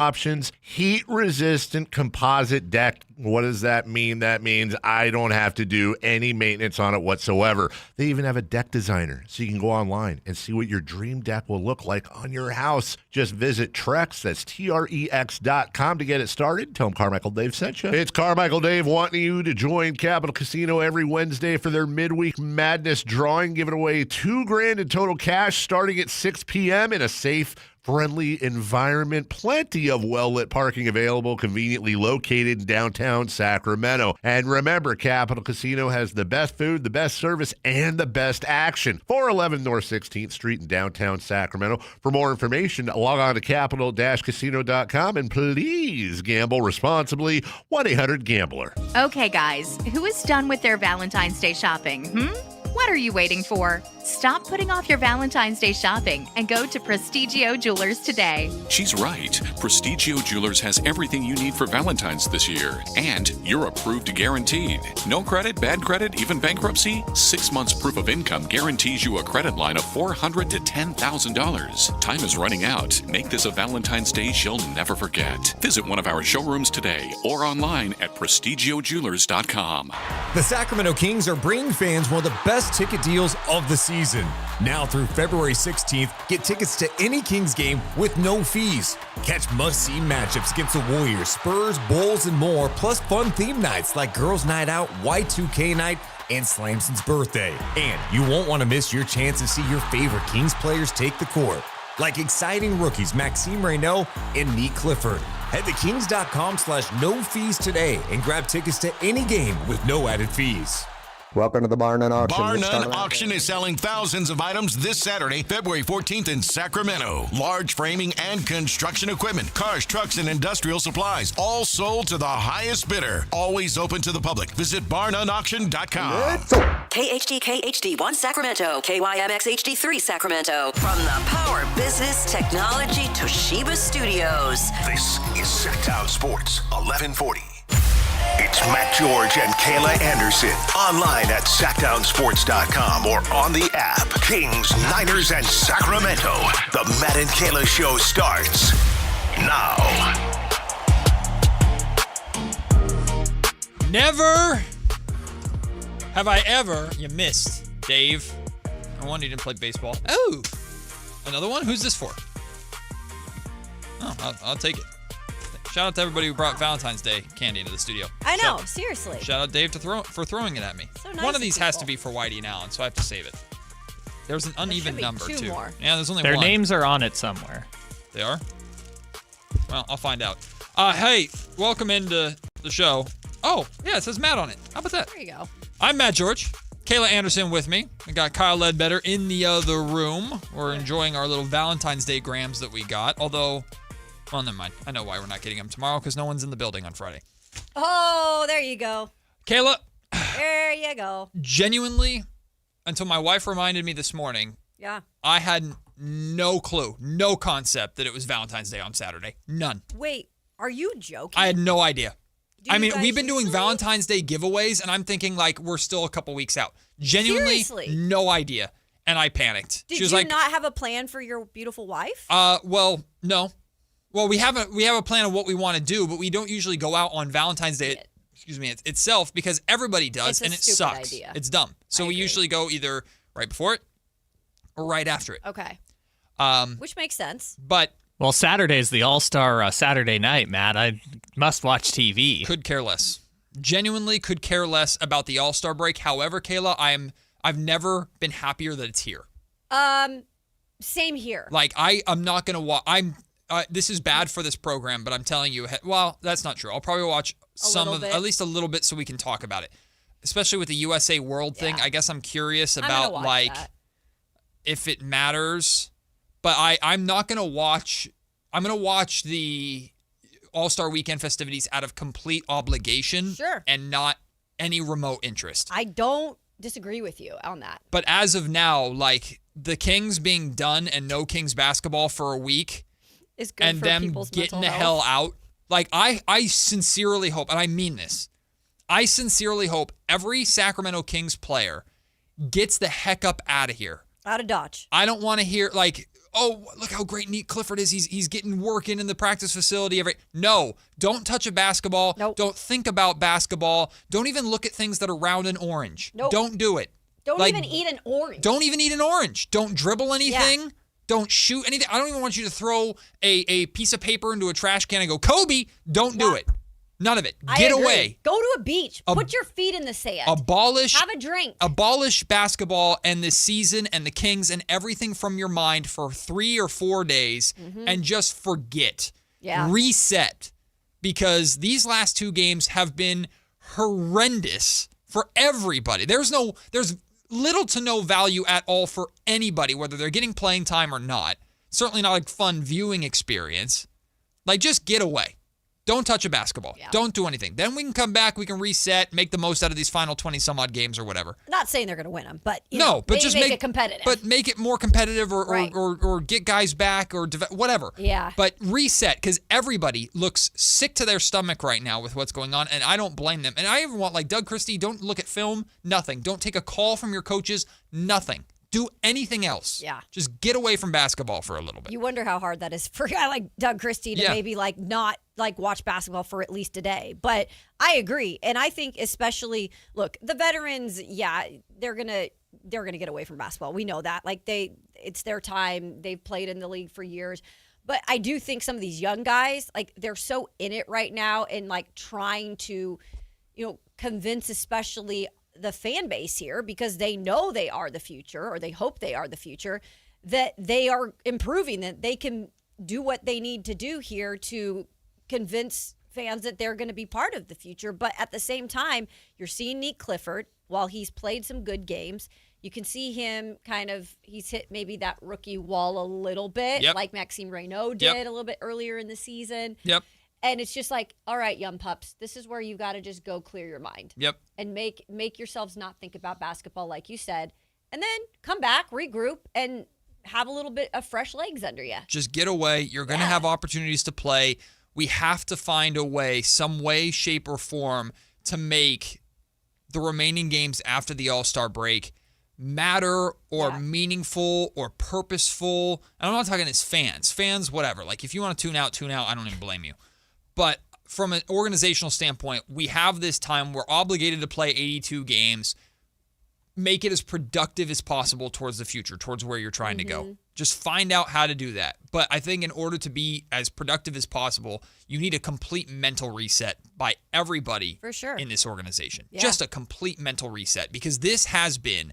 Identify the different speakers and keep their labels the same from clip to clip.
Speaker 1: options, heat-resistant composite deck. What does that mean? That means I don't have to do any maintenance on it whatsoever. They even have a deck designer, so you can go online and see what your dream deck will look like on your house. Just visit Trex, that's Trex.com to get it started. Tell them Carmichael Dave sent you. It's Carmichael Dave wanting you to join Capital Casino every Wednesday for their midweek madness drawing, giving away $2,000 in total cash starting at 6 p.m. in a safe, friendly environment. Plenty of well-lit parking available, conveniently located in downtown Sacramento. And remember, Capital Casino has the best food, the best service, and the best action. 411 North 16th Street in downtown Sacramento. For more information, log on to capital-casino.com and please gamble responsibly. 1-800-GAMBLER.
Speaker 2: Okay, guys, who is done with their Valentine's Day shopping? What are you waiting for? Stop putting off your Valentine's Day shopping and go to Prestigio Jewelers today.
Speaker 3: She's right. Prestigio Jewelers has everything you need for Valentine's this year. And you're approved guaranteed. No credit, bad credit, even bankruptcy? 6 months proof of income guarantees you a credit line of $400 to $10,000. Time is running out. Make this a Valentine's Day she'll never forget. Visit one of our showrooms today or online at prestigiojewelers.com.
Speaker 4: The Sacramento Kings are bringing fans one of the best ticket deals of the season. Now through February 16th, get tickets to any Kings game with no fees. Catch must-see matchups against the Warriors, Spurs, Bulls, and more, plus fun theme nights like Girls Night Out, Y2K Night, and Slamson's birthday. And you won't want to miss your chance to see your favorite Kings players take the court, like exciting rookies Maxime Reynaud and Neat Clifford. Head to kings.com/no fees today and grab tickets to any game with no added fees.
Speaker 5: Welcome to the Bar None Auction.
Speaker 6: Bar None Auction is selling thousands of items this Saturday, February 14th in Sacramento. Large framing and construction equipment, cars, trucks, and industrial supplies, all sold to the highest bidder. Always open to the public. Visit barnoneauction.com.
Speaker 7: KHD1 Sacramento, KYMX HD3 Sacramento. From the Power Business Technology Toshiba Studios.
Speaker 8: This is Sac-Town Sports 1140. It's Matt George and Kayla Anderson. Online at SactownSports.com or on the app. Kings, Niners, and Sacramento. The Matt and Kayla Show starts now.
Speaker 9: Never have I ever... You missed, Dave. I wanted you to play baseball. Oh, another one? Who's this for? Oh, I'll take it. Shout out to everybody who brought Valentine's Day candy into the studio.
Speaker 10: I know, seriously.
Speaker 9: Shout out Dave for throwing it at me.
Speaker 10: So nice.
Speaker 9: One of these has to be for Whitey and Allen, so I have to save it. There's an uneven number,
Speaker 10: two
Speaker 9: too.
Speaker 10: More.
Speaker 9: Yeah, there's only
Speaker 11: Their
Speaker 9: one.
Speaker 11: Their names are on it somewhere.
Speaker 9: They are? Well, I'll find out. Hey, welcome into the show. Oh, yeah, it says Matt on it. How about that?
Speaker 10: There you go.
Speaker 9: I'm Matt George. Kayla Anderson with me. I got Kyle Ledbetter in the other room. We're enjoying our little Valentine's Day grams that we got, although... Well, never mind. I know why we're not getting them tomorrow, because no one's in the building on Friday.
Speaker 10: Oh, there you go.
Speaker 9: Kayla.
Speaker 10: There you go.
Speaker 9: Genuinely, until my wife reminded me this morning,
Speaker 10: yeah,
Speaker 9: I had no clue, no concept that it was Valentine's Day on Saturday. None.
Speaker 10: Wait, are you joking?
Speaker 9: I had no idea. I mean, we've been doing Valentine's Day giveaways, and I'm thinking, like, we're still a couple weeks out. Genuinely,
Speaker 10: seriously?
Speaker 9: No idea. And I panicked.
Speaker 10: Did
Speaker 9: she was
Speaker 10: you
Speaker 9: like,
Speaker 10: not have a plan for your beautiful wife?
Speaker 9: Well, no. Well, we have a plan of what we want to do, but we don't usually go out on Valentine's Day, itself, because everybody does, and it sucks.
Speaker 10: Idea.
Speaker 9: It's dumb. So we usually go either right before it or right after it.
Speaker 10: Okay. Which makes sense.
Speaker 9: But
Speaker 11: well, Saturday's the All-Star Saturday night, Matt. I must watch TV.
Speaker 9: Could care less. Genuinely could care less about the All-Star break. However, Kayla, I've never been happier that it's here.
Speaker 10: Same here.
Speaker 9: Like I'm not gonna watch. This is bad for this program, but I'm telling you, well, that's not true. I'll probably watch at least a little bit so we can talk about it, especially with the USA World thing. I guess I'm curious about if it matters, but I'm not going to watch. I'm going to watch the All-Star Weekend festivities out of complete obligation and not any remote interest.
Speaker 10: I don't disagree with you on that.
Speaker 9: But as of now, like the Kings being done and no Kings basketball for a week,
Speaker 10: is good
Speaker 9: and
Speaker 10: for
Speaker 9: them
Speaker 10: people's
Speaker 9: getting the
Speaker 10: mental
Speaker 9: hell out. Like, I sincerely hope, and I mean this, I sincerely hope every Sacramento Kings player gets the heck up out of here.
Speaker 10: Out of Dodge.
Speaker 9: I don't want to hear, like, oh, look how great Neat Clifford is. He's getting work in the practice facility. No, don't touch a basketball.
Speaker 10: Nope.
Speaker 9: Don't think about basketball. Don't even look at things that are round and orange.
Speaker 10: Nope.
Speaker 9: Don't do it.
Speaker 10: Don't even eat an orange.
Speaker 9: Don't even eat an orange. Don't dribble anything.
Speaker 10: Yeah.
Speaker 9: Don't shoot anything. I don't even want you to throw a piece of paper into a trash can and go, Kobe. Don't do it. None of it. Get away.
Speaker 10: Go to a beach. Put your feet in the sand.
Speaker 9: Abolish.
Speaker 10: Have a drink.
Speaker 9: Abolish basketball and this season and the Kings and everything from your mind for 3 or 4 days and just forget.
Speaker 10: Yeah.
Speaker 9: Reset. Because these last 2 games have been horrendous for everybody. There's little to no value at all for anybody, whether they're getting playing time or not. Certainly not a fun viewing experience. Like, just get away. Don't touch a basketball. Yeah. Don't do anything. Then we can come back. We can reset, make the most out of these final 20-some-odd games or whatever.
Speaker 10: Not saying they're going to win them, but
Speaker 9: just
Speaker 10: make it competitive.
Speaker 9: But make it more competitive or get guys back or whatever.
Speaker 10: Yeah.
Speaker 9: But reset, because everybody looks sick to their stomach right now with what's going on, and I don't blame them. And I even want, like Doug Christie, don't look at film, nothing. Don't take a call from your coaches, nothing. Do anything else.
Speaker 10: Yeah.
Speaker 9: Just get away from basketball for a little bit.
Speaker 10: You wonder how hard that is for a guy like Doug Christie to maybe not watch basketball for at least a day. But I agree. And I think especially, look, the veterans, they're gonna get away from basketball. We know that. Like it's their time. They've played in the league for years. But I do think some of these young guys, like, they're so in it right now and like trying to, convince especially the fan base here, because they know they are the future, or they hope they are the future, that they are improving, that they can do what they need to do here to convince fans that they're going to be part of the future. But at the same time, you're seeing Neat Clifford, while he's played some good games, you can see him he's hit maybe that rookie wall a little bit, like Maxime Reynaud did a little bit earlier in the season.
Speaker 9: Yep.
Speaker 10: And it's just like, all right, young pups, this is where you got to just go clear your mind.
Speaker 9: Yep.
Speaker 10: And make yourselves not think about basketball, like you said, and then come back, regroup, and have a little bit of fresh legs under you.
Speaker 9: Just get away. You're going to have opportunities to play. We have to find a way, some way, shape, or form to make the remaining games after the All-Star break matter or meaningful or purposeful. And I'm not talking as fans. Fans, whatever. Like, if you want to tune out, I don't even blame you. But from an organizational standpoint, we have this time. We're obligated to play 82 games. Make it as productive as possible towards the future, towards where you're trying to go. Just find out how to do that. But I think in order to be as productive as possible, you need a complete mental reset by everybody in this organization. Yeah. Just a complete mental reset, because this has been,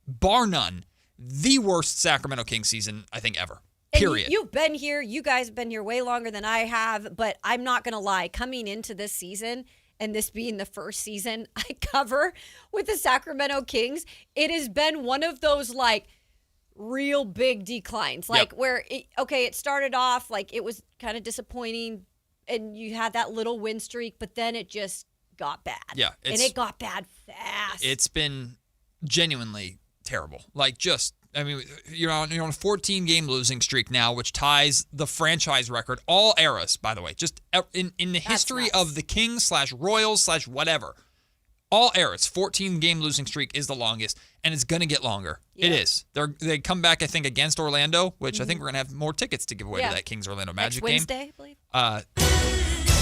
Speaker 9: bar none, the worst Sacramento Kings season, I think, ever. Period.
Speaker 10: And you've been here. You guys have been here way longer than I have. But I'm not going to lie. Coming into this season, and this being the first season I cover with the Sacramento Kings, it has been one of those, like, real big declines. Like, where, it started off, like, it was kind of disappointing, and you had that little win streak, but then it just got bad.
Speaker 9: Yeah.
Speaker 10: And it got bad fast.
Speaker 9: It's been genuinely terrible. Like, just... I mean, you're on a 14-game losing streak now, which ties the franchise record, all eras, by the way, just in the history of the Kings /Royals /whatever. All eras, 14-game losing streak is the longest, and it's going to get longer. Yeah. It is. They come back, I think, against Orlando, which I think we're going to have more tickets to give away to that Kings-Orlando Magic game.
Speaker 10: Wednesday, I believe?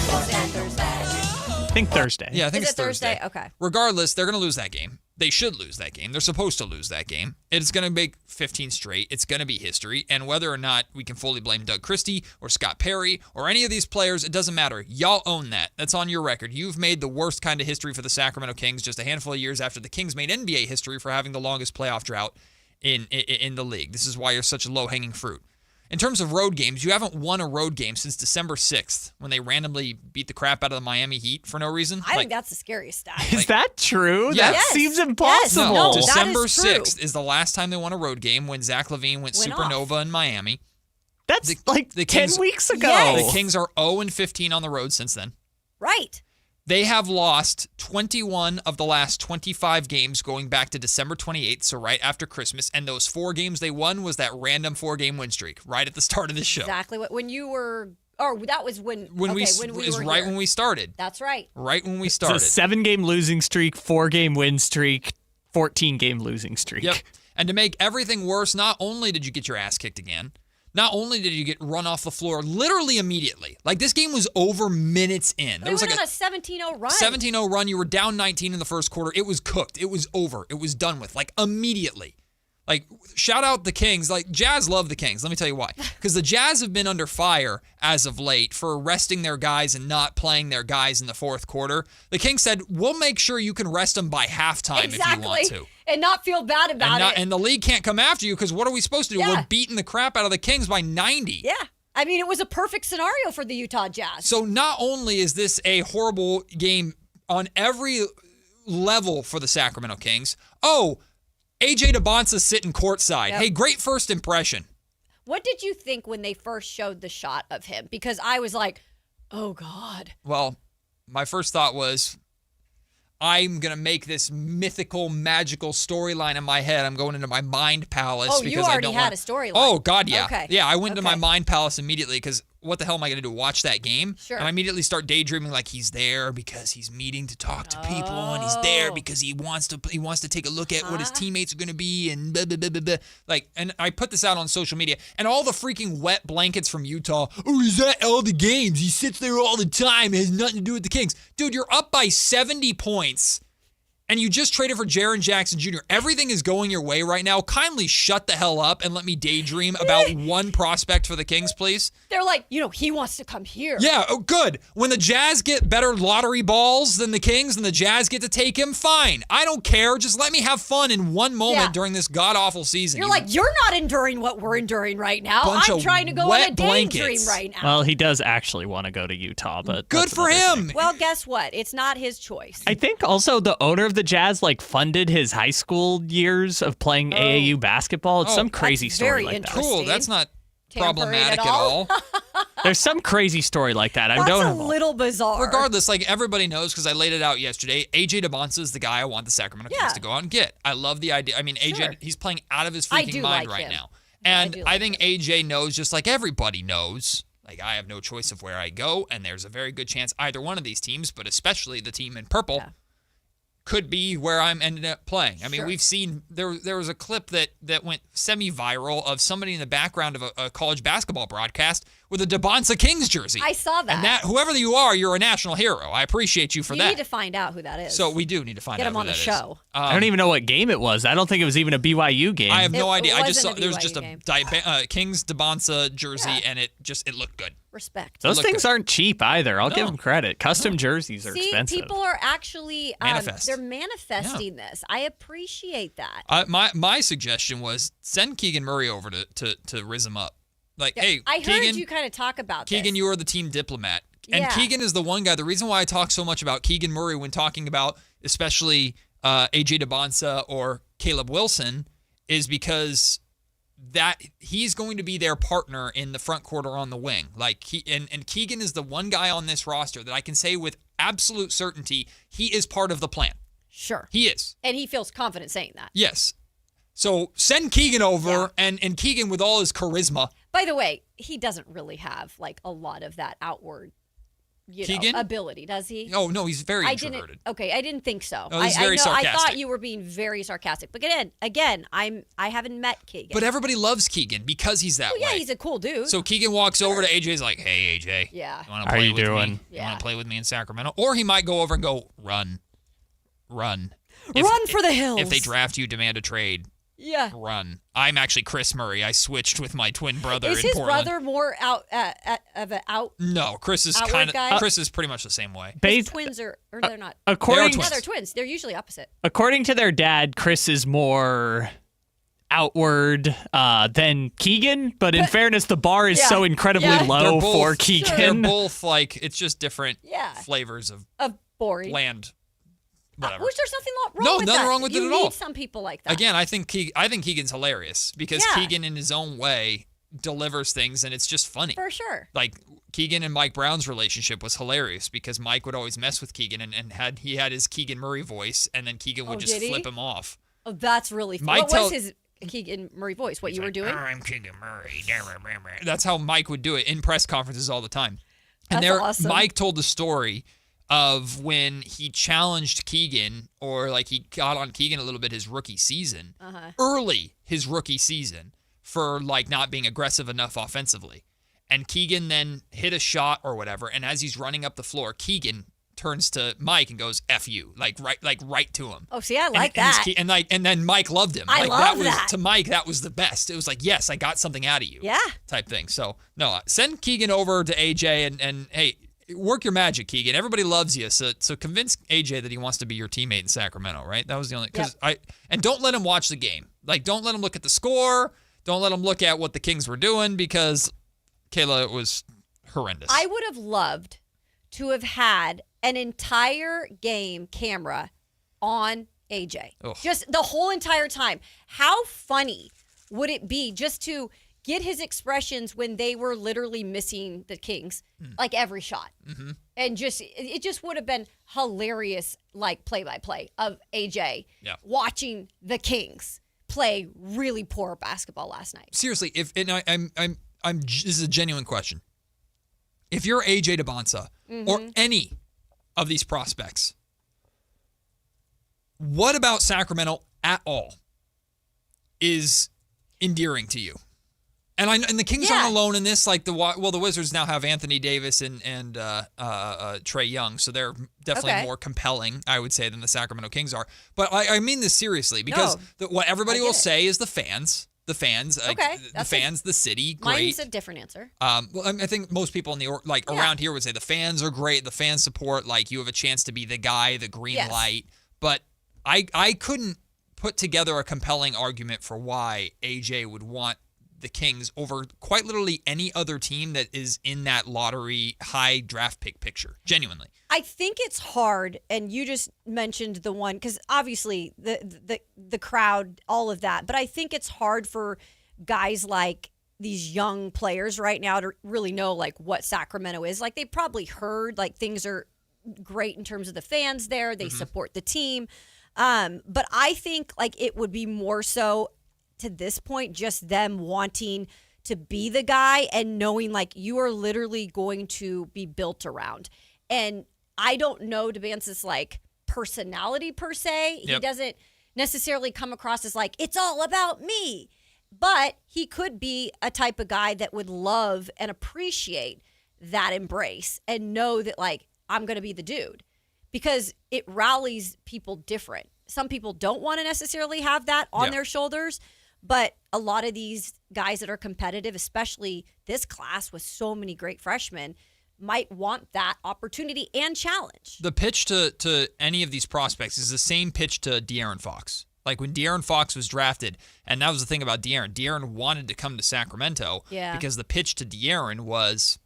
Speaker 11: Thursday. I think Thursday.
Speaker 9: Yeah, I think it's
Speaker 10: Thursday. Okay.
Speaker 9: Regardless, they're going to lose that game. They should lose that game. They're supposed to lose that game. It's going to make 15 straight. It's going to be history. And whether or not we can fully blame Doug Christie or Scott Perry or any of these players, it doesn't matter. Y'all own that. That's on your record. You've made the worst kind of history for the Sacramento Kings just a handful of years after the Kings made NBA history for having the longest playoff drought in the league. This is why you're such low-hanging fruit. In terms of road games, you haven't won a road game since December 6th when they randomly beat the crap out of the Miami Heat for no reason.
Speaker 10: I think that's the scariest stat.
Speaker 11: Is that true?
Speaker 9: Yeah.
Speaker 11: That seems impossible.
Speaker 9: No, December 6th is the last time they won a road game, when Zach LaVine went supernova in Miami.
Speaker 11: That's the 10 weeks ago.
Speaker 9: Yes. The Kings are 0-15 on the road since then.
Speaker 10: Right.
Speaker 9: They have lost 21 of the last 25 games going back to December 28th, so right after Christmas. And those 4 games they won was that random 4-game win streak right at the start of the show.
Speaker 10: Exactly. When you were... Oh, that was when we were
Speaker 9: right
Speaker 10: here.
Speaker 9: when we started.
Speaker 10: That's right.
Speaker 9: Right when we started.
Speaker 11: It's a 7-game losing streak, 4-game win streak, 14-game losing streak.
Speaker 9: Yep. And to make everything worse, not only did you get your ass kicked again, Not only did you get run off the floor literally immediately, like this game was over minutes in.
Speaker 10: There was like a 17-0 run.
Speaker 9: 17-0 run. You were down 19 in the first quarter. It was cooked. It was over. It was done with, like immediately. Like, shout out the Kings. Like, Jazz love the Kings. Let me tell you why. Because the Jazz have been under fire as of late for resting their guys and not playing their guys in the fourth quarter. The Kings said, we'll make sure you can rest them by halftime if you want to.
Speaker 10: And not feel bad about it.
Speaker 9: And the league can't come after you because what are we supposed to do?
Speaker 10: Yeah.
Speaker 9: We're beating the crap out of the Kings by 90.
Speaker 10: Yeah. I mean, it was a perfect scenario for the Utah Jazz.
Speaker 9: So not only is this a horrible game on every level for the Sacramento Kings, AJ Dybantsa sitting courtside.
Speaker 10: Yep.
Speaker 9: Hey, great first impression.
Speaker 10: What did you think when they first showed the shot of him? Because I was like, oh, God.
Speaker 9: Well, my first thought was, I'm going to make this mythical, magical storyline in my head. I'm going into my mind palace.
Speaker 10: Oh,
Speaker 9: because
Speaker 10: you already had a storyline.
Speaker 9: Oh, God, yeah.
Speaker 10: Okay.
Speaker 9: Yeah, I went into my mind palace immediately because what the hell am I going to do? Watch that game?
Speaker 10: Sure.
Speaker 9: And I immediately start daydreaming like he's there because he's meeting to talk to people and he's there because he wants to take a look at what his teammates are going to be and blah, blah, blah, blah, blah. Like, and I put this out on social media and all the freaking wet blankets from Utah. Oh, is that all the games? He sits there all the time. It has nothing to do with the Kings. Dude, you're up by 70 points. And you just traded for Jaren Jackson Jr. Everything is going your way right now. Kindly shut the hell up and let me daydream about one prospect for the Kings, please.
Speaker 10: They're like, he wants to come here.
Speaker 9: Yeah, good. When the Jazz get better lottery balls than the Kings and the Jazz get to take him, fine. I don't care. Just let me have fun in one moment during this god-awful season.
Speaker 10: You're like, you're not enduring what we're enduring right now. I'm trying to go on a daydream right now.
Speaker 11: Well, he does actually want to go to Utah, but
Speaker 9: good for him.
Speaker 10: Well, guess what? It's not his choice.
Speaker 11: I think also the owner of the Jazz funded his high school years of playing AAU basketball. It's some crazy story like that.
Speaker 9: Cool. That's not problematic at all.
Speaker 11: There's some crazy story like that.
Speaker 10: That's a little bizarre.
Speaker 9: Regardless, like everybody knows because I laid it out yesterday, AJ Dybantsa is the guy I want the Sacramento Kings to go out and get. I love the idea. I mean, AJ, he's playing out of his freaking mind right now. And I think AJ knows just like everybody knows. Like, I have no choice of where I go, and there's a very good chance either one of these teams, but especially the team in purple, could be where I'm ended up playing. I mean, we've seen there was a clip that went semi-viral of somebody in the background of a college basketball broadcast with a Dybantsa Kings jersey.
Speaker 10: I saw that.
Speaker 9: And that whoever you are, you're a national hero. I appreciate you for that.
Speaker 10: You need to find out who that is.
Speaker 9: So we do need to find out who that is.
Speaker 10: Get him on the show.
Speaker 11: I don't even know what game it was. I don't think it was even a BYU game.
Speaker 9: I have no idea. I just saw there was
Speaker 10: BYU
Speaker 9: just
Speaker 10: game.
Speaker 9: a Kings Dybantsa jersey, and it looked good.
Speaker 10: Respect.
Speaker 11: Those things aren't cheap either. I'll give them credit. Custom jerseys are expensive.
Speaker 10: People are actually they're manifesting this. I appreciate that.
Speaker 9: My suggestion was send Keegan Murray over to rizz him up. Like, hey,
Speaker 10: I heard
Speaker 9: Keegan,
Speaker 10: you kind of talk about
Speaker 9: Keegan,
Speaker 10: this.
Speaker 9: you are the team diplomat. And Keegan is the one guy. The reason why I talk so much about Keegan Murray when talking about especially AJ Dybantsa or Caleb Wilson is because that he's going to be their partner in the front court or on the wing. Like and Keegan is the one guy on this roster that I can say with absolute certainty he is part of the plan.
Speaker 10: Sure.
Speaker 9: He is.
Speaker 10: And he feels confident saying that.
Speaker 9: Yes. So send Keegan over and Keegan with all his charisma.
Speaker 10: By the way, he doesn't really have like a lot of that outward ability, does he?
Speaker 9: Oh, no, he's very introverted.
Speaker 10: I didn't think so.
Speaker 9: No, he's very sarcastic.
Speaker 10: I thought you were being very sarcastic. But again, I haven't met Keegan.
Speaker 9: But everybody loves Keegan because he's that way.
Speaker 10: Yeah, he's a cool dude.
Speaker 9: So Keegan walks over to AJ's like, "Hey, AJ, you want to play with me? You want to play with me in Sacramento?" Or he might go over and go, "Run
Speaker 10: for the hills.
Speaker 9: If they draft you, demand a trade."
Speaker 10: Yeah.
Speaker 9: Run. I'm actually Chris Murray. I switched with my twin brother in Portland.
Speaker 10: Is his brother more out of an out?
Speaker 9: No, Chris is kind of. Chris is pretty much the same way.
Speaker 10: His twins are, or they're not.
Speaker 9: They're twins.
Speaker 10: They're twins. They're usually opposite.
Speaker 11: According to their dad, Chris is more outward than Keegan, but in fairness, the bar is so incredibly low for Keegan.
Speaker 9: They're both like it's just different flavors of
Speaker 10: boring
Speaker 9: land. Whatever.
Speaker 10: Which there's nothing wrong with that.
Speaker 9: Nothing wrong with it at all.
Speaker 10: You need some people like that.
Speaker 9: Again, I think Keegan's hilarious because Keegan, in his own way, delivers things, and it's just funny.
Speaker 10: For sure.
Speaker 9: Like Keegan and Mike Brown's relationship was hilarious because Mike would always mess with Keegan, and he had his Keegan Murray voice, and then Keegan would just flip him off.
Speaker 10: Oh, that's really funny. What was his Keegan Murray voice? What you were doing?
Speaker 9: I'm Keegan Murray. That's how Mike would do it in press conferences all the time.
Speaker 10: That's awesome.
Speaker 9: Mike told the story of when he challenged Keegan, or like he got on Keegan a little bit his rookie season, early his rookie season, for like not being aggressive enough offensively. And Keegan then hit a shot or whatever, and as he's running up the floor, Keegan turns to Mike and goes, F you, like right to him.
Speaker 10: Oh, see, I like that.
Speaker 9: And then Mike loved him.
Speaker 10: I love that.
Speaker 9: To Mike, that was the best. It was like, yes, I got something out of you.
Speaker 10: Yeah.
Speaker 9: Type thing. So, no, send Keegan over to AJ and hey, work your magic, Keegan. Everybody loves you. So convince AJ that he wants to be your teammate in Sacramento, right? That was the only, and don't let him watch the game. Like, don't let him look at the score. Don't let him look at what the Kings were doing because Kayla, it was horrendous.
Speaker 10: I would have loved to have had an entire game camera on AJ.
Speaker 9: Ugh.
Speaker 10: Just the whole entire time. How funny would it be just to get his expressions when they were literally missing the Kings, like every shot.
Speaker 9: Mm-hmm.
Speaker 10: And it just would have been hilarious, like play-by-play of AJ watching the Kings play really poor basketball last night.
Speaker 9: Seriously, this is a genuine question. If you're AJ Dybantsa or any of these prospects, what about Sacramento at all is endearing to you? And the Kings aren't alone in this. Like the Wizards now have Anthony Davis and Trae Young, so they're definitely more compelling, I would say, than the Sacramento Kings are. But I mean this seriously because what everybody will say is the fans. The fans, the city, great.
Speaker 10: Mine's a different answer.
Speaker 9: Well, I think most people in the around here would say the fans are great. The fans support, like you have a chance to be the guy, the green light. But I couldn't put together a compelling argument for why AJ would want the Kings over quite literally any other team that is in that lottery high draft pick picture. Genuinely.
Speaker 10: I think it's hard, and you just mentioned the one, because obviously the crowd, all of that, but I think it's hard for guys like these young players right now to really know like what Sacramento is. Like they probably heard like things are great in terms of the fans there. They support the team. But I think like it would be more so to this point, just them wanting to be the guy and knowing like you are literally going to be built around. And I don't know Dybantsa's like personality per se. He doesn't necessarily come across as like, it's all about me. But he could be a type of guy that would love and appreciate that embrace and know that like, I'm going to be the dude. Because it rallies people different. Some people don't want to necessarily have that on their shoulders. But a lot of these guys that are competitive, especially this class with so many great freshmen, might want that opportunity and challenge.
Speaker 9: The pitch to any of these prospects is the same pitch to De'Aaron Fox. Like when De'Aaron Fox was drafted, and that was the thing about De'Aaron. De'Aaron wanted to come to Sacramento because the pitch to De'Aaron was,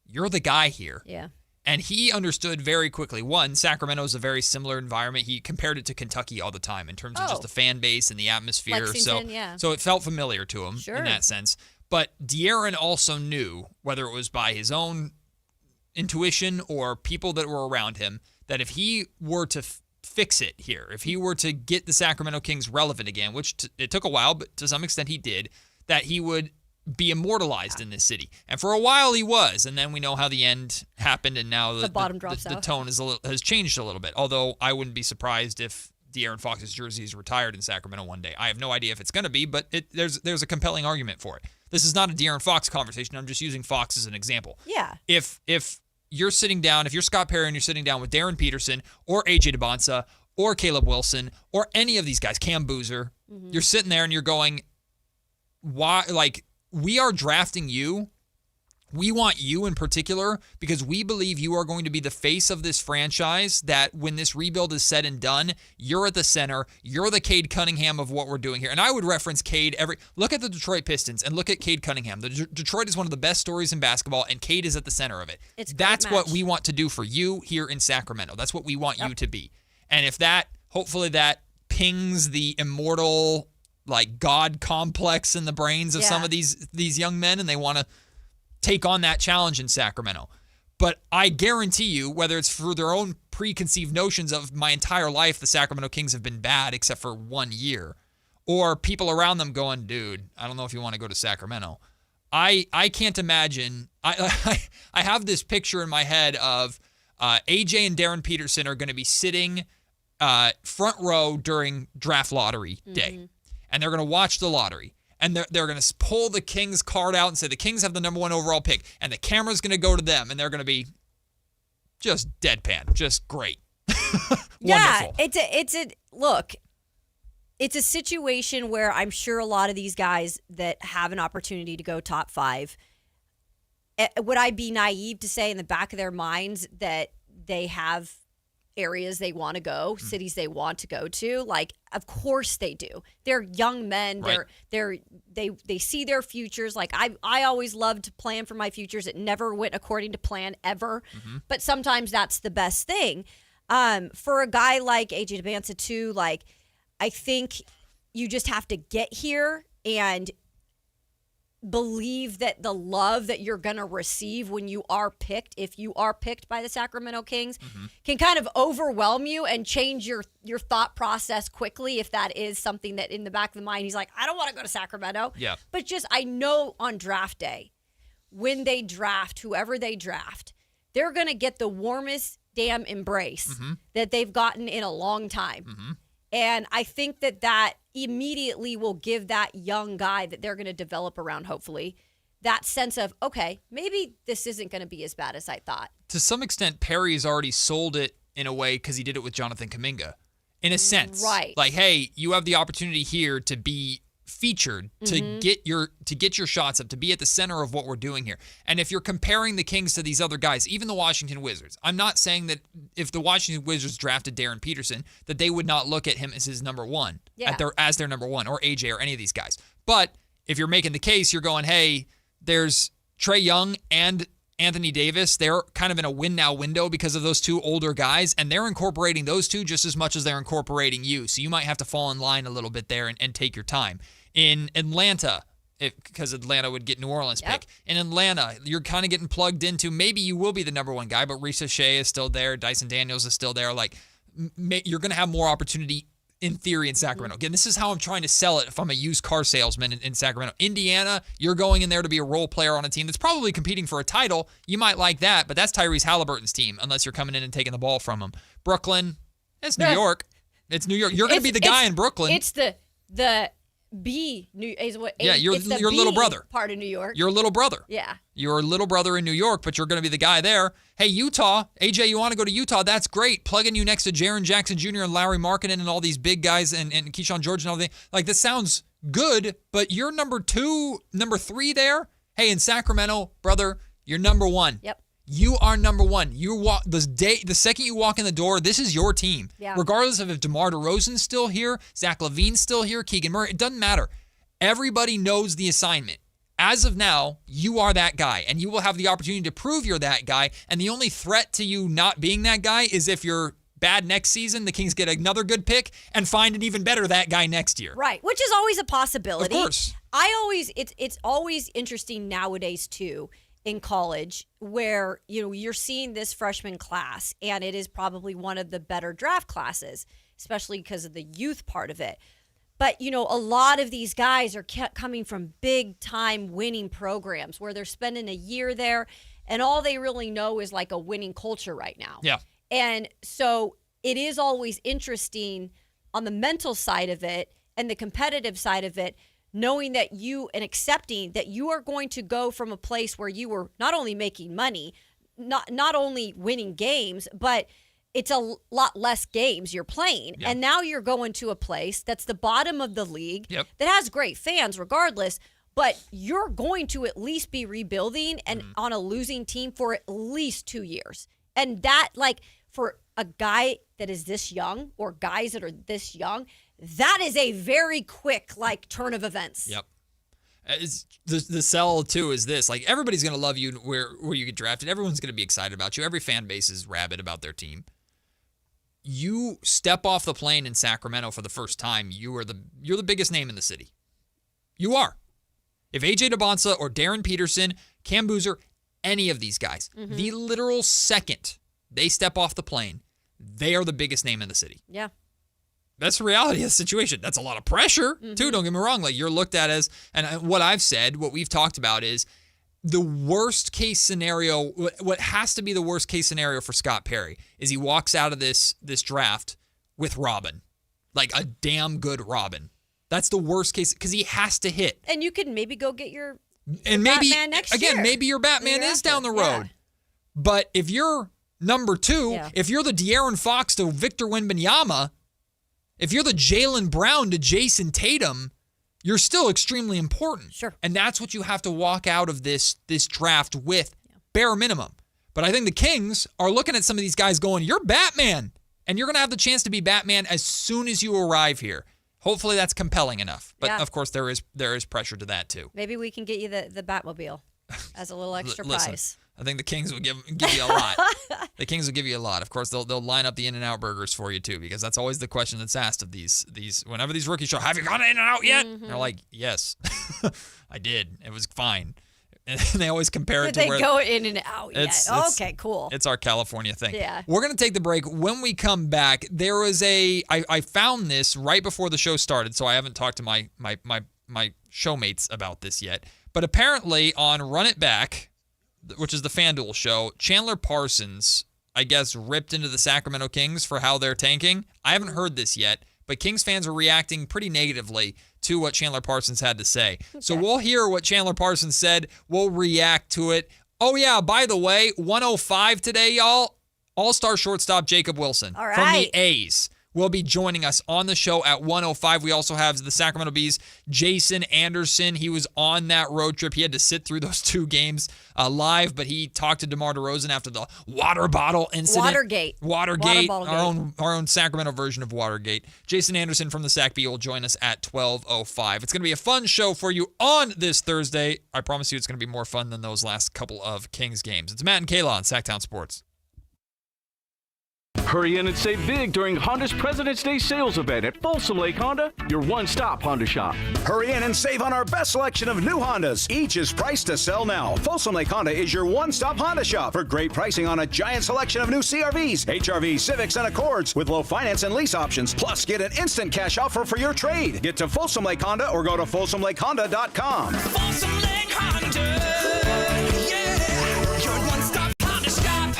Speaker 9: you're the guy here. Yeah. And he understood very quickly, one, Sacramento is a very similar environment. He compared it to Kentucky all the time in terms of just the fan base and the atmosphere.
Speaker 10: Lexington,
Speaker 9: so it felt familiar to him in that sense. But De'Aaron also knew, whether it was by his own intuition or people that were around him, that if he were to fix it here, if he were to get the Sacramento Kings relevant again, which it took a while, but to some extent he did, that he would be immortalized in this city. And for a while he was, and then we know how the end happened, and now the bottom drops out. The tone has changed a little bit, although I wouldn't be surprised if De'Aaron Fox's jersey is retired in Sacramento one day. I have no idea if it's going to be, but there's a compelling argument for it. This is not a De'Aaron Fox conversation. I'm just using Fox as an example.
Speaker 10: Yeah.
Speaker 9: If you're sitting down, if you're Scott Perry and you're sitting down with Darren Peterson or AJ Dybantsa or Caleb Wilson or any of these guys, Cam Boozer, you're sitting there and you're going, why, like, we are drafting you. We want you in particular because we believe you are going to be the face of this franchise, that when this rebuild is said and done, you're at the center. You're the Cade Cunningham of what we're doing here. And I would reference Cade look at the Detroit Pistons and look at Cade Cunningham. Detroit is one of the best stories in basketball, and Cade is at the center of it. That's what we want to do for you here in Sacramento. That's what we want you to be. And if hopefully that pings the immortal, like, God complex in the brains of some of these young men, and they want to take on that challenge in Sacramento. But I guarantee you, whether it's for their own preconceived notions of my entire life, the Sacramento Kings have been bad except for 1 year, or people around them going, dude, I don't know if you want to go to Sacramento. I can't imagine. I have this picture in my head of AJ and Darren Peterson are going to be sitting front row during draft lottery day. And they're going to watch the lottery. and they're going to pull the Kings card out and say the Kings have the number 1 overall pick, and the camera's going to go to them, and they're going to be just deadpan, just great.
Speaker 10: Yeah, it's a situation where I'm sure a lot of these guys that have an opportunity to go top 5, would I be naive to say in the back of their minds that they have areas they want to go, cities they want to go to? Like, of course they do. They're young men. Right. They see their futures. Like, I always loved to plan for my futures. It never went according to plan ever. But sometimes that's the best thing. For a guy like AJ Dybantsa too, like, I think you just have to get here and believe that the love that you're going to receive when you are picked, if you are picked by the Sacramento Kings, can kind of overwhelm you and change your thought process quickly if that is something that in the back of the mind, he's like, I don't want to go to Sacramento.
Speaker 9: Yeah.
Speaker 10: But just, I know on draft day, when they draft, whoever they draft, they're going to get the warmest damn embrace that they've gotten in a long time. And I think that immediately will give that young guy that they're going to develop around, hopefully, that sense of, okay, maybe this isn't going to be as bad as I thought.
Speaker 9: To some extent, Perry's already sold it in a way because he did it with Jonathan Kuminga. In a sense.
Speaker 10: Right.
Speaker 9: Like, hey, you have the opportunity here to be featured, to get your shots up, to be at the center of what we're doing here. And if you're comparing the Kings to these other guys, even the Washington Wizards, I'm not saying that if the Washington Wizards drafted Darren Peterson, that they would not look at him as his number 1, as their number 1, or AJ or any of these guys. But if you're making the case, you're going, hey, there's Trae Young and Anthony Davis. They're kind of in a win now window because of those 2 older guys, and they're incorporating those 2 just as much as they're incorporating you. So you might have to fall in line a little bit there and take your time. In Atlanta, because Atlanta would get New Orleans pick. In Atlanta, you're kind of getting plugged into, maybe you will be the number 1 guy, but Risa Shea is still there. Dyson Daniels is still there. Like, you're going to have more opportunity in theory in Sacramento. Again, this is how I'm trying to sell it if I'm a used car salesman in Sacramento. Indiana, you're going in there to be a role player on a team that's probably competing for a title. You might like that, but that's Tyrese Halliburton's team, unless you're coming in and taking the ball from him. Brooklyn, it's New York. It's New York. You're going to be the guy in Brooklyn.
Speaker 10: It's the B New is what?
Speaker 9: Yeah, you're
Speaker 10: it's the
Speaker 9: your little brother.
Speaker 10: Part of New York.
Speaker 9: Your little brother.
Speaker 10: Yeah.
Speaker 9: You're a little brother in New York, but you're going to be the guy there. Hey, Utah, AJ, you want to go to Utah? That's great. Plugging you next to Jaren Jackson Jr. and Larry Markkinen and all these big guys and Keyshawn George and all that. Like, this sounds good, but you're number 2, number 3 there. Hey, in Sacramento, brother, you're number 1.
Speaker 10: Yep.
Speaker 9: You are number 1. The second you walk in the door, this is your team.
Speaker 10: Yeah.
Speaker 9: Regardless of if DeMar DeRozan's still here, Zach LaVine's still here, Keegan Murray, it doesn't matter. Everybody knows the assignment. As of now, you are that guy, and you will have the opportunity to prove you're that guy, and the only threat to you not being that guy is if you're bad next season, the Kings get another good pick and find an even better that guy next year.
Speaker 10: Right, which is always a possibility.
Speaker 9: Of course.
Speaker 10: It's always interesting nowadays, too, in college, where you're seeing this freshman class, and it is probably one of the better draft classes, especially because of the youth part of it. But, a lot of these guys are coming from big-time winning programs where they're spending a year there, and all they really know is like a winning culture right now.
Speaker 9: Yeah.
Speaker 10: And so it is always interesting on the mental side of it and the competitive side of it, knowing that and accepting that you are going to go from a place where you were not only making money, not only winning games, but it's a lot less games you're playing.
Speaker 9: Yeah.
Speaker 10: And now you're going to a place that's the bottom of the league
Speaker 9: that
Speaker 10: has great fans regardless, but you're going to at least be rebuilding and on a losing team for at least 2 years. And that, like, for a guy that is this young or guys that are this young, that is a very quick, like, turn of events.
Speaker 9: Yep. The sell, too, is this. Like, everybody's going to love you where you get drafted. Everyone's going to be excited about you. Every fan base is rabid about their team. You step off the plane in Sacramento for the first time, you're the biggest name in the city. You are. If AJ Dybantsa or Darren Peterson, Cam Boozer, any of these guys, the literal second they step off the plane, they are the biggest name in the city.
Speaker 10: Yeah.
Speaker 9: That's the reality of the situation. That's a lot of pressure, too. Don't get me wrong. Like, you're looked at as, and what I've said, what we've talked about is the worst case scenario, what has to be the worst case scenario for Scott Perry is he walks out of this draft with Robin, like a damn good Robin. That's the worst case because he has to hit.
Speaker 10: And you could maybe go get your
Speaker 9: and maybe
Speaker 10: Batman next year.
Speaker 9: Maybe your Batman is down the road. Yeah. But if you're number 2, if you're the De'Aaron Fox to Victor Wembanyama, if you're the Jaylen Brown to Jason Tatum, you're still extremely important.
Speaker 10: Sure.
Speaker 9: And that's what you have to walk out of this draft with, bare minimum. But I think the Kings are looking at some of these guys going, you're Batman. And you're going to have the chance to be Batman as soon as you arrive here. Hopefully that's compelling enough. But, of course, there is pressure to that, too.
Speaker 10: Maybe we can get you the Batmobile as a little extra prize.
Speaker 9: I think the Kings will give you a lot. The Kings will give you a lot. Of course, they'll line up the In-N-Out burgers for you, too, because that's always the question that's asked of these whenever these rookies show, have you gone to In-N-Out yet? Mm-hmm. They're like, yes, I did. It was fine. And they always compare it to where...
Speaker 10: Did they go in and out yet? Okay, cool.
Speaker 9: It's our California thing.
Speaker 10: Yeah.
Speaker 9: We're going to take the break. When we come back, there was I found this right before the show started, so I haven't talked to my showmates about this yet. But apparently on Run It Back, which is the FanDuel show, Chandler Parsons, I guess, ripped into the Sacramento Kings for how they're tanking. I haven't heard this yet, but Kings fans are reacting pretty negatively to what Chandler Parsons had to say. Okay. So we'll hear what Chandler Parsons said. We'll react to it. Oh, yeah, by the way, 105 today, y'all. All-star shortstop Jacob Wilson from the A's will be joining us on the show at 105. We also have the Sacramento Bees, Jason Anderson. He was on that road trip. He had to sit through those 2 games live, but he talked to DeMar DeRozan after the water bottle incident. Watergate, our own Sacramento version of Watergate. Jason Anderson from the Sac Bee will join us at 12:05. It's going to be a fun show for you on this Thursday. I promise you it's going to be more fun than those last couple of Kings games. It's Matt and Kayla on Sactown Sports.
Speaker 12: Hurry in and save big during Honda's President's Day sales event at Folsom Lake Honda, your one-stop Honda shop.
Speaker 13: Hurry in and save on our best selection of new Hondas. Each is priced to sell now. Folsom Lake Honda is your one-stop Honda shop for great pricing on a giant selection of new CRVs, HRVs, Civics, and Accords with low finance and lease options. Plus, get an instant cash offer for your trade. Get to Folsom Lake Honda or go to FolsomLakeHonda.com.
Speaker 14: Folsom Lake Honda, yeah, your one-stop Honda shop.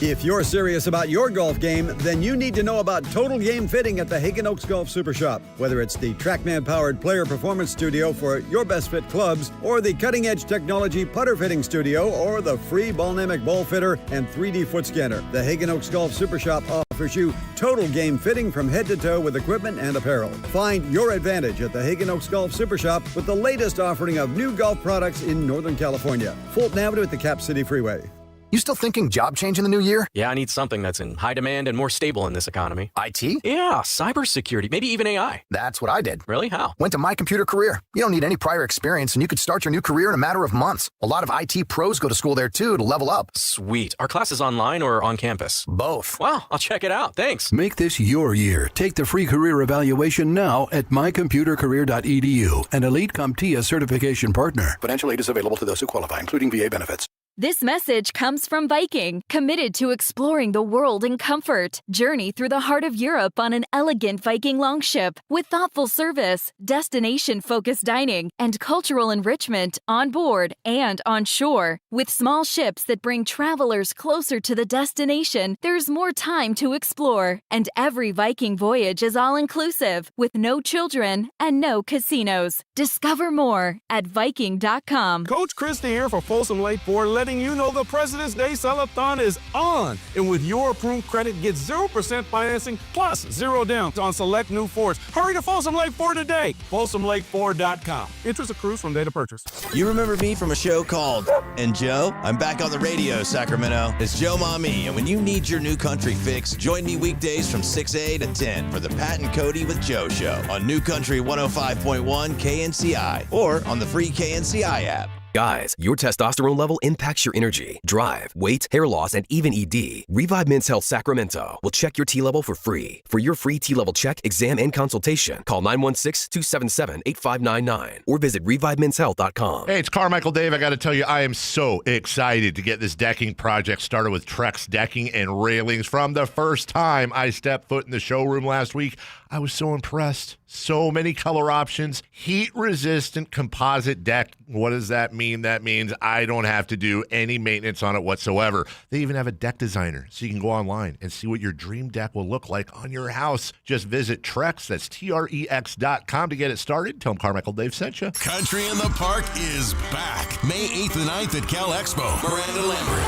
Speaker 15: If you're serious about your golf game, then you need to know about Total Game Fitting at the Hagen Oaks Golf Super Shop. Whether it's the TrackMan-powered player performance studio for your best fit clubs, or the cutting-edge technology putter fitting studio, or the free Ballnamic ball fitter and 3D foot scanner, the Hagen Oaks Golf Super Shop offers you total game fitting from head to toe with equipment and apparel. Find your advantage at the Hagen Oaks Golf Super Shop with the latest offering of new golf products in Northern California. Fulton Avenue at the Cap City Freeway.
Speaker 16: You still thinking job change in the new year? Yeah, I need something that's in high demand and more stable in this economy. IT? Yeah, cybersecurity, maybe even AI. That's what I did. Really? How? Went to My Computer Career. You don't need any prior experience, and you could start your new career in a matter of months. A lot of IT pros go to school there, too, to level up. Sweet. Are classes online or on campus? Both. Wow, I'll check it out. Thanks.
Speaker 17: Make this your year. Take the free career evaluation now at mycomputercareer.edu, an Elite CompTIA certification partner.
Speaker 18: Financial aid is available to those who qualify, including VA benefits.
Speaker 19: This message comes from Viking, committed to exploring the world in comfort. Journey through the heart of Europe on an elegant Viking longship with thoughtful service, destination-focused dining, and cultural enrichment on board and on shore. With small ships that bring travelers closer to the destination, there's more time to explore. And every Viking voyage is all-inclusive, with no children and no casinos. Discover more at Viking.com.
Speaker 20: Coach Christie here for Folsom Lake Ford, letting you know the President's Day Sell-a-thon is on. And with your approved credit, get 0% financing plus 0 down on select new Fords. Hurry to Folsom Lake Ford today. FolsomLakeFord.com. Interest accrues from date of purchase.
Speaker 21: You remember me from a show called And Joe? I'm back on the radio, Sacramento. It's Joe Mami, and when you need your new country fix, join me weekdays from 6A to 10 for the Pat and Cody with Joe show on New Country 105.1 KNCI or on the free KNCI app.
Speaker 22: Guys, your testosterone level impacts your energy, drive, weight, hair loss, and even ED. Revive Men's Health Sacramento will check your T level for free. For your free T level check, exam, and consultation, call 916-277-8599 or visit ReviveMen'sHealth.com.
Speaker 1: Hey, it's Carmichael Dave. I got to tell you, I am so excited to get this decking project started with Trex Decking and Railings. From the first time I stepped foot in the showroom last week, I was so impressed. So many color options, heat-resistant composite deck. What does that mean? That means I don't have to do any maintenance on it whatsoever. They even have a deck designer, so you can go online and see what your dream deck will look like on your house. Just visit Trex, that's TREX.com to get it started. Tell them Carmichael Dave sent you.
Speaker 6: Country in the Park is back. May 8th and 9th at Cal Expo. Miranda Lambert,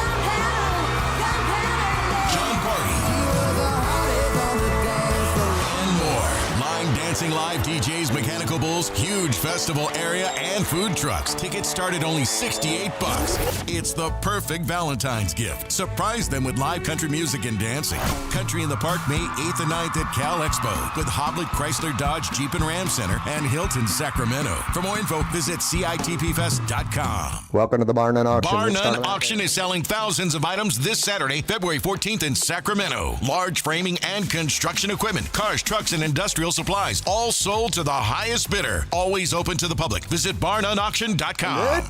Speaker 6: John Party, and more. Line dancing live DJs, mechanical bulls, huge festival area, and food trucks. Tickets start at only $68. It's the perfect Valentine's gift. Surprise them with live country music and dancing. Country in the Park, May 8th and 9th at Cal Expo with Hoblit Chrysler Dodge Jeep and Ram Center and Hilton Sacramento. For more info, visit CITPFest.com.
Speaker 5: Welcome to the Bar None Auction.
Speaker 6: Bar None Auction is selling thousands of items this Saturday, February 14th in Sacramento. Large framing and construction equipment, cars, trucks, and industrial supplies, all sold to the highest bidder. Always open to the public. Visit barnoneauction.com.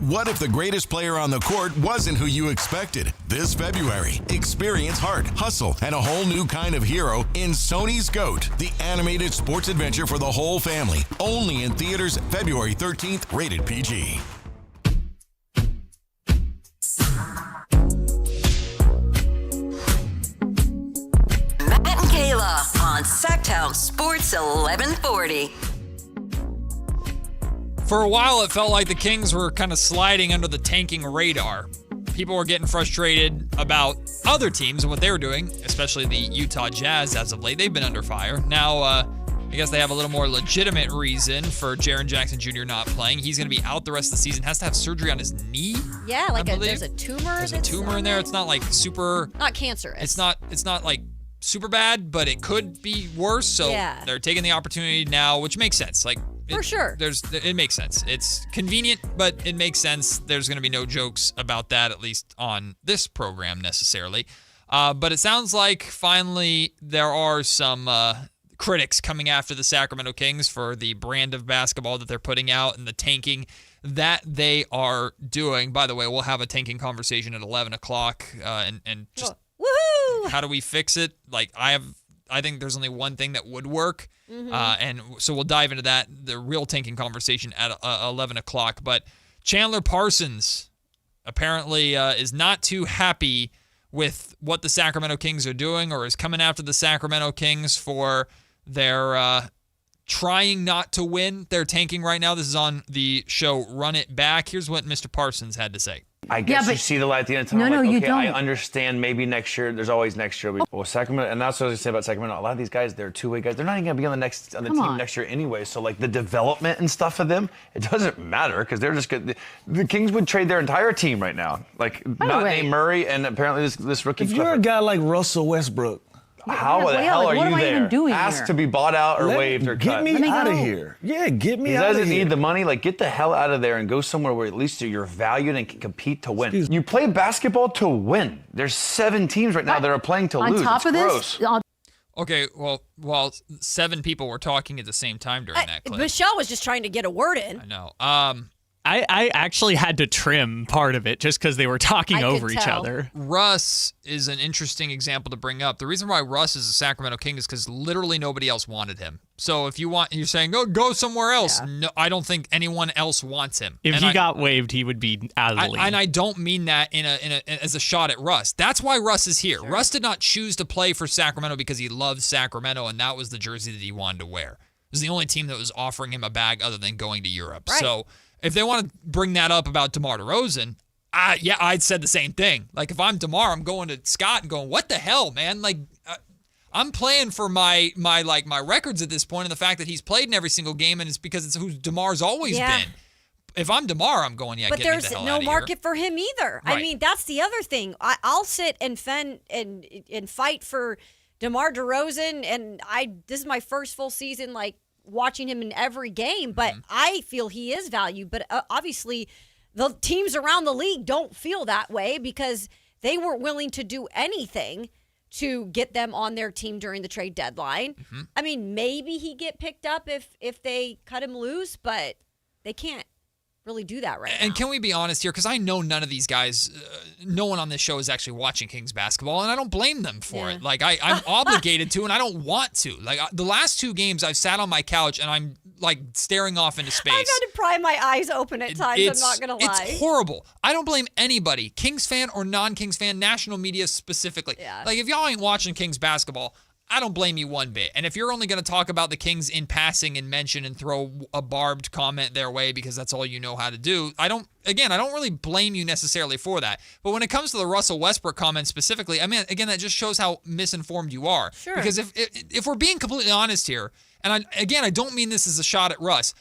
Speaker 6: What if the greatest player on the court wasn't who you expected? This February, experience heart, hustle, and a whole new kind of hero in Sony's GOAT, the animated sports adventure for the whole family. Only in theaters February 13th, rated PG.
Speaker 7: Matt and Kayla on Sactown Sports 1140.
Speaker 9: For a while, it felt like the Kings were kind of sliding under the tanking radar. People were getting frustrated about other teams and what they were doing, especially the Utah Jazz as of late. They've been under fire. Now, I guess they have a little more legitimate reason for Jaren Jackson Jr. not playing. He's going to be out the rest of the season. Has to have surgery on his knee.
Speaker 10: Yeah, like there's a tumor.
Speaker 9: There's a tumor in there. It's not like super.
Speaker 10: Not cancerous.
Speaker 9: It's not like super bad, but it could be worse. So they're taking the opportunity now, which makes sense. Like
Speaker 10: for sure,
Speaker 9: it makes sense. It's convenient, but it makes sense. There's going to be no jokes about that, at least on this program necessarily. But it sounds like finally there are some critics coming after the Sacramento Kings for the brand of basketball that they're putting out and the tanking that they are doing. By the way, we'll have a tanking conversation at 11 o'clock and just
Speaker 10: woohoo!
Speaker 9: How do we fix it? Like I think there's only one thing that would work.
Speaker 10: Mm-hmm.
Speaker 9: And so we'll dive into that, the real tanking conversation at 11 o'clock. But Chandler Parsons apparently is not too happy with what the Sacramento Kings are doing, or is coming after the Sacramento Kings for their trying not to win. They're tanking right now. This is on the show Run It Back. Here's what Mr. Parsons had to say.
Speaker 2: I guess you see the light at the end of the tunnel. You don't. I understand maybe next year. There's always next year. Well, Sacramento, and that's what I was going to say about Sacramento. A lot of these guys, they're two-way guys. They're not even going to be on the team next year anyway. So, like, the development and stuff for them, it doesn't matter because they're just good. The Kings would trade their entire team right now. Like, not Nate Murray and apparently this rookie.
Speaker 3: If you're a guy like Russell Westbrook,
Speaker 2: how the hell are you there? Ask to be bought out or waived or cut.
Speaker 3: Get me out of here. Yeah, get me out of here.
Speaker 2: He doesn't need the money. Like, get the hell out of there and go somewhere where at least you're valued and can compete to win. You play basketball to win. There's 7 teams right now that are playing to lose.
Speaker 23: On top of this,
Speaker 9: okay, well, 7 people were talking at the same time during that clip.
Speaker 10: Michelle was just trying to get a word in.
Speaker 9: I know.
Speaker 11: I actually had to trim part of it just because they were talking over each other.
Speaker 9: Russ is an interesting example to bring up. The reason why Russ is a Sacramento King is because literally nobody else wanted him. So if you're saying, go somewhere else. Yeah. No, I don't think anyone else wants him.
Speaker 11: If he got waived, he would be out of the league.
Speaker 9: And I don't mean that as a shot at Russ. That's why Russ is here. Sure. Russ did not choose to play for Sacramento because he loves Sacramento, and that was the jersey that he wanted to wear. It was the only team that was offering him a bag other than going to Europe.
Speaker 10: Right.
Speaker 9: So if they want to bring that up about DeMar DeRozan, I'd said the same thing. Like, if I'm DeMar, I'm going to Scott and going, what the hell, man? Like, I'm playing for my records at this point, and the fact that he's played in every single game, and it's because it's who DeMar's always been. If I'm DeMar, I'm going,
Speaker 10: but
Speaker 9: get me the hell out
Speaker 10: there's
Speaker 9: of
Speaker 10: no
Speaker 9: here.
Speaker 10: market for him either.
Speaker 9: Right.
Speaker 10: I mean, that's the other thing. I'll sit and fend and fight for DeMar DeRozan, and this is my first full season, like, watching him in every game, but I feel he is valued. But obviously, the teams around the league don't feel that way because they weren't willing to do anything to get them on their team during the trade deadline.
Speaker 9: Mm-hmm.
Speaker 10: I mean, maybe he get picked up if they cut him loose, but they can't really do that right now.
Speaker 9: And can we be honest here? Because I know none of these guys, no one on this show is actually watching Kings basketball, and I don't blame them for it. Like, I'm obligated to, and I don't want to. Like, the last 2 games, I've sat on my couch, and I'm, like, staring off into space.
Speaker 10: I've had to pry my eyes open at times, I'm not going to lie.
Speaker 9: It's horrible. I don't blame anybody, Kings fan or non-Kings fan, national media specifically.
Speaker 10: Yeah.
Speaker 9: Like, if y'all ain't watching Kings basketball, I don't blame you one bit. And if you're only going to talk about the Kings in passing and mention and throw a barbed comment their way because that's all you know how to do, I don't really blame you necessarily for that. But when it comes to the Russell Westbrook comment specifically, I mean, again, that just shows how misinformed you are.
Speaker 10: Sure.
Speaker 9: Because if we're being completely honest here, and I don't mean this as a shot at Russ,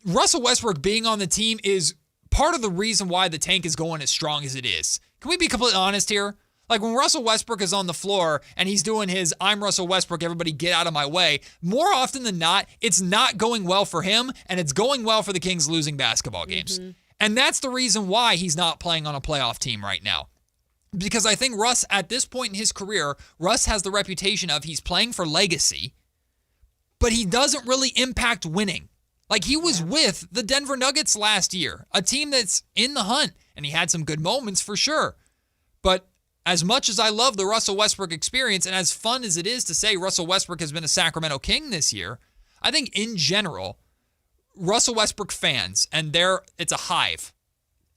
Speaker 9: Russell Westbrook being on the team is part of the reason why the tank is going as strong as it is. Can we be completely honest here? Like, when Russell Westbrook is on the floor and he's doing his I'm Russell Westbrook, everybody get out of my way, more often than not, it's not going well for him, and it's going well for the Kings losing basketball games. Mm-hmm. And that's the reason why he's not playing on a playoff team right now. Because I think Russ, at this point in his career, Russ has the reputation of he's playing for legacy, but he doesn't really impact winning. Like, he was with the Denver Nuggets last year, a team that's in the hunt, and he had some good moments for sure. But as much as I love the Russell Westbrook experience, and as fun as it is to say Russell Westbrook has been a Sacramento King this year, I think in general, Russell Westbrook fans, and it's a hive.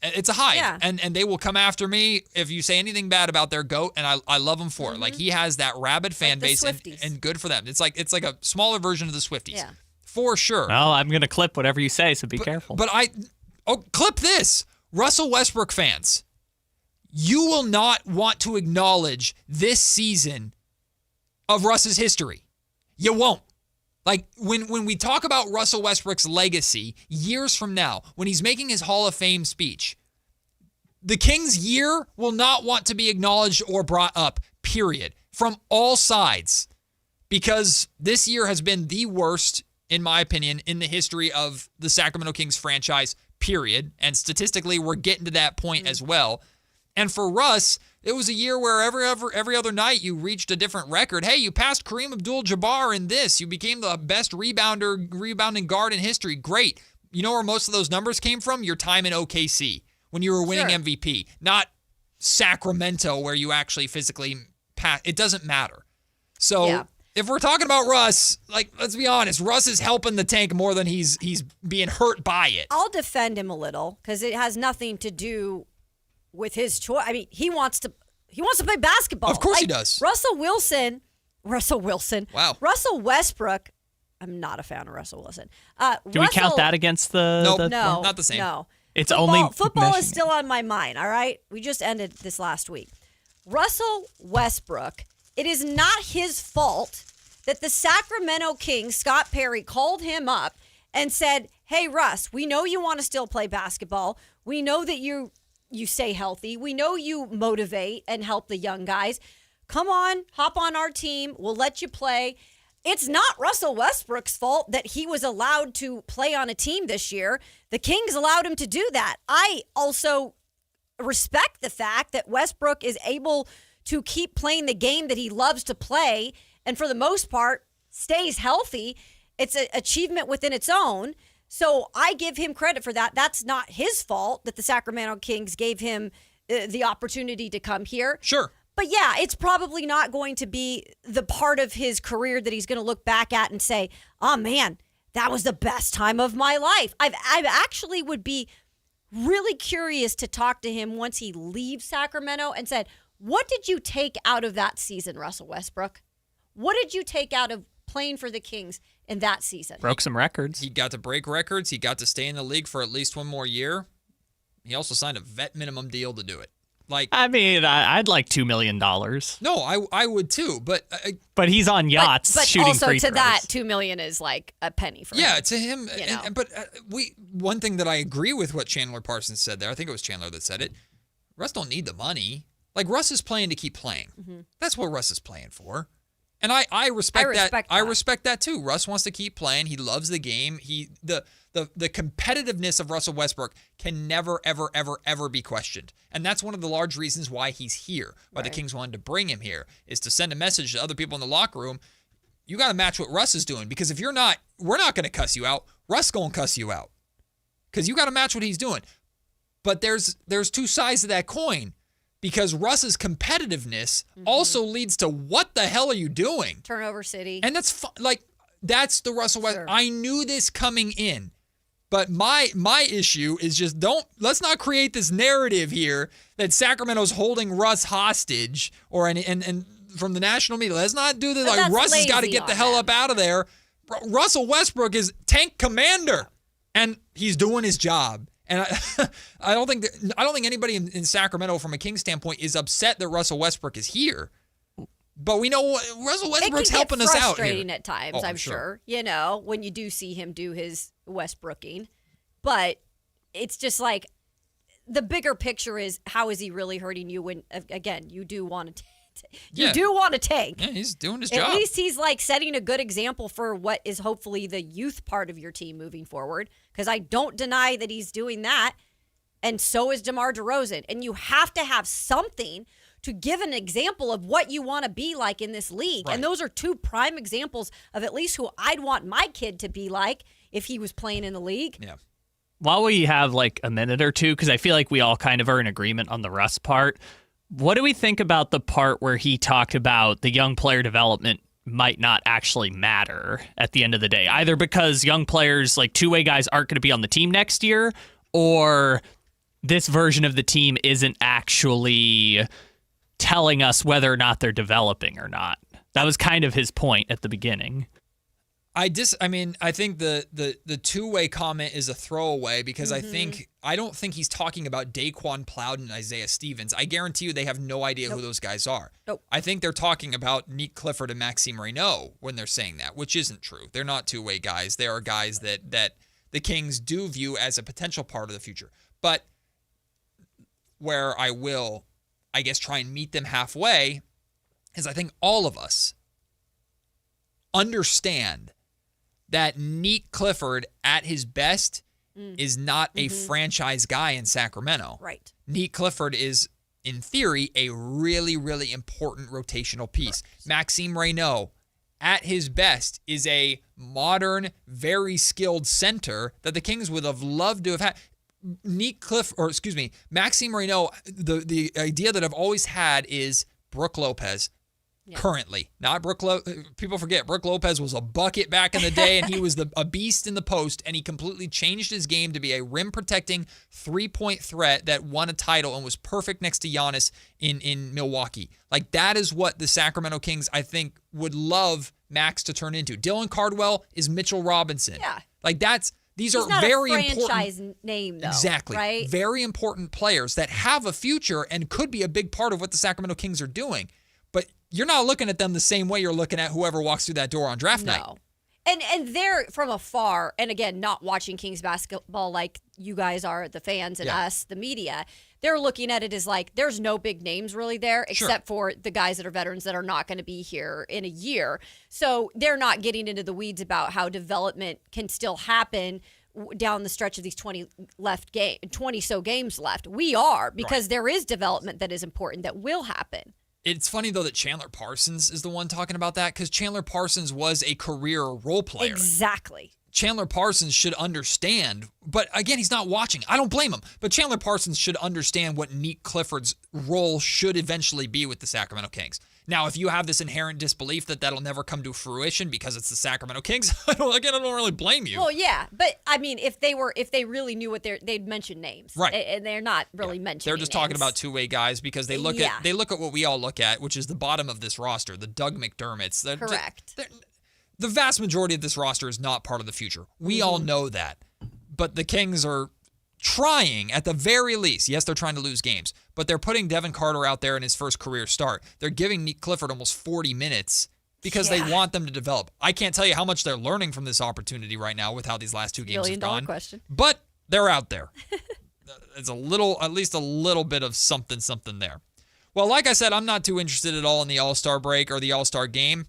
Speaker 9: It's a hive.
Speaker 10: Yeah.
Speaker 9: And they will come after me if you say anything bad about their GOAT, and I love him for it. Like, he has that rabid fan base, and good for them. It's like a smaller version of the Swifties.
Speaker 10: Yeah.
Speaker 9: For sure.
Speaker 11: Well, I'm going to clip whatever you say, so be careful.
Speaker 9: But clip this. Russell Westbrook fans, you will not want to acknowledge this season of Russ's history. You won't. Like, when we talk about Russell Westbrook's legacy years from now, when he's making his Hall of Fame speech, the Kings' year will not want to be acknowledged or brought up, period, from all sides. Because this year has been the worst, in my opinion, in the history of the Sacramento Kings franchise, period. And statistically, we're getting to that point as well. And for Russ, it was a year where every other night you reached a different record. Hey, you passed Kareem Abdul-Jabbar in this. You became the best rebounding guard in history. Great. You know where most of those numbers came from? Your time in OKC when you were winning MVP. Not Sacramento where you actually physically pass. It doesn't matter. So if we're talking about Russ, like, let's be honest, Russ is helping the tank more than he's being hurt by it.
Speaker 10: I'll defend him a little because it has nothing to do with his choice. I mean, he wants to play basketball.
Speaker 9: Of course he does.
Speaker 10: Russell Wilson.
Speaker 9: Wow.
Speaker 10: Russell Westbrook. I'm not a fan of Russell Wilson.
Speaker 11: Do we count that against the?
Speaker 9: Nope.
Speaker 10: No,
Speaker 9: not the same.
Speaker 10: No.
Speaker 11: It's
Speaker 10: football is still on my mind. All right, we just ended this last week. Russell Westbrook. It is not his fault that the Sacramento Kings, Scott Perry, called him up and said, "Hey, Russ, we know you want to still play basketball. We know that you stay healthy. We know you motivate and help the young guys. Come on, hop on our team. We'll let you play." It's not Russell Westbrook's fault that he was allowed to play on a team this year. The Kings allowed him to do that. I also respect the fact that Westbrook is able to keep playing the game that he loves to play and for the most part stays healthy. It's an achievement within its own. So I give him credit for that. That's not his fault that the Sacramento Kings gave him the opportunity to come here.
Speaker 9: Sure.
Speaker 10: But yeah, it's probably not going to be the part of his career that he's going to look back at and say, "Oh man, that was the best time of my life." I actually would be really curious to talk to him once he leaves Sacramento and said, "What did you take out of that season, Russell Westbrook? What did you take out of playing for the Kings in that season?"
Speaker 11: Broke some records.
Speaker 9: He got to break records. He got to stay in the league for at least one more year. He also signed a vet minimum deal to do it. Like,
Speaker 11: I mean, I'd like $2 million.
Speaker 9: No, I would too, but
Speaker 11: he's on yachts
Speaker 10: but
Speaker 11: shooting
Speaker 10: also
Speaker 11: free
Speaker 10: to
Speaker 11: throws.
Speaker 10: that, $2 million is like a penny for him.
Speaker 9: Yeah, to him.
Speaker 10: You know.
Speaker 9: But one thing that I agree with what Chandler Parsons said there. I think it was Chandler that said it. Russ don't need the money. Like, Russ is playing to keep playing. Mm-hmm. That's what Russ is playing for. And I respect that. I respect that too. Russ wants to keep playing. He loves the game. The competitiveness of Russell Westbrook can never, ever, ever, ever be questioned. And that's one of the large reasons why he's here, why the Kings wanted to bring him here, is to send a message to other people in the locker room. You got to match what Russ is doing, because if you're not, we're not going to cuss you out. Russ going to cuss you out. because you got to match what he's doing. But there's two sides to that coin, because Russ's competitiveness also leads to what the hell are you doing?
Speaker 10: Turnover city.
Speaker 9: And that's that's the Russell Westbrook. I knew this coming in. But my issue is just let's not create this narrative here that Sacramento's holding Russ hostage and from the national media. Let's not do this. Like, Russ has got to get the hell up out of there. Russell Westbrook is tank commander, and he's doing his job. And I don't think anybody in Sacramento from a Kings standpoint is upset that Russell Westbrook is here. But we know Russell Westbrook's helping us out here.
Speaker 10: It's frustrating at times, I'm sure. When you do see him do his Westbrooking. But it's just like the bigger picture is, how is he really hurting you when, again, you do want to do want to tank.
Speaker 9: Yeah, he's doing his job.
Speaker 10: At least he's like setting a good example for what is hopefully the youth part of your team moving forward, because I don't deny that he's doing that, and so is DeMar DeRozan. And you have to have something to give an example of what you want to be like in this league. Right. And those are two prime examples of at least who I'd want my kid to be like if he was playing in the league.
Speaker 9: Yeah.
Speaker 11: While we have like a minute or two, because I feel like we all kind of are in agreement on the Russ part, what do we think about the part where he talked about the young player development might not actually matter at the end of the day, either because young players, like two-way guys, aren't going to be on the team next year, or this version of the team isn't actually telling us whether or not they're developing or not? That was kind of his point at the beginning.
Speaker 9: I think the two-way comment is a throwaway, because I don't think he's talking about Daquan Plowden and Isaiah Stevens. I guarantee you they have no idea who those guys are.
Speaker 10: Nope.
Speaker 9: I think they're talking about Nick Clifford and Maxime Reynaud when they're saying that, which isn't true. They're not two-way guys. They are guys that the Kings do view as a potential part of the future. But where I will, I guess, try and meet them halfway is I think all of us understand that Nick Clifford at his best is not a franchise guy in Sacramento.
Speaker 10: Right.
Speaker 9: Nick Clifford is, in theory, a really, really important rotational piece. Correct. Maxime Reynaud, at his best, is a modern, very skilled center that the Kings would have loved to have had. Maxime Reynaud, the idea that I've always had is Brook Lopez. Yeah. Currently, not Brook people forget Brook Lopez was a bucket back in the day, and he was a beast in the post, and he completely changed his game to be a rim-protecting, three-point threat that won a title and was perfect next to Giannis in Milwaukee. Like, that is what the Sacramento Kings, I think, would love Max to turn into. Dylan Cardwell is Mitchell Robinson.
Speaker 10: Yeah.
Speaker 9: Like, these are
Speaker 10: not
Speaker 9: very
Speaker 10: a franchise
Speaker 9: important
Speaker 10: name, though.
Speaker 9: Exactly.
Speaker 10: Right?
Speaker 9: Very important players that have a future and could be a big part of what the Sacramento Kings are doing. But you're not looking at them the same way you're looking at whoever walks through that door on draft night.
Speaker 10: And they're from afar, and again, not watching Kings basketball like you guys are, the fans, and us, the media. They're looking at it as like there's no big names really there, except for the guys that are veterans that are not going to be here in a year. So they're not getting into the weeds about how development can still happen down the stretch of these 20-so games left. We are, because there is development that is important that will happen.
Speaker 9: It's funny, though, that Chandler Parsons is the one talking about that, because Chandler Parsons was a career role player.
Speaker 10: Exactly.
Speaker 9: Chandler Parsons should understand, but again, he's not watching. I don't blame him, but Chandler Parsons should understand what Nick Clifford's role should eventually be with the Sacramento Kings. Now, if you have this inherent disbelief that that'll never come to fruition because it's the Sacramento Kings, I don't really blame you.
Speaker 10: Well, yeah, but I mean, if they really knew what they'd mention names,
Speaker 9: right?
Speaker 10: And they're not really mentioning.
Speaker 9: They're just talking about two-way guys because they look at what we all look at, which is the bottom of this roster, the Doug McDermotts.
Speaker 10: Correct.
Speaker 9: The vast majority of this roster is not part of the future. We all know that, but the Kings are trying, at the very least. Yes, they're trying to lose games, but they're putting Devin Carter out there in his first career start. They're giving Nick Clifford almost 40 minutes because they want them to develop. I can't tell you how much they're learning from this opportunity right now with how these last two games have gone.
Speaker 10: Question.
Speaker 9: But they're out there. It's at least a little bit of something there. Well, like I said, I'm not too interested at all in the All-Star break or the All-Star game.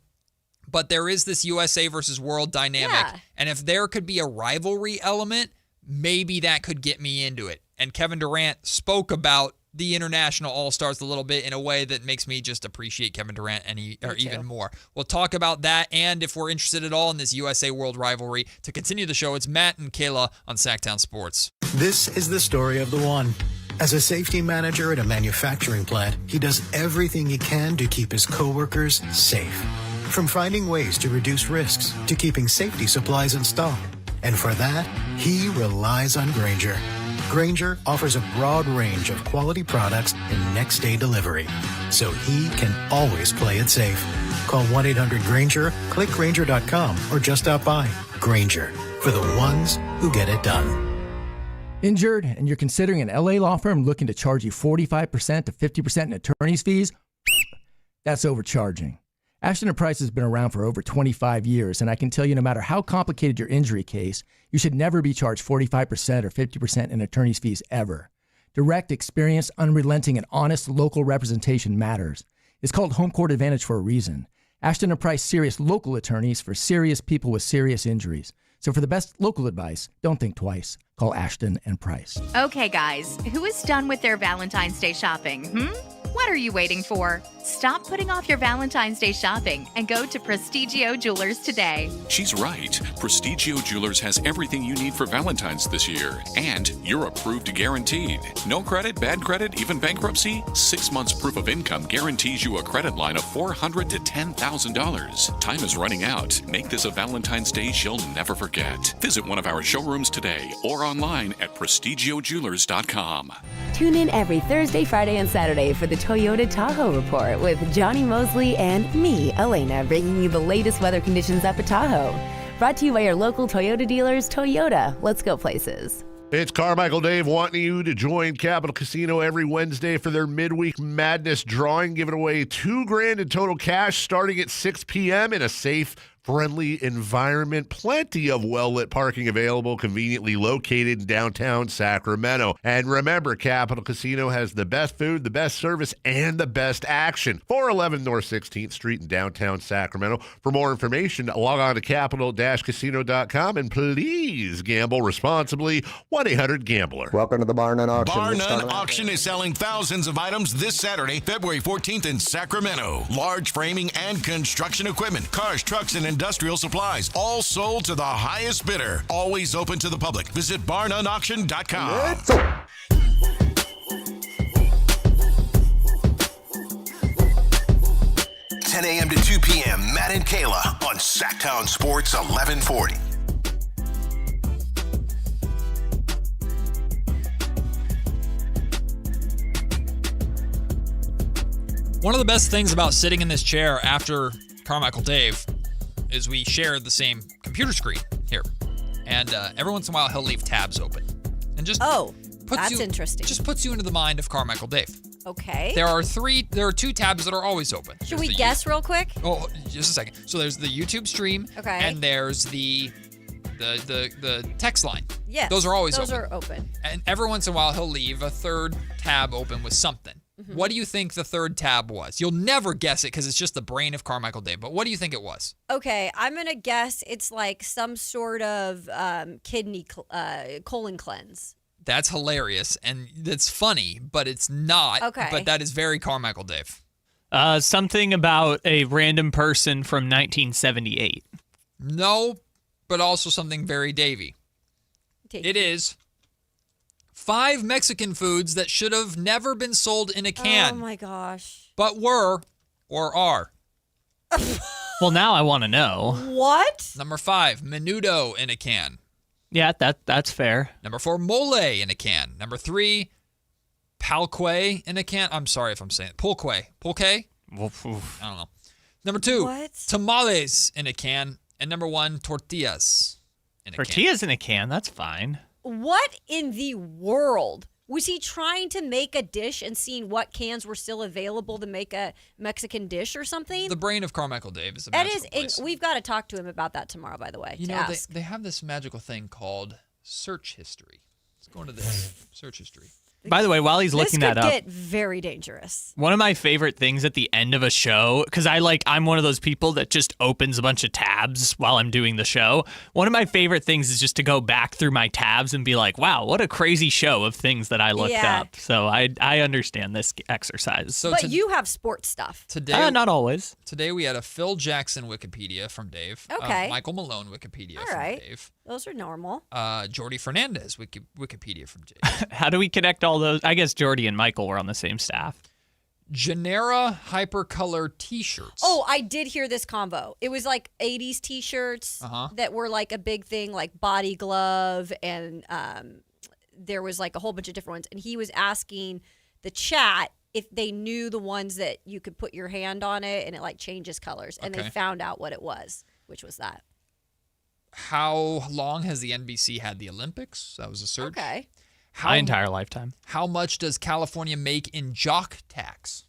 Speaker 9: But there is this USA versus world dynamic. Yeah. And if there could be a rivalry element, maybe that could get me into it. And Kevin Durant spoke about the international all-stars a little bit in a way that makes me just appreciate Kevin Durant even more. We'll talk about that, and if we're interested at all in this USA World rivalry, to continue the show, it's Matt and Kayla on Sactown Sports.
Speaker 4: This is the story of the one. As a safety manager at a manufacturing plant, he does everything he can to keep his coworkers safe. From finding ways to reduce risks to keeping safety supplies in stock. And for that, he relies on Grainger. Grainger offers a broad range of quality products and next-day delivery, so he can always play it safe. Call 1-800-GRAINGER, click Grainger.com, or just stop by. Grainger, for the ones who get it done.
Speaker 8: Injured and you're considering an LA law firm looking to charge you 45% to 50% in attorney's fees? That's overcharging. Ashton & Price has been around for over 25 years, and I can tell you no matter how complicated your injury case, you should never be charged 45% or 50% in attorney's fees ever. Direct, experienced, unrelenting, and honest local representation matters. It's called home court advantage for a reason. Ashton & Price serious local attorneys for serious people with serious injuries. So for the best local advice, don't think twice. Call Ashton & Price.
Speaker 23: Okay, guys, who is done with their Valentine's Day shopping? What are you waiting for? Stop putting off your Valentine's Day shopping and go to Prestigio Jewelers today.
Speaker 24: She's right. Prestigio Jewelers has everything you need for Valentine's this year. And you're approved guaranteed. No credit, bad credit, even bankruptcy? 6 months proof of income guarantees you a credit line of $400 to $10,000. Time is running out. Make this a Valentine's Day she'll never forget. Visit one of our showrooms today or online at prestigiojewelers.com.
Speaker 25: Tune in every Thursday, Friday, and Saturday for the Toyota Tahoe Report with Johnny Mosley and me, Elena, bringing you the latest weather conditions up at Tahoe. Brought to you by your local Toyota dealers. Toyota, let's go places.
Speaker 1: It's Carmichael Dave wanting you to join Capital Casino every Wednesday for their midweek madness drawing, giving away $2,000 in total cash starting at 6 p.m. in a safe, friendly environment. Plenty of well-lit parking available, conveniently located in downtown Sacramento. And remember, Capital Casino has the best food, the best service, and the best action. 411 North 16th Street in downtown Sacramento. For more information, log on to capital-casino.com and please gamble responsibly. 1-800-GAMBLER.
Speaker 5: Welcome to the Bar None Auction.
Speaker 6: Bar None Auction is selling thousands of items this Saturday, February 14th in Sacramento. Large framing and construction equipment, cars, trucks, and industrial supplies, all sold to the highest bidder. Always open to the public. Visit barnoneauction.com.
Speaker 26: 10 a.m. to 2 p.m. Matt and Kayla on Sactown Sports 1140.
Speaker 9: One of the best things about sitting in this chair after Carmichael Dave is we share the same computer screen here. And every once in a while, he'll leave tabs open. And just
Speaker 10: that's interesting.
Speaker 9: Just puts you into the mind of Carmichael Dave.
Speaker 10: Okay.
Speaker 9: There are two tabs that are always open.
Speaker 10: Should we guess real quick?
Speaker 9: Oh, just a second. So there's the YouTube stream.
Speaker 10: Okay.
Speaker 9: And there's the text line.
Speaker 10: Yes.
Speaker 9: Those are always open.
Speaker 10: Those are open.
Speaker 9: And every once in a while, he'll leave a third tab open with something.
Speaker 10: Mm-hmm.
Speaker 9: What do you think the third tab was? You'll never guess it because it's just the brain of Carmichael Dave. But what do you think it was?
Speaker 10: Okay, I'm going to guess it's like some sort of colon cleanse.
Speaker 9: That's hilarious, and that's funny, but it's not.
Speaker 10: Okay.
Speaker 9: But that is very Carmichael Dave.
Speaker 11: Something about a random person from 1978.
Speaker 9: No, but also something very Davey. It is 5 Mexican foods that should have never been sold in a can.
Speaker 10: Oh, my gosh.
Speaker 9: But were or are.
Speaker 11: Well, now I want to know.
Speaker 10: What?
Speaker 9: Number 5, menudo in a can.
Speaker 11: Yeah, that's fair.
Speaker 9: Number 4, mole in a can. Number 3, palque in a can. I'm sorry if I'm saying it. Pulque? I don't know. Number 2, tamales in a can. And number 1, tortillas in a can.
Speaker 11: Tortillas in a can, that's fine.
Speaker 10: What in the world? Was he trying to make a dish and seeing what cans were still available to make a Mexican dish or something?
Speaker 9: The brain of Carmichael Dave is a magical place.
Speaker 10: We've got to talk to him about that tomorrow, by the way.
Speaker 9: You know, they have this magical thing called search history. Let's go into this search history.
Speaker 11: By the way, while he's looking that up,
Speaker 10: this could get very dangerous.
Speaker 11: One of my favorite things at the end of a show, because I'm one of those people that just opens a bunch of tabs while I'm doing the show. One of my favorite things is just to go back through my tabs and be like, wow, what a crazy show of things that I looked up. So I understand this exercise.
Speaker 10: So but you have sports stuff.
Speaker 9: Today,
Speaker 11: not always.
Speaker 9: Today we had a Phil Jackson Wikipedia from Dave.
Speaker 10: Okay.
Speaker 9: Michael Malone Wikipedia from Dave.
Speaker 10: Those are normal.
Speaker 9: Jordy Fernandez Wikipedia from Dave.
Speaker 11: How do we connect all those? I guess Jordy and Michael were on the same staff.
Speaker 9: Genera Hypercolor T-shirts.
Speaker 10: Oh, I did hear this convo. It was like 80s T-shirts that were like a big thing, like Body Glove, and there was like a whole bunch of different ones. And he was asking the chat if they knew the ones that you could put your hand on it and it like changes colors. And they found out what it was, which was that.
Speaker 9: How long has the NBC had the Olympics? That was a search.
Speaker 10: Okay.
Speaker 11: My entire lifetime.
Speaker 9: How much does California make in jock tax?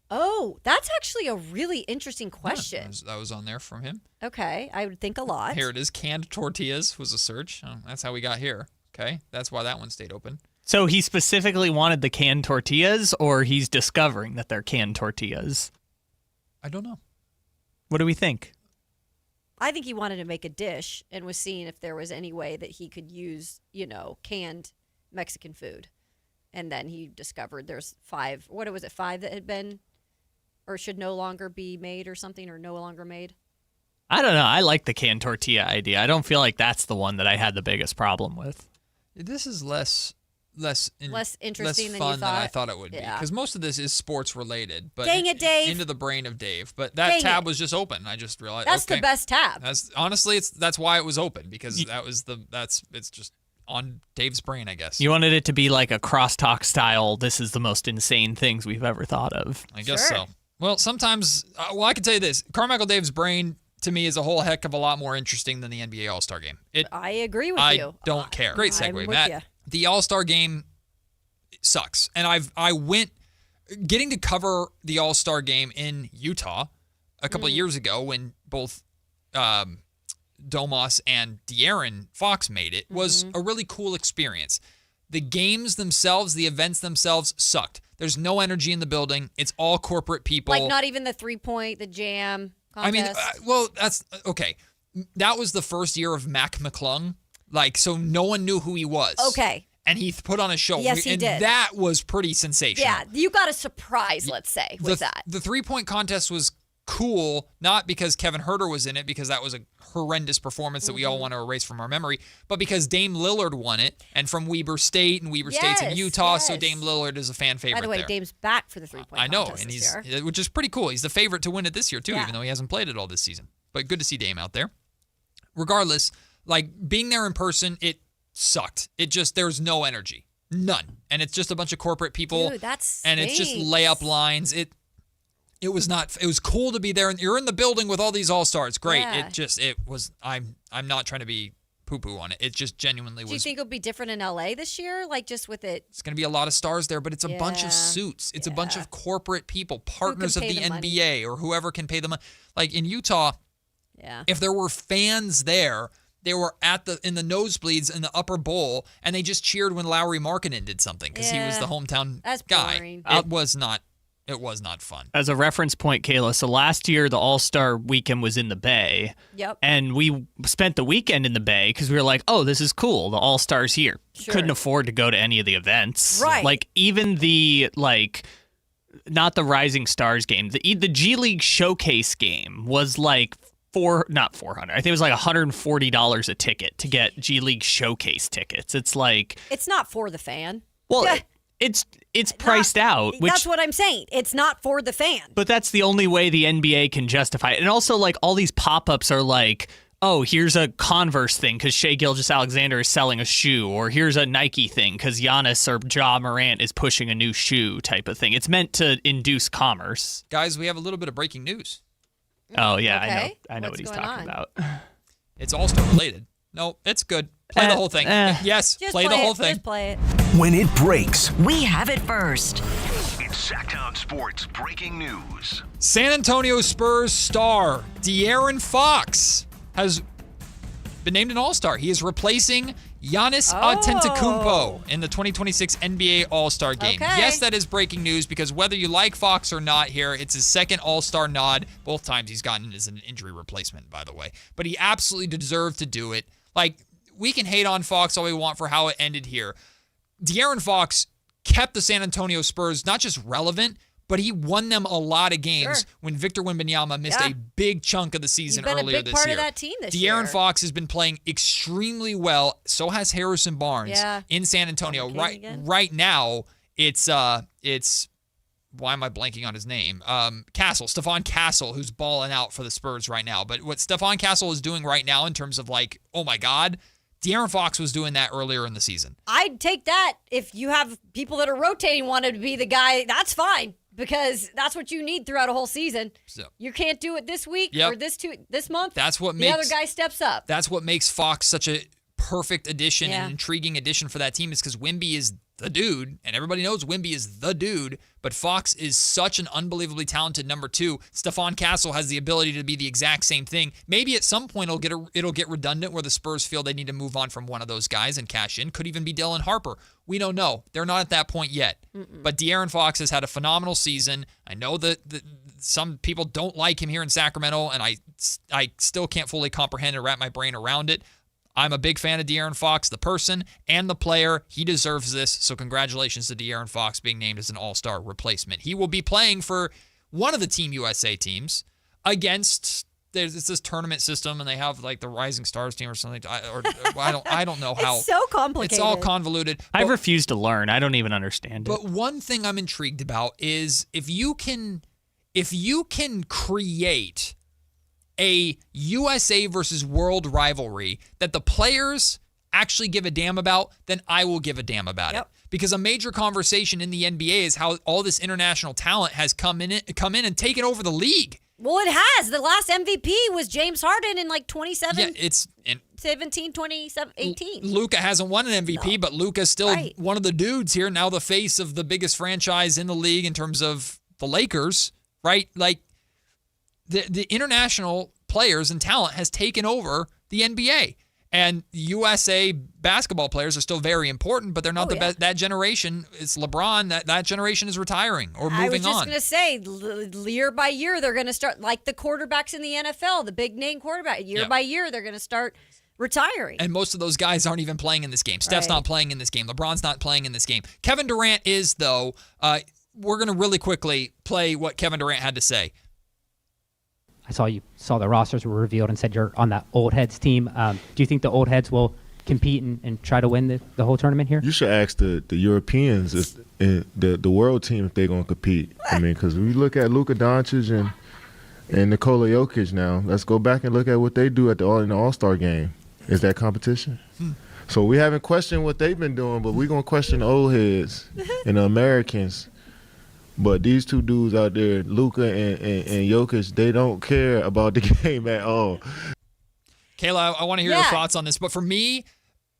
Speaker 10: Oh, that's actually a really interesting question.
Speaker 9: Yeah, that was on there from him.
Speaker 10: Okay, I would think a lot.
Speaker 9: Here it is. Canned tortillas was a search. Oh, that's how we got here. Okay, that's why that one stayed open.
Speaker 11: So he specifically wanted the canned tortillas, or he's discovering that they're canned tortillas?
Speaker 9: I don't know.
Speaker 11: What do we think?
Speaker 10: I think he wanted to make a dish and was seeing if there was any way that he could use, canned Mexican food. And then he discovered there's 5 that had been or should no longer be made or something, or no longer made?
Speaker 11: I don't know. I like the canned tortilla idea. I don't feel like that's the one that I had the biggest problem with.
Speaker 9: This is less
Speaker 10: interesting
Speaker 9: than
Speaker 10: than
Speaker 9: I thought it would be, because most of this is sports related. But
Speaker 10: dang it, Dave!
Speaker 9: Into the brain of Dave. But that tab was just open. I just realized
Speaker 10: that's the best tab.
Speaker 9: That's why it was open, because it's just on Dave's brain, I guess.
Speaker 11: You wanted it to be like a crosstalk style. This is the most insane things we've ever thought of.
Speaker 9: I guess so. Well, sometimes. I can tell you this: Carmichael Dave's brain, to me, is a whole heck of a lot more interesting than the NBA All-Star Game.
Speaker 10: I agree with you.
Speaker 9: I don't care. Great segue, Matt.
Speaker 10: You.
Speaker 9: The All-Star Game sucks. And I went getting to cover the All-Star Game in Utah a couple of years ago when both Domas and De'Aaron Fox made it was a really cool experience. The games themselves, the events themselves sucked. There's no energy in the building. It's all corporate people.
Speaker 10: Like not even the 3-point, the jam contest.
Speaker 9: I mean, that's okay. That was the first year of Mac McClung. So no one knew who he was.
Speaker 10: Okay.
Speaker 9: And he put on a show.
Speaker 10: Yes, he did.
Speaker 9: That was pretty sensational.
Speaker 10: Yeah, you got a surprise, let's say, with that.
Speaker 9: The 3-point contest was cool, not because Kevin Huerter was in it, because that was a horrendous performance that we all want to erase from our memory, but because Dame Lillard won it, and from Weber State, and Weber State's in Utah, so Dame Lillard is a fan favorite.
Speaker 10: By the way,
Speaker 9: there.
Speaker 10: Dame's back for the 3-point
Speaker 9: I know,
Speaker 10: contest
Speaker 9: and which is pretty cool. He's the favorite to win it this year, too, even though he hasn't played it all this season. But good to see Dame out there. Regardless, being there in person, it sucked. There's no energy. None. And it's just a bunch of corporate people.
Speaker 10: Dude, that's
Speaker 9: and it's just layup lines. It was not. It was cool to be there, and you're in the building with all these all-stars. Great.
Speaker 10: Yeah.
Speaker 9: It was. I'm not trying to be poo-poo on it. It just genuinely was.
Speaker 10: Do you think it'll be different in LA this year? Just with it.
Speaker 9: It's going to be a lot of stars there, but it's a bunch of suits. It's a bunch of corporate people, partners of the NBA or whoever can pay the money. In Utah, if there were fans there, they were in the nosebleeds in the upper bowl, and they just cheered when Lauri Markkanen did something because he was the hometown guy.
Speaker 10: Boring.
Speaker 9: It was not fun.
Speaker 11: As a reference point, Kayla, so last year the All-Star weekend was in the Bay.
Speaker 10: Yep.
Speaker 11: And we spent the weekend in the Bay because we were like, oh, this is cool. The All-Star's here.
Speaker 10: Sure.
Speaker 11: Couldn't afford to go to any of the events.
Speaker 10: Right.
Speaker 11: Even the, not the Rising Stars game, the G League Showcase game was not $400. I think it was $140 a ticket to get G League Showcase tickets. It's
Speaker 10: it's not for the fan.
Speaker 11: Well, it's priced out.
Speaker 10: That's what I'm saying. It's not for the fan.
Speaker 11: But that's the only way the NBA can justify it. And also, all these pop-ups are oh, here's a Converse thing because Shai Gilgeous-Alexander is selling a shoe, or here's a Nike thing because Giannis or Ja Morant is pushing a new shoe type of thing. It's meant to induce commerce.
Speaker 9: Guys, we have a little bit of breaking news.
Speaker 11: Oh, yeah,
Speaker 10: okay.
Speaker 11: I know what he's talking about.
Speaker 9: It's All-Star related. No, it's good. Play the whole thing. Yes, play the whole thing.
Speaker 10: Just play it.
Speaker 26: When it breaks,
Speaker 7: we have it first.
Speaker 26: It's Sactown Sports breaking news.
Speaker 9: San Antonio Spurs star De'Aaron Fox has been named an All-Star. He is replacing Giannis Antetokounmpo in the 2026 NBA All-Star Game.
Speaker 10: Okay.
Speaker 9: Yes, that is breaking news because whether you like Fox or not here, it's his second All-Star nod. Both times he's gotten as an injury replacement, by the way. But he absolutely deserved to do it. Like, we can hate on Fox all we want for how it ended here. De'Aaron Fox kept the San Antonio Spurs not just relevant, but he won them a lot of games when Victor Wembanyama missed a big chunk of the season earlier this year.
Speaker 10: He's been a big part of that team this year.
Speaker 9: De'Aaron Fox has been playing extremely well. So has Harrison Barnes in San Antonio. Right now, it's why am I blanking on his name? Stephon Castle, who's balling out for the Spurs right now. But what Stephon Castle is doing right now in terms of like, oh my God, De'Aaron Fox was doing that earlier in the season.
Speaker 10: I'd take that. If you have people that are rotating wanted to be the guy, that's fine. Because that's what you need throughout a whole season. So, you can't do it this week or this month.
Speaker 9: That's what
Speaker 10: the other guy steps up.
Speaker 9: That's what makes Fox such a perfect addition and intriguing addition for that team is because Wemby is the dude, and everybody knows Wemby is the dude, but Fox is such an unbelievably talented number two. Stephon Castle has the ability to be the exact same thing. Maybe at some point it'll get redundant where the Spurs feel they need to move on from one of those guys and cash in. Could even be Dylan Harper. We don't know. They're not at that point yet. But De'Aaron Fox has had a phenomenal season. I know that some people don't like him here in Sacramento, and I still can't fully comprehend or wrap my brain around it. I'm a big fan of De'Aaron Fox, the person and the player. He deserves this, so congratulations to De'Aaron Fox being named as an all-star replacement. He will be playing for one of the Team USA teams against, it's this tournament system, and they have like the Rising Stars team or something. I don't know how.
Speaker 10: It's so complicated.
Speaker 9: It's all convoluted.
Speaker 11: I refuse to learn. I don't even understand it.
Speaker 9: But one thing I'm intrigued about is if you can create a USA versus world rivalry that the players actually give a damn about, then I will give a damn about it. Because a major conversation in the NBA is how all this international talent has come in and taken over the league.
Speaker 10: Well, it has. The last MVP was James Harden in like 2018.
Speaker 9: Luka hasn't won an MVP, but Luka's still one of the dudes here, now the face of the biggest franchise in the league in terms of the Lakers, right? Like, the international players and talent has taken over the NBA. And USA basketball players are still very important, but they're not the best. That generation, it's LeBron, that generation is retiring or moving on. I was
Speaker 10: just going to say, year by year, they're going to start, like the quarterbacks in the NFL, the big name quarterback, year by year, they're going to start retiring.
Speaker 9: And most of those guys aren't even playing in this game. Steph's not playing in this game. LeBron's not playing in this game. Kevin Durant is, though. We're going to really quickly play what Kevin Durant had to say.
Speaker 12: I saw you saw the rosters were revealed and said you're on that old heads team. Do you think the old heads will compete and try to win the whole tournament here?
Speaker 13: You should ask the Europeans, the world team, if they're going to compete. I mean, because when you look at Luka Doncic and Nikola Jokic now, let's go back and look at what they do in the All-Star game. Is that competition? So we haven't questioned what they've been doing, but we're going to question the old heads and the Americans. But these two dudes out there, Luka and Jokic, they don't care about the game at all.
Speaker 9: Kayla, I want to hear your thoughts on this. But for me,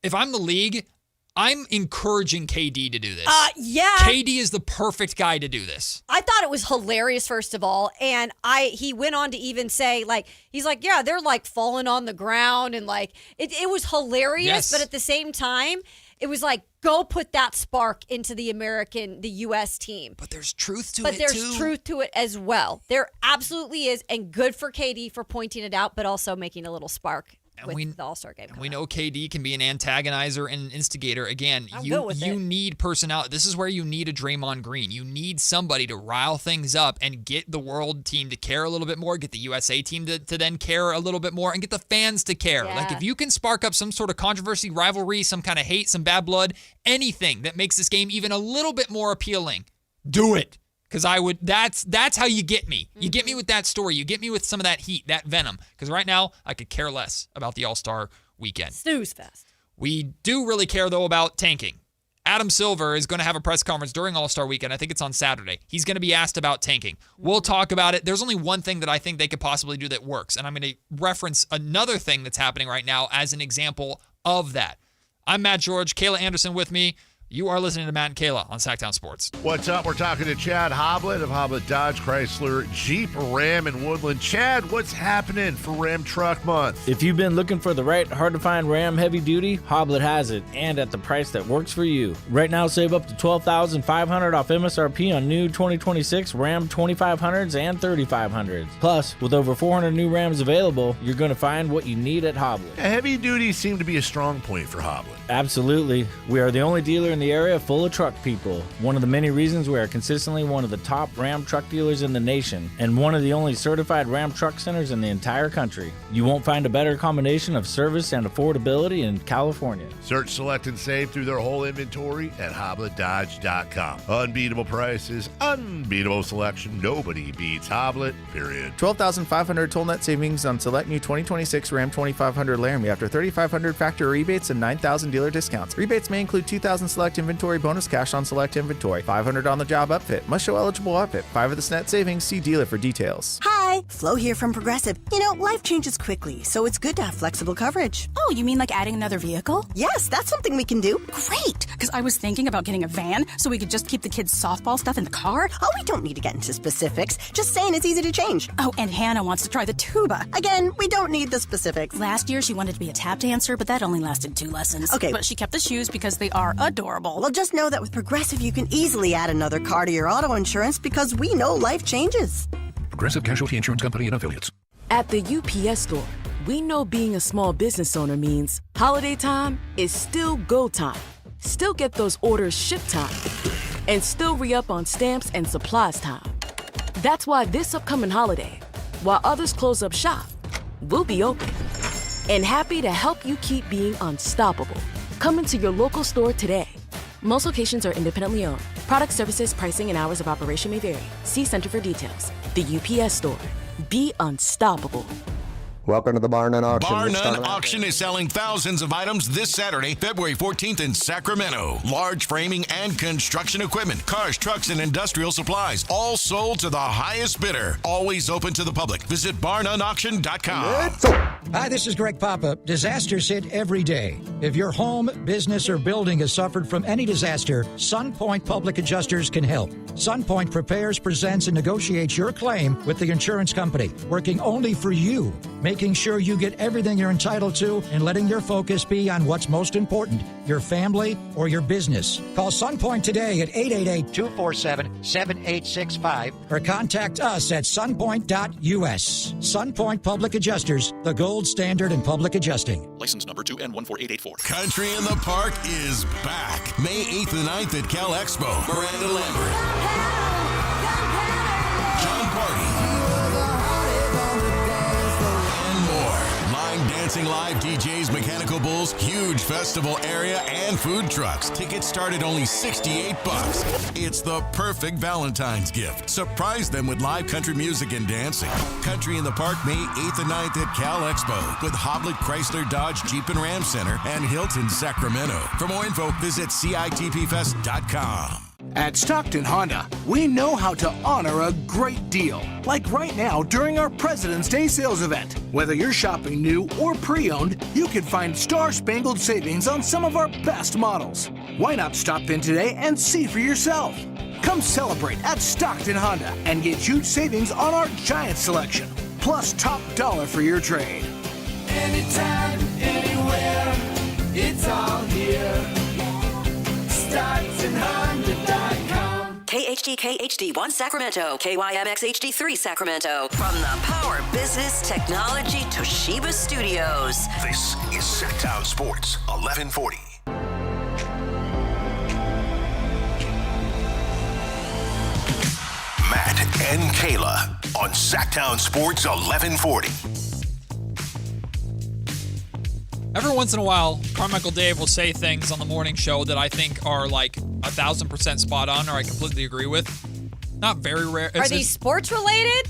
Speaker 9: if I'm the league, I'm encouraging KD to do this. KD is the perfect guy to do this.
Speaker 10: I thought it was hilarious, first of all. And he went on to even say, like, he's like, yeah, they're like falling on the ground. And like, it was hilarious. Yes. But at the same time, it was like, go put that spark into the U.S. team.
Speaker 9: But there's truth to it,
Speaker 10: But there's truth to it as well. There absolutely is. And good for KD for pointing it out, but also making a little spark with the All-Star game.
Speaker 9: And we know KD can be an antagonizer and an instigator. Again, you need personality. This is where you need a Draymond Green. You need somebody to rile things up and get the world team to care a little bit more, get the USA team to then care a little bit more, and get the fans to care. Yeah. Like, if you can spark up some sort of controversy, rivalry, some kind of hate, some bad blood, anything that makes this game even a little bit more appealing, do it. Because that's how you get me. You get me with that story. You get me with some of that heat, that venom. Because right now, I could care less about the All-Star weekend.
Speaker 10: Snooze fest.
Speaker 9: We do really care, though, about tanking. Adam Silver is going to have a press conference during All-Star weekend. I think it's on Saturday. He's going to be asked about tanking. We'll talk about it. There's only one thing that I think they could possibly do that works. And I'm going to reference another thing that's happening right now as an example of that. I'm Matt George, Kayla Anderson with me. You are listening to Matt and Kayla on Sactown Sports.
Speaker 1: What's up? We're talking to Chad Hoblet of Hoblet Dodge Chrysler Jeep Ram in Woodland. Chad, what's happening for Ram Truck Month?
Speaker 3: If you've been looking for the right hard-to-find Ram heavy duty, Hoblet has it, and at the price that works for you. Right now, save up to $12,500 off MSRP on new 2026 Ram 2500s and 3500s. Plus, with over 400 new Rams available, you're going to find what you need at Hoblet.
Speaker 1: Heavy duty seemed to be a strong point for Hoblet.
Speaker 3: Absolutely. We are the only dealer in the area full of truck people. One of the many reasons we are consistently one of the top Ram truck dealers in the nation, and one of the only certified Ram truck centers in the entire country. You won't find a better combination of service and affordability in California.
Speaker 1: Search, select, and save through their whole inventory at HobletDodge.com. Unbeatable prices, unbeatable selection. Nobody beats Hoblet, period.
Speaker 14: 12,500 toll net savings on select new 2026 Ram 2500 Laramie after 3,500 factory rebates and 9,000 dealer discounts. Rebates may include 2,000 select inventory bonus cash on select inventory, 500 on the job upfit. Must show eligible upfit. 5 of the net savings. See dealer for details.
Speaker 15: Hi, Flo here from Progressive. You know, life changes quickly, so it's good to have flexible coverage.
Speaker 16: Oh, you mean like adding another vehicle?
Speaker 15: Yes, that's something we can do.
Speaker 16: Great, because I was thinking about getting a van so we could just keep the kids' softball stuff in the car.
Speaker 15: Oh, we don't need to get into specifics. Just saying it's easy to change.
Speaker 16: Oh, and Hannah wants to try the tuba.
Speaker 15: Again, we don't need the specifics.
Speaker 16: Last year, she wanted to be a tap dancer, but that only lasted 2 lessons.
Speaker 15: Okay.
Speaker 16: But she kept the shoes because they are adorable.
Speaker 15: Well, just know that with Progressive, you can easily add another car to your auto insurance because we know life changes.
Speaker 24: Progressive Casualty Insurance Company and Affiliates.
Speaker 17: At the UPS Store, we know being a small business owner means holiday time is still go time. Still get those orders shipped time. And still re-up on stamps and supplies time. That's why this upcoming holiday, while others close up shop, we'll be open. And happy to help you keep being unstoppable. Come into your local store today. Most locations are independently owned. Product services, pricing, and hours of operation may vary. See Center for details. The UPS Store. Be unstoppable.
Speaker 5: Welcome to the Bar None Auction.
Speaker 6: Bar None Auction is selling thousands of items this Saturday, February 14th in Sacramento. Large framing and construction equipment, cars, trucks, and industrial supplies, all sold to the highest bidder. Always open to the public. Visit barnoneauction.com.
Speaker 18: Hi, this is Greg Papa. Disasters hit every day. If your home, business, or building has suffered from any disaster, SunPoint Public Adjusters can help. SunPoint prepares, presents, and negotiates your claim with the insurance company, working only for you, making sure you get everything you're entitled to and letting your focus be on what's most important, your family or your business. Call SunPoint today at 888-247-7865 or contact us at sunpoint.us. SunPoint Public Adjusters, the gold standard in public adjusting.
Speaker 24: License number 2N14884.
Speaker 6: Country in the Park is back. May 8th and 9th at Cal Expo. Miranda Lambert. John Party. Dancing live DJs, mechanical bulls, huge festival area, and food trucks. Tickets start at only $68. It's the perfect Valentine's gift. Surprise them with live country music and dancing. Country in the Park, May 8th and 9th at Cal Expo with Hoblet Chrysler Dodge Jeep and Ram Center and Hilton Sacramento. For more info, visit CITPFest.com.
Speaker 19: At Stockton Honda, we know how to honor a great deal. Like right now during our President's Day sales event. Whether you're shopping new or pre-owned, you can find star-spangled savings on some of our best models. Why not stop in today and see for yourself? Come celebrate at Stockton Honda and get huge savings on our giant selection. Plus top dollar for your trade.
Speaker 27: Anytime, anywhere, it's all here. StocktonHonda.com.
Speaker 7: KHD HD1 Sacramento, KYMX HD3 Sacramento. From the Power Business Technology Toshiba Studios.
Speaker 26: This is Sac-Town Sports 1140. Matt and Kayla on Sac-Town Sports 1140.
Speaker 9: Every once in a while, Carmichael Dave will say things on the morning show that I think are like 1,000% spot on or I completely agree with. Not very rare.
Speaker 10: Are these sports related?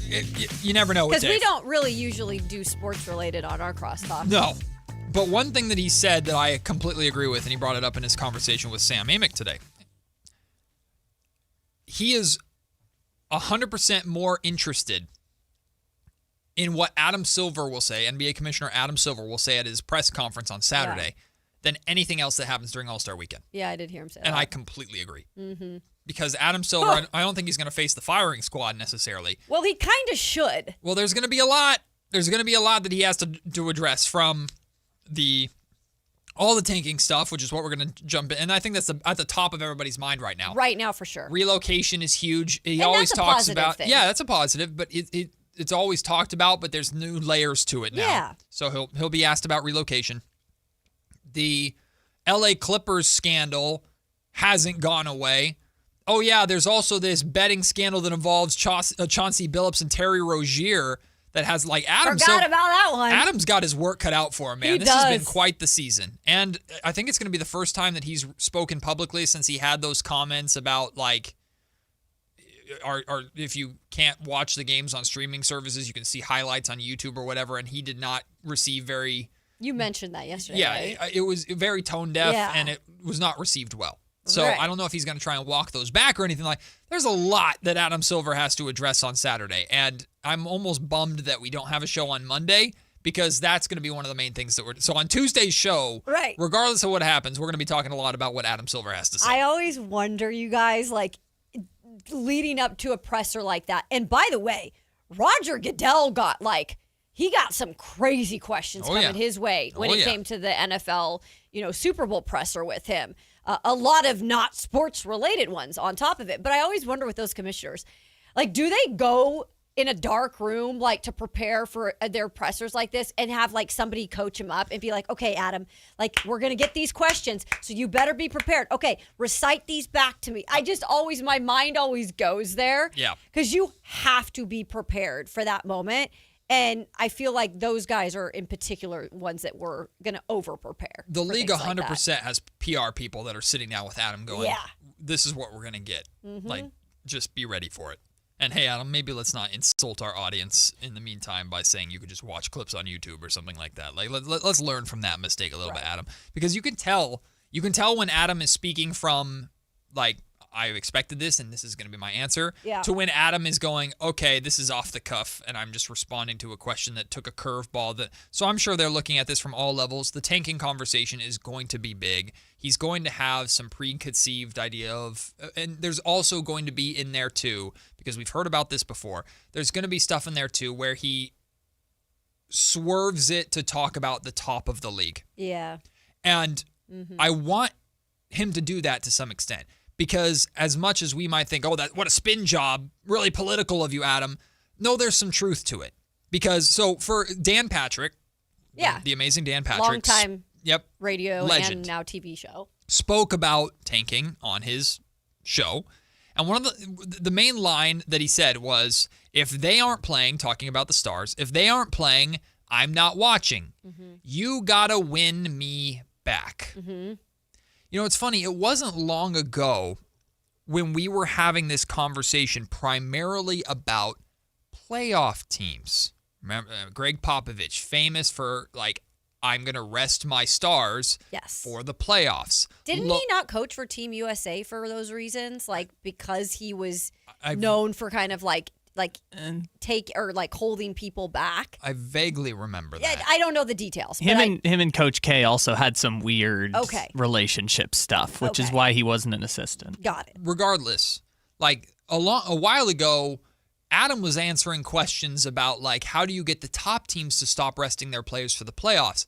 Speaker 9: You never know with Dave.
Speaker 10: Because we don't really usually do sports related on our crosstalk.
Speaker 9: No. But one thing that he said that I completely agree with, and he brought it up in his conversation with Sam Amick today. He is 100% more interested in what Adam Silver will say, NBA Commissioner Adam Silver will say at his press conference on Saturday, than anything else that happens during All-Star Weekend.
Speaker 10: Yeah, I did hear him say
Speaker 9: And
Speaker 10: that.
Speaker 9: I completely agree.
Speaker 10: Mm-hmm.
Speaker 9: Because Adam Silver, I don't think he's going to face the firing squad necessarily.
Speaker 10: Well, he kind of should.
Speaker 9: Well, there's going to be a lot. There's going to be a lot that he has to address from all the tanking stuff, which is what we're going to jump in. And I think that's at the top of everybody's mind right now.
Speaker 10: Right now, for sure.
Speaker 9: Relocation is huge. He
Speaker 10: And
Speaker 9: always
Speaker 10: that's a
Speaker 9: talks
Speaker 10: positive
Speaker 9: about.
Speaker 10: thing.
Speaker 9: Yeah, that's a positive, but it's always talked about, but there's new layers to it now.
Speaker 10: Yeah.
Speaker 9: So he'll be asked about relocation. The LA Clippers scandal hasn't gone away. Oh, yeah, there's also this betting scandal that involves Chauncey Billups and Terry Rozier that has, like, Adam.
Speaker 10: Forgot about that one.
Speaker 9: Adam's got his work cut out for him, man.
Speaker 10: He
Speaker 9: This has been
Speaker 10: does.
Speaker 9: quite the season. And I think it's going to be the first time that he's spoken publicly since he had those comments about, like, if you can't watch the games on streaming services, you can see highlights on YouTube or whatever, and he did not receive very...
Speaker 10: You mentioned that yesterday,
Speaker 9: Yeah,
Speaker 10: right?
Speaker 9: it was very tone deaf,
Speaker 10: Yeah.
Speaker 9: and it was not received well. So
Speaker 10: Right.
Speaker 9: I don't know if he's going to try and walk those back or anything like. There's a lot that Adam Silver has to address on Saturday, and I'm almost bummed that we don't have a show on Monday because that's going to be one of the main things that we're. So on Tuesday's show,
Speaker 10: Right.
Speaker 9: regardless of what happens, we're going to be talking a lot about what Adam Silver has to say.
Speaker 10: I always wonder, you guys, like, leading up to a presser like that. And by the way, Roger Goodell got some crazy questions coming his way when it came to the NFL, Super Bowl presser with him. A lot of not sports related ones on top of it. But I always wonder with those commissioners, like, do they go in a dark room, like, to prepare for their pressers like this and have, like, somebody coach him up and be like, okay, Adam, like, we're going to get these questions, so you better be prepared. Okay, recite these back to me. My mind always goes there.
Speaker 9: Yeah.
Speaker 10: Because you have to be prepared for that moment. And I feel like those guys are in particular ones that were going to over-prepare.
Speaker 9: The
Speaker 10: for
Speaker 9: league
Speaker 10: things like
Speaker 9: 100%
Speaker 10: that.
Speaker 9: has PR people that are sitting down with Adam going,
Speaker 10: Yeah.
Speaker 9: this is what we're going to get.
Speaker 10: Mhm.
Speaker 9: Like, just be ready for it. And hey, Adam, maybe let's not insult our audience in the meantime by saying you could just watch clips on YouTube or something like that. Like, let's learn from that mistake a little bit, Adam. Because you can tell when Adam is speaking from, like, I expected this and this is going to be my answer, to when Adam is going, okay, this is off the cuff and I'm just responding to a question that took a curveball. So I'm sure they're looking at this from all levels. The tanking conversation is going to be big. He's going to have some preconceived idea of, and there's also going to be in there too, because we've heard about this before, there's going to be stuff in there too where he swerves it to talk about the top of the league.
Speaker 10: Yeah.
Speaker 9: And I want him to do that to some extent. Because as much as we might think, oh, what a spin job, really political of you, Adam. No, there's some truth to it. Because, so for Dan Patrick, the amazing Dan Patrick.
Speaker 10: Long time radio
Speaker 9: legend,
Speaker 10: and now TV show.
Speaker 9: spoke about tanking on his show. And one of the main line that he said was, if they aren't playing, talking about the Stars, if they aren't playing, I'm not watching. You gotta win me back. You know, it's funny. It wasn't long ago when we were having this conversation primarily about playoff teams. Remember, Greg Popovich, famous for, like, I'm going to rest my stars for the playoffs.
Speaker 10: Didn't he not coach for Team USA for those reasons? Like, because he was known for kind of like holding people back.
Speaker 9: I vaguely remember that.
Speaker 10: I don't know the details.
Speaker 11: Him and Coach K also had some weird
Speaker 10: Okay.
Speaker 11: relationship stuff, which is why he wasn't an assistant.
Speaker 10: Got it.
Speaker 9: Regardless, like a while ago, Adam was answering questions about, like, how do you get the top teams to stop resting their players for the playoffs?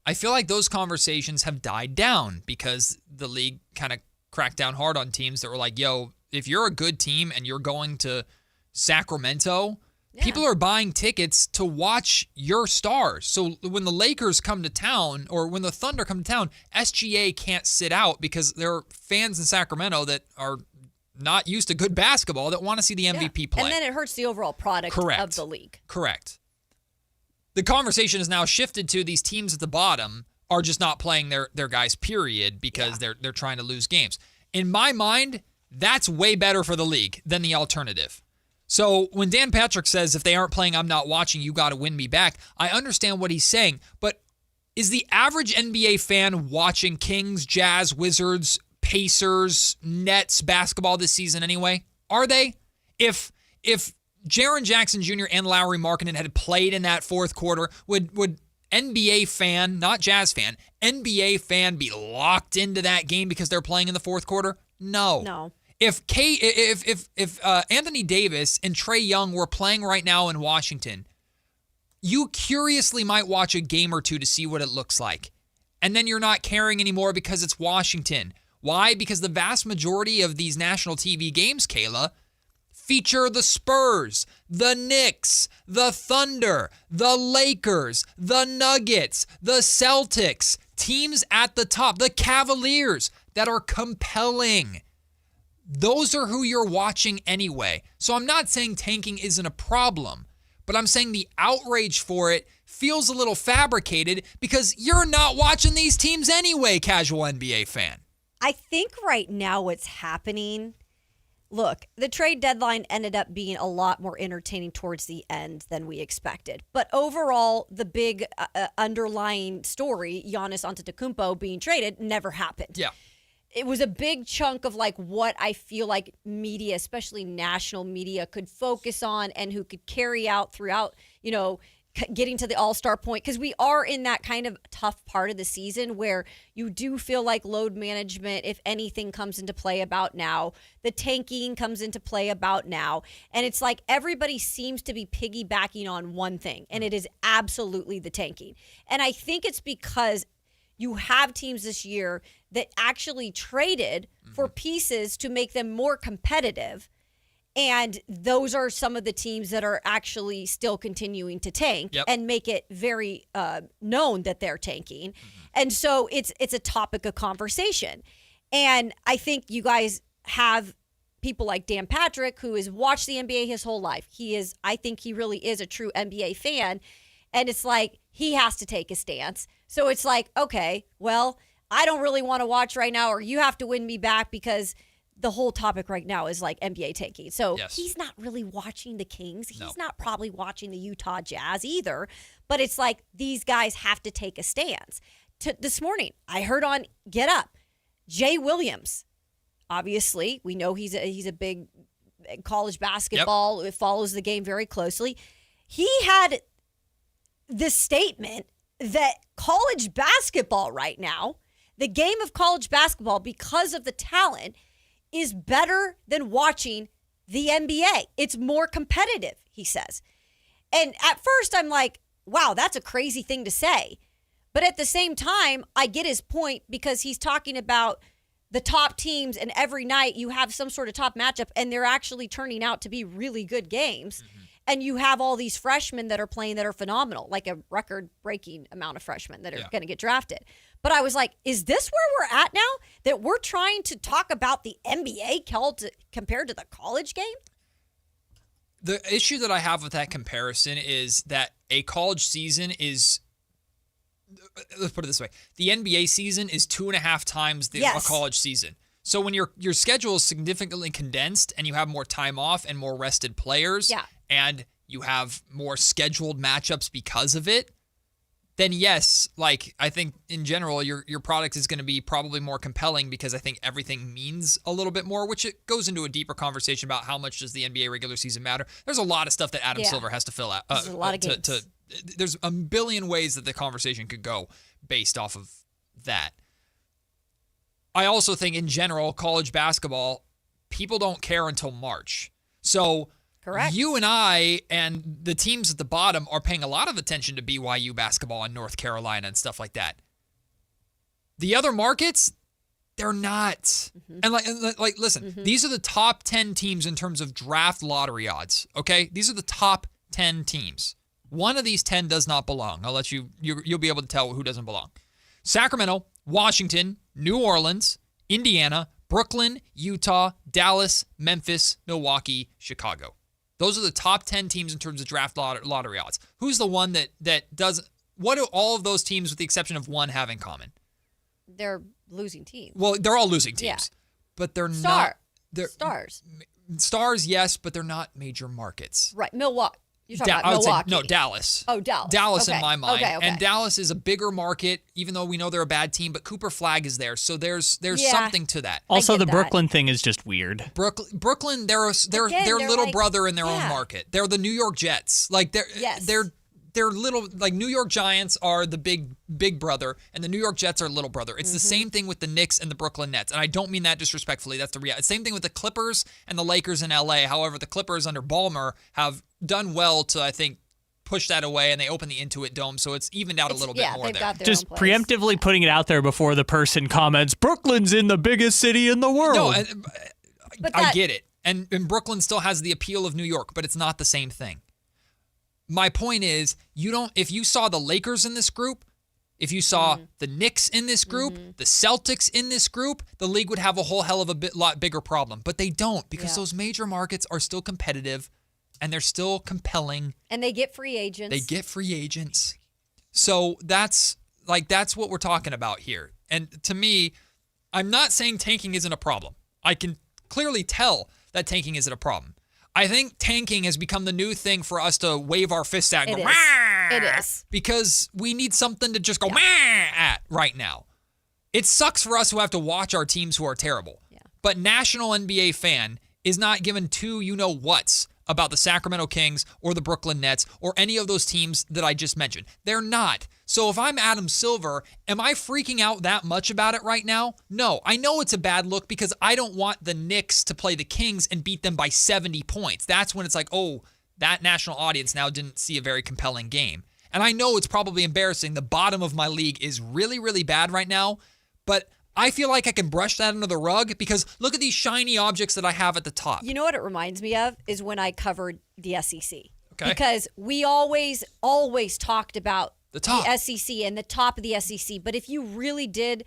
Speaker 9: I feel like those conversations have died down because the league kind of cracked down hard on teams that were like, yo, if you're a good team and you're going to Sacramento, people are buying tickets to watch your stars. So when the Lakers come to town or when the Thunder come to town, SGA can't sit out because there are fans in Sacramento that are not used to good basketball that want to see the MVP play.
Speaker 10: And then it hurts the overall product of the league.
Speaker 9: Correct. The conversation has now shifted to these teams at the bottom are just not playing their guys, period, because they're trying to lose games. In my mind, that's way better for the league than the alternative. So when Dan Patrick says, if they aren't playing, I'm not watching, you got to win me back, I understand what he's saying. But is the average NBA fan watching Kings, Jazz, Wizards, Pacers, Nets basketball this season anyway? Are they? If Jaren Jackson Jr. and Lauri Markkanen had played in that fourth quarter, would NBA fan, not Jazz fan, NBA fan be locked into that game because they're playing in the fourth quarter? No. If Anthony Davis and Trae Young were playing right now in Washington, you curiously might watch a game or two to see what it looks like. And then you're not caring anymore because it's Washington. Why? Because the vast majority of these national TV games, Kayla, feature the Spurs, the Knicks, the Thunder, the Lakers, the Nuggets, the Celtics, teams at the top, the Cavaliers that are compelling. Those are who you're watching anyway. So I'm not saying tanking isn't a problem, but I'm saying the outrage for it feels a little fabricated because you're not watching these teams anyway, casual NBA fan.
Speaker 10: I think right now what's happening, look, the trade deadline ended up being a lot more entertaining towards the end than we expected. But overall, the big underlying story, Giannis Antetokounmpo being traded, never happened.
Speaker 9: Yeah.
Speaker 10: It was a big chunk of like what I feel like media, especially national media, could focus on and who could carry out throughout, getting to the all-star point, because we are in that kind of tough part of the season where you do feel like load management, if anything, comes into play about now. The tanking comes into play about now. And it's like everybody seems to be piggybacking on one thing, and it is absolutely the tanking. And I think it's because you have teams this year that actually traded for pieces to make them more competitive. And those are some of the teams that are actually still continuing to tank and make it very known that they're tanking. And so it's a topic of conversation. And I think you guys have people like Dan Patrick, who has watched the NBA his whole life. I think he really is a true NBA fan. And it's like, he has to take a stance. So it's like, okay, well, I don't really want to watch right now, or you have to win me back because the whole topic right now is like NBA tanking. So he's not really watching the Kings. He's not probably watching the Utah Jazz either. But it's like these guys have to take a stance. This morning, I heard on Get Up, Jay Williams. Obviously, we know he's a big college basketball. It follows the game very closely. He had this statement that college basketball right now, the game of college basketball, because of the talent, is better than watching the NBA. It's more competitive, he says. And at first I'm like, wow, that's a crazy thing to say. But at the same time, I get his point because he's talking about the top teams, and every night you have some sort of top matchup, and they're actually turning out to be really good games. And you have all these freshmen that are playing that are phenomenal, like a record-breaking amount of freshmen that are going to get drafted. But I was like, is this where we're at now? That we're trying to talk about the NBA compared to the college game?
Speaker 9: The issue that I have with that comparison is that a college season is, let's put it this way, the NBA season is 2.5 times a college season. So when your schedule is significantly condensed and you have more time off and more rested players, and you have more scheduled matchups because of it, then yes, like I think in general your product is going to be probably more compelling because I think everything means a little bit more, which it goes into a deeper conversation about how much does the NBA regular season matter. There's a lot of stuff that Adam Silver has to fill out.
Speaker 10: There's a lot of games.
Speaker 9: There's a billion ways that the conversation could go based off of that. I also think in general, college basketball, people don't care until March. So
Speaker 10: correct.
Speaker 9: You and I and the teams at the bottom are paying a lot of attention to BYU basketball and North Carolina and stuff like that. The other markets, they're not. And like listen, these are the top 10 teams in terms of draft lottery odds, okay? These are the top 10 teams. One of these 10 does not belong. I'll let you'll be able to tell who doesn't belong. Sacramento, Washington, New Orleans, Indiana, Brooklyn, Utah, Dallas, Memphis, Milwaukee, Chicago. Those are the top 10 teams in terms of draft lottery odds. Who's the one that does? What do all of those teams, with the exception of one, have in common?
Speaker 10: They're losing teams.
Speaker 9: Well, they're all losing teams, but they're not. They're
Speaker 10: stars.
Speaker 9: Stars, yes, but they're not major markets.
Speaker 10: Right, Milwaukee. You're talking about Milwaukee.
Speaker 9: No, Dallas.
Speaker 10: Oh, Dallas.
Speaker 9: Dallas
Speaker 10: okay.
Speaker 9: in my mind.
Speaker 10: Okay.
Speaker 9: And Dallas is a bigger market, even though we know they're a bad team, but Cooper Flagg is there. So there's something to that.
Speaker 11: Also, the Brooklyn thing is just weird.
Speaker 9: Brooklyn, they're little
Speaker 10: like,
Speaker 9: brother in their own market. They're the New York Jets. Like they're they're little, like New York Giants are the big brother, and the New York Jets are little brother. It's the same thing with the Knicks and the Brooklyn Nets, and I don't mean that disrespectfully. That's the reality. Same thing with the Clippers and the Lakers in LA. However, the Clippers under Ballmer have done well to, I think, push that away, and they open the Intuit Dome, so it's evened out a little bit more
Speaker 10: they've
Speaker 9: there.
Speaker 10: got their
Speaker 11: Just
Speaker 10: own place.
Speaker 11: preemptively putting it out there before the person comments, Brooklyn's in the biggest city in the world.
Speaker 9: No, I get it. And Brooklyn still has the appeal of New York, but it's not the same thing. My point is, if you saw the Lakers in this group, if you saw the Knicks in this group, the Celtics in this group, the league would have a whole hell of a lot bigger problem. But they don't, because those major markets are still competitive and they're still compelling.
Speaker 10: And they get free agents.
Speaker 9: So that's what we're talking about here. And to me, I'm not saying tanking isn't a problem. I can clearly tell that tanking isn't a problem. I think tanking has become the new thing for us to wave our fists at and go,
Speaker 10: It is.
Speaker 9: because we need something to just go at right now. It sucks for us who have to watch our teams who are terrible. Yeah. But national NBA fan is not given two you-know-whats about the Sacramento Kings or the Brooklyn Nets or any of those teams that I just mentioned. They're not. So if I'm Adam Silver, am I freaking out that much about it right now? No. I know it's a bad look because I don't want the Knicks to play the Kings and beat them by 70 points. That's when it's like, oh, that national audience now didn't see a very compelling game. And I know it's probably embarrassing. The bottom of my league is really, really bad right now. But I feel like I can brush that under the rug because look at these shiny objects that I have at the top.
Speaker 10: You know what it reminds me of is when I covered the SEC.
Speaker 9: Okay.
Speaker 10: Because we always talked about
Speaker 9: the
Speaker 10: SEC and the top of the SEC. But if you really did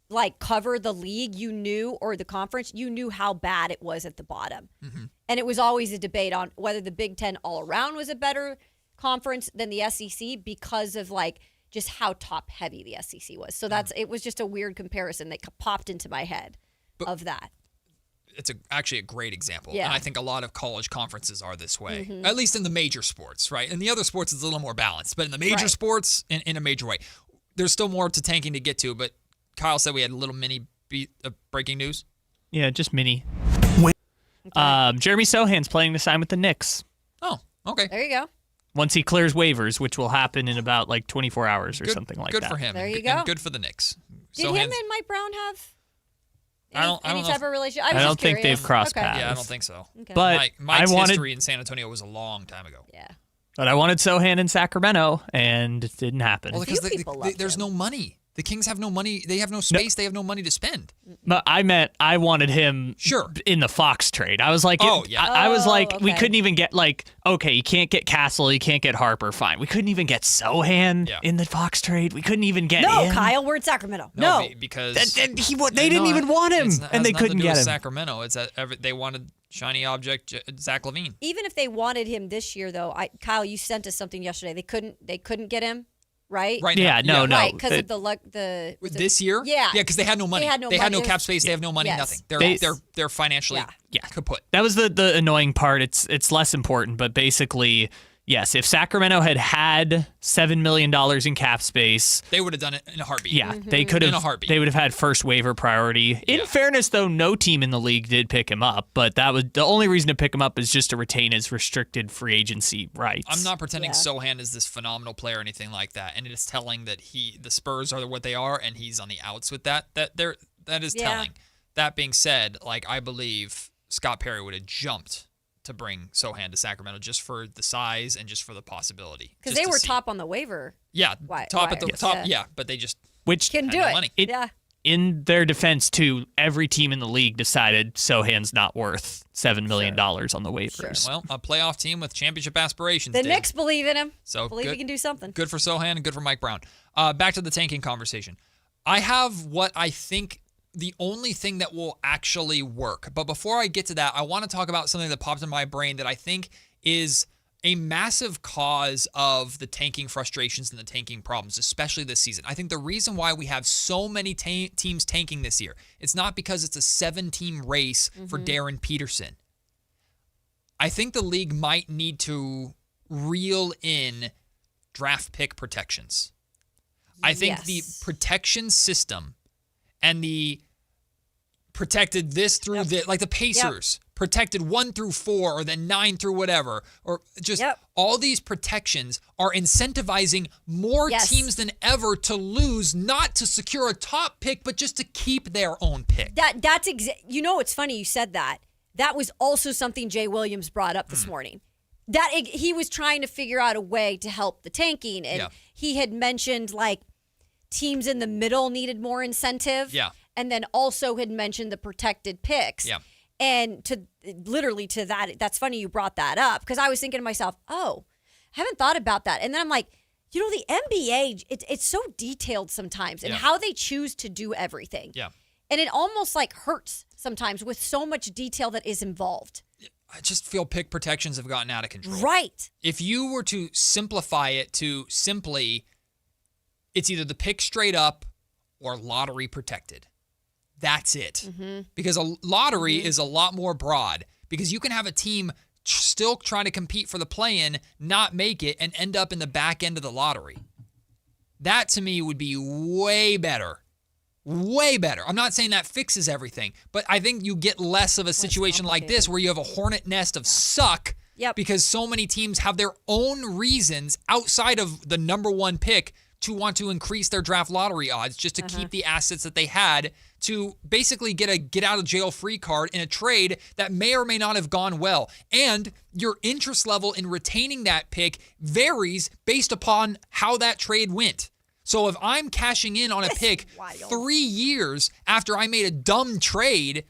Speaker 10: like cover the league, you knew, or the conference, you knew how bad it was at the bottom. Mm-hmm. And it was always a debate on whether the Big Ten all around was a better conference than the SEC because of like just how top heavy the SEC was. So it was just a weird comparison that popped into my head of that.
Speaker 9: It's actually a great example.
Speaker 10: Yeah.
Speaker 9: And I think a lot of college conferences are this way, at least in the major sports, right? In the other sports, it's a little more balanced, but in the major sports, in a major way. There's still more to tanking to get to, but Kyle said we had a little mini breaking news.
Speaker 11: Yeah, just mini. Jeremy Sohan's planning to sign with the Knicks.
Speaker 9: Oh, okay.
Speaker 10: There you go.
Speaker 11: Once he clears waivers, which will happen in about like 24 hours or something like that.
Speaker 9: Good for him.
Speaker 10: There you
Speaker 9: and,
Speaker 10: go.
Speaker 9: And good for the Knicks.
Speaker 10: Did him and Mike Brown have any
Speaker 9: know
Speaker 10: type of relationship?
Speaker 11: I don't think they've crossed paths.
Speaker 9: Yeah, I don't think so.
Speaker 10: Okay.
Speaker 11: But
Speaker 9: Mike's history in San Antonio was a long time ago.
Speaker 10: Yeah.
Speaker 11: But I wanted Sohan in Sacramento, and it didn't happen.
Speaker 9: Well, because there's no money. The Kings have no money. They have no space. They have no money to spend.
Speaker 11: But I wanted him in the Fox trade. I was like, we couldn't even get okay, you can't get Castle, you can't get Harper, fine. We couldn't even get Sohan in the Fox trade. We couldn't even get him.
Speaker 10: Kyle, we're in Sacramento. No.
Speaker 9: Because
Speaker 11: they didn't even want him, and they couldn't get him.
Speaker 9: Sacramento. It's that they wanted shiny object Zach LaVine.
Speaker 10: Even if they wanted him this year, though, Kyle, you sent us something yesterday. They couldn't get him. Right?
Speaker 9: Right
Speaker 11: now.
Speaker 9: No.
Speaker 10: Right, because of the
Speaker 9: this year?
Speaker 10: Yeah.
Speaker 9: Yeah, because they had no money. They had no cap space. They have no money, nothing. They're financially kaput.
Speaker 11: That was the annoying part. It's less important, but basically, yes, if Sacramento had $7 million in cap space,
Speaker 9: they would have done it in a heartbeat.
Speaker 11: Yeah, they could have.
Speaker 9: In a heartbeat.
Speaker 11: They would have had first waiver priority. In fairness, though, no team in the league did pick him up, but that was the only reason to pick him up is just to retain his restricted free agency rights.
Speaker 9: I'm not pretending Sohan is this phenomenal player or anything like that, and it is telling that the Spurs are what they are, and he's on the outs with that. That is telling. That being said, I believe Scott Perry would have jumped to bring Sohan to Sacramento just for the size and just for the possibility.
Speaker 10: Because they were top on the waiver.
Speaker 9: Yeah, top at the top. Yeah, but they just
Speaker 10: can do it.
Speaker 9: Money.
Speaker 11: In their defense, too, every team in the league decided Sohan's not worth $7 million on the waivers.
Speaker 9: Sure. Well, a playoff team with championship aspirations.
Speaker 10: The Knicks believe in him.
Speaker 9: So
Speaker 10: believe he can do something.
Speaker 9: Good for Sohan and good for Mike Brown. Back to the tanking conversation. I have what I think the only thing that will actually work. But before I get to that, I want to talk about something that popped in my brain that I think is a massive cause of the tanking frustrations and the tanking problems, especially this season. I think the reason why we have so many teams tanking this year, it's not because it's a 7-team race for Darren Peterson. I think the league might need to reel in draft pick protections. I think the protection system and the protected this through the Pacers protected 1 through 4 or then 9 through whatever, or just all these protections are incentivizing more teams than ever to lose, not to secure a top pick, but just to keep their own pick.
Speaker 10: That's it's funny you said that. That was also something Jay Williams brought up this morning. That he was trying to figure out a way to help the tanking, and he had mentioned like teams in the middle needed more incentive. Yeah. And then also had mentioned the protected picks. Yeah. And to that, that's funny you brought that up, because I was thinking to myself, oh, I haven't thought about that. And then I'm like, the NBA, it's so detailed sometimes in how they choose to do everything. Yeah. And it almost like hurts sometimes with so much detail that is involved.
Speaker 9: I just feel pick protections have gotten out of control.
Speaker 10: Right.
Speaker 9: If you were to simplify it to simply, it's either the pick straight up or lottery protected. That's it. Mm-hmm. Because a lottery is a lot more broad, because you can have a team still trying to compete for the play-in, not make it, and end up in the back end of the lottery. That to me would be way better. Way better. I'm not saying that fixes everything, but I think you get less of a situation like this where you have a hornet nest of suck because so many teams have their own reasons outside of the number one pick to want to increase their draft lottery odds just to keep the assets that they had, to basically get a get-out-of-jail-free card in a trade that may or may not have gone well. And your interest level in retaining that pick varies based upon how that trade went. So if I'm cashing in on a pick 3 years after I made a dumb trade,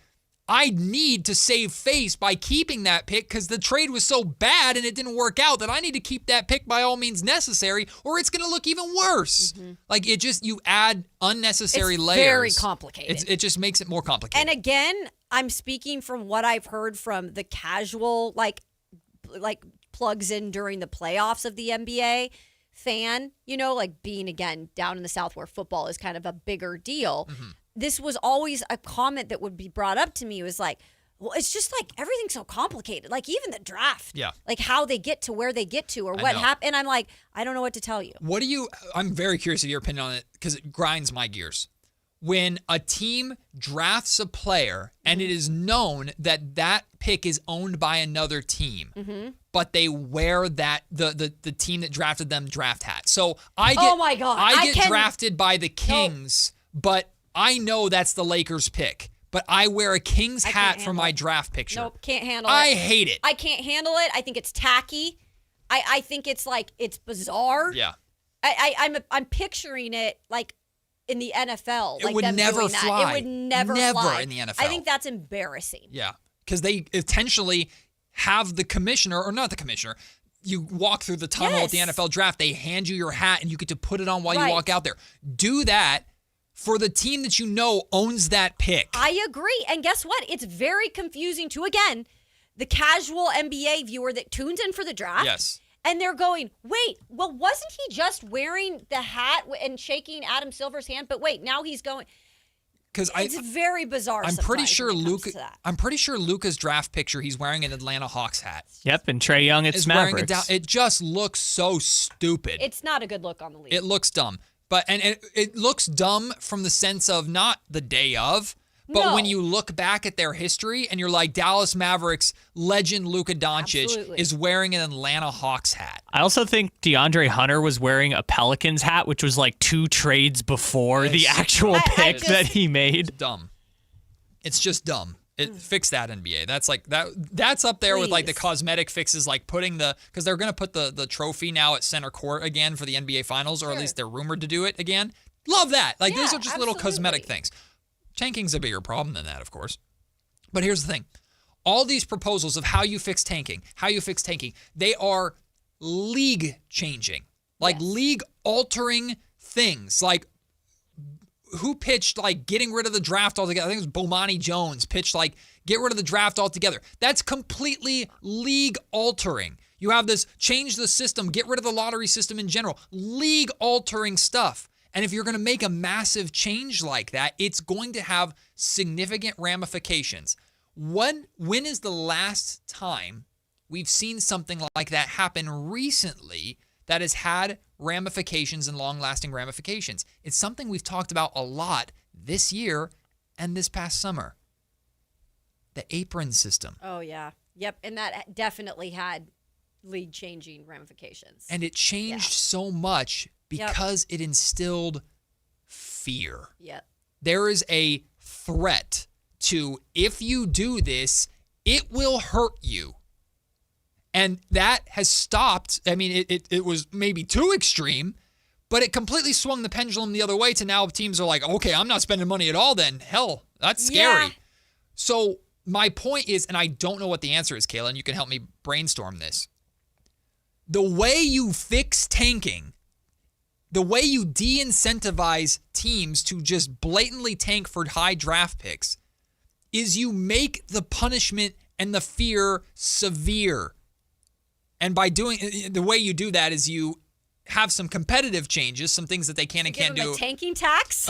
Speaker 9: I need to save face by keeping that pick because the trade was so bad and it didn't work out that I need to keep that pick by all means necessary, or it's going to look even worse. Mm-hmm. Like you add unnecessary layers.
Speaker 10: It's very complicated.
Speaker 9: It just makes it more complicated.
Speaker 10: And again, I'm speaking from what I've heard from the casual, like plugs in during the playoffs of the NBA fan, like being, again, down in the South where football is kind of a bigger deal. Mm-hmm. This was always a comment that would be brought up to me. It was like, well, it's just like everything's so complicated. Like even the draft, like how they get to where they get to or what happened. And I'm like, I don't know what to tell you.
Speaker 9: I'm very curious of your opinion on it because it grinds my gears. When a team drafts a player and it is known that that pick is owned by another team, but they wear that the team that drafted them draft hat. So I get drafted by the Kings, but I know that's the Lakers pick. But I wear a Kings hat for my draft picture.
Speaker 10: Nope, can't handle it.
Speaker 9: I hate it.
Speaker 10: I can't handle it. I think it's tacky. I think it's like it's bizarre.
Speaker 9: Yeah.
Speaker 10: I'm picturing it like in the NFL.
Speaker 9: It would never fly.
Speaker 10: It would never
Speaker 9: in the NFL.
Speaker 10: I think that's embarrassing.
Speaker 9: Yeah, because they intentionally have the commissioner, or not the commissioner, you walk through the tunnel at the NFL draft, they hand you your hat, and you get to put it on while you walk out there. Do that for the team that you know owns that pick.
Speaker 10: I agree. And guess what? It's very confusing to, again, the casual NBA viewer that tunes in for the draft.
Speaker 9: Yes.
Speaker 10: And they're going, wait, well, wasn't he just wearing the hat and shaking Adam Silver's hand? But wait, now he's going. It's very bizarre.
Speaker 9: I'm pretty sure Luka's draft picture, he's wearing an Atlanta Hawks hat.
Speaker 11: Yep, and Trae Young, it's Mavericks.
Speaker 9: It just looks so stupid.
Speaker 10: It's not a good look on the league.
Speaker 9: It looks dumb. But it looks dumb from the sense of not the day of, but when you look back at their history and you're like, Dallas Mavericks legend Luka Doncic is wearing an Atlanta Hawks hat.
Speaker 11: I also think DeAndre Hunter was wearing a Pelicans hat, which was like 2 trades before the actual pick that he made.
Speaker 9: It's dumb. It's just dumb. Fix that, NBA. That's like that's up there with like the cosmetic fixes, like putting because they're going to put the trophy now at center court again for the NBA Finals, or at least they're rumored to do it again. Love that. Like these are just little cosmetic things. Tanking's a bigger problem than that, of course. But here's the thing. All these proposals of how you fix tanking, they are league changing, like league altering things. Like who pitched like getting rid of the draft altogether? I think it was Bomani Jones pitched like get rid of the draft altogether. That's completely league altering. You have this change the system, get rid of the lottery system in general, league altering stuff. And if you're going to make a massive change like that, it's going to have significant ramifications. When is the last time we've seen something like that happen recently that has had ramifications and long-lasting ramifications? It's something we've talked about a lot this year and this past summer. The apron system.
Speaker 10: Oh, yeah. Yep. And that definitely had league-changing ramifications.
Speaker 9: And it changed so much because it instilled fear.
Speaker 10: Yep.
Speaker 9: There is a threat to, if you do this, it will hurt you. And that has stopped. I mean, it was maybe too extreme, but it completely swung the pendulum the other way to now teams are like, okay, I'm not spending money at all then. Hell, that's scary.
Speaker 10: Yeah.
Speaker 9: So my point is, and I don't know what the answer is, Kayla, and you can help me brainstorm this. The way you fix tanking, the way you de-incentivize teams to just blatantly tank for high draft picks is you make the punishment and the fear severe. And by doing the way you do that is you have some competitive changes, some things that they can and can't do.
Speaker 10: A tanking tax?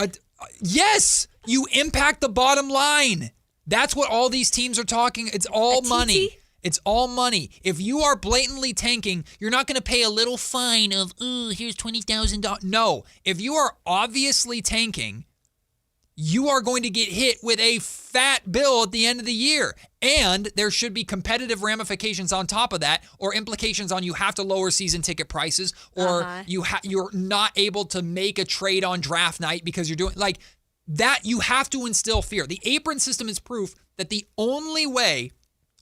Speaker 9: Yes, you impact the bottom line. That's what all these teams are talking. It's all money. It's all money. If you are blatantly tanking, you're not going to pay a little fine of, here's $20,000. No, if you are obviously tanking, you are going to get hit with a fat bill at the end of the year. And there should be competitive ramifications on top of that, or implications on you have to lower season ticket prices, or you're not able to make a trade on draft night because you're doing like that. You have to instill fear. The apron system is proof that the only way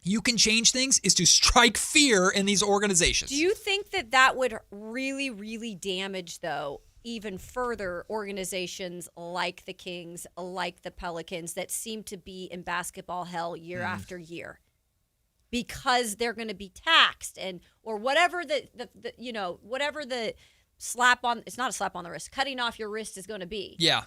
Speaker 9: you can change things is to strike fear in these organizations.
Speaker 10: Do you think that would really, really damage, though, even further organizations like the Kings, like the Pelicans, that seem to be in basketball hell year after year, because they're going to be taxed or whatever whatever the slap on, it's not a slap on the wrist, cutting off your wrist is going to be.
Speaker 9: Yeah.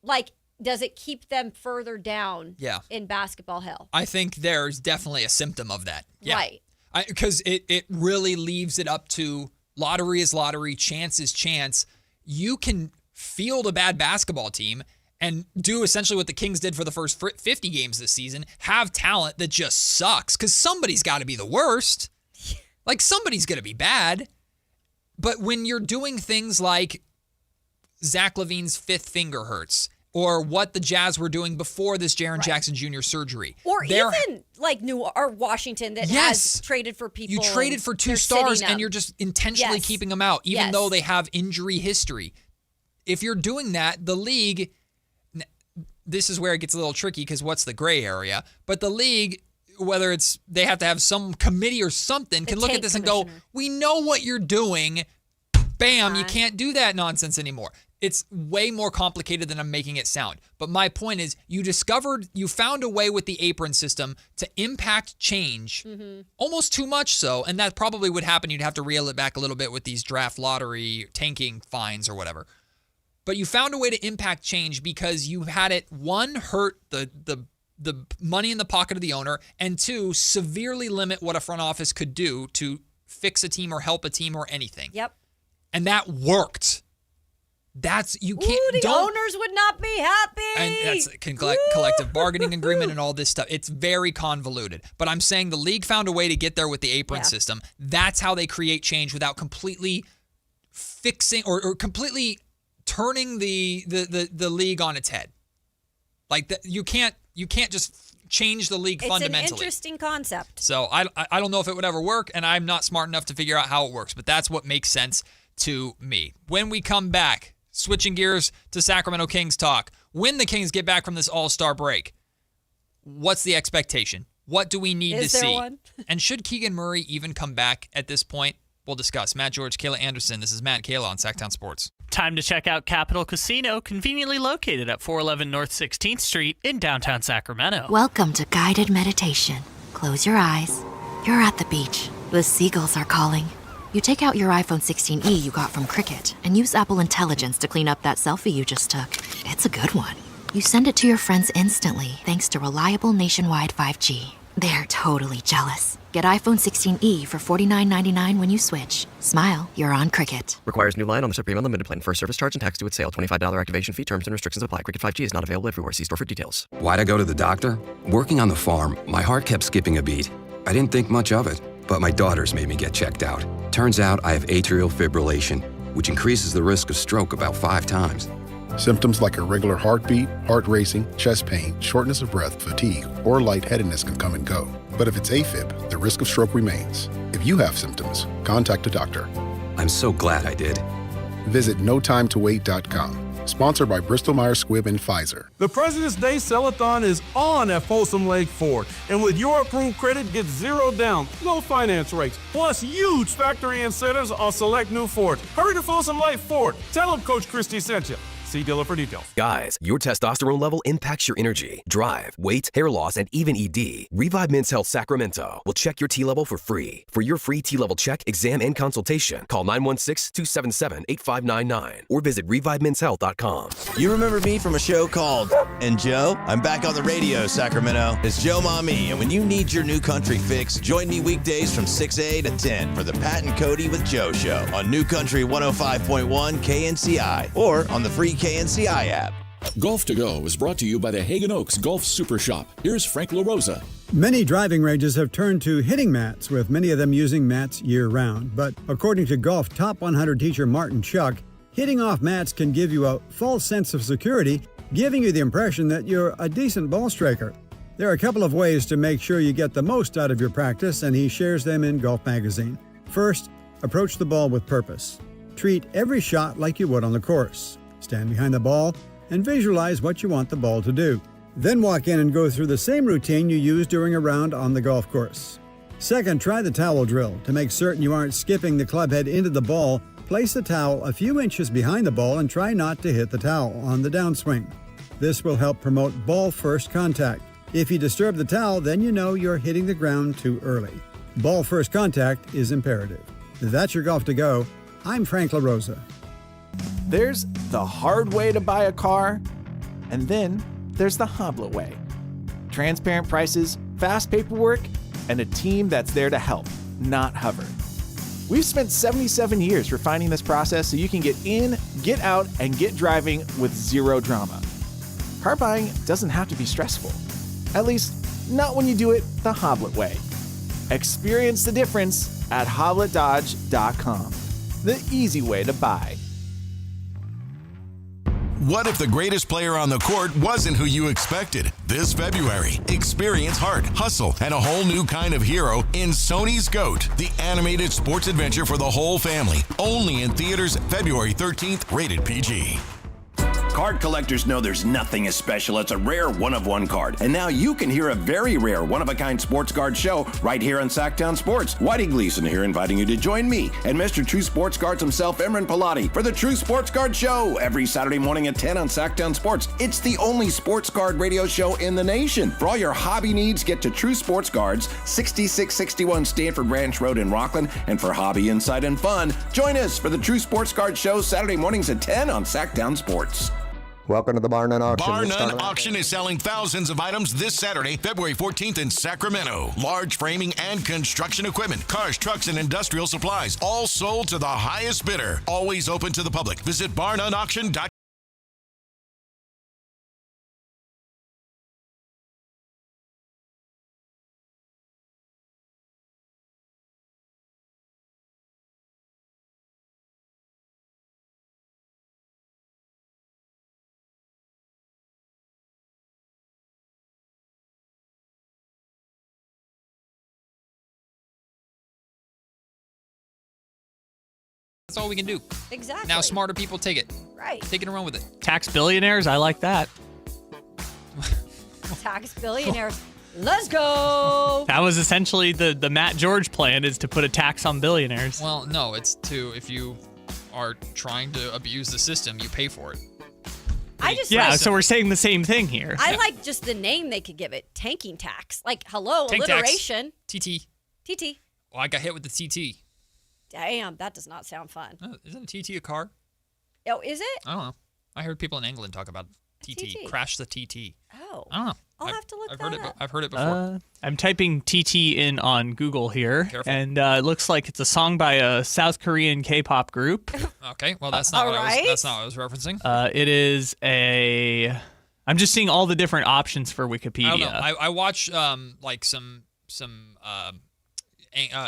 Speaker 10: Like, does it keep them further down in basketball hell?
Speaker 9: I think there's definitely a symptom of that. Yeah.
Speaker 10: Right.
Speaker 9: Because it really leaves it up to lottery is lottery, chance is chance. You can field a bad basketball team and do essentially what the Kings did for the first 50 games this season, have talent that just sucks, because somebody's got to be the worst. Like, somebody's going to be bad. But when you're doing things like Zach LaVine's fifth finger hurts, or what the Jazz were doing before this Jaren Jackson Jr. surgery.
Speaker 10: Or even like Washington that has traded for people.
Speaker 9: You traded for two stars and you're just intentionally keeping them out, even though they have injury history. If you're doing that, the league, this is where it gets a little tricky because what's the gray area? But the league, whether it's they have to have some committee or something, can look at this and go, we know what you're doing. Bam, you can't do that nonsense anymore. It's way more complicated than I'm making it sound. But my point is, you found a way with the apron system to impact change, almost too much so, and that probably would happen. You'd have to reel it back a little bit with these draft lottery tanking fines or whatever. But you found a way to impact change because you had it, one, hurt the money in the pocket of the owner, and two, severely limit what a front office could do to fix a team or help a team or anything.
Speaker 10: Yep.
Speaker 9: And that worked. The
Speaker 10: owners would not be happy.
Speaker 9: And that's collective bargaining agreement and all this stuff. It's very convoluted. But I'm saying the league found a way to get there with the apron system. That's how they create change without completely fixing or completely turning the league on its head. Like you can't just change the league fundamentally.
Speaker 10: It's an interesting concept.
Speaker 9: So I don't know if it would ever work, and I'm not smart enough to figure out how it works. But that's what makes sense to me. When we come back, switching gears to Sacramento Kings talk. When the Kings get back from this All-Star break, what's the expectation? What do we need to see?
Speaker 10: One?
Speaker 9: And should Keegan Murray even come back at this point? We'll discuss. Matt George, Kayla Anderson. This is Matt and Kayla on Sactown Sports.
Speaker 11: Time to check out Capital Casino, conveniently located at 411 North 16th Street in downtown Sacramento.
Speaker 2: Welcome to guided meditation. Close your eyes. You're at the beach. The seagulls are calling. You take out your iPhone 16e you got from Cricket and use Apple Intelligence to clean up that selfie you just took. It's a good one. You send it to your friends instantly thanks to reliable nationwide 5G. They're totally jealous. Get iPhone 16e for $49.99 when you switch. Smile, you're on Cricket.
Speaker 4: Requires new line on the Supreme Unlimited plan. First service charge and tax due at sale. $25 activation fee. Terms and restrictions apply. Cricket 5G is not available everywhere. See store for details.
Speaker 8: Why'd I go to the doctor? Working on the farm, my heart kept skipping a beat. I didn't think much of it, but my daughters made me get checked out. Turns out I have atrial fibrillation, which increases the risk of stroke about 5 times.
Speaker 12: Symptoms like irregular heartbeat, heart racing, chest pain, shortness of breath, fatigue, or lightheadedness can come and go. But if it's AFib, the risk of stroke remains. If you have symptoms, contact a doctor.
Speaker 8: I'm so glad I did.
Speaker 12: Visit notimetowait.com. Sponsored by Bristol-Myers Squibb and Pfizer.
Speaker 13: The President's Day Sell-a-thon is on at Folsom Lake Ford. And with your approved credit, get zero down, no finance rates, plus huge factory incentives on select new Fords. Hurry to Folsom Lake Ford. Tell them Coach Christie sent you. See dealer for details.
Speaker 4: Guys, your testosterone level impacts your energy, drive, weight, hair loss, and even ED. Revive Men's Health Sacramento will check your T level for free. For your free T level check, exam, and consultation, call 916-277-8599 or visit revivemenshealth.com.
Speaker 20: You remember me from a show called And Joe? I'm back on the radio, Sacramento. It's Joe Mami, and when you need your new country fix, join me weekdays from 6 to 10 for the Pat and Cody with Joe show on New Country 105.1 KNCI or on the free KNCI app.
Speaker 24: Golf to Go is brought to you by the Hagen Oaks Golf Super Shop. Here's Frank LaRosa.
Speaker 21: Many driving ranges have turned to hitting mats, with many of them using mats year-round. But according to golf top 100 teacher Martin Chuck, hitting off mats can give you a false sense of security, giving you the impression that you're a decent ball striker. There are a couple of ways to make sure you get the most out of your practice, and he shares them in Golf Magazine. First, approach the ball with purpose. Treat every shot like you would on the course. Stand behind the ball and visualize what you want the ball to do. Then walk in and go through the same routine you use during a round on the golf course. Second, try the towel drill. To make certain you aren't skipping the club head into the ball, place the towel a few inches behind the ball and try not to hit the towel on the downswing. This will help promote ball first contact. If you disturb the towel, then you know you're hitting the ground too early. Ball first contact is imperative. That's your Golf to Go. I'm Frank LaRosa.
Speaker 14: There's the hard way to buy a car, and then there's the Hoblet way. Transparent prices, fast paperwork, and a team that's there to help, not hover. We've spent 77 years refining this process so you can get in, get out, and get driving with zero drama. Car buying doesn't have to be stressful. At least, not when you do it the Hoblet way. Experience the difference at HobletDodge.com. The easy way to buy.
Speaker 6: What if the greatest player on the court wasn't who you expected? This February, experience heart, hustle, and a whole new kind of hero in Sony's GOAT, the animated sports adventure for the whole family. Only in theaters February 13th, rated PG.
Speaker 26: Card collectors know there's nothing as special as a rare one-of-one card. And now you can hear a very rare one-of-a-kind sports card show right here on Sactown Sports. Whitey Gleason here inviting you to join me and Mr. True Sports Cards himself, Imran Pilati, for the True Sports Card Show every Saturday morning at 10 on Sactown Sports. It's the only sports card radio show in the nation. For all your hobby needs, get to True Sports Cards, 6661 Stanford Ranch Road in Rockland. And for hobby, insight, and fun, join us for the True Sports Card Show Saturday mornings at 10 on Sactown Sports.
Speaker 5: Welcome to the Bar None Auction.
Speaker 6: Bar None Auction is selling thousands of items this Saturday, February 14th in Sacramento. Large framing and construction equipment, cars, trucks, and industrial supplies, all sold to the highest bidder. Always open to the public. Visit barnoneauction.com.
Speaker 9: That's all we can do.
Speaker 10: Exactly.
Speaker 9: Now smarter people take it.
Speaker 10: Right.
Speaker 9: Take it and run with it.
Speaker 11: Tax billionaires, I like that.
Speaker 10: Tax billionaires. Let's go.
Speaker 11: That was essentially the Matt George plan, is to put a tax on billionaires.
Speaker 9: Well, no, it's to, if you are trying to abuse the system, you pay for it.
Speaker 11: So we're saying the same thing here.
Speaker 10: I like just the name they could give it. Tanking tax. Like, hello,
Speaker 9: Tank
Speaker 10: alliteration.
Speaker 9: Tax.
Speaker 10: TT.
Speaker 9: Well, I got hit with the TT.
Speaker 10: Damn, that does not sound fun.
Speaker 9: Isn't a TT a car?
Speaker 10: Oh, is it?
Speaker 9: I don't know. I heard people in England talk about TT. Crash the TT.
Speaker 10: Oh.
Speaker 9: I don't know.
Speaker 10: I'll have to look
Speaker 9: I've
Speaker 10: that
Speaker 9: heard
Speaker 10: up.
Speaker 9: I've heard it before.
Speaker 11: I'm typing TT in on Google here,
Speaker 9: Careful.
Speaker 11: and it looks like it's a song by a South Korean K-pop group.
Speaker 9: Okay, well that's not what that's not what I was referencing.
Speaker 11: It is a. I'm just seeing all the different options for Wikipedia.
Speaker 9: I don't know. I watch like some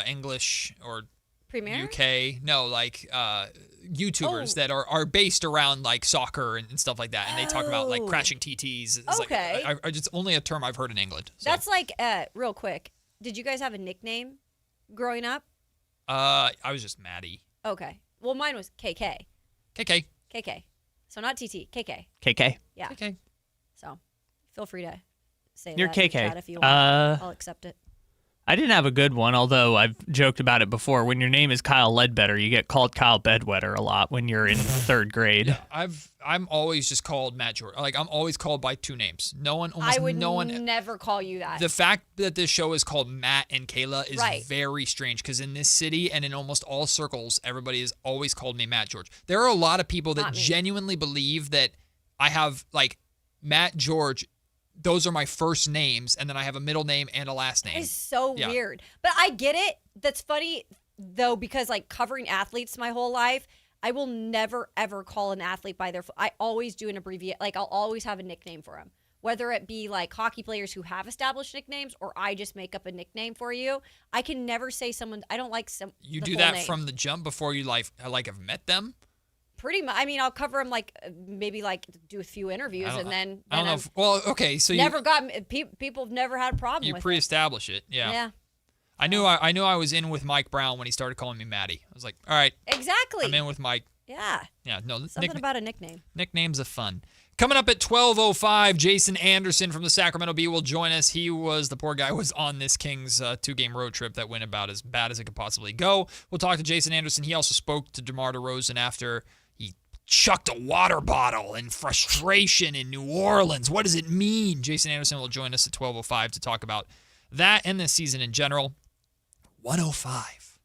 Speaker 9: English or
Speaker 10: Premiere?
Speaker 9: UK. No, like YouTubers that are based around like soccer and stuff like that, and they talk about like crashing TTs. It's
Speaker 10: Okay.
Speaker 9: like, it's only a term I've heard in England. So.
Speaker 10: That's like real quick. Did you guys have a nickname growing up?
Speaker 9: I was just Maddie.
Speaker 10: Okay. Well, mine was KK.
Speaker 9: KK.
Speaker 10: KK. So not TT. KK.
Speaker 11: KK.
Speaker 10: Yeah.
Speaker 9: KK.
Speaker 10: So feel free to say
Speaker 11: You're
Speaker 10: that in
Speaker 11: KK.
Speaker 10: chat if you want. I'll accept it.
Speaker 11: I didn't have a good one, although I've joked about it before. When your name is Kyle Ledbetter, you get called Kyle Bedwetter a lot when you're in third grade.
Speaker 9: Yeah, I'm always just called Matt George. Like I'm always called by two names.
Speaker 10: I would never call you that.
Speaker 9: The fact that this show is called Matt and Kayla is
Speaker 10: Right.
Speaker 9: very strange because in this city and in almost all circles, everybody has always called me Matt George. There are a lot of people that genuinely believe that I have like Matt George. Those are my first names, and then I have a middle name and a last name.
Speaker 10: It's so
Speaker 9: Yeah.
Speaker 10: weird. But I get it. That's funny, though, because, like, covering athletes my whole life, I will never, ever call an athlete by their I always do an abbreviate. Like, I'll always have a nickname for them. Whether it be, like, hockey players who have established nicknames or I just make up a nickname for you. I can never say someone – I don't like some
Speaker 9: You
Speaker 10: the
Speaker 9: do
Speaker 10: full
Speaker 9: that
Speaker 10: name.
Speaker 9: from the jump before you, like have met them?
Speaker 10: Pretty much. I mean, I'll cover them, like, maybe, like, do a few interviews, and then
Speaker 9: I don't know. Well, okay, so
Speaker 10: never people have never had a problem
Speaker 9: you
Speaker 10: with
Speaker 9: pre-establish it. Yeah.
Speaker 10: Yeah.
Speaker 9: I knew I was in with Mike Brown when he started calling me Maddie. I was like, all right.
Speaker 10: Exactly.
Speaker 9: I'm in with Mike.
Speaker 10: Yeah.
Speaker 9: Yeah. No.
Speaker 10: Something about a nickname.
Speaker 9: Nicknames are fun. Coming up at 12:05, Jason Anderson from the Sacramento Bee will join us. He was the poor guy who was on this Kings 2-game road trip that went about as bad as it could possibly go. We'll talk to Jason Anderson. He also spoke to DeMar DeRozan after he chucked a water bottle in frustration in New Orleans. What does it mean? Jason Anderson will join us at 12:05 to talk about that and this season in general. 105.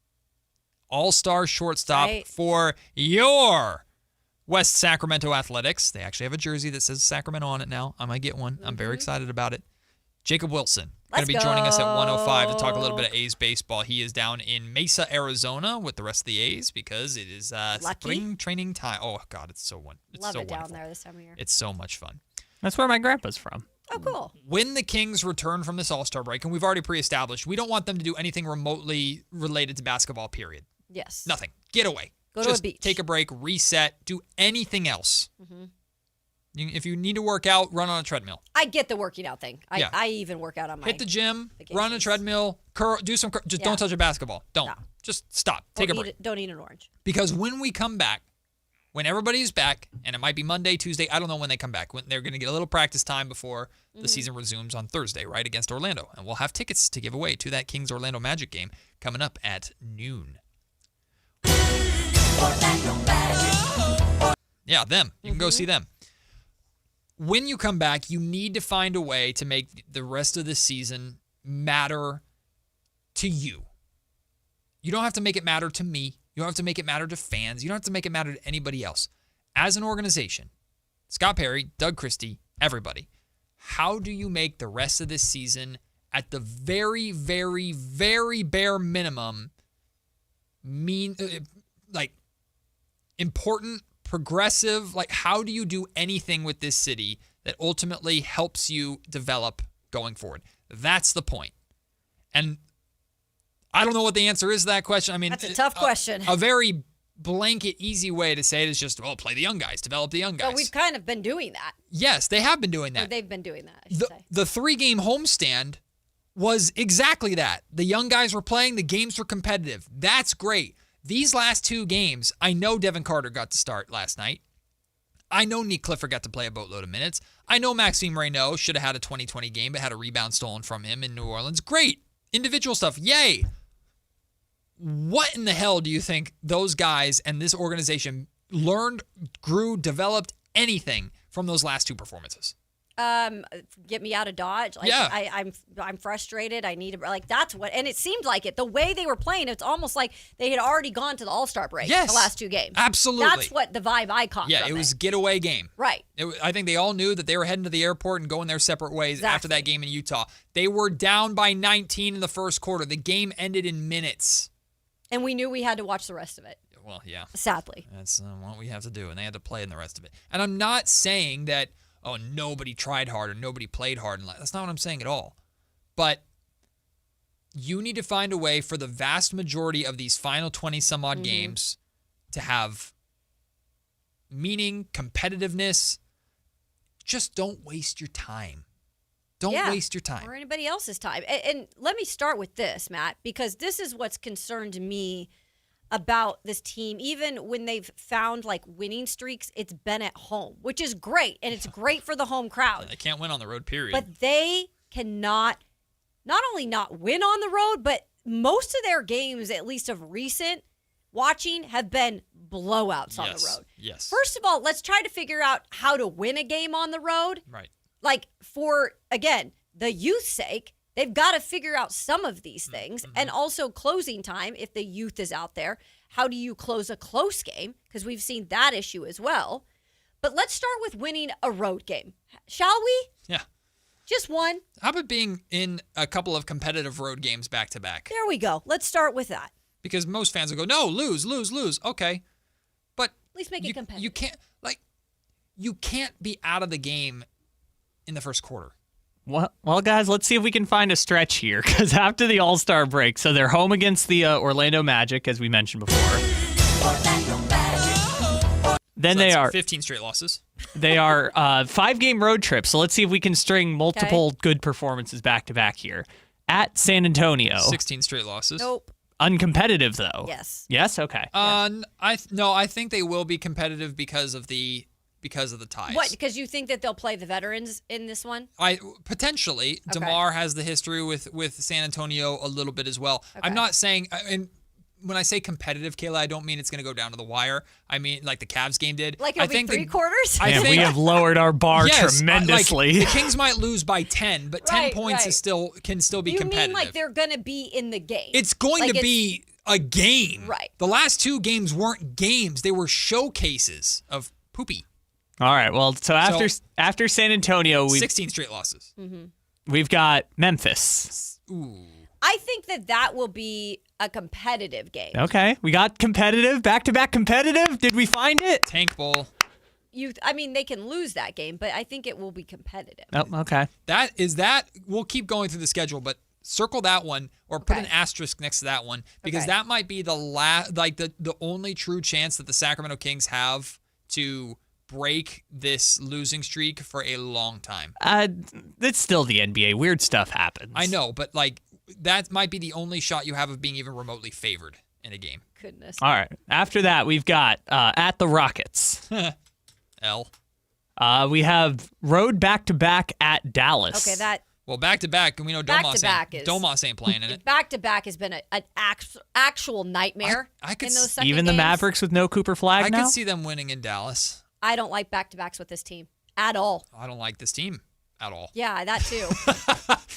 Speaker 9: All-star shortstop for your West Sacramento Athletics. They actually have a jersey that says Sacramento on it now. I might get one. I'm very excited about it. Jacob Wilson going to be joining us at 105 to talk a little bit of A's baseball. He is down in Mesa, Arizona with the rest of the A's because it is spring training time. Oh, God, it's so wonderful.
Speaker 10: Love it down there this time of year.
Speaker 9: It's so much fun.
Speaker 11: That's where my grandpa's from.
Speaker 10: Oh, cool.
Speaker 9: When the Kings return from this All-Star break, and we've already pre-established, we don't want them to do anything remotely related to basketball, period.
Speaker 10: Yes.
Speaker 9: Nothing. Get away.
Speaker 10: Go to a beach.
Speaker 9: Take a break, reset, do anything else.
Speaker 10: Mm-hmm.
Speaker 9: If you need to work out, run on a treadmill.
Speaker 10: I get the working out thing.
Speaker 9: Yeah.
Speaker 10: I even work out on my
Speaker 9: Hit the gym,
Speaker 10: vacations.
Speaker 9: run a treadmill, curl, do some just don't touch a basketball. Don't. Just stop. Take a break.
Speaker 10: Don't eat an orange.
Speaker 9: Because when we come back, when everybody's back, and it might be Monday, Tuesday, I don't know when they come back. When they're going to get a little practice time before the season resumes on Thursday, right, against Orlando. And we'll have tickets to give away to that Kings-Orlando Magic game coming up at noon. Yeah, them. You can go see them. When you come back, you need to find a way to make the rest of the season matter to you. You don't have to make it matter to me. You don't have to make it matter to fans. You don't have to make it matter to anybody else. As an organization, Scott Perry, Doug Christie, everybody, how do you make the rest of this season at the very, very, very bare minimum important, progressive? Like, how do you do anything with this city that ultimately helps you develop going forward? That's the point. And I don't know what the answer is to that question. I mean,
Speaker 10: that's a tough question.
Speaker 9: A very blanket, easy way to say it is just, play the young guys, develop the young guys.
Speaker 10: Well, we've kind of been doing that.
Speaker 9: Yes, they have been doing that.
Speaker 10: Or they've been doing that, I should say.
Speaker 9: The 3-game homestand was exactly that. The young guys were playing. The games were competitive. That's great. These last 2 games, I know Devin Carter got to start last night. I know Nick Clifford got to play a boatload of minutes. I know Maxime Reynaud should have had a 2020 game, but had a rebound stolen from him in New Orleans. Great. Individual stuff. Yay. What in the hell do you think those guys and this organization learned, grew, developed anything from those last 2 performances?
Speaker 10: Get me out of Dodge. Like,
Speaker 9: yeah.
Speaker 10: I'm frustrated. I need to, that's what, and it seemed like it. The way they were playing, it's almost like they had already gone to the All-Star break.
Speaker 9: Yes.
Speaker 10: The last 2 games.
Speaker 9: Absolutely.
Speaker 10: That's what the vibe I caught
Speaker 9: Yeah,
Speaker 10: from
Speaker 9: it was a getaway game.
Speaker 10: Right.
Speaker 9: I think they all knew that they were heading to the airport and going their separate ways after that game in Utah. They were down by 19 in the first quarter. The game ended in minutes.
Speaker 10: And we knew we had to watch the rest of it.
Speaker 9: Well, yeah.
Speaker 10: Sadly.
Speaker 9: That's what we have to do, and they had to play in the rest of it. And I'm not saying that, nobody tried hard or nobody played hard. That's not what I'm saying at all. But you need to find a way for the vast majority of these final 20-some-odd games to have meaning, competitiveness. Just don't waste your time. Don't waste your time.
Speaker 10: Or anybody else's time. And let me start with this, Matt, because this is what's concerned me about this team. Even when they've found like winning streaks, it's been at home, which is great. And it's great for the home crowd.
Speaker 9: They can't win on the road, period.
Speaker 10: But they cannot not only not win on the road, but most of their games, at least of recent watching, have been blowouts on the road.
Speaker 9: Yes.
Speaker 10: First of all, let's try to figure out how to win a game on the road.
Speaker 9: Right.
Speaker 10: Like for, again, the youth's sake, they've got to figure out some of these things.
Speaker 9: Mm-hmm.
Speaker 10: And also closing time, if the youth is out there. How do you close a close game? Because we've seen that issue as well. But let's start with winning a road game. Shall we?
Speaker 9: Yeah.
Speaker 10: Just one.
Speaker 9: How about being in a couple of competitive road games back to back?
Speaker 10: There we go. Let's start with that.
Speaker 9: Because most fans will go, no, lose. Okay. But
Speaker 10: at least make it competitive.
Speaker 9: You can't be out of the game in the first quarter.
Speaker 11: Well, guys, let's see if we can find a stretch here, because after the All-Star break, so they're home against the Orlando Magic, as we mentioned before. Then they are
Speaker 9: 15 straight losses.
Speaker 11: They are 5-game road trips, so let's see if we can string multiple good performances back-to-back here. At San Antonio.
Speaker 9: 16 straight losses.
Speaker 10: Nope.
Speaker 11: Uncompetitive, though.
Speaker 10: Yes.
Speaker 11: Yes? Okay.
Speaker 9: I think they will be competitive because of the ties.
Speaker 10: What? Because you think that they'll play the veterans in this one?
Speaker 9: Potentially.
Speaker 10: Okay.
Speaker 9: DeMar has the history with San Antonio a little bit as well. Okay. I'm not saying, and when I say competitive, Kayla, I don't mean it's going to go down to the wire. I mean like the Cavs game did.
Speaker 10: Like it'll be 3 quarters?
Speaker 11: Man, we have lowered our bar tremendously.
Speaker 9: The Kings might lose by 10, but 10 points can still be competitive.
Speaker 10: You mean like they're going to be in the game?
Speaker 9: It's going to be a game.
Speaker 10: Right.
Speaker 9: The last 2 games weren't games. They were showcases of poopy.
Speaker 11: All right. Well, so after San Antonio,
Speaker 9: 16 straight losses.
Speaker 10: Mm-hmm.
Speaker 11: We've got Memphis.
Speaker 9: Ooh.
Speaker 10: I think that will be a competitive game.
Speaker 11: Okay. We got competitive, back-to-back competitive. Did we find it?
Speaker 9: Tank Bowl.
Speaker 10: They can lose that game, but I think it will be competitive.
Speaker 11: Oh, okay.
Speaker 9: We'll keep going through the schedule, but circle that one or put an asterisk next to that one because that might be the only true chance that the Sacramento Kings have to break this losing streak for a long time.
Speaker 11: It's still the NBA. Weird stuff happens.
Speaker 9: I know, but that might be the only shot you have of being even remotely favored in a game.
Speaker 10: Goodness.
Speaker 11: All right. After that, we've got at the Rockets.
Speaker 9: L.
Speaker 11: We have road back-to-back at Dallas.
Speaker 10: Okay,
Speaker 9: well, back-to-back, and we know Domas ain't playing in it.
Speaker 10: Back-to-back has been an actual nightmare
Speaker 9: I could
Speaker 10: in those second
Speaker 11: even
Speaker 10: games.
Speaker 11: the Mavericks with no Cooper Flag now?
Speaker 9: I could see them winning in Dallas.
Speaker 10: I don't like back-to-backs with this team at all.
Speaker 9: I don't like this team at all.
Speaker 10: Yeah, that too.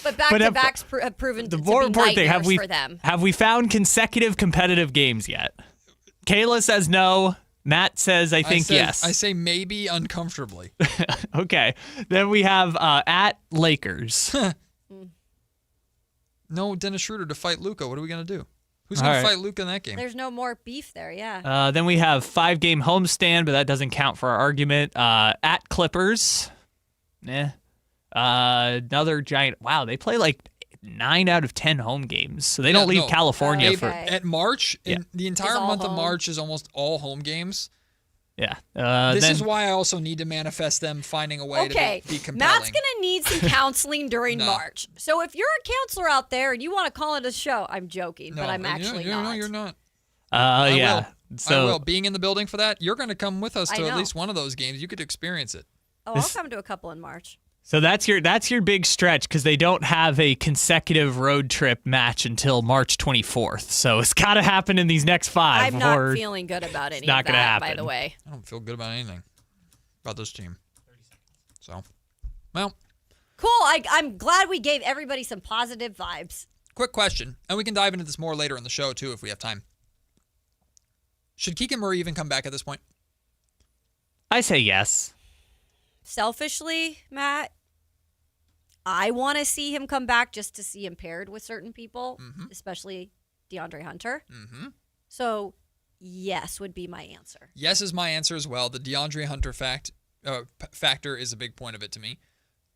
Speaker 10: But back-to-backs have proven to be nightmares for them.
Speaker 11: Have we found consecutive competitive games yet? Kayla says no. Matt says, I think yes.
Speaker 9: I say maybe uncomfortably.
Speaker 11: Okay. Then we have at Lakers.
Speaker 9: No Dennis Schroeder to fight Luka. What are we going to do? Who's going to fight Luka in that game?
Speaker 10: There's no more beef there, yeah.
Speaker 11: Then we have 5-game homestand, but that doesn't count for our argument. At Clippers. Another giant. Wow, they play 9 out of 10 home games, so they don't leave California for.
Speaker 9: At March, the entire month of March is almost all home games.
Speaker 11: Yeah.
Speaker 9: This is why I also need to manifest them finding a way to be compelling.
Speaker 10: Matt's going to need some counseling during March. So if you're a counselor out there and you want to call it a show, I'm joking, but I'm actually not.
Speaker 9: No, you're not.
Speaker 11: Yeah.
Speaker 9: I will. Being in the building for that, you're going to come with us to at least one of those games. You could experience it.
Speaker 10: Oh, I'll come to a couple in March.
Speaker 11: So that's your big stretch because they don't have a consecutive road trip match until March 24th. So it's got to happen in these next 5.
Speaker 10: I'm not feeling good about any of that, by the way.
Speaker 9: I don't feel good about anything about this team. So, well.
Speaker 10: Cool. I'm glad we gave everybody some positive vibes.
Speaker 9: Quick question, and we can dive into this more later in the show, too, if we have time. Should Keegan Murray even come back at this point?
Speaker 11: I say yes.
Speaker 10: Selfishly, Matt, I want to see him come back just to see him paired with certain people, especially DeAndre Hunter. Mm-hmm. So, yes would be my answer.
Speaker 9: Yes is my answer as well. The DeAndre Hunter factor is a big point of it to me.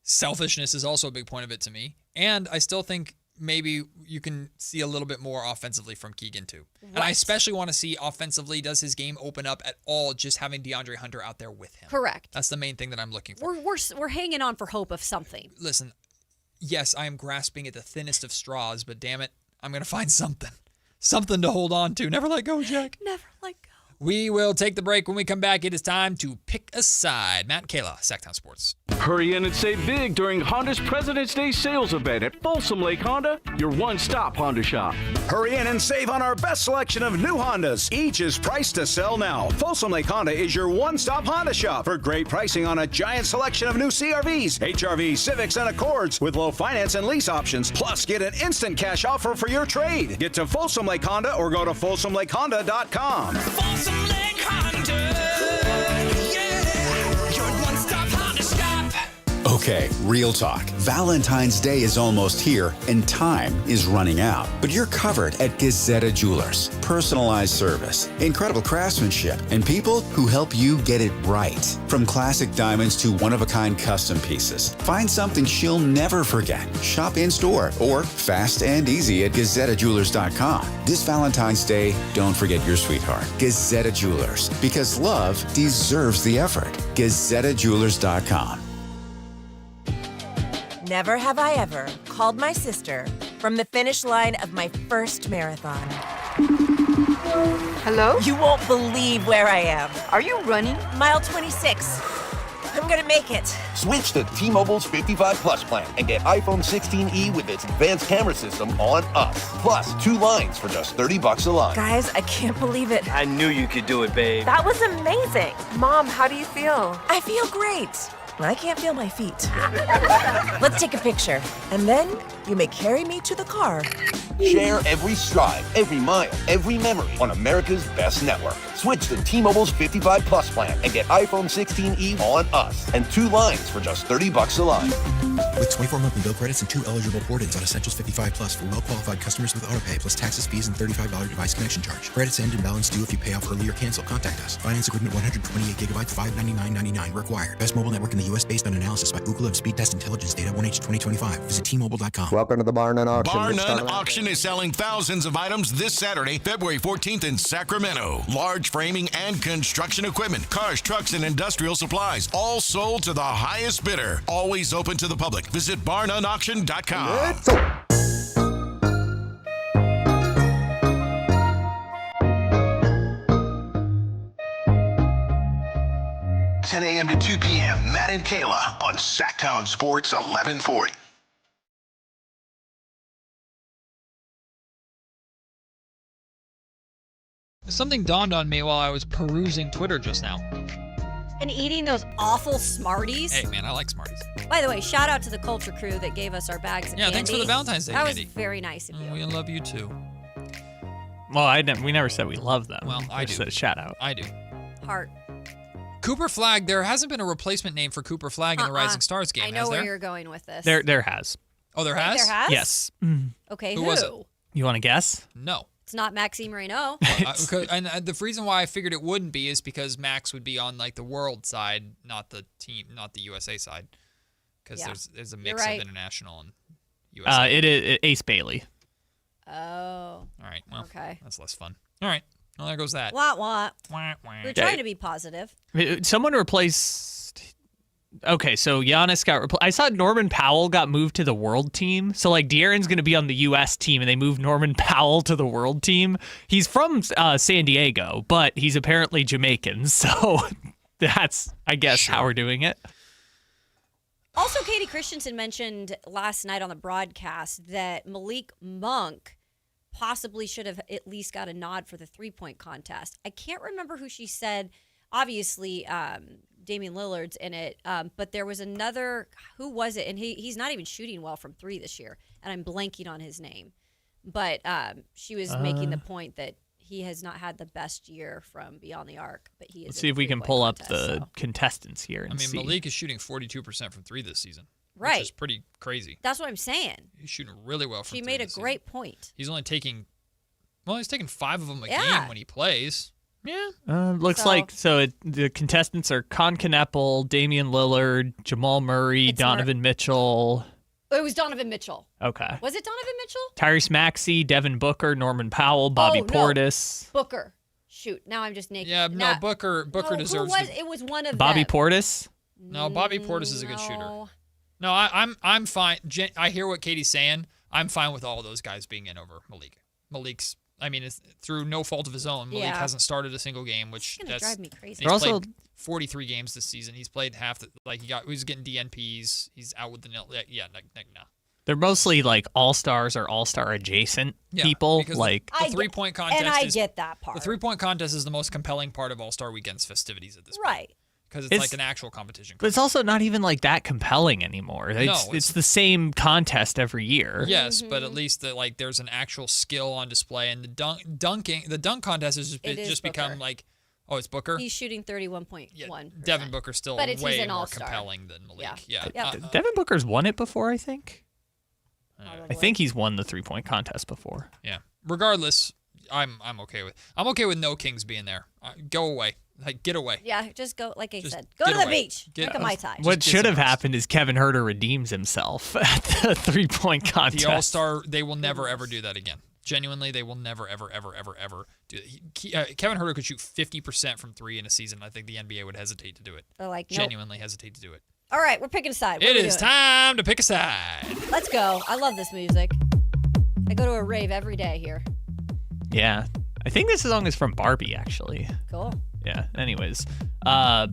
Speaker 9: Selfishness is also a big point of it to me. And I still think maybe you can see a little bit more offensively from Keegan too.
Speaker 10: Right.
Speaker 9: And I especially want to see offensively, does his game open up at all just having DeAndre Hunter out there with him?
Speaker 10: Correct.
Speaker 9: That's the main thing that I'm looking for.
Speaker 10: We're hanging on for hope of something.
Speaker 9: Listen, yes, I am grasping at the thinnest of straws, but damn it, I'm going to find something. Something to hold on to. Never let go, Jack.
Speaker 10: Never let go.
Speaker 9: We will take the break. When we come back, it is time to pick a side. Matt and Kayla, Sactown Sports.
Speaker 1: Hurry in and save big during Honda's President's Day sales event at Folsom Lake Honda, your one-stop Honda shop.
Speaker 3: Hurry in and save on our best selection of new Hondas. Each is priced to sell now. Folsom Lake Honda is your one-stop Honda shop for great pricing on a giant selection of new CRVs, HRVs, Civics, and Accords with low finance and lease options. Plus, get an instant cash offer for your trade. Get to Folsom Lake Honda or go to folsomlakehonda.com.
Speaker 27: Folsom Lake Honda, yeah, your one-stop Honda shop.
Speaker 15: Okay, real talk. Valentine's Day is almost here and time is running out. But you're covered at Gazetta Jewelers. Personalized service, incredible craftsmanship, and people who help you get it right. From classic diamonds to one-of-a-kind custom pieces. Find something she'll never forget. Shop in-store or fast and easy at GazettaJewelers.com. This Valentine's Day, don't forget your sweetheart. Gazetta Jewelers, because love deserves the effort. GazettaJewelers.com.
Speaker 16: Never have I ever called my sister from the finish line of my first marathon. Hello? You won't believe where I am. Are you running? Mile 26. I'm gonna make it.
Speaker 22: Switch to T-Mobile's 55 Plus plan and get iPhone 16e with its advanced camera system on us. Plus, 2 lines for just $30 a line.
Speaker 16: Guys, I can't believe it.
Speaker 22: I knew you could do it, babe.
Speaker 16: That was amazing. Mom, how do you feel? I feel great. I can't feel my feet. Let's take a picture. And then you may carry me to the car.
Speaker 22: Share every stride, every mile, every memory on America's best network. Switch to T-Mobile's 55 Plus plan and get iPhone 16e on us and 2 lines for just $30 a line.
Speaker 23: With 24 monthly bill credits and 2 eligible port-ins on Essentials 55 Plus for well-qualified customers with autopay plus taxes, fees, and $35 device connection charge. Credits end and balance due if you pay off early or cancel. Contact us. Finance agreement 128 gigabytes, $599.99 required. Best mobile network in the U.S. based on analysis by Ookla Speed Test Intelligence data 1H 2025. Visit T-Mobile.com.
Speaker 5: Welcome to the Bar None Auction.
Speaker 6: Bar None Auction is selling thousands of items this Saturday, February 14th in Sacramento. Large framing and construction equipment, cars, trucks, and industrial supplies, all sold to the highest bidder. Always open to the public. Visit barnoneauction.com.
Speaker 19: 10 a.m. to 2 p.m. Matt and Kayla on Sactown Sports 1140.
Speaker 9: Something dawned on me while I was perusing Twitter just now.
Speaker 10: And eating those awful Smarties.
Speaker 9: Hey, man, I like Smarties.
Speaker 10: By the way, shout out to the Culture Crew that gave us our bags of candy.
Speaker 9: Thanks for the Valentine's Day
Speaker 10: That
Speaker 9: candy.
Speaker 10: was very nice of you.
Speaker 9: We love you too.
Speaker 11: Well, we never said we love them.
Speaker 9: Well, I do.
Speaker 11: Just said shout out.
Speaker 9: I do.
Speaker 10: Heart.
Speaker 9: Cooper Flagg, there hasn't been a replacement name for Cooper Flagg in the Rising Stars game,
Speaker 10: I know
Speaker 9: has
Speaker 10: where
Speaker 9: there?
Speaker 10: you're going with this.
Speaker 11: There has.
Speaker 9: Oh, there has?
Speaker 10: There has?
Speaker 11: Yes.
Speaker 10: Okay,
Speaker 9: Who was it?
Speaker 11: You want to guess?
Speaker 9: No.
Speaker 10: It's not Maxime Reynaud.
Speaker 9: And the reason why I figured it wouldn't be is because Max would be on like the world side, not the team, not the USA side, because there's a mix of international and USA.
Speaker 11: It is Ace Bailey.
Speaker 10: Oh.
Speaker 9: All right. Well,
Speaker 10: okay.
Speaker 9: That's less fun. All right. Well, there goes that.
Speaker 10: Wah, wah.
Speaker 9: Wah, wah.
Speaker 10: We're trying to be positive.
Speaker 11: Someone replaced. Okay, so Giannis got replaced. I saw Norman Powell got moved to the world team. So, like, De'Aaron's going to be on the U.S. team, and they moved Norman Powell to the world team. He's from San Diego, but he's apparently Jamaican. So that's, I guess, how we're doing it.
Speaker 10: Also, Katie Christensen mentioned last night on the broadcast that Malik Monk possibly should have at least got a nod for the three-point contest. I can't remember who she said. Obviously, Damian Lillard's in it, but there was another. Who was it? And he's not even shooting well from three this year, and I'm blanking on his name. But she was making the point that he has not had the best year from beyond the arc, but he is.
Speaker 11: Let's see if we can pull up the contestants here and see.
Speaker 9: Malik is shooting 42% from three this season.
Speaker 10: Right.
Speaker 9: Which is pretty crazy.
Speaker 10: That's what I'm saying.
Speaker 9: He's shooting really well from three.
Speaker 10: She made a
Speaker 9: this
Speaker 10: great
Speaker 9: season.
Speaker 10: point.
Speaker 9: He's only taking, he's taking 5 of them a game when he plays. Yeah.
Speaker 11: Looks like the contestants are Con Kneppel, Damian Lillard, Jamal Murray, Donovan Mitchell.
Speaker 10: It was Donovan Mitchell.
Speaker 11: Okay.
Speaker 10: Was it Donovan Mitchell?
Speaker 11: Tyrese Maxey, Devin Booker, Norman Powell, Bobby Portis.
Speaker 10: Booker. Shoot, now I'm just naked.
Speaker 9: Yeah, no, Booker deserves it.
Speaker 10: It was one of
Speaker 11: Bobby
Speaker 10: them.
Speaker 11: Portis?
Speaker 9: No, Bobby Portis is a good shooter. No, I'm fine. I hear what Katie's saying. I'm fine with all those guys being in over Malik. Malik's, I mean, it's through no fault of his own. Malik hasn't started a single game, which
Speaker 10: it's gonna drive me crazy.
Speaker 9: He's played 43 games this season. He's played half the, he was getting DNPs. He's out with the nil. Yeah, no.
Speaker 11: They're mostly like all-stars or all-star adjacent people. Like
Speaker 9: the three-point contest.
Speaker 10: And I get that part.
Speaker 9: The three-point contest is the most compelling part of All-Star Weekend's festivities at this point.
Speaker 10: Right.
Speaker 9: Because it's like an actual competition.
Speaker 11: But it's also not even like that compelling anymore. It's the same contest every year.
Speaker 9: Yes, but at least there's an actual skill on display. And the dunk contest has just become like, oh, it's Booker?
Speaker 10: He's shooting 31.1%.
Speaker 9: Yeah, Devin Booker's still way more compelling than Malik. Yeah.
Speaker 11: Devin Booker's won it before, I think. I think he's won the three-point contest before.
Speaker 9: Yeah. Regardless, I'm okay with no Kings being there. Go away. Get away.
Speaker 10: Yeah, just go. Like I said, go to the beach. Take a Mai Tai.
Speaker 11: What should have happened is Kevin Huerter redeems himself at the three-point contest.
Speaker 9: The All-Star, they will never ever do that again. Genuinely, they will never ever do that. Kevin Huerter could shoot 50% from three in a season. I think the NBA would hesitate to do it. Genuinely hesitate to do it.
Speaker 10: All right, we're picking a side.
Speaker 9: It is time to pick a side.
Speaker 10: Let's go. I love this music. I go to a rave every day here.
Speaker 11: Yeah. I think this song is from Barbie, actually.
Speaker 10: Cool.
Speaker 11: Yeah. Anyways,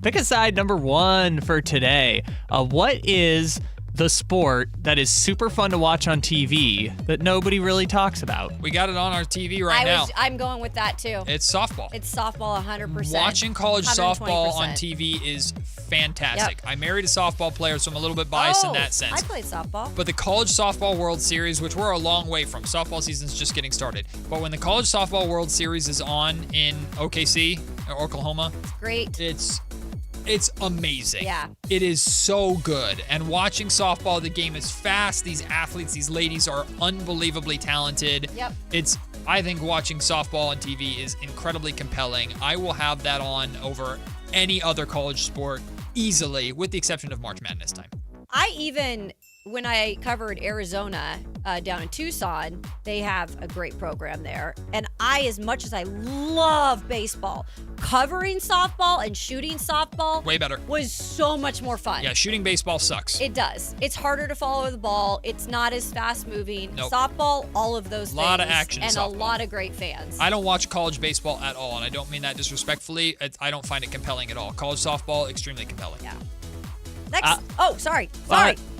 Speaker 11: pick a side number 1 for today. What is the sport that is super fun to watch on TV that nobody really talks about?
Speaker 9: We got it on our TV now.
Speaker 10: I'm going with that too.
Speaker 9: It's softball.
Speaker 10: It's softball 100%.
Speaker 9: Watching college
Speaker 10: 120%.
Speaker 9: softball on TV is fantastic.
Speaker 10: Yep.
Speaker 9: I married a softball player, so I'm a little bit biased in that sense.
Speaker 10: I played softball.
Speaker 9: But the College Softball World Series, which we're a long way from, softball season's just getting started. But when the College Softball World Series is on in OKC, or Oklahoma,
Speaker 10: it's great.
Speaker 9: It's amazing.
Speaker 10: Yeah.
Speaker 9: It is so good. And watching softball, the game is fast. These athletes, these ladies are unbelievably talented.
Speaker 10: Yep.
Speaker 9: I think watching softball on TV is incredibly compelling. I will have that on over any other college sport easily, with the exception of March Madness time.
Speaker 10: When I covered Arizona down in Tucson, they have a great program there. And as much as I love baseball, covering softball and shooting softball
Speaker 9: way better
Speaker 10: was so much more fun.
Speaker 9: Yeah, shooting baseball sucks.
Speaker 10: It does. It's harder to follow the ball. It's not as fast moving.
Speaker 9: Nope.
Speaker 10: Softball, all of those things.
Speaker 9: A lot of action
Speaker 10: and
Speaker 9: softball.
Speaker 10: A lot of great fans.
Speaker 9: I don't watch college baseball at all, and I don't mean that disrespectfully. I don't find it compelling at all. College softball, extremely compelling.
Speaker 10: Yeah. Next. Sorry.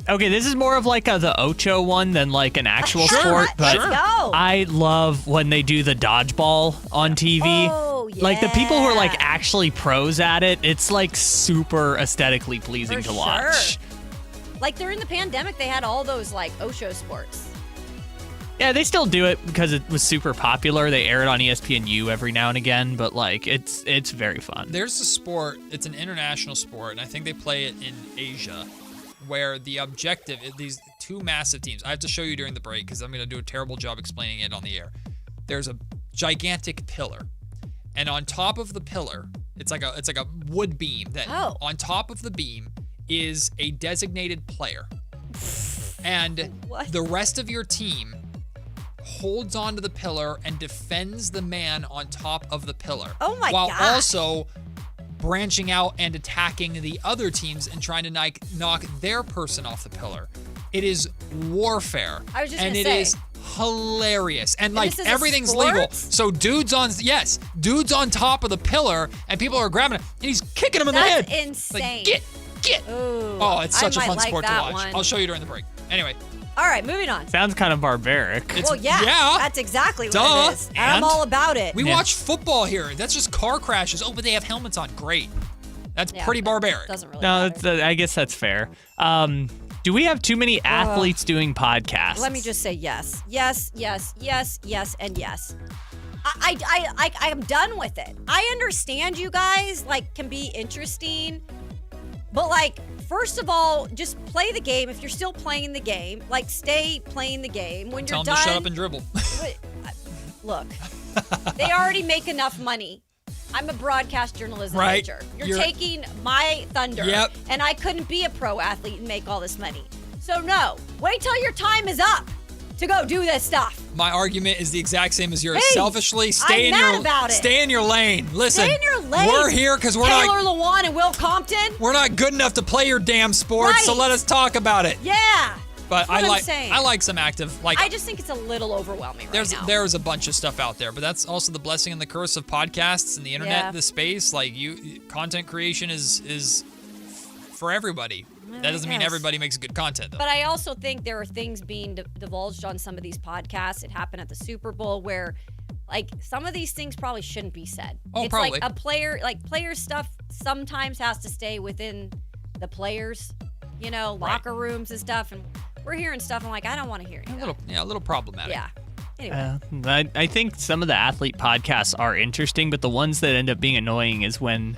Speaker 11: Okay, this is more of like the Ocho one than like an actual sport, but
Speaker 10: Let's go.
Speaker 11: I love when they do the dodgeball on TV.
Speaker 10: Oh, yeah.
Speaker 11: Like the people who are like actually pros at it, it's like super aesthetically pleasing to watch.
Speaker 10: Like during the pandemic, they had all those like Osho sports.
Speaker 11: Yeah, they still do it because it was super popular. They air it on ESPNU every now and again, but like it's very fun.
Speaker 9: There's a sport, it's an international sport, and I think they play it in Asia, where the objective is these two massive teams. I have to show you during the break because I'm going to do a terrible job explaining it on the air. There's a gigantic pillar, and on top of the pillar, it's like a wood beam that on top of the beam is a designated player. And the rest of your team holds onto the pillar and defends the man on top of the pillar.
Speaker 10: Oh my
Speaker 9: while
Speaker 10: gosh.
Speaker 9: also branching out and attacking the other teams and trying to knock their person off the pillar. It is warfare.
Speaker 10: I was just
Speaker 9: and
Speaker 10: gonna
Speaker 9: it
Speaker 10: say.
Speaker 9: is hilarious. And
Speaker 10: this is a
Speaker 9: everything's
Speaker 10: sport?
Speaker 9: legal. So dude's on top of the pillar and people are grabbing it and he's kicking him in the head.
Speaker 10: That's insane.
Speaker 9: Like, get.
Speaker 10: Ooh,
Speaker 9: Oh, it's such a
Speaker 10: I
Speaker 9: fun
Speaker 10: might
Speaker 9: sport
Speaker 10: like
Speaker 9: to
Speaker 10: that
Speaker 9: watch.
Speaker 10: one.
Speaker 9: I'll show you during the break. Anyway.
Speaker 10: All right, moving on.
Speaker 11: Sounds kind of barbaric.
Speaker 10: Well, yeah, that's exactly what
Speaker 9: Duh.
Speaker 10: it is. I'm all about it.
Speaker 9: We watch football here. That's just car crashes. Oh, but they have helmets on. Great. That's pretty barbaric.
Speaker 10: Doesn't really
Speaker 11: No,
Speaker 10: matter.
Speaker 11: I guess that's fair. Do we have too many athletes doing podcasts?
Speaker 10: Let me just say yes. Yes, yes, yes, yes, and yes. I'm done with it. I understand you guys, can be interesting, but, first of all, just play the game. If you're still playing the game, stay playing the game. When
Speaker 9: Tell
Speaker 10: you're
Speaker 9: them
Speaker 10: done,
Speaker 9: to shut up and dribble.
Speaker 10: Look, they already make enough money. I'm a broadcast journalism major. You're taking my thunder.
Speaker 9: Yep.
Speaker 10: And I couldn't be a pro athlete and make all this money. So no, wait till your time is up. to go do this stuff.
Speaker 9: My argument is the exact same as yours.
Speaker 10: Hey,
Speaker 9: Selfishly,
Speaker 10: I'm mad about it.
Speaker 9: Stay in your lane. Listen,
Speaker 10: Stay in your lane.
Speaker 9: we're here because we're
Speaker 10: Taylor
Speaker 9: not.
Speaker 10: Lewan and Will Compton.
Speaker 9: We're not good enough to play your damn sports, so
Speaker 10: Right.
Speaker 9: let us talk about it.
Speaker 10: Yeah.
Speaker 9: But
Speaker 10: That's what I'm
Speaker 9: like
Speaker 10: saying.
Speaker 9: I like some active
Speaker 10: I just think it's a little overwhelming right now.
Speaker 9: There's a bunch of stuff out there, but that's also the blessing and the curse of podcasts and the internet,
Speaker 10: Yeah.
Speaker 9: the space. Like content creation is for everybody. That doesn't mean
Speaker 10: guess.
Speaker 9: everybody makes good content though.
Speaker 10: But I also think there are things being divulged on some of these podcasts. It happened at the Super Bowl where, like, some of these things probably shouldn't be said.
Speaker 9: Oh,
Speaker 10: it's
Speaker 9: probably.
Speaker 10: like player stuff sometimes has to stay within the players, locker rooms and stuff. And we're hearing stuff. I'm like, I don't want to hear any of that.
Speaker 9: A little problematic.
Speaker 10: Yeah. Anyway.
Speaker 11: I think some of the athlete podcasts are interesting, but the ones that end up being annoying is when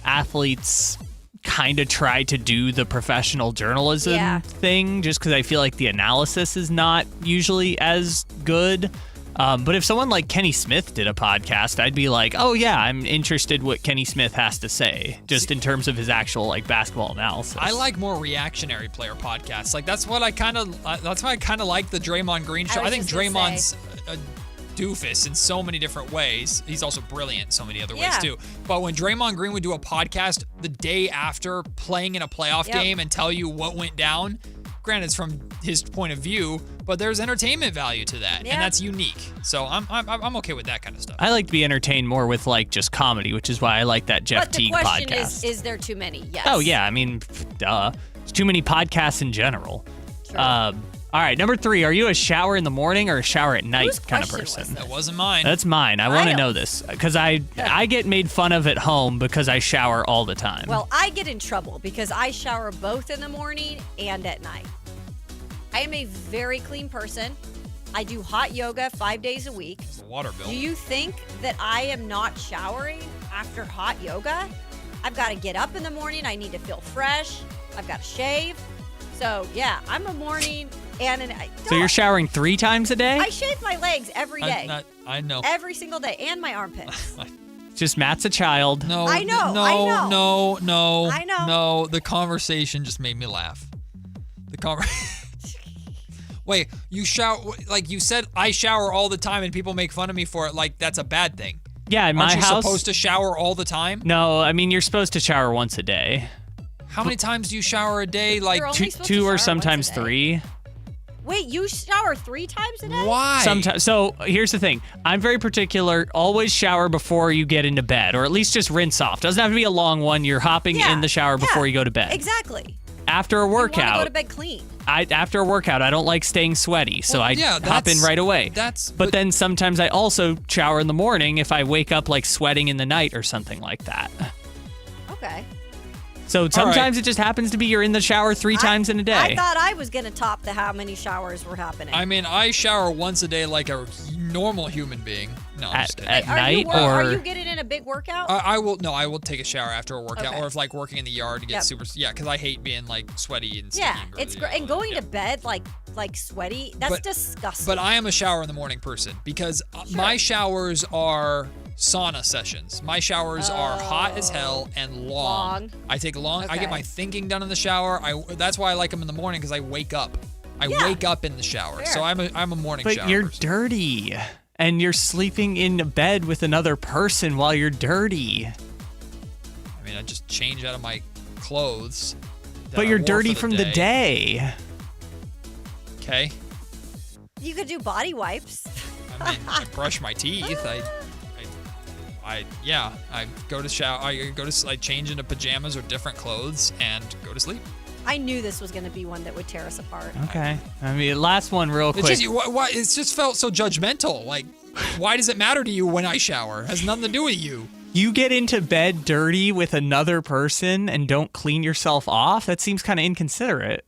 Speaker 11: athletes kind of try to do the professional journalism thing, just because I feel like the analysis is not usually as good. But if someone like Kenny Smith did a podcast, I'd be like, oh yeah, I'm interested what Kenny Smith has to say, just in terms of his actual like basketball analysis.
Speaker 9: I like more reactionary player podcasts. Like that's why I kind of like the Draymond Green show. I think Draymond's a doofus in so many different ways. He's also brilliant in so many other ways too. But when Draymond Green would do a podcast the day after playing in a playoff game and tell you what went down, granted it's from his point of view, but there's entertainment value to that, and that's unique. So I'm okay with that kind of stuff.
Speaker 11: I like to be entertained more with like just comedy, which is why I like that Jeff Teague podcast.
Speaker 10: But the question is there too many? Yes.
Speaker 11: Oh yeah, I mean, duh. There's too many podcasts in general. Sure. All right, number 3. Are you a shower in the morning or a shower at night kind of person?
Speaker 9: That wasn't mine.
Speaker 11: That's mine. I want to know this because I get made fun of at home because I shower all the time.
Speaker 10: Well, I get in trouble because I shower both in the morning and at night. I am a very clean person. I do hot yoga 5 days a week.
Speaker 9: It's a water bill.
Speaker 10: Do you think that I am not showering after hot yoga? I've got to get up in the morning. I need to feel fresh. I've got to shave. So, yeah, I'm a morning and an night.
Speaker 11: So you're showering 3 times a day?
Speaker 10: I shave my legs every day.
Speaker 9: I know.
Speaker 10: Every single day. And my armpits.
Speaker 11: Just Matt's a child.
Speaker 9: No,
Speaker 10: I know.
Speaker 9: No,
Speaker 10: I know.
Speaker 9: no.
Speaker 10: I know.
Speaker 9: No, the conversation just made me laugh. Wait, you shower, like you said, I shower all the time and people make fun of me for it like that's a bad thing.
Speaker 11: Yeah, in my
Speaker 9: Aren't you
Speaker 11: house.
Speaker 9: supposed to shower all the time?
Speaker 11: No, I mean, you're supposed to shower once a day.
Speaker 9: How many times do you shower a day? Like
Speaker 11: two or sometimes 3.
Speaker 10: Wait, you shower 3 times a day?
Speaker 9: Why?
Speaker 11: Sometimes. So here's the thing. I'm very particular. Always shower before you get into bed, or at least just rinse off. Doesn't have to be a long one. You're hopping in the shower before you go to bed.
Speaker 10: Exactly.
Speaker 11: After a workout.
Speaker 10: You want to go to bed clean.
Speaker 11: After a workout, I don't like staying sweaty, so I hop in right away. But then sometimes I also shower in the morning if I wake up like sweating in the night or something like that.
Speaker 10: Okay.
Speaker 11: So sometimes it just happens to be you're in the shower 3 times in a day.
Speaker 10: I thought I was going to top the how many showers were happening.
Speaker 9: I mean, I shower once a day like a normal human being. No, I'm just kidding.
Speaker 11: At night, or
Speaker 10: are you getting in a big workout?
Speaker 9: I will take a shower after a workout,
Speaker 10: Okay.
Speaker 9: or if like working in the yard to get super. Yeah, because I hate being like sweaty and sticky.
Speaker 10: Yeah,
Speaker 9: and
Speaker 10: it's great. And going to bed like sweaty, that's disgusting.
Speaker 9: But I am a shower in the morning person because my showers are sauna sessions. My showers are hot as hell and long. I take long. I get my thinking done in the shower. That's why I like them in the morning because I wake up. I wake up in the shower.
Speaker 10: Fair.
Speaker 9: So I'm a morning shower.
Speaker 11: But you're
Speaker 9: person.
Speaker 11: dirty. And you're sleeping in a bed with another person while you're dirty.
Speaker 9: I mean, I just change out of my clothes.
Speaker 11: But you're dirty from the day.
Speaker 9: Okay.
Speaker 10: You could do body wipes.
Speaker 9: I mean, I brush my teeth. I go to shower. I change into pajamas or different clothes and go to sleep.
Speaker 10: I knew this was going to be one that would tear us apart.
Speaker 11: Okay. I mean, last one real quick.
Speaker 9: It just felt so judgmental. Like, why does it matter to you when I shower? It has nothing to do with you.
Speaker 11: You get into bed dirty with another person and don't clean yourself off? That seems kind of inconsiderate.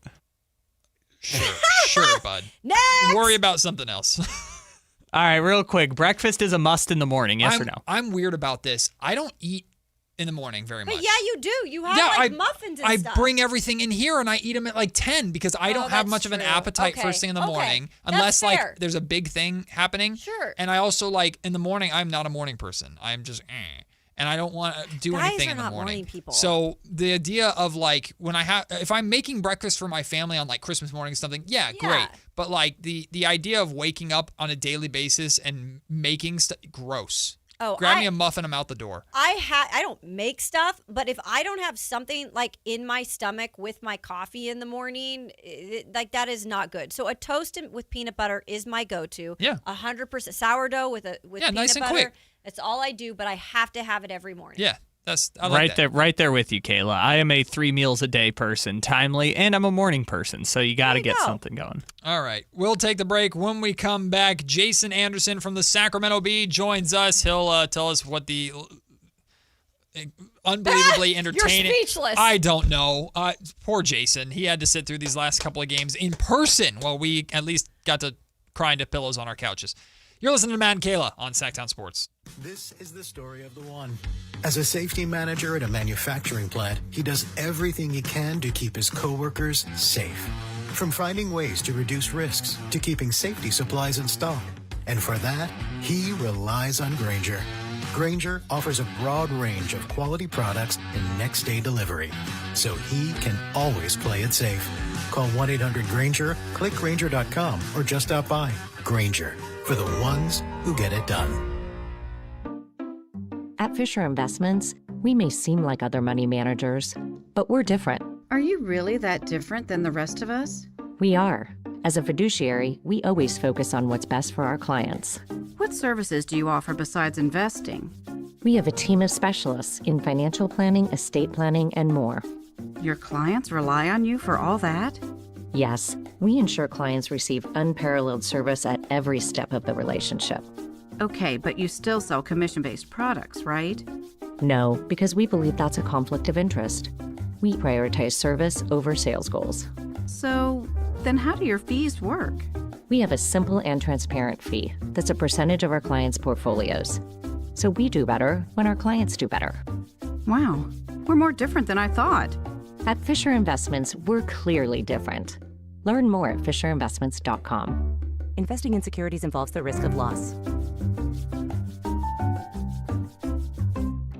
Speaker 9: Sure, bud.
Speaker 10: Next!
Speaker 9: Worry about something else.
Speaker 11: All right, real quick. Breakfast is a must in the morning, yes or no?
Speaker 9: I'm weird about this. I don't eat in the morning very much.
Speaker 10: But yeah, you do. You have muffins and stuff.
Speaker 9: I bring everything in here and I eat them at like 10 because I don't have much of an appetite first thing in the morning unless like there's a big thing happening.
Speaker 10: Sure.
Speaker 9: And I also like in the morning, I'm not a morning person. I'm just and I don't want to do
Speaker 10: Guys
Speaker 9: anything
Speaker 10: are
Speaker 9: in the
Speaker 10: not
Speaker 9: morning.
Speaker 10: morning people.
Speaker 9: So the idea of like if I'm making breakfast for my family on like Christmas morning or something, yeah, great. But like the idea of waking up on a daily basis and making stuff, gross.
Speaker 10: Oh,
Speaker 9: grab me a muffin, I'm out the door.
Speaker 10: I don't make stuff, but if I don't have something like in my stomach with my coffee in the morning, like that is not good. So a toast with peanut butter is my go-to.
Speaker 9: Yeah,
Speaker 10: 100% sourdough with peanut
Speaker 9: nice and
Speaker 10: butter.
Speaker 9: quick.
Speaker 10: It's all I do, but I have to have it every morning.
Speaker 9: Yeah. I like that.
Speaker 11: Right there with you, Kayla. I am a 3 meals a day person, timely, and I'm a morning person, so you got to get something going.
Speaker 9: All right, we'll take the break. When we come back, Jason Anderson from the Sacramento Bee joins us. He'll tell us what the unbelievably entertaining.
Speaker 10: You're speechless.
Speaker 9: I don't know. Poor Jason. He had to sit through these last couple of games in person while we at least got to cry into pillows on our couches. You're listening to Matt and Kayla on Sactown Sports.
Speaker 2: This is the story of the one. As a safety manager at a manufacturing plant, he does everything he can to keep his coworkers safe. From finding ways to reduce risks to keeping safety supplies in stock. And for that, he relies on Grainger. Grainger offers a broad range of quality products and next-day delivery, so he can always play it safe. Call 1-800-GRAINGER, click Grainger.com, or just stop by. Grainger, for the ones who get it done.
Speaker 7: At Fisher Investments, we may seem like other money managers, but we're different.
Speaker 8: Are you really that different than the rest of us?
Speaker 7: We are. As a fiduciary, we always focus on what's best for our clients.
Speaker 8: What services do you offer besides investing?
Speaker 7: We have a team of specialists in financial planning, estate planning, and more.
Speaker 8: Your clients rely on you for all that?
Speaker 7: Yes, we ensure clients receive unparalleled service at every step of the relationship.
Speaker 8: Okay, but you still sell commission-based products, right?
Speaker 7: No, because we believe that's a conflict of interest. We prioritize service over sales goals.
Speaker 8: So, then how do your fees work?
Speaker 7: We have a simple and transparent fee that's a percentage of our clients' portfolios. So we do better when our clients do better.
Speaker 8: Wow, we're more different than I thought.
Speaker 7: At Fisher Investments, we're clearly different. Learn more at FisherInvestments.com.
Speaker 12: Investing in securities involves the risk of loss.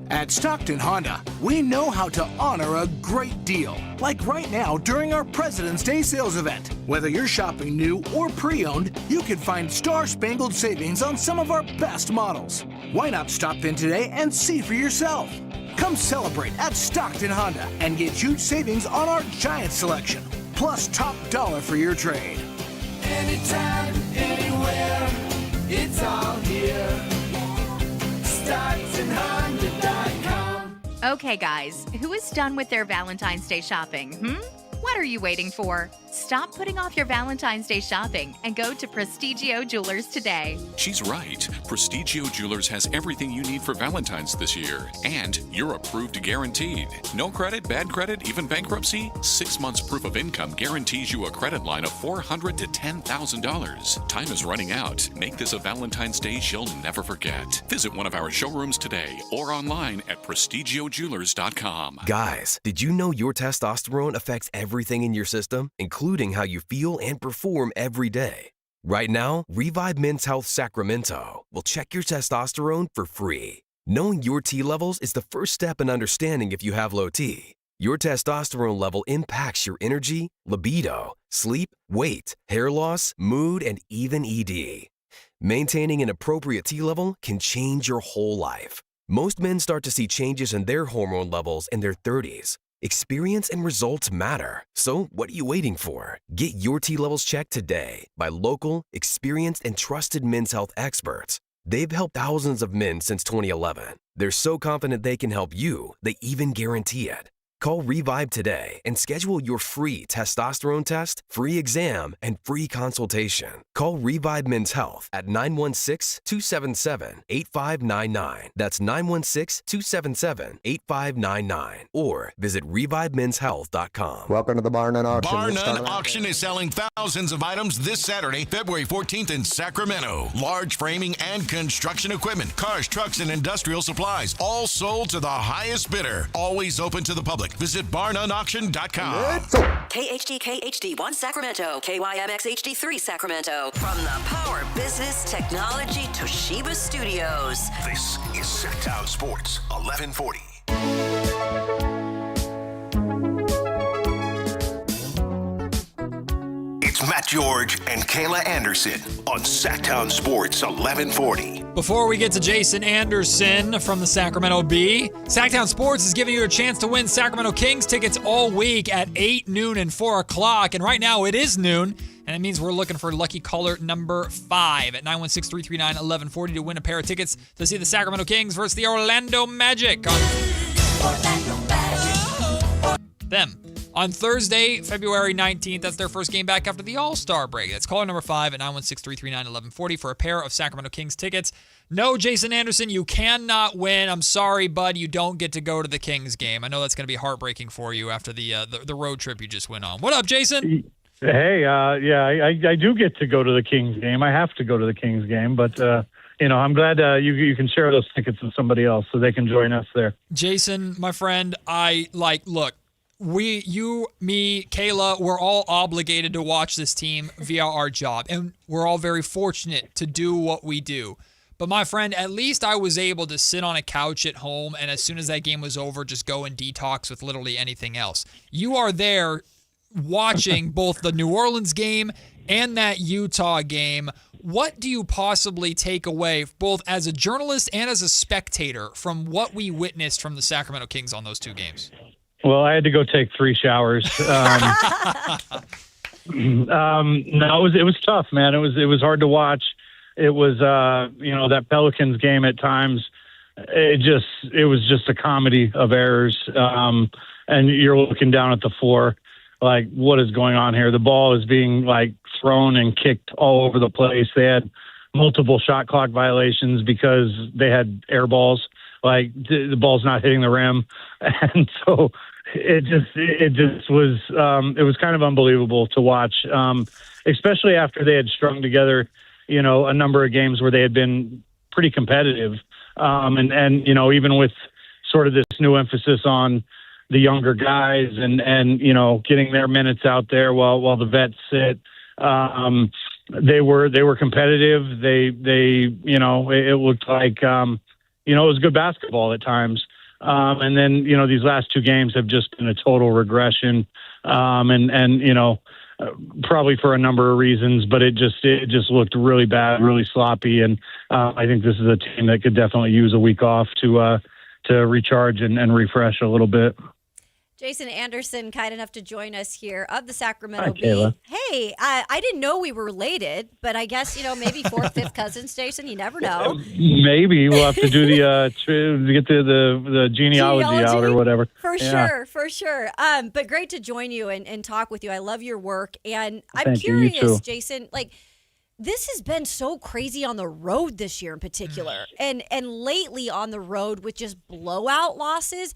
Speaker 19: At Stockton Honda, we know how to honor a great deal. Like right now during our President's Day sales event. Whether you're shopping new or pre-owned, you can find star-spangled savings on some of our best models. Why not stop in today and see for yourself? Come celebrate at Stockton Honda and get huge savings on our giant selection. Plus top dollar for your trade.
Speaker 27: Anytime, anywhere, it's all here. StocktonHonda.com.
Speaker 17: Okay, guys, who is done with their Valentine's Day shopping? What are you waiting for? Stop putting off your Valentine's Day shopping and go to Prestigio Jewelers today.
Speaker 24: She's right. Prestigio Jewelers has everything you need for Valentine's this year. And you're approved guaranteed. No credit, bad credit, even bankruptcy? 6 months proof of income guarantees you a credit line of $400 to $10,000. Time is running out. Make this a Valentine's Day she'll never forget. Visit one of our showrooms today or online at prestigiojewelers.com.
Speaker 4: Guys, did you know your testosterone affects everything in your system, including how you feel and perform every day? Right now, Revive Men's Health Sacramento will check your testosterone for free. Knowing your T levels is the first step in understanding if you have low T. Your testosterone level impacts your energy, libido, sleep, weight, hair loss, mood, and even ED. Maintaining an appropriate T level can change your whole life. Most men start to see changes in their hormone levels in their 30s. Experience and results matter. So what are you waiting for? Get your T levels checked today by local, experienced, and trusted men's health experts. They've helped thousands of men since 2011. They're so confident they can help you, they even guarantee it. Call Revive today and schedule your free testosterone test, free exam, and free consultation. Call Revive Men's Health at 916-277-8599. That's 916-277-8599. Or visit ReviveMen'sHealth.com.
Speaker 5: Welcome to the Bar None Auction.
Speaker 6: Bar None Auction is selling thousands of items this Saturday, February 14th in Sacramento. Large framing and construction equipment, cars, trucks, and industrial supplies, all sold to the highest bidder. Always open to the public. Visit barnunauction.com.
Speaker 13: KHD HD1 Sacramento, KYMX HD3 Sacramento. From the Power Business Technology Toshiba Studios.
Speaker 14: This is Sactown Sports 1140. It's Matt George and Kayla Anderson on Sactown Sports 1140.
Speaker 9: Before we get to Jason Anderson from the Sacramento Bee, Sactown Sports is giving you a chance to win Sacramento Kings tickets all week at 8, noon, and 4 o'clock. And right now it is noon, and it means we're looking for lucky caller number 5 at 916-339-1140 to win a pair of tickets to see the Sacramento Kings versus the Orlando Magic on Thursday, February 19th. That's their first game back after the All-Star break. That's caller number 5 at 916-339-1140 for a pair of Sacramento Kings tickets. No, Jason Anderson, you cannot win. I'm sorry, bud. You don't get to go to the Kings game. I know that's going to be heartbreaking for you after the road trip you just went on. What up, Jason?
Speaker 18: Hey, I do get to go to the Kings game. I have to go to the Kings game, but I'm glad you can share those tickets with somebody else so they can join us there.
Speaker 9: Jason, my friend, look. You, me, Kayla, we're all obligated to watch this team via our job, and we're all very fortunate to do what we do. But my friend, at least I was able to sit on a couch at home, and as soon as that game was over, just go and detox with literally anything else. You are there watching both the New Orleans game and that Utah game. What do you possibly take away, both as a journalist and as a spectator, from what we witnessed from the Sacramento Kings on those two games?
Speaker 18: Well, I had to go take 3 showers. No, it was tough, man. It was hard to watch. It was, that Pelicans game at times. It was just a comedy of errors. And you're looking down at the floor, like, what is going on here? The ball is being thrown and kicked all over the place. They had multiple shot clock violations because they had air balls. The ball's not hitting the rim, and so it just was. It was kind of unbelievable to watch, especially after they had strung together, a number of games where they had been pretty competitive, and even with sort of this new emphasis on the younger guys and getting their minutes out there while the vets sit. They were competitive. It looked like. It was good basketball at times. And then, these last 2 games have just been a total regression. Probably for a number of reasons, but it just looked really bad, really sloppy. And I think this is a team that could definitely use a week off to recharge and refresh a little bit.
Speaker 10: Jason Anderson, kind enough to join us here of the Sacramento Bee.
Speaker 18: Kayla.
Speaker 10: Hey, I didn't know we were related, but I guess, maybe 4th, 5th cousins, Jason. You never know.
Speaker 18: Maybe we'll have to do get the genealogy out or whatever.
Speaker 10: For sure. But great to join you and talk with you. I love your work. And I'm
Speaker 18: Thank
Speaker 10: curious,
Speaker 18: you too.
Speaker 10: Jason, this has been so crazy on the road this year in particular. And lately on the road with just blowout losses.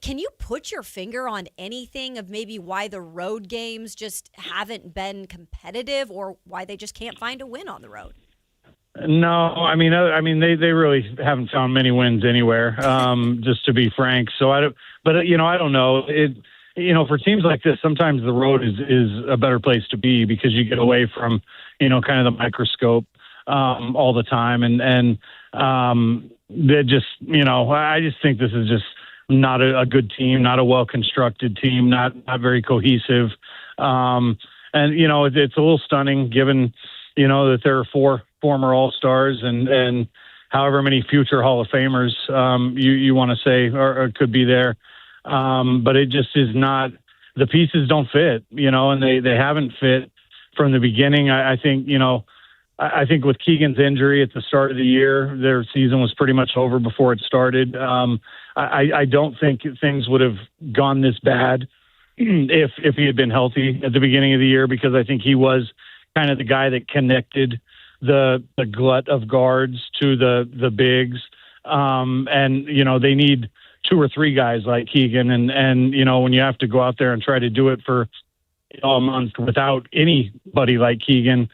Speaker 10: Can you put your finger on anything of maybe why the road games just haven't been competitive or why they just can't find a win on the road?
Speaker 18: No, I mean, they really haven't found many wins anywhere, just to be frank. So I don't know. For teams like this, sometimes the road is a better place to be because you get away from, kind of the microscope, all the time. And they just, I just think this is just not a good team, not a well-constructed team, not very cohesive. And, it's a little stunning given, that there are 4 former All-Stars and however many future Hall of Famers you want to say or could be there. But it just is not, the pieces don't fit, and they haven't fit from the beginning. I think with Keegan's injury at the start of the year, their season was pretty much over before it started. I don't think things would have gone this bad if he had been healthy at the beginning of the year, because I think he was kind of the guy that connected the glut of guards to the bigs. And they need 2 or 3 guys like Keegan. And when you have to go out there and try to do it for a month without anybody like Keegan,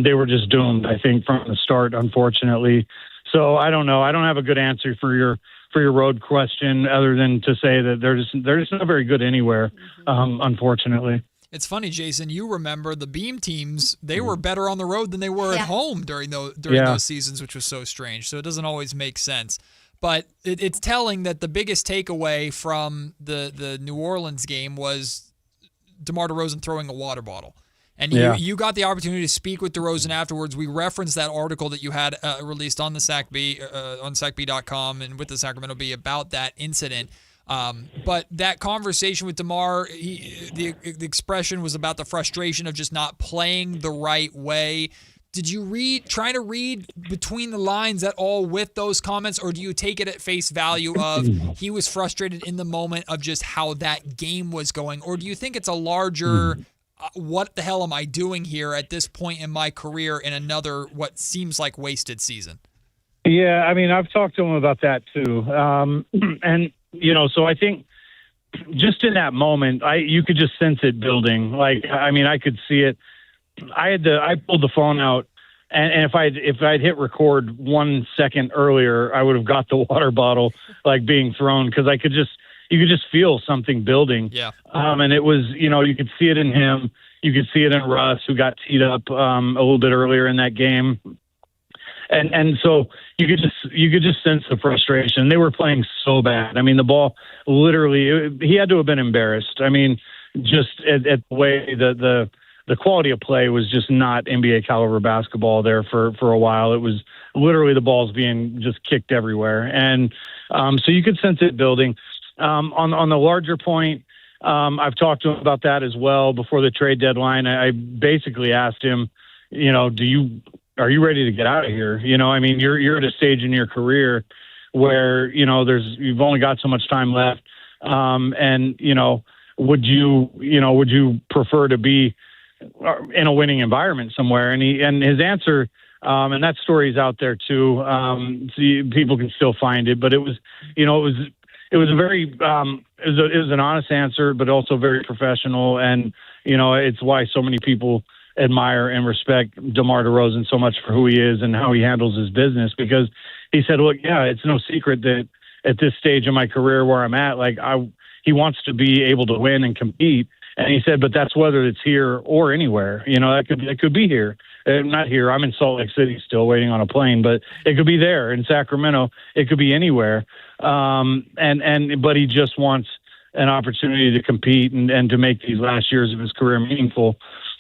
Speaker 18: they were just doomed, I think, from the start, unfortunately. So I don't know. I don't have a good answer for your your road question, other than to say that they're just not very good anywhere, unfortunately.
Speaker 9: It's funny, Jason, you remember the Beam teams, they were better on the road than they were at home during those seasons, which was so strange. So it doesn't always make sense. But it's telling that the biggest takeaway from the New Orleans game was DeMar DeRozan throwing a water bottle. And you got the opportunity to speak with DeRozan afterwards. We referenced that article that you had released on the on SacB.com and with the Sacramento Bee about that incident. But that conversation with DeMar, the expression was about the frustration of just not playing the right way. Did you try to read between the lines at all with those comments, or do you take it at face value of he was frustrated in the moment of just how that game was going? Or do you think it's a larger, what the hell am I doing here at this point in my career in another, what seems like wasted season?
Speaker 18: Yeah, I mean, I've talked to him about that too. And, so I think just in that moment, you could just sense it building. Like, I mean, I could see it. I pulled the phone out, and if I'd hit record 1 second earlier, I would have got the water bottle like being thrown, because you could just feel something building.
Speaker 9: Yeah.
Speaker 18: And it was, you could see it in him. You could see it in Russ, who got teed up a little bit earlier in that game. And so you could just sense the frustration. They were playing so bad. I mean, the ball literally, he had to have been embarrassed. I mean, just at the way the quality of play was just not NBA caliber basketball there for a while. It was literally the balls being just kicked everywhere. And so you could sense it building. On the larger point, I've talked to him about that as well before the trade deadline. I basically asked him, are you ready to get out of here? I mean, you're at a stage in your career where, you've only got so much time left. And, would you prefer to be in a winning environment somewhere? And his answer, and that story's out there too. So people can still find it, but it was a very, it was an honest answer, but also very professional. And, it's why so many people admire and respect DeMar DeRozan so much for who he is and how he handles his business, because he said, look, yeah, it's no secret that at this stage of my career where I'm at, he wants to be able to win and compete. And he said, but that's whether it's here or anywhere. It could be here. Not here. I'm in Salt Lake City still waiting on a plane, but it could be there in Sacramento. It could be anywhere. But he just wants an opportunity to compete and to make these last years of his career meaningful.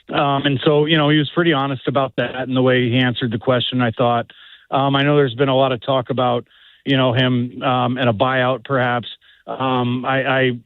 Speaker 18: And so, he was pretty honest about that and the way he answered the question, I thought. I know there's been a lot of talk about, him and a buyout perhaps. I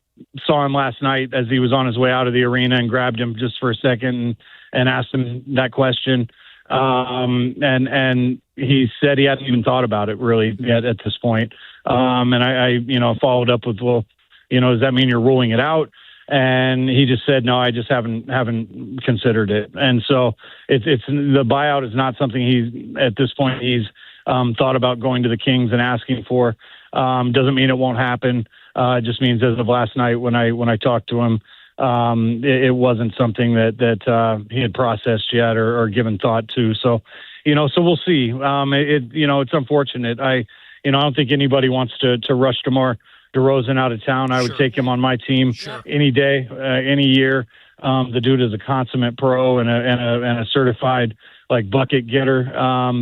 Speaker 18: saw him last night as he was on his way out of the arena and grabbed him just for a second and asked him that question. And he said he hadn't even thought about it really yet at this point. And I followed up with, well, does that mean you're ruling it out? And he just said, no, I just haven't considered it. And so it's the buyout is not something at this point he's thought about going to the Kings and asking for. Doesn't mean it won't happen. It just means as of last night when I talked to him, it wasn't something that he had processed yet or given thought to. So, so we'll see. It's unfortunate. I don't think anybody wants to rush DeMar DeRozan out of town. I would take him on my team any day, any year. The dude is a consummate pro and a certified bucket getter.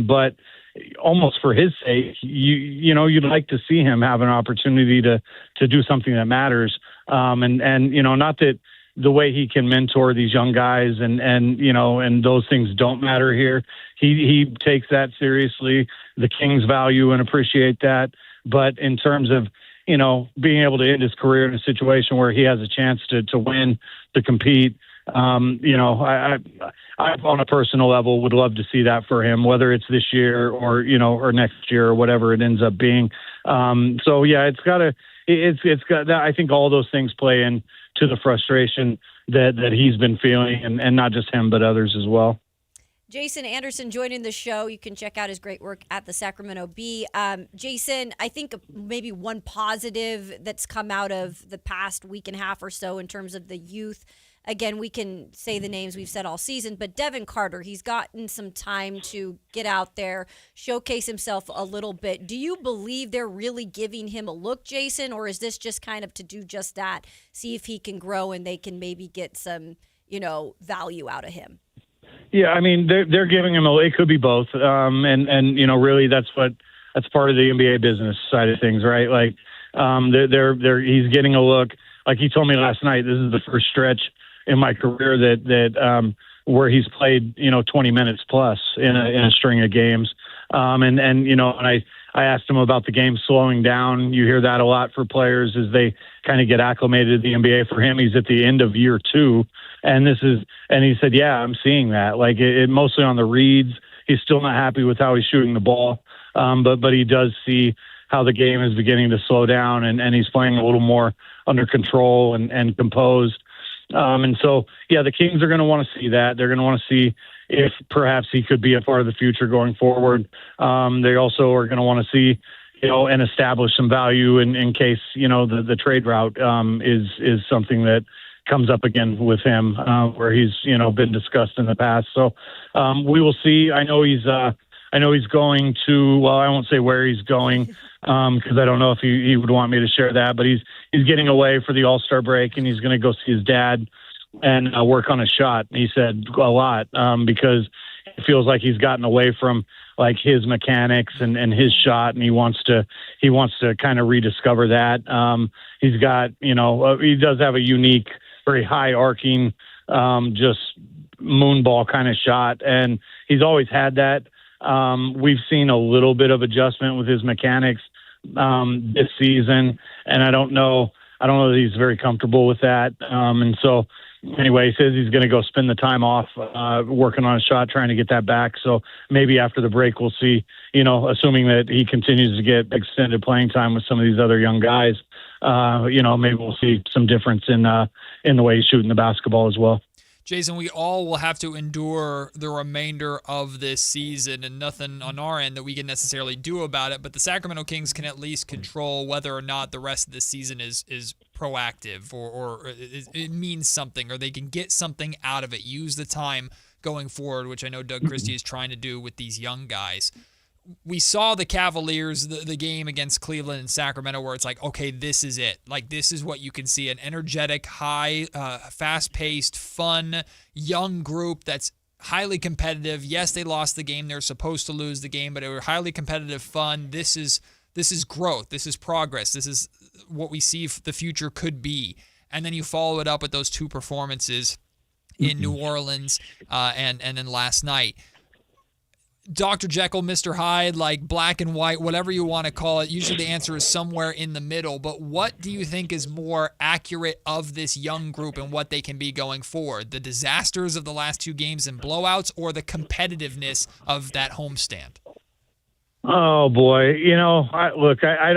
Speaker 18: But almost for his sake, you'd like to see him have an opportunity to do something that matters. And not that the way he can mentor these young guys and those things don't matter here. He takes that seriously. The Kings value and appreciate that. But in terms of, being able to end his career in a situation where he has a chance to win, to compete, I on a personal level would love to see that for him, whether it's this year or next year or whatever it ends up being. So yeah, it's got that. I think all those things play in to the frustration that he's been feeling and not just him, but others as well.
Speaker 10: Jason Anderson joining the show. You can check out his great work at the Sacramento Bee. Jason, I think maybe one positive that's come out of the past week and a half or so in terms of the youth again, we can say the names we've said all season, but Devin Carter, he's gotten some time to get out there, showcase himself a little bit. Do you believe they're really giving him a look, Jason, or is this just kind of to do just that, see if he can grow and they can maybe get some, value out of him?
Speaker 18: Yeah, I mean, they're giving him it could be both. And really that's part of the NBA business side of things, right? Like, he's getting a look. Like he told me last night, this is the first stretch in my career that where he's played, 20 minutes plus in a string of games. And I asked him about the game slowing down. You hear that a lot for players as they kind of get acclimated to the NBA. For him, he's at the end of year 2. And he said, yeah, I'm seeing that. Like it mostly on the reads. He's still not happy with how he's shooting the ball. But he does see how the game is beginning to slow down and he's playing a little more under control and composed. And so, yeah, the Kings are going to want to see that. They're going to want to see if perhaps he could be a part of the future going forward. They also are going to want to see, and establish some value in case, the trade route is something that comes up again with him, where he's, been discussed in the past. So we will see. I know he's going to, well, I won't say where he's going because I don't know if he would want me to share that, but he's getting away for the All-Star break and he's going to go see his dad and work on a shot. He said a lot because it feels like he's gotten away from like his mechanics and his shot, and he wants to kind of rediscover that. He's got, he does have a unique, very high arcing, just moonball kind of shot, and he's always had that. We've seen a little bit of adjustment with his mechanics this season, and I don't know that he's very comfortable with that. And so anyway, he says he's going to go spend the time off working on a shot, trying to get that back. So maybe after the break, we'll see, assuming that he continues to get extended playing time with some of these other young guys, maybe we'll see some difference in the way he's shooting the basketball as well.
Speaker 9: Jason, we all will have to endure the remainder of this season and nothing on our end that we can necessarily do about it, but the Sacramento Kings can at least control whether or not the rest of the season is proactive or it means something, or they can get something out of it, use the time going forward, which I know Doug Christie is trying to do with these young guys. We saw the Cavaliers, the game against Cleveland and Sacramento, where it's like, okay, this is it. Like, this is what you can see, an energetic, high, fast-paced, fun, young group that's highly competitive. Yes, they lost the game. They're supposed to lose the game, but it was highly competitive, fun. This is growth. This is progress. This is what we see the future could be. And then you follow it up with those two performances in New Orleans and then last night. Dr. Jekyll, Mr. Hyde, like black and white, whatever you want to call it. Usually the answer is somewhere in the middle. But what do you think is more accurate of this young group and what they can be going forward? The disasters of the last two games and blowouts, or the competitiveness of that homestand?
Speaker 18: Oh, boy. I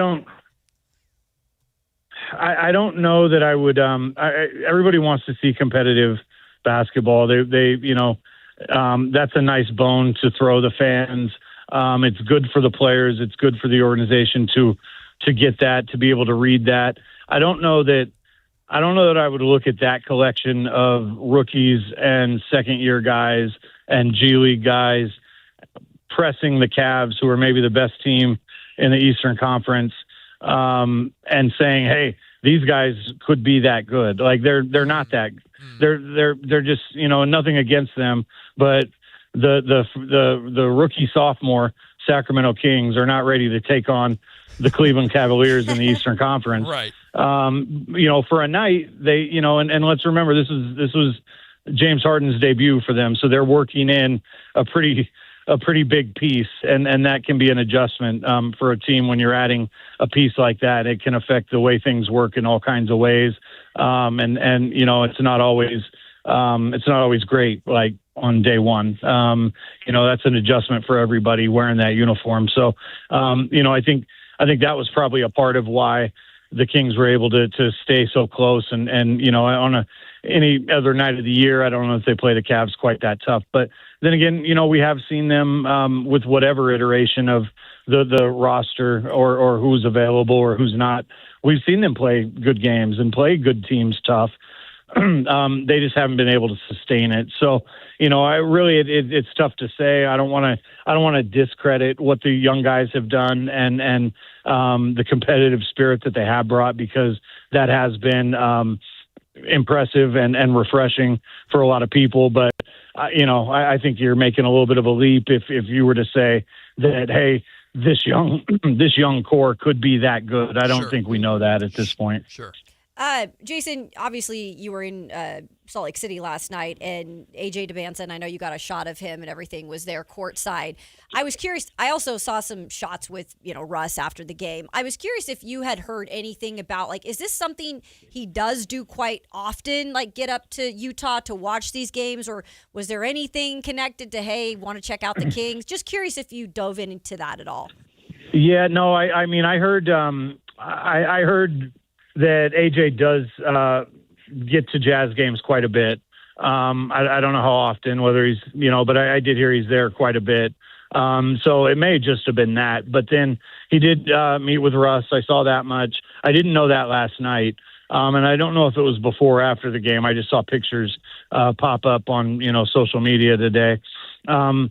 Speaker 18: don't know that I would everybody wants to see competitive basketball. They that's a nice bone to throw the fans. It's good for the players. It's good for the organization to get that, to be able to read that. I don't know that I would look at that collection of rookies and second-year guys and G League guys pressing the Cavs, who are maybe the best team in the Eastern Conference, and saying, "Hey, these guys could be that good." Like they're not that. They're just, nothing against them, but the rookie sophomore Sacramento Kings are not ready to take on the Cleveland Cavaliers in the Eastern Conference.
Speaker 9: Right.
Speaker 18: For a night, they, and let's remember this was James Harden's debut for them, so they're working in a pretty big piece, and that can be an adjustment for a team when you're adding a piece like that. It can affect the way things work in all kinds of ways, and it's not always great, like on day one. That's an adjustment for everybody wearing that uniform. So, I think that was probably a part of why the Kings were able to stay so close. And on any other night of the year, I don't know if they play the Cavs quite that tough. But then again, we have seen them with whatever iteration of the roster or who's available or who's not. We've seen them play good games and play good teams tough They just haven't been able to sustain it. So, it's tough to say. I don't want to discredit what the young guys have done and the competitive spirit that they have brought, because that has been impressive and refreshing for a lot of people. But I think you're making a little bit of a leap if you were to say that, hey, this young core could be that good. I don't think we know that at this point.
Speaker 9: Sure.
Speaker 10: Jason, obviously you were in Salt Lake City last night, and AJ Dybantsa, and I know you got a shot of him and everything, was there courtside. I was curious. I also saw some shots with, Russ after the game. I was curious if you had heard anything about, like, is this something he does do quite often, like get up to Utah to watch these games, or was there anything connected to, hey, want to check out the Kings? Just curious if you dove into that at all.
Speaker 18: Yeah, no, I mean, I heard, I heard that AJ does get to Jazz games quite a bit. I don't know how often, whether he's, but I did hear he's there quite a bit. So it may just have been that. But then he did meet with Russ. I saw that much. I didn't know that last night. And I don't know if it was before or after the game. I just saw pictures pop up on, social media today. And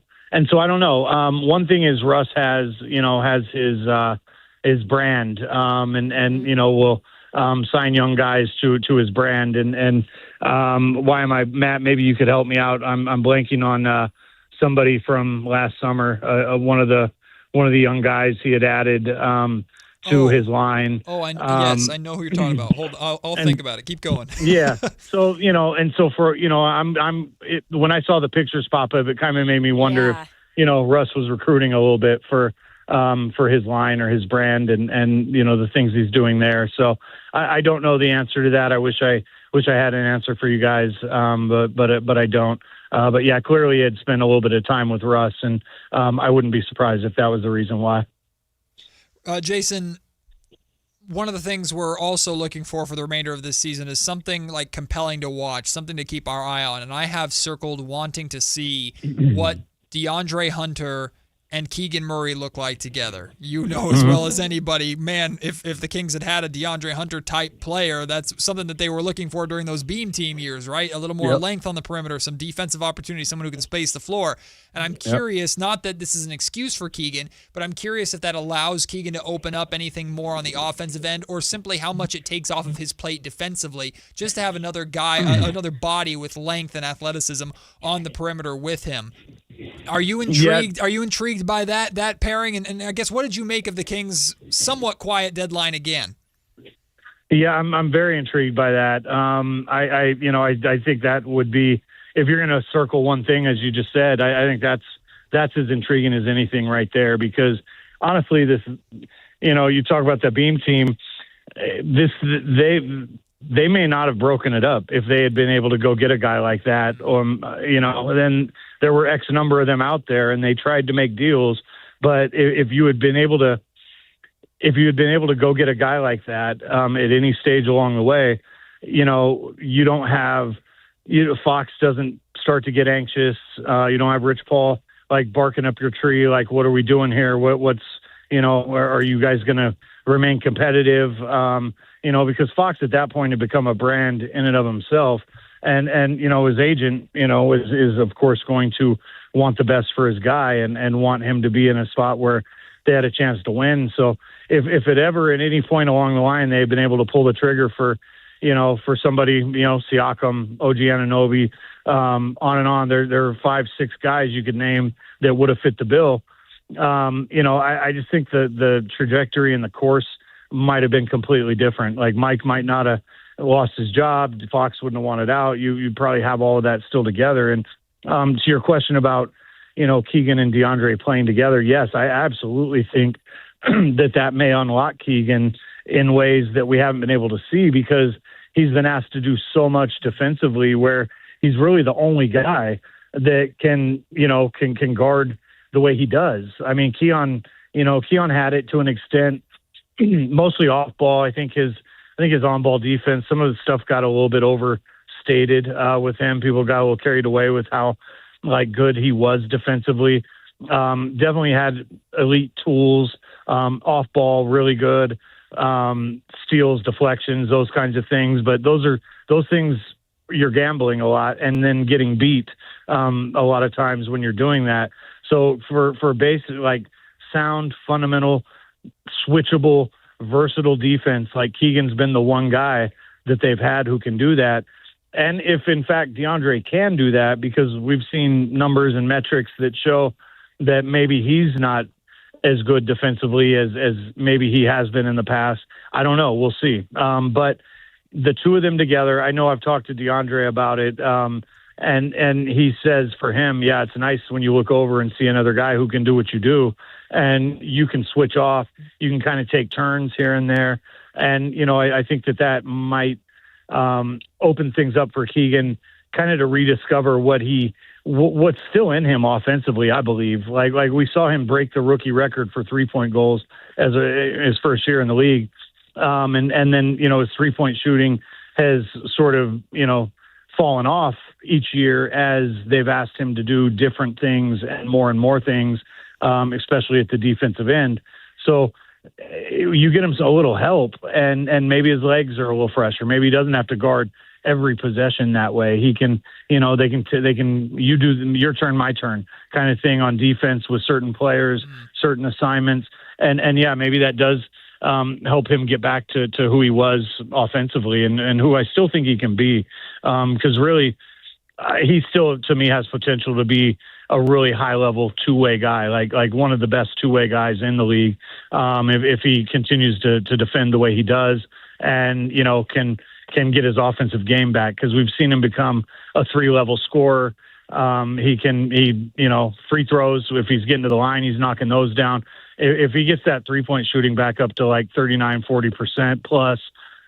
Speaker 18: so I don't know. One thing is Russ has his brand, and will sign young guys to his brand. And why am I, Matt, maybe you could help me out. I'm blanking on somebody from last summer, one of the young guys he had added to his line.
Speaker 9: Yes, I know who you're talking about. Hold, I'll think about it. Keep going.
Speaker 18: Yeah. So, and so for, when I saw the pictures pop up, it kind of made me wonder if, Russ was recruiting a little bit for his line or his brand and the things he's doing there. So I don't know the answer to that. I wish I had an answer for you guys. But I don't. But yeah, clearly he had spent a little bit of time with Russ, and I wouldn't be surprised if that was the reason why.
Speaker 9: Jason, one of the things we're also looking for the remainder of this season is something like compelling to watch, something to keep our eye on. And I have circled wanting to see what DeAndre Hunter and Keegan Murray look like together. As well as anybody, man, if the Kings had a DeAndre Hunter type player, that's something that they were looking for during those beam team years, right? A little more length on the perimeter, some defensive opportunity, someone who can space the floor. And I'm curious, not that this is an excuse for Keegan, but I'm curious if that allows Keegan to open up anything more on the offensive end, or simply how much it takes off of his plate defensively, just to have another guy, another body with length and athleticism on the perimeter with him. Are you intrigued? Yeah. Are you intrigued by that pairing? And I guess, what did you make of the Kings' somewhat quiet deadline again?
Speaker 18: Yeah, I'm very intrigued by that. I think that would be, if you're going to circle one thing, as you just said, I think that's as intriguing as anything right there. Because honestly, this, you talk about the beam team, they may not have broken it up if they had been able to go get a guy like that, or then there were X number of them out there, and they tried to make deals. But if you had been able to go get a guy like that at any stage along the way, you don't have, Fox doesn't start to get anxious. You don't have Rich Paul like barking up your tree, like, what are we doing here? What's are you guys going to remain competitive? Because Fox at that point had become a brand in and of himself. And his agent, is of course going to want the best for his guy and want him to be in a spot where they had a chance to win. So if it ever at any point along the line, they've been able to pull the trigger for somebody, Siakam, OG Anunoby, on and on, there are 5-6 guys you could name that would have fit the bill. I just think the trajectory and the course might have been completely different. Like, Mike might not have lost his job. Fox wouldn't have wanted out. You'd probably have all of that still together. And to your question about, Keegan and DeAndre playing together, yes, I absolutely think that may unlock Keegan in ways that we haven't been able to see, because he's been asked to do so much defensively, where he's really the only guy that can guard the way he does. I mean, Keon had it to an extent, mostly off ball. I think his on-ball defense, some of the stuff got a little bit overstated with him. People got a little carried away with how good he was defensively. Definitely had elite tools, off ball, really good, steals, deflections, those kinds of things. But those things you're gambling a lot and then getting beat a lot of times when you're doing that. So for basic, like sound, fundamental, switchable, versatile defense, like Keegan's been the one guy that they've had who can do that. And if, in fact, DeAndre can do that, because we've seen numbers and metrics that show that maybe he's not as good defensively as maybe he has been in the past. I don't know. We'll see. But the two of them together, I know I've talked to DeAndre about it, and he says for him, yeah, it's nice when you look over and see another guy who can do what you do, and you can switch off. You can kind of take turns here and there. And, I think that might open things up for Keegan kind of to rediscover what's still in him offensively, I believe. Like we saw him break the rookie record for 3-point goals as his first year in the league. And then, his 3-point shooting has sort of, fallen off each year as they've asked him to do different things and more things, especially at the defensive end. So you get him a little help, and maybe his legs are a little fresher. Maybe he doesn't have to guard every possession that way. He can, they can, you do your turn, my turn kind of thing on defense with certain players, certain assignments. And yeah, maybe that does help him get back to who he was offensively and who I still think he can be. Because really, he still, to me, has potential to be a really high-level two-way guy, like one of the best two-way guys in the league, if he continues to defend the way he does and, can get his offensive game back, because we've seen him become a 3-level scorer. Free throws, if he's getting to the line, he's knocking those down. If he gets that 3-point shooting back up to like 39-40% plus,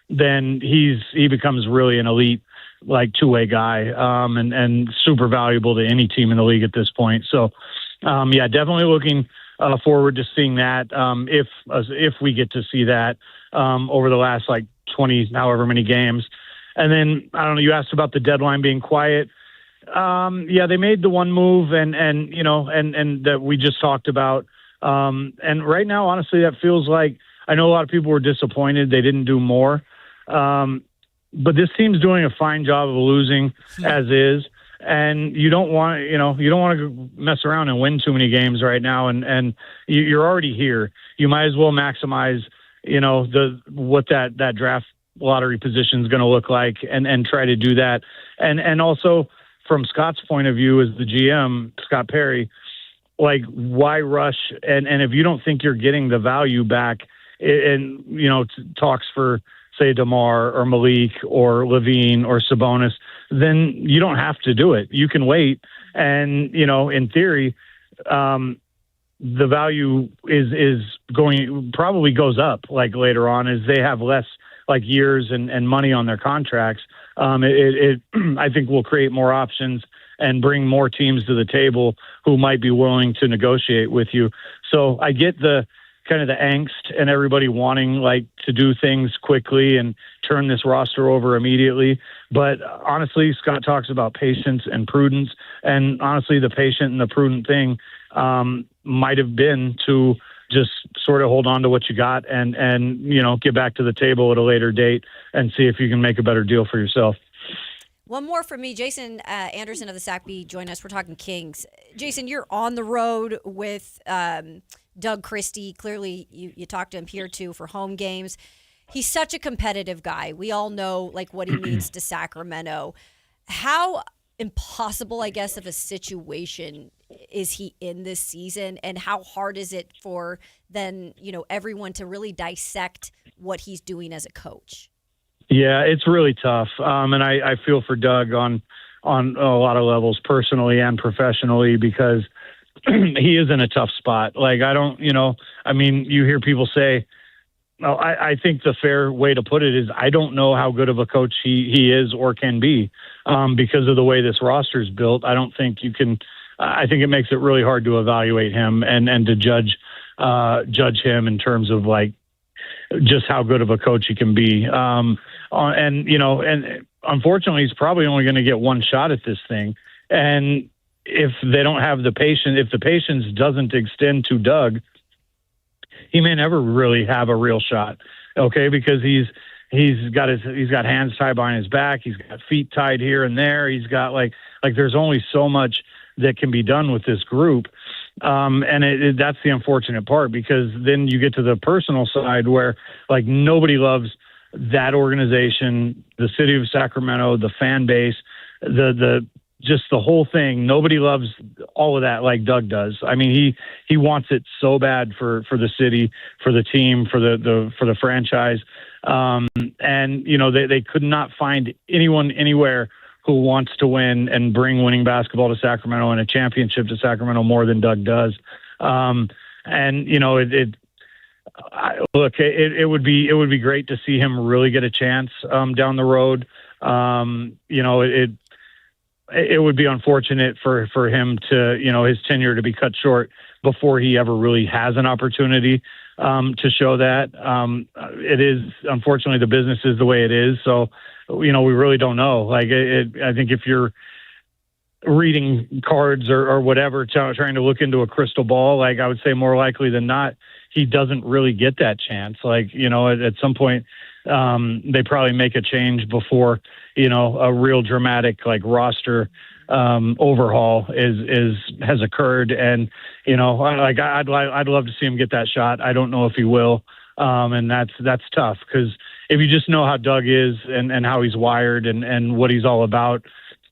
Speaker 18: then he becomes really an elite, like two-way guy, and super valuable to any team in the league at this point. So, yeah, definitely looking forward to seeing that. If we get to see that over the last like 20, however many games. And then, I don't know, you asked about the deadline being quiet. Yeah, they made the one move and that we just talked about. And right now, honestly, that feels like, I know a lot of people were disappointed they didn't do more. But this team's doing a fine job of losing as is. And you don't want to mess around and win too many games right now. And you're already here. You might as well maximize, what that draft lottery position is going to look like and try to do that. And also from Scott's point of view as the GM, Scott Perry, like, why rush? And if you don't think you're getting the value back and, talks for, say, DeMar or Malik or Levine or Sabonis, then you don't have to do it. You can wait. And, in theory, the value is probably goes up like later on as they have less like years and money on their contracts. It I think will create more options and bring more teams to the table who might be willing to negotiate with you. So I get the kind of the angst and everybody wanting like to do things quickly and turn this roster over immediately. But honestly, Scott talks about patience and prudence. And honestly, the patient and the prudent thing might have been to just sort of hold on to what you got and get back to the table at a later date and see if you can make a better deal for yourself.
Speaker 10: One more from me. Jason Anderson of the Sac Bee joined us. We're talking Kings. Jason, you're on the road with Doug Christie. Clearly, you talked to him here, too, for home games. He's such a competitive guy. We all know like what he means to Sacramento. How impossible, I guess, of a situation is he in this season, and how hard is it for then, everyone to really dissect what he's doing as a coach?
Speaker 18: Yeah, it's really tough. And I feel for Doug on a lot of levels, personally and professionally, because he is in a tough spot. Like, you hear people say, I think the fair way to put it is I don't know how good of a coach he is or can be because of the way this roster is built. I don't think you can. I think it makes it really hard to evaluate him and to judge him in terms of like just how good of a coach he can be. And unfortunately, he's probably only going to get one shot at this thing. And if they don't have the patience, if the patience doesn't extend to Doug, he may never really have a real shot. Okay. Because he's he's got hands tied behind his back. He's got feet tied here and there. He's got like there's only so much that can be done with this group. And that's the unfortunate part, because then you get to the personal side where like nobody loves that organization, the city of Sacramento, the fan base, just the whole thing. Nobody loves all of that like Doug does. I mean, he wants it so bad for the city, for the team, for the franchise. And you know, they could not find anyone anywhere who wants to win and bring winning basketball to Sacramento and a championship to Sacramento more than Doug does. And you know, it would be great to see him really get a chance down the road. You know, it would be unfortunate for him to, you know, his tenure to be cut short before he ever really has an opportunity to show that. It is, unfortunately, the business is the way it is. So, you know, we really don't know. Like, I think if you're reading cards or whatever, trying to look into a crystal ball, like, I would say more likely than not, he doesn't really get that chance. Like, you know, at some point, they probably make a change before, you know, a real dramatic like roster overhaul has occurred. And, you know, I'd love to see him get that shot. I don't know if he will. And that's tough, because if you just know how Doug is and how he's wired and what he's all about,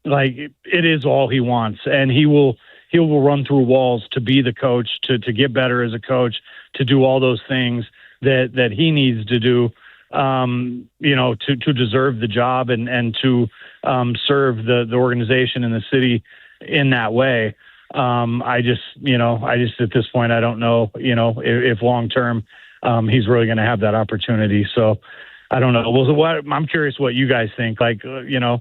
Speaker 18: like, it is all he wants. And he will run through walls to be the coach, to get better as a coach, to do all those things that he needs to do, you know, to deserve the job and to serve the organization and the city in that way. I just at this point, I don't know, you know, if long term he's really going to have that opportunity. So I don't know. Well, I'm curious what you guys think. Like, you know,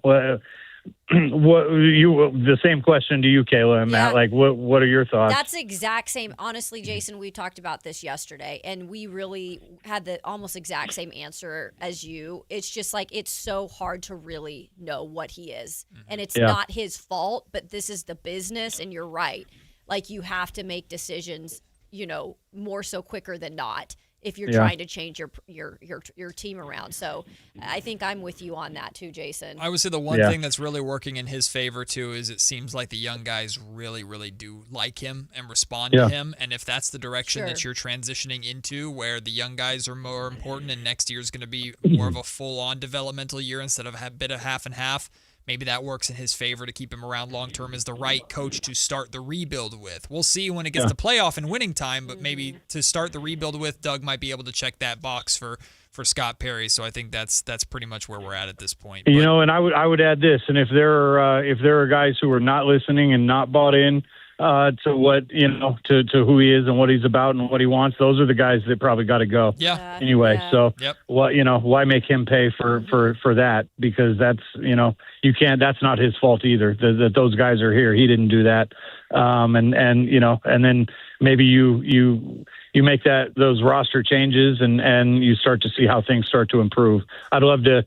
Speaker 18: the same question to you, Kayla and Matt. Like, what are your thoughts?
Speaker 10: That's the exact same. Honestly, Jason, we talked about this yesterday, and we really had the almost exact same answer as you. It's just like, it's so hard to really know what he is, and it's not his fault, but this is the business, and you're right. Like, you have to make decisions, you know, more so quicker than not, if you're trying to change your team around. So I think I'm with you on that too, Jason.
Speaker 9: I would say the one thing that's really working in his favor too is it seems like the young guys really, really do like him and respond to him. And if that's the direction that you're transitioning into, where the young guys are more important and next year is going to be more of a full-on developmental year instead of a bit of half and half, maybe that works in his favor to keep him around long-term as the right coach to start the rebuild with. We'll see when it gets to playoff and winning time, but maybe to start the rebuild with, Doug might be able to check that box for Scott Perry. So I think that's pretty much where we're at this point.
Speaker 18: You know, and I would add this, and if there are guys who are not listening and not bought in to what, you know, to who he is and what he's about and what he wants, those are the guys that probably got to go. Anyway, so what, you know, why make him pay for that? Because that's, you know, you can't. That's not his fault either. That those guys are here. He didn't do that. And you know, and then maybe you make those roster changes and you start to see how things start to improve. I'd love to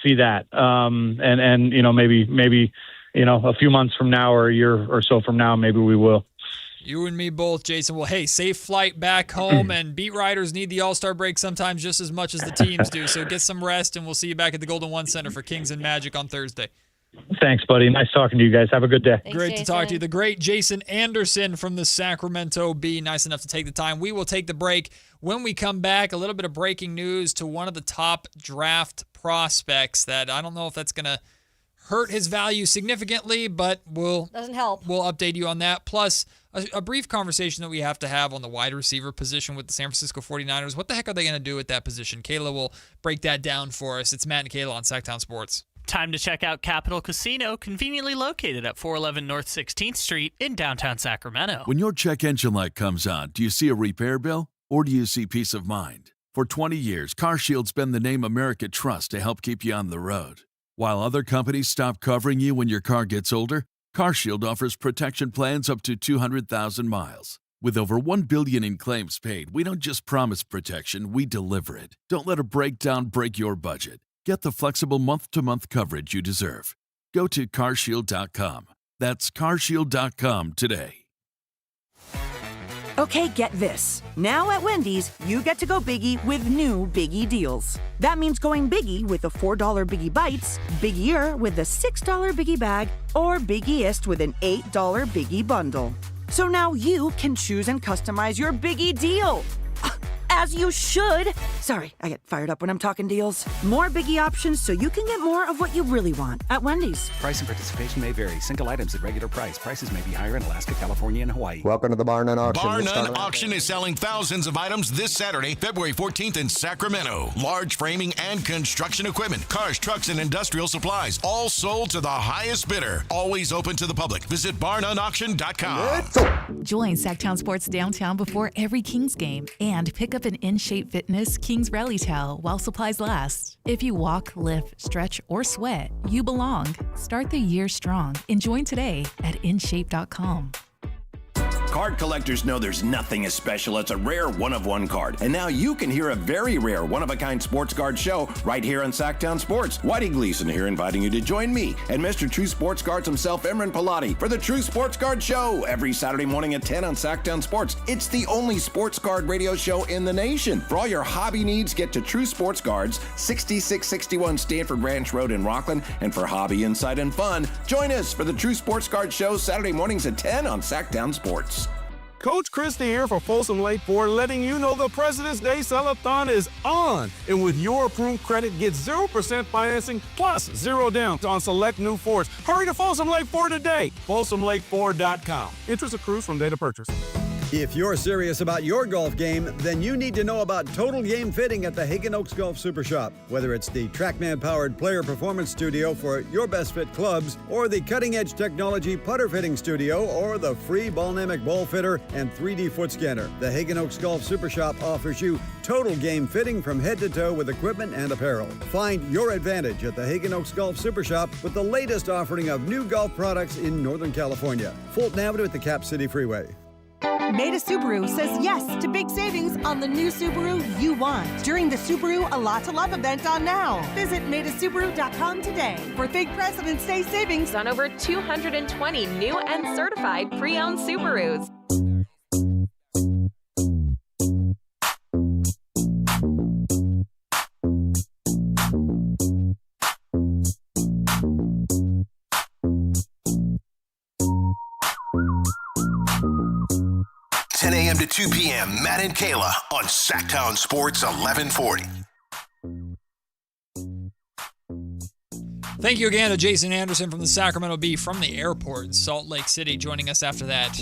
Speaker 18: see that. And you know, maybe. You know, a few months from now or a year or so from now, maybe we will.
Speaker 9: You and me both, Jason. Well, hey, safe flight back home, and beat writers need the All-Star break sometimes just as much as the teams do. So get some rest, and we'll see you back at the Golden One Center for Kings and Magic on Thursday.
Speaker 18: Thanks, buddy. Nice talking to you guys. Have a good day.
Speaker 10: Thanks,
Speaker 9: Great
Speaker 10: Jason.
Speaker 9: to talk to you. The great Jason Anderson from the Sacramento Bee. Nice enough to take the time. We will take the break. When we come back, a little bit of breaking news to one of the top draft prospects that I don't know if that's going to hurt his value significantly, but
Speaker 10: doesn't help.
Speaker 9: We'll update you on that. Plus, a brief conversation that we have to have on the wide receiver position with the San Francisco 49ers. What the heck are they going to do at that position? Kayla will break that down for us. It's Matt and Kayla on Sactown Sports.
Speaker 11: Time to check out Capital Casino, conveniently located at 411 North 16th Street in downtown Sacramento.
Speaker 1: When your check engine light comes on, do you see a repair bill or do you see peace of mind? For 20 years, CarShield's been the name America trusts to help keep you on the road. While other companies stop covering you when your car gets older, CarShield offers protection plans up to 200,000 miles. With over $1 billion in claims paid, we don't just promise protection, we deliver it. Don't let a breakdown break your budget. Get the flexible month-to-month coverage you deserve. Go to carshield.com. That's carshield.com today.
Speaker 3: Okay, get this. Now at Wendy's, you get to go biggie with new Biggie deals. That means going biggie with the $4 Biggie Bites, biggier with the $6 Biggie Bag, or biggiest with an $8 Biggie Bundle. So now you can choose and customize your Biggie deal. As you should. Sorry, I get fired up when I'm talking deals. More Biggie options so you can get more of what you really want at Wendy's.
Speaker 15: Price and participation may vary. Single items at regular price. Prices may be higher in Alaska, California, and Hawaii.
Speaker 5: Welcome to the Bar None Auction.
Speaker 6: Bar None Auction is selling thousands of items this Saturday, February 14th in Sacramento. Large framing and construction equipment, cars, trucks, and industrial supplies, all sold to the highest bidder. Always open to the public. Visit barnoneauction.com.
Speaker 16: Join Sactown Sports downtown before every Kings game and pick up an In-Shape Fitness Kings Rally Towel while supplies last. If you walk, lift, stretch, or sweat, you belong. Start the year strong and join today at InShape.com.
Speaker 20: Card collectors know there's nothing as special as a rare one-of-one card. And now you can hear a very rare one-of-a-kind sports card show right here on Sactown Sports. Whitey Gleason here inviting you to join me and Mr. True Sports Cards himself, Emran Pilati, for the True Sports Card Show every Saturday morning at 10 on Sactown Sports. It's the only sports card radio show in the nation. For all your hobby needs, get to True Sports Cards, 6661 Stanford Ranch Road in Rockland. And for hobby, insight, and fun, join us for the True Sports Card Show Saturday mornings at 10 on Sactown Sports.
Speaker 21: Coach Christie here for Folsom Lake Ford, letting you know the President's Day Sell-a-thon is on. And with your approved credit, get 0% financing plus 0 down on select new Fords. Hurry to Folsom Lake Ford today. FolsomLakeFord.com. Interest accrues from date of purchase.
Speaker 25: If you're serious about your golf game, then you need to know about Total Game Fitting at the Hagen Oaks Golf Super Shop. Whether it's the TrackMan-powered player performance studio for your best fit clubs, or the cutting-edge technology putter fitting studio, or the free Ballnamic ball fitter and 3D foot scanner, the Hagen Oaks Golf Super Shop offers you total game fitting from head to toe with equipment and apparel. Find your advantage at the Hagen Oaks Golf Super Shop with the latest offering of new golf products in Northern California. Fulton Avenue at the Cap City Freeway.
Speaker 26: Maida Subaru says yes to big savings on the new Subaru you want during the Subaru A Lot to Love event on now. Visit MaidaSubaru.com today for big President's Day savings
Speaker 28: on over 220 new and certified pre-owned Subarus.
Speaker 14: A.m. to 2 p.m. Matt and Kayla on Sactown Sports 1140.
Speaker 9: Thank you again to Jason Anderson from the Sacramento Bee from the airport in Salt Lake City, joining us after that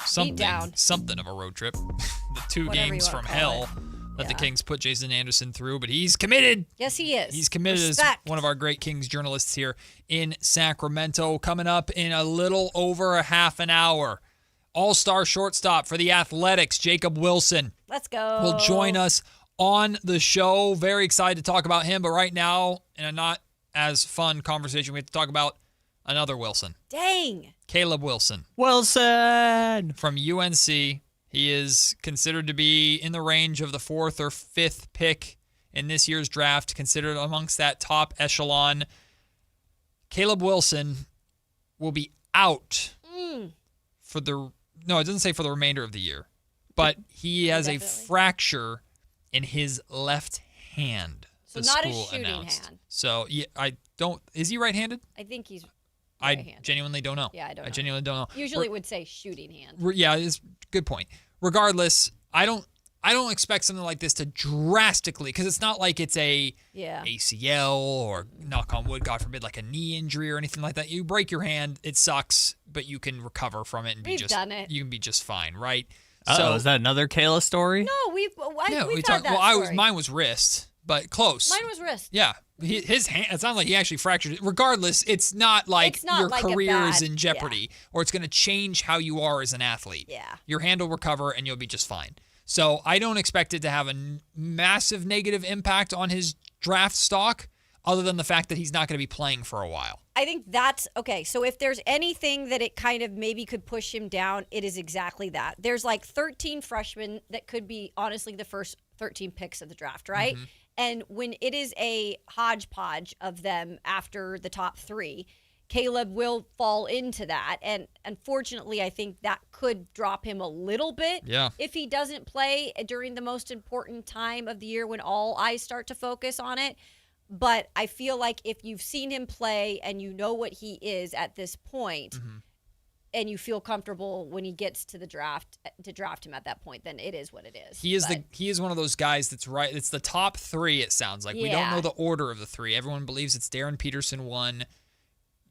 Speaker 9: something of a road trip. The two games from hell that the Kings put Jason Anderson through, but he's committed.
Speaker 10: Yes, he is.
Speaker 9: He's committed as one of our great Kings journalists here in Sacramento. Coming up in a little over a half an hour, All-star shortstop for the Athletics, Jacob Wilson.
Speaker 10: Let's go.
Speaker 9: Will join us on the show. Very excited to talk about him, but right now, in a not as fun conversation, we have to talk about another Wilson.
Speaker 10: Dang.
Speaker 9: Caleb Wilson.
Speaker 11: Wilson!
Speaker 9: From UNC. He is considered to be in the range of the 4th or 5th pick in this year's draft, considered amongst that top echelon. Caleb Wilson will be out for the... No, it doesn't say for the remainder of the year. But he has a fracture in his left hand.
Speaker 10: So not a shooting hand.
Speaker 9: So yeah, I don't... Is he right-handed?
Speaker 10: I think he's
Speaker 9: right-handed. I genuinely don't know.
Speaker 10: Yeah, I don't know.
Speaker 9: I genuinely don't know.
Speaker 10: Usually it would say shooting hand.
Speaker 9: Yeah, it's a good point. Regardless, I don't expect something like this to drastically, because it's not like it's a ACL or, knock on wood, God forbid, like a knee injury or anything like that. You break your hand, it sucks, but you can recover from it and
Speaker 10: We've done it.
Speaker 9: You can be just fine, right?
Speaker 11: So is that another Kayla story?
Speaker 10: No, we've
Speaker 9: we
Speaker 10: talked. Well,
Speaker 9: mine was wrist, but close.
Speaker 10: Mine was wrist.
Speaker 9: Yeah, his hand. It's not like he actually fractured it. Regardless, it's not like your career is in jeopardy or it's going to change how you are as an athlete.
Speaker 10: Yeah,
Speaker 9: your hand will recover and you'll be just fine. So I don't expect it to have a massive negative impact on his draft stock, other than the fact that he's not going to be playing for a while.
Speaker 10: I think that's okay. So if there's anything that it kind of maybe could push him down, it is exactly that. There's like 13 freshmen that could be honestly the first 13 picks of the draft, right? Mm-hmm. And when it is a hodgepodge of them after the top 3, Caleb will fall into that. And unfortunately, I think that could drop him a little bit if he doesn't play during the most important time of the year when all eyes start to focus on it. But I feel like if you've seen him play and you know what he is at this point, and you feel comfortable when he gets to the draft to draft him at that point, then it is what it is.
Speaker 9: He is one of those guys that's right. It's the top 3, it sounds like. We don't know the order of the 3. Everyone believes it's Darren Peterson 1,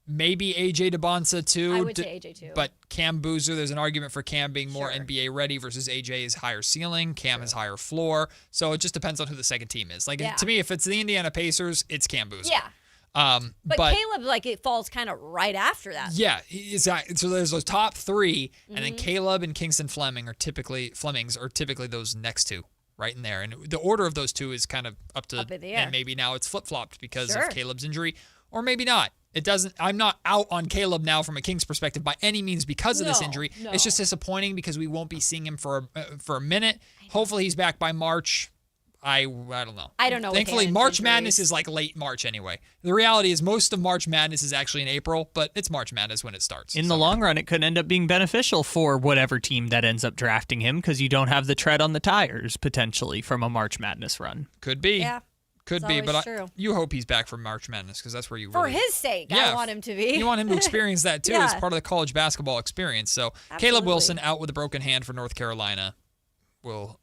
Speaker 9: maybe AJ Dybantsa 2.
Speaker 10: I would say AJ 2.
Speaker 9: But Cam Boozer, there's an argument for Cam being more NBA ready versus AJ's higher ceiling. Cam has higher floor. So it just depends on who the second team is. Like to me, if it's the Indiana Pacers, it's Cam Boozer.
Speaker 10: Yeah. But Caleb, it falls kind of right after that.
Speaker 9: Yeah, exactly. So there's those top 3, and then Caleb and Kingston Flemings are typically those next 2 right in there. And the order of those 2 is kind of up in the air. And maybe now it's flip-flopped because of Caleb's injury, or maybe not. It doesn't. I'm not out on Caleb now from a Kings perspective by any means because of this injury. No. It's just disappointing because we won't be seeing him for a minute. Hopefully he's back by March. I don't know.
Speaker 10: I don't know.
Speaker 9: Thankfully, March Madness is like late March anyway. The reality is most of March Madness is actually in April, but it's March Madness when it starts.
Speaker 11: In the long run, it could end up being beneficial for whatever team that ends up drafting him because you don't have the tread on the tires potentially from a March Madness run.
Speaker 9: Could be.
Speaker 10: Yeah.
Speaker 9: Could be, but you hope he's back for March Madness because that's where you
Speaker 10: for his sake, I want him to be.
Speaker 9: You want him to experience that too as part of the college basketball experience. So Caleb Wilson out with a broken hand for North Carolina. We'll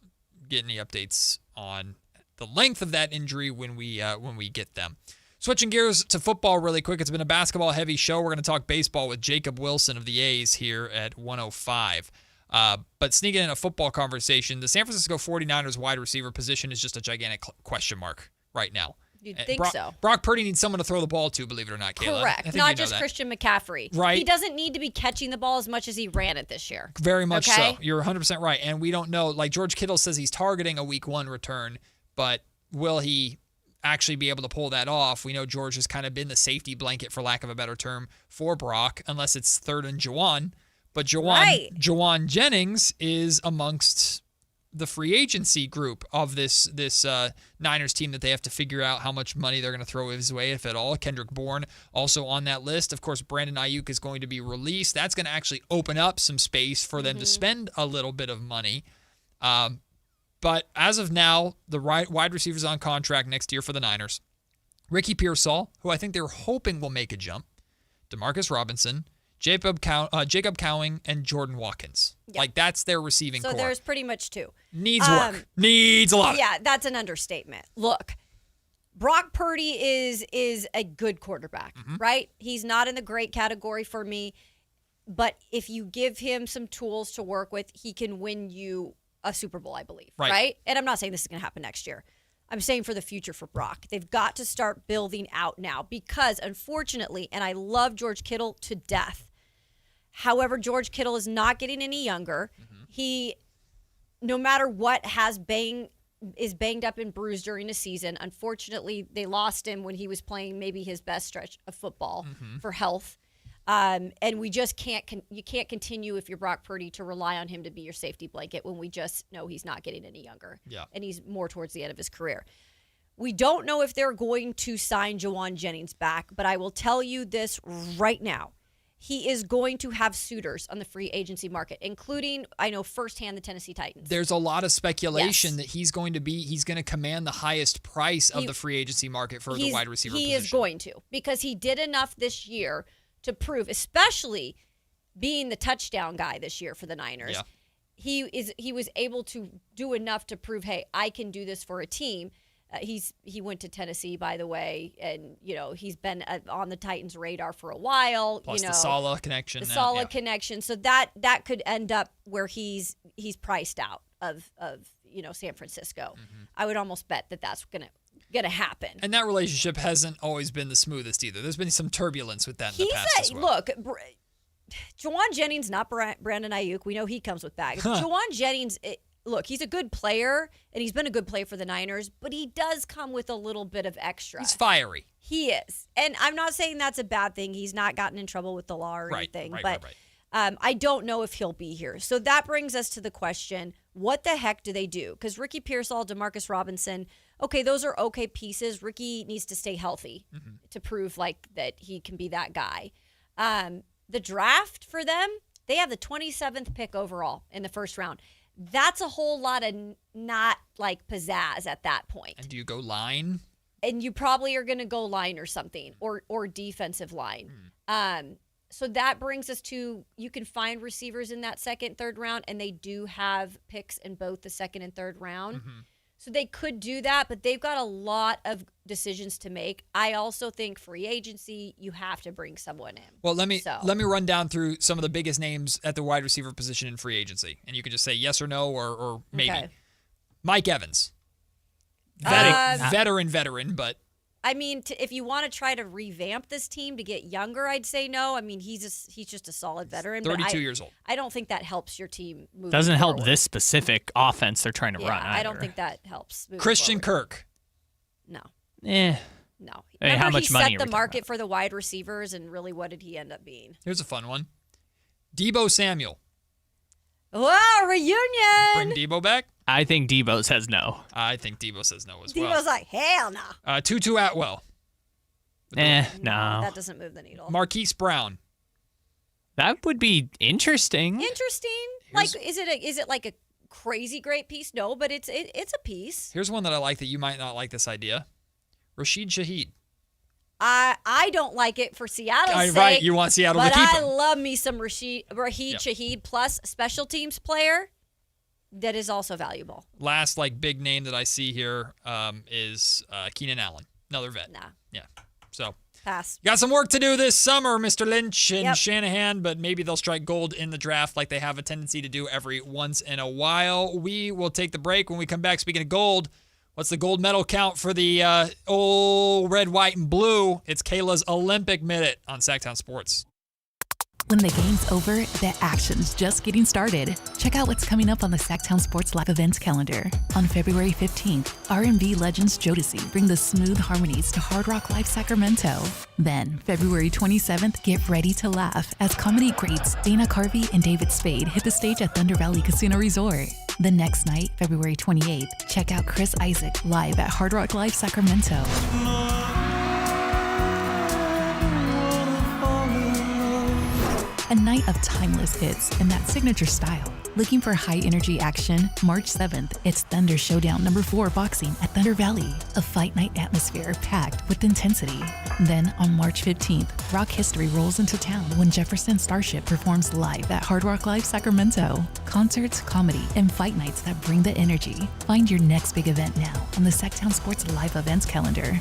Speaker 9: get any updates on the length of that injury when we get them. Switching gears to football really quick. It's been a basketball-heavy show. We're going to talk baseball with Jacob Wilson of the A's here at 105. But sneaking in a football conversation, the San Francisco 49ers wide receiver position is just a gigantic question mark right now.
Speaker 10: You'd think so.
Speaker 9: Brock Purdy needs someone to throw the ball to, believe it or not, Kayla.
Speaker 10: Correct. Not just Christian McCaffrey.
Speaker 9: Right.
Speaker 10: He doesn't need to be catching the ball as much as he ran it this year.
Speaker 9: Very much so. You're 100% right. And we don't know. Like George Kittle says he's targeting a week 1 return, but will he actually be able to pull that off? We know George has kind of been the safety blanket, for lack of a better term, for Brock, unless it's 3rd and Juwan. But Juwan Jennings is amongst the free agency group of this Niners team that they have to figure out how much money they're going to throw his way, if at all. Kendrick Bourne also on that list. Of course, Brandon Ayuk is going to be released. That's going to actually open up some space for them to spend a little bit of money. But as of now, the wide receivers on contract next year for the Niners. Ricky Pearsall, who I think they're hoping will make a jump. Demarcus Robinson, Jacob Cowing, and Jordan Watkins. Yep. Like, that's their receiving core.
Speaker 10: So there's pretty much 2.
Speaker 9: Needs work. Needs a lot.
Speaker 10: Yeah, that's an understatement. Look, Brock Purdy is a good quarterback, right? He's not in the great category for me, but if you give him some tools to work with, he can win you a Super Bowl, I believe, right? And I'm not saying this is going to happen next year. I'm saying for the future for Brock. They've got to start building out now because, unfortunately, and I love George Kittle to death. However, George Kittle is not getting any younger. He, no matter what, is banged up and bruised during the season. Unfortunately, they lost him when he was playing maybe his best stretch of football for health. And we just you can't continue if you're Brock Purdy to rely on him to be your safety blanket when we just know he's not getting any younger.
Speaker 9: Yeah.
Speaker 10: And he's more towards the end of his career. We don't know if they're going to sign Juwan Jennings back, but I will tell you this right now. He is going to have suitors on the free agency market, including, I know firsthand, the Tennessee Titans.
Speaker 9: There's a lot of speculation that he's going to command the highest price of the free agency market for the wide receiver position.
Speaker 10: He is going to, because he did enough this year to prove, especially being the touchdown guy this year for the Niners. Yeah. He was able to do enough to prove, hey, I can do this for a team. He went to Tennessee, by the way, and he's been on the Titans' radar for a while.
Speaker 9: Plus the Saleh connection.
Speaker 10: The Saleh connection. So that could end up where he's priced out of San Francisco. I would almost bet that's gonna happen.
Speaker 9: And that relationship hasn't always been the smoothest either. There's been some turbulence with that in the past as well.
Speaker 10: Look, Juwan Jennings, not Brandon Ayuk. We know he comes with bags. Juwan Jennings. Look, he's a good player, and he's been a good player for the Niners, but he does come with a little bit of extra.
Speaker 9: He's fiery.
Speaker 10: He is. And I'm not saying that's a bad thing. He's not gotten in trouble with the law or anything. But I don't know if he'll be here. So that brings us to the question, what the heck do they do? Because Ricky Pearsall, Demarcus Robinson, okay, those are okay pieces. Ricky needs to stay healthy to prove that he can be that guy. The draft for them, they have the 27th pick overall in the first round. That's a whole lot of not like pizzazz at that point.
Speaker 9: And do you go line?
Speaker 10: And you probably are going to go line or something, or defensive line. So that brings us to, you can find receivers in that second, third round, and they do have picks in both the second and third round. So they could do that, but they've got a lot of decisions to make. I also think free agency, you have to bring someone in.
Speaker 9: Well, let me run down through some of the biggest names at the wide receiver position in free agency, and you can just say yes or no or maybe. Okay. Mike Evans, veteran, but
Speaker 10: I mean, if you want to try to revamp this team to get younger, I'd say no. I mean, he's just a solid veteran.
Speaker 9: 32 years old.
Speaker 10: I don't think that helps your team move.
Speaker 11: Doesn't help this specific offense they're trying to run.
Speaker 10: I don't think that helps.
Speaker 9: Christian Kirk.
Speaker 10: No.
Speaker 11: No.
Speaker 10: I mean,
Speaker 11: how much money
Speaker 10: set the market for the wide receivers, and really, what did he end up being?
Speaker 9: Here's a fun one. Debo Samuel.
Speaker 10: Wow, reunion.
Speaker 9: Bring Debo back?
Speaker 11: I think Debo says no.
Speaker 9: I think Debo says no as well.
Speaker 10: Debo's like, hell no.
Speaker 9: Tutu Atwell.
Speaker 11: No.
Speaker 10: That doesn't move the needle.
Speaker 9: Marquise Brown.
Speaker 11: That would be interesting.
Speaker 10: Like, is it like a crazy great piece? No, but it's a piece.
Speaker 9: Here's one that I like that you might not like this idea. Rashid Shaheed.
Speaker 10: I don't like it for Seattle's sake.
Speaker 9: Right, you want Seattle to keep him.
Speaker 10: But I love me some Rashid Shaheed plus special teams player that is also valuable.
Speaker 9: Last big name that I see here is Keenan Allen, another vet.
Speaker 10: Nah.
Speaker 9: Yeah. So
Speaker 10: pass.
Speaker 9: Got some work to do this summer, Mr. Lynch and Shanahan, but maybe they'll strike gold in the draft like they have a tendency to do every once in a while. We will take the break. When we come back, speaking of gold, what's the gold medal count for the old red, white, and blue? It's Kayla's Olympic Minute on Sactown Sports.
Speaker 16: When the game's over, the action's just getting started. Check out what's coming up on the Sac-Town Sports Live events calendar. On February 15th, R&B legends Jodeci bring the smooth harmonies to Hard Rock Live Sacramento. Then, February 27th, get ready to laugh as comedy greats Dana Carvey and David Spade hit the stage at Thunder Valley Casino Resort. The next night, February 28th, check out Chris Isaac live at Hard Rock Live Sacramento. A night of timeless hits in that signature style. Looking for high-energy action? March 7th, it's Thunder Showdown No. 4 Boxing at Thunder Valley. A fight night atmosphere packed with intensity. Then, on March 15th, rock history rolls into town when Jefferson Starship performs live at Hard Rock Live Sacramento. Concerts, comedy, and fight nights that bring the energy. Find your next big event now on the Sactown Sports Live events calendar.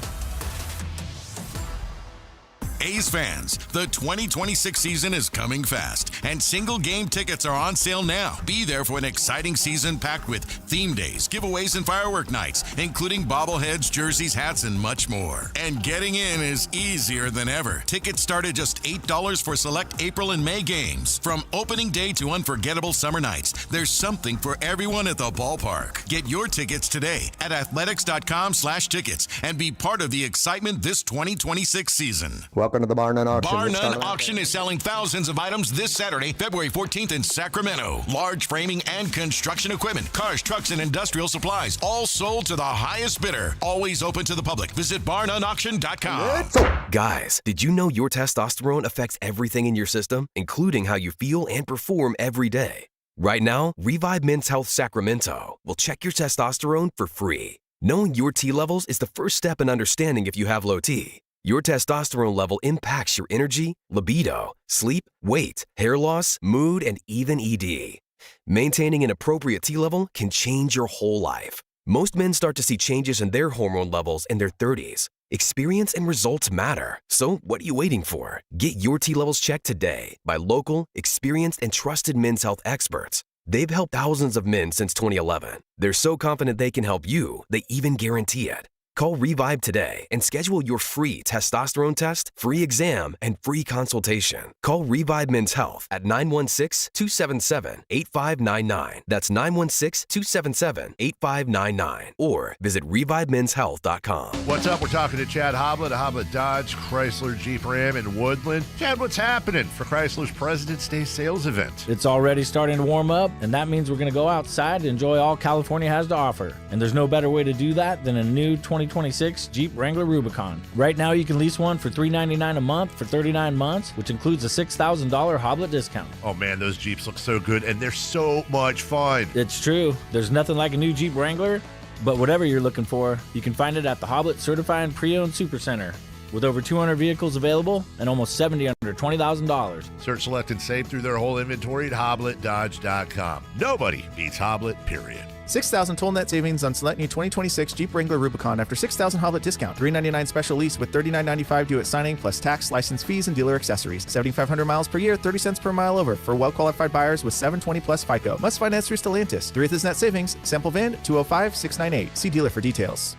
Speaker 6: A's fans, the 2026 season is coming fast, and single game tickets are on sale now. Be there for an exciting season packed with theme days, giveaways, and firework nights, including bobbleheads, jerseys, hats, and much more. And getting in is easier than ever. Tickets start at just $8 for select April and May games. From opening day to unforgettable summer nights, there's something for everyone at the ballpark. Get your tickets today at athletics.com/tickets and be part of the excitement this 2026 season.
Speaker 5: Welcome to the Bar None Auction.
Speaker 6: Bar None Auction is selling thousands of items this Saturday, February 14th in Sacramento. Large framing and construction equipment, cars, trucks, and industrial supplies, all sold to the highest bidder. Always open to the public. Visit barnoneauction.com.
Speaker 4: Guys, did you know your testosterone affects everything in your system, including how you feel and perform every day? Right now, Revive Men's Health Sacramento will check your testosterone for free. Knowing your T levels is the first step in understanding if you have low T. Your testosterone level impacts your energy, libido, sleep, weight, hair loss, mood, and even ED. Maintaining an appropriate T level can change your whole life. Most men start to see changes in their hormone levels in their 30s. Experience and results matter. So what are you waiting for? Get your T levels checked today by local, experienced, and trusted men's health experts. They've helped thousands of men since 2011. They're so confident they can help you, they even guarantee it. Call Revive today and schedule your free testosterone test, free exam, and free consultation. Call Revive Men's Health at 916-277-8599. That's 916-277-8599. Or visit ReviveMen'sHealth.com.
Speaker 2: What's up? We're talking to Chad Hoblet of Hoblet Dodge, Chrysler, Jeep Ram in Woodland. Chad, what's happening for Chrysler's President's Day sales event?
Speaker 7: It's already starting to warm up, and that means we're going to go outside and enjoy all California has to offer. And there's no better way to do that than a new 20 2026 Jeep Wrangler Rubicon. Right now, you can lease one for $399 a month for 39 months, which includes a $6,000 Hoblet discount.
Speaker 2: Oh man, those Jeeps look so good and they're so much fun.
Speaker 7: It's true. There's nothing like a new Jeep Wrangler, but whatever you're looking for, you can find it at the Hoblet Certified Pre-Owned Supercenter. With over 200 vehicles available and almost 70 under $20,000.
Speaker 2: Search, select, and save through their whole inventory at HobletDodge.com. Nobody beats Hoblet, period.
Speaker 8: $6,000 total net savings on select new 2026 Jeep Wrangler Rubicon after $6,000 Hoblet discount. $399 special lease with $39.95 due at signing plus tax, license fees, and dealer accessories. 7,500 miles per year, 30 cents per mile over for well-qualified buyers with 720 plus FICO. Must finance through Stellantis. 3 is net savings. Sample VIN 205-698. See dealer for details.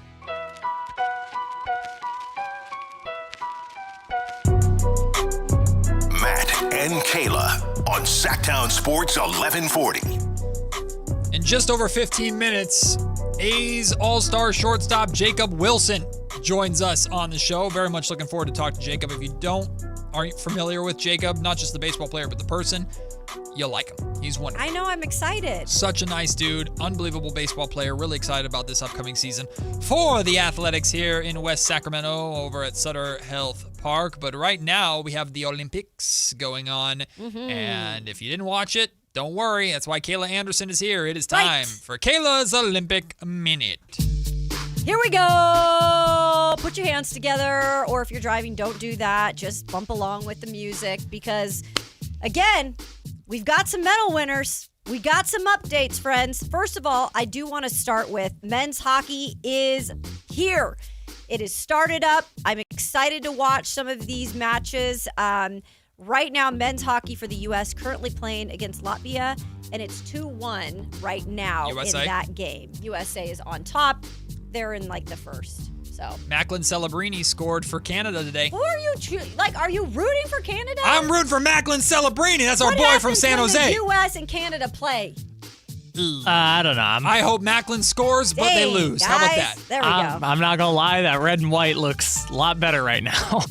Speaker 14: Matt and Kayla on Sactown Sports 1140.
Speaker 9: In just over 15 minutes, A's All-Star shortstop Jacob Wilson joins us on the show. Very much looking forward to talking to Jacob. If you aren't familiar with Jacob, not just the baseball player, but the person, you'll like him. He's wonderful.
Speaker 10: I know, I'm excited.
Speaker 9: Such a nice dude, unbelievable baseball player. Really excited about this upcoming season for the Athletics here in West Sacramento over at Sutter Health Park. But right now, we have the Olympics going on. And if you didn't watch it, don't worry. That's why Kayla Anderson is here. It is time for Kayla's Olympic Minute.
Speaker 10: Here we go. Put your hands together, or if you're driving, don't do that. Just bump along with the music because, again, we've got some medal winners. We got some updates, friends. First of all, I do want to start with men's hockey is here. It is started up. I'm excited to watch some of these matches. Right now, men's hockey for the U.S. currently playing against Latvia, and it's 2-1 right now
Speaker 9: USA?
Speaker 10: in that game. USA is on top. They're in, the first. So
Speaker 9: Macklin Celebrini scored for Canada today.
Speaker 10: Who are you are you rooting for Canada?
Speaker 9: I'm rooting for Macklin Celebrini. That's our boy from San Jose.
Speaker 10: When the U.S. and Canada play?
Speaker 11: I don't know.
Speaker 9: I hope Macklin scores, but they lose.
Speaker 10: Guys,
Speaker 9: How about that?
Speaker 10: There we go.
Speaker 11: I'm not going to lie. That red and white looks a lot better right now.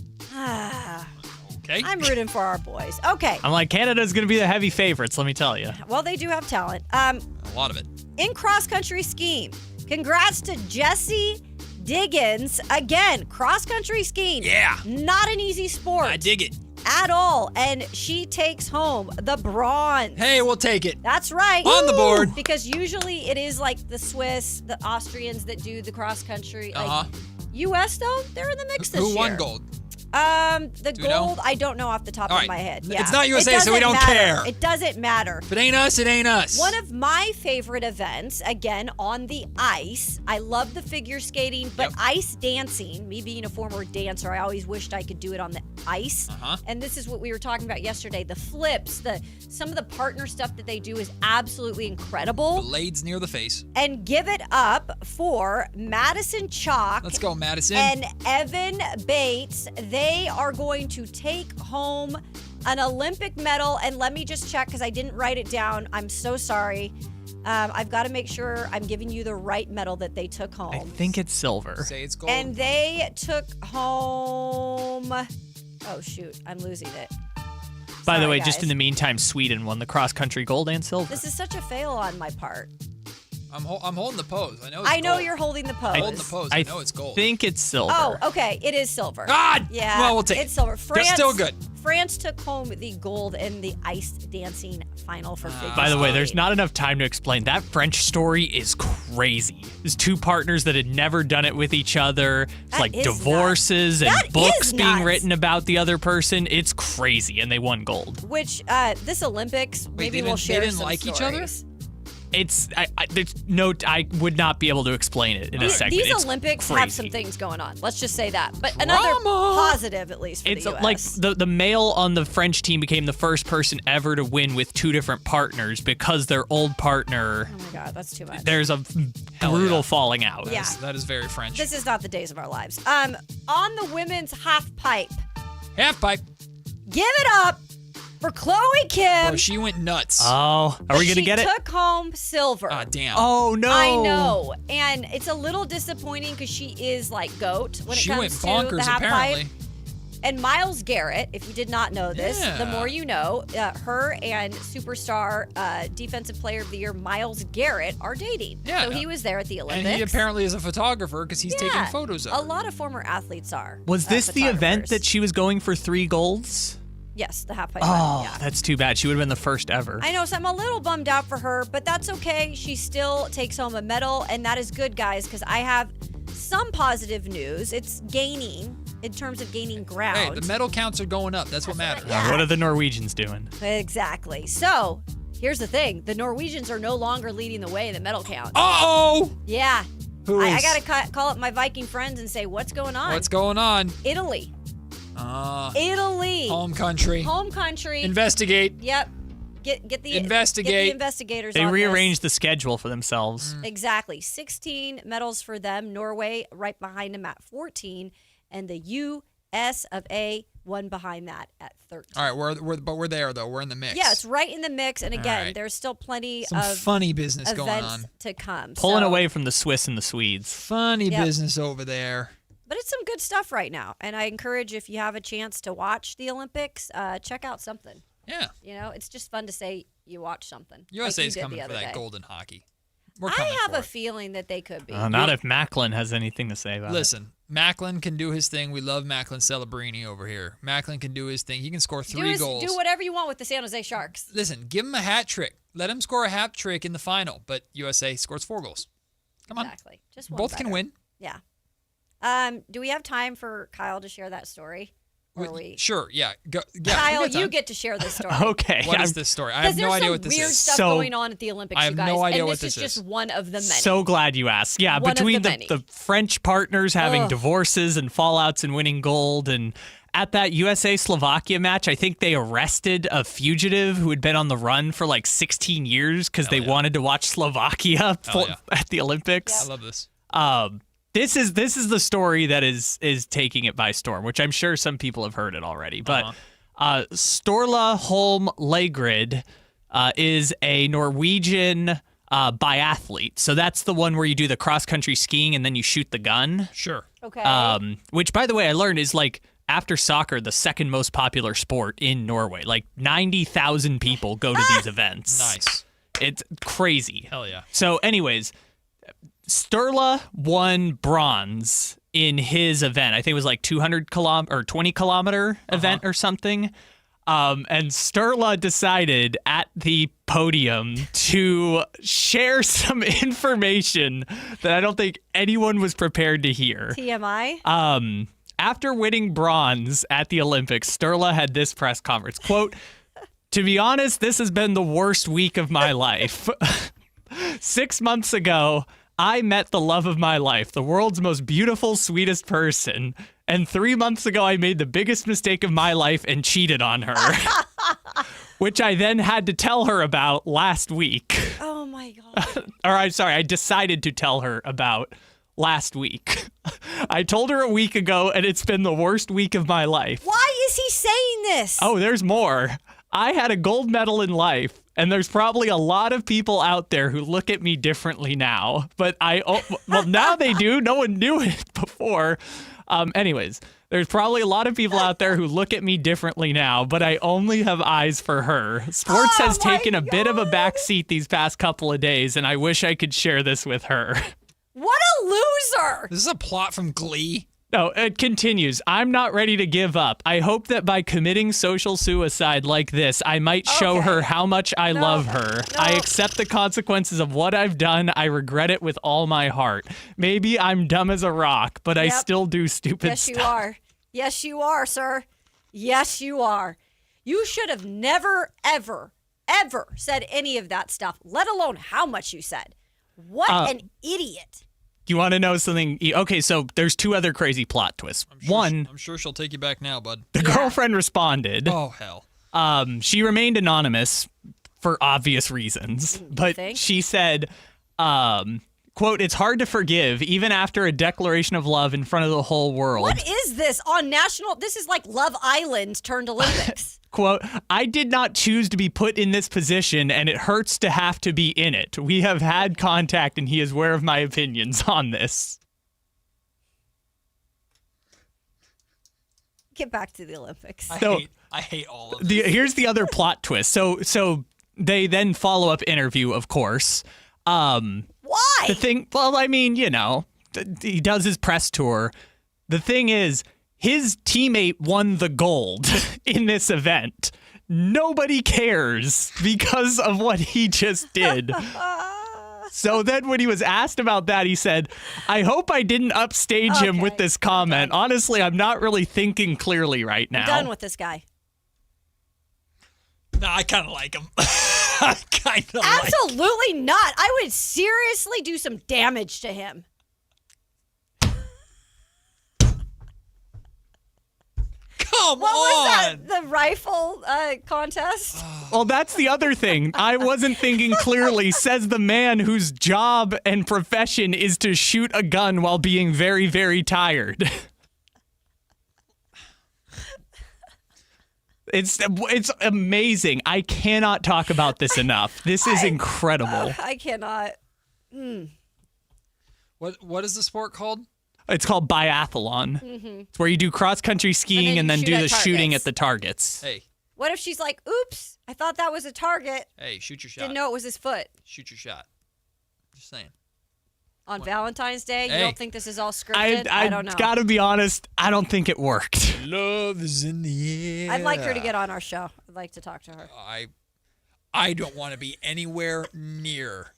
Speaker 9: Okay.
Speaker 10: I'm rooting for our boys. Okay.
Speaker 11: I'm like, Canada's going to be the heavy favorites, let me tell you.
Speaker 10: Well, they do have talent.
Speaker 9: A lot of it.
Speaker 10: In cross-country skiing, congrats to Jessie Diggins. Again, cross-country skiing.
Speaker 9: Yeah.
Speaker 10: Not an easy sport.
Speaker 9: I dig it.
Speaker 10: At all. And she takes home the bronze.
Speaker 9: Hey, we'll take it.
Speaker 10: That's right.
Speaker 9: On the board.
Speaker 10: Because usually it is like the Swiss, the Austrians that do the cross-country. U.S., though, they're in the mix this year.
Speaker 9: Who won gold?
Speaker 10: The
Speaker 9: Do you
Speaker 10: gold,
Speaker 9: know?
Speaker 10: I don't know off the top of my head. Yeah.
Speaker 9: It's not USA, so we don't care.
Speaker 10: It doesn't matter.
Speaker 9: If it ain't us, it ain't us.
Speaker 10: One of my favorite events, again, on the ice. I love the figure skating, but ice dancing, me being a former dancer, I always wished I could do it on the ice. And this is what we were talking about yesterday. The flips, some of the partner stuff that they do is absolutely incredible.
Speaker 9: Blades near the face.
Speaker 10: And give it up for Madison Chalk.
Speaker 9: Let's go, Madison.
Speaker 10: And Evan Bates. They are going to take home an Olympic medal. And let me just check because I didn't write it down. I'm so sorry. I've got to make sure I'm giving you the right medal that they took home.
Speaker 11: I think it's silver.
Speaker 9: Say it's gold.
Speaker 10: And they took home... Oh, shoot. I'm losing it.
Speaker 11: By the way,
Speaker 10: guys.
Speaker 11: just in the meantime, Sweden won the cross-country gold and silver.
Speaker 10: This is such a fail on my part.
Speaker 9: I'm holding the pose. I know it's
Speaker 10: I know
Speaker 9: gold.
Speaker 10: you're holding the pose.
Speaker 9: I'm holding the pose. I know it's gold.
Speaker 11: I think it's silver.
Speaker 10: Oh, okay. It is silver.
Speaker 9: God!
Speaker 10: Yeah.
Speaker 9: Well, we'll take
Speaker 10: It's silver.
Speaker 9: They're still good.
Speaker 10: France took home the gold in the ice dancing final for figure
Speaker 11: By the way, there's
Speaker 10: skating.
Speaker 11: not enough time to explain. That French story is crazy. There's two partners that had never done it with each other. It's like
Speaker 10: is
Speaker 11: divorces
Speaker 10: nuts.
Speaker 11: and
Speaker 10: That
Speaker 11: books
Speaker 10: is
Speaker 11: being
Speaker 10: nuts.
Speaker 11: written about the other person. It's crazy, and they won gold.
Speaker 10: Which, this Olympics, maybe we'll share
Speaker 9: they didn't
Speaker 10: some
Speaker 9: like each
Speaker 10: stories.
Speaker 9: other?
Speaker 11: I would not be able to explain it in a segment.
Speaker 10: These
Speaker 11: It's
Speaker 10: Olympics
Speaker 11: crazy.
Speaker 10: have some things going on. Let's just say that. But another positive, at least, for
Speaker 11: It's
Speaker 10: the U.S.
Speaker 11: like the male on the French team became the first person ever to win with two different partners because their old partner.
Speaker 10: Oh, my God. That's too much.
Speaker 11: There's a brutal falling out.
Speaker 10: Yeah.
Speaker 9: That is very French.
Speaker 10: This is not the days of our lives. On the women's half pipe.
Speaker 9: Half pipe.
Speaker 10: Give it up for Chloe Kim.
Speaker 9: Bro, she went nuts.
Speaker 11: Oh, are we going to get it?
Speaker 10: She took home silver.
Speaker 9: Ah, damn.
Speaker 11: Oh, no.
Speaker 10: I know. And it's a little disappointing because she is like GOAT when it
Speaker 9: She
Speaker 10: comes
Speaker 9: went
Speaker 10: to
Speaker 9: bonkers,
Speaker 10: the half
Speaker 9: apparently.
Speaker 10: pipe. And Myles Garrett, if you did not know this, the more you know, her and superstar defensive player of the year, Myles Garrett, are dating. So he was there at the Olympics.
Speaker 9: And he apparently is a photographer because he's taking photos of her.
Speaker 10: A lot of former athletes are.
Speaker 11: Was this the event that she was going for 3 golds?
Speaker 10: Yes, the half-pipe.
Speaker 11: That's too bad. She would have been the first ever.
Speaker 10: I know, so I'm a little bummed out for her, but that's okay. She still takes home a medal, and that is good, guys, because I have some positive news. It's gaining in terms of gaining ground.
Speaker 9: Hey, the medal counts are going up. That's what matters.
Speaker 11: What are the Norwegians doing?
Speaker 10: Exactly. So, here's the thing. The Norwegians are no longer leading the way in the medal count.
Speaker 9: Uh-oh!
Speaker 10: Yeah.
Speaker 9: Who is?
Speaker 10: I got to call up my Viking friends and say, what's going on?
Speaker 9: What's going on?
Speaker 10: Italy. Italy.
Speaker 9: Home country.
Speaker 10: Home country.
Speaker 9: Investigate.
Speaker 10: Yep. Get the investigators.
Speaker 11: They
Speaker 10: on
Speaker 11: rearranged the schedule for themselves.
Speaker 10: Exactly. 16 medals for them. Norway right behind them at 14, and the U.S. of A. one behind that at 13.
Speaker 9: All right, we're there though. We're in the mix.
Speaker 10: Yeah, it's right in the mix, and again,
Speaker 9: right.
Speaker 10: there's still plenty
Speaker 9: Some
Speaker 10: of
Speaker 9: funny business
Speaker 10: events
Speaker 9: going on
Speaker 10: to come.
Speaker 11: Pulling away from the Swiss and the Swedes.
Speaker 9: Funny business over there.
Speaker 10: But it's some good stuff right now, and I encourage, if you have a chance to watch the Olympics, check out something.
Speaker 9: Yeah.
Speaker 10: You know, it's just fun to say you watch something.
Speaker 9: USA is
Speaker 10: like
Speaker 9: coming for that golden hockey. We're
Speaker 10: I
Speaker 9: coming
Speaker 10: have
Speaker 9: for
Speaker 10: a
Speaker 9: it.
Speaker 10: feeling that they could be.
Speaker 11: Not if Macklin has anything to say about it.
Speaker 9: Listen, Macklin can do his thing. We love Macklin Celebrini over here. Macklin can do his thing. He can score 3 goals.
Speaker 10: Do whatever you want with the San Jose Sharks.
Speaker 9: Listen, give him a hat trick. Let him score a hat trick in the final. But USA scores 4 goals. Come on.
Speaker 10: Exactly. Just one
Speaker 9: Both can
Speaker 10: better.
Speaker 9: win.
Speaker 10: Yeah. Do we have time for Kyle to share that story? Or we?
Speaker 9: Sure, yeah.
Speaker 10: Kyle, you get to share this story.
Speaker 11: Okay.
Speaker 9: What is this story? I have no idea what this is.
Speaker 10: There's some weird stuff going on at the Olympics,
Speaker 9: I have
Speaker 10: you guys.
Speaker 9: no idea
Speaker 10: and
Speaker 9: what
Speaker 10: this
Speaker 9: this
Speaker 10: is
Speaker 9: is.
Speaker 10: just one of the many.
Speaker 11: So glad you asked. Yeah,
Speaker 10: One of
Speaker 11: between
Speaker 10: the many.
Speaker 11: the French partners having divorces and fallouts and winning gold, and at that USA-Slovakia match, I think they arrested a fugitive who had been on the run for like 16 years because they wanted to watch Slovakia at the Olympics.
Speaker 9: I love this.
Speaker 11: This is the story that is taking it by storm, which I'm sure some people have heard it already. But Sturla Holm Lægrid is a Norwegian biathlete. So that's the one where you do the cross-country skiing and then you shoot the gun.
Speaker 9: Sure.
Speaker 10: Okay.
Speaker 11: Which, by the way, I learned is like, after soccer, the second most popular sport in Norway. Like 90,000 people go to these events.
Speaker 9: Nice.
Speaker 11: It's crazy.
Speaker 9: Hell yeah.
Speaker 11: So anyways, Sturla won bronze in his event. I think it was like 20 kilometer event or something. And Sturla decided at the podium to share some information that I don't think anyone was prepared to hear.
Speaker 10: TMI?
Speaker 11: After winning bronze at the Olympics, Sturla had this press conference. Quote, "To be honest, this has been the worst week of my life. 6 months ago, I met the love of my life, the world's most beautiful, sweetest person. And 3 months ago, I made the biggest mistake of my life and cheated on her, which I then had to tell her about last week."
Speaker 10: Oh, my God.
Speaker 11: Or I'm sorry, I decided to tell her about last week. I told her a week ago, and it's been the worst week of my life.
Speaker 10: Why is he saying this?
Speaker 11: Oh, there's more. I had a gold medal in life, and there's probably a lot of people out there who look at me differently now. But well, now they do. No one knew it before. Anyways, there's probably a lot of people out there who look at me differently now, but I only have eyes for her. Sports has taken a bit of a backseat these past couple of days, and I wish I could share this with her.
Speaker 10: What a loser!
Speaker 9: This is a plot from Glee.
Speaker 11: No, it continues. "I'm not ready to give up. I hope that by committing social suicide like this, I might show her how much I love her. I accept the consequences of what I've done. I regret it with all my heart. Maybe I'm dumb as a rock, but I still do stupid stuff."
Speaker 10: Yes, you are. Yes, you are, sir. Yes, you are. You should have never, ever, ever said any of that stuff, let alone how much you said. What an idiot.
Speaker 11: You want to know something? Okay, so there's 2 other crazy plot twists. One,
Speaker 9: I'm sure she'll take you back now, bud.
Speaker 11: the girlfriend responded.
Speaker 9: Oh, hell.
Speaker 11: She remained anonymous for obvious reasons, but she said, quote, "It's hard to forgive, even after a declaration of love in front of the whole world."
Speaker 10: What is this on national? This is like Love Island turned Olympics.
Speaker 11: Quote, "I did not choose to be put in this position, and it hurts to have to be in it. We have had contact, and he is aware of my opinions on this."
Speaker 10: get back to the Olympics.
Speaker 9: I hate all of this.
Speaker 11: Here's the other plot twist. So they then follow-up interview, of course.
Speaker 10: Why?
Speaker 11: The thing, well, I mean, he does his press tour. The thing is, his teammate won the gold in this event. Nobody cares because of what he just did. So then when he was asked about that, he said, I hope I didn't upstage him with this comment. Honestly, I'm not really thinking clearly right now.
Speaker 10: I'm done with this guy.
Speaker 9: No, I kind of like him. I kind of
Speaker 10: Absolutely not. I would seriously do some damage to him.
Speaker 9: Come
Speaker 10: what
Speaker 9: on.
Speaker 10: was that? The rifle contest?
Speaker 11: Well, that's the other thing. I wasn't thinking clearly, says the man whose job and profession is to shoot a gun while being very, very tired. It's amazing. I cannot talk about this enough. This is incredible.
Speaker 10: I cannot.
Speaker 9: What is the sport called?
Speaker 11: It's called biathlon.
Speaker 10: Mm-hmm.
Speaker 11: It's where you do cross-country skiing and then do the shooting at the targets.
Speaker 9: Hey.
Speaker 10: What if she's like, oops, I thought that was a target.
Speaker 9: Hey, shoot your shot.
Speaker 10: Didn't know it was his foot.
Speaker 9: Shoot your shot. Just saying.
Speaker 10: On Valentine's Day? You don't think this is all scripted? I don't know.
Speaker 11: I gotta be honest, I don't think it worked.
Speaker 9: Love is in the air.
Speaker 10: I'd like her to get on our show. I'd like to talk to her.
Speaker 9: I don't want to be anywhere near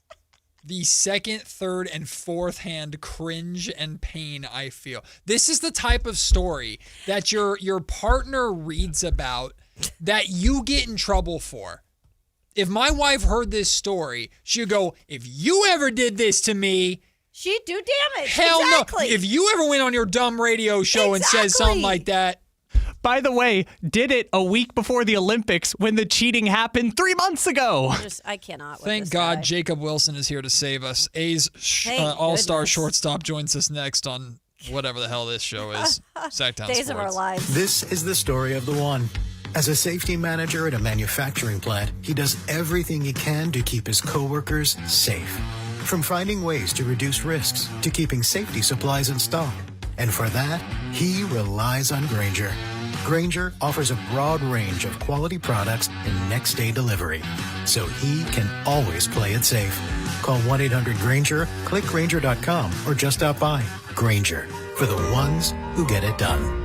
Speaker 9: the second, third, and fourth hand cringe and pain I feel. This is the type of story that your partner reads about that you get in trouble for. If my wife heard this story, she'd go, if you ever did this to me,
Speaker 10: she'd do damage.
Speaker 9: Hell
Speaker 10: exactly.
Speaker 9: no. If you ever went on your dumb radio show and said something like that.
Speaker 11: By the way, did it a week before the Olympics when the cheating happened 3 months ago.
Speaker 10: I cannot.
Speaker 9: Thank God Jacob Wilson is here to save us. A's all-star shortstop joins us next on whatever the hell this show is. Sacktown
Speaker 10: Days
Speaker 9: Sports.
Speaker 10: of our lives.
Speaker 12: This is the story of the one. As a safety manager at a manufacturing plant, he does everything he can to keep his coworkers safe. From finding ways to reduce risks to keeping safety supplies in stock. And for that, he relies on Grainger. Grainger offers a broad range of quality products and next-day delivery, so he can always play it safe. Call 1-800-GRAINGER, click Grainger.com, or just stop by. Grainger, for the ones who get it done.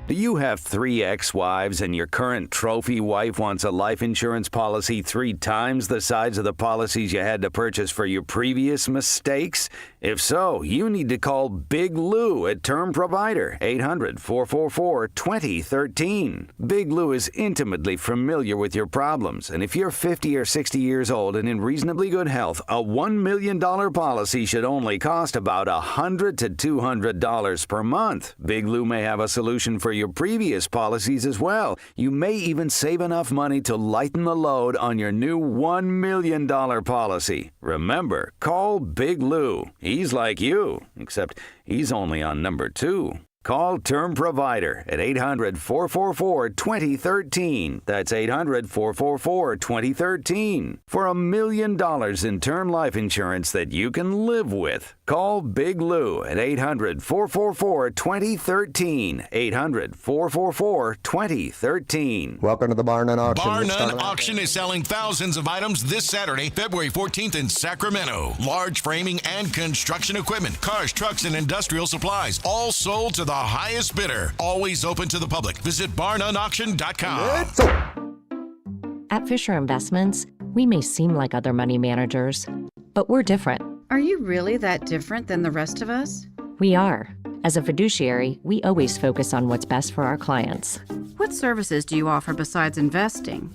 Speaker 13: Do you have 3 ex-wives and your current trophy wife wants a life insurance policy 3 times the size of the policies you had to purchase for your previous mistakes? If so, you need to call Big Lou at Term Provider, 800-444-2013. Big Lou is intimately familiar with your problems, and if you're 50 or 60 years old and in reasonably good health, a $1 million policy should only cost about $100 to $200 per month. Big Lou may have a solution for your previous policies as well. You may even save enough money to lighten the load on your new $1 million policy. Remember, call Big Lou. He's like you, except he's only on number 2. Call Term Provider at 800-444-2013. That's 800-444-2013 for $1 million in term life insurance that you can live with. Call Big Lou at 800-444-2013. 800-444-2013.
Speaker 5: Welcome to the Bar None Auction.
Speaker 6: Bar None Auction is selling thousands of items this Saturday, February 14th in Sacramento. Large framing and construction equipment, cars, trucks, and industrial supplies, all sold to the highest bidder. Always open to the public. Visit barnoneauction.com.
Speaker 17: At Fisher Investments, we may seem like other money managers, but we're different.
Speaker 19: Are you really that different than the rest of us?
Speaker 17: We are. As a fiduciary, we always focus on what's best for our clients.
Speaker 19: What services do you offer besides investing?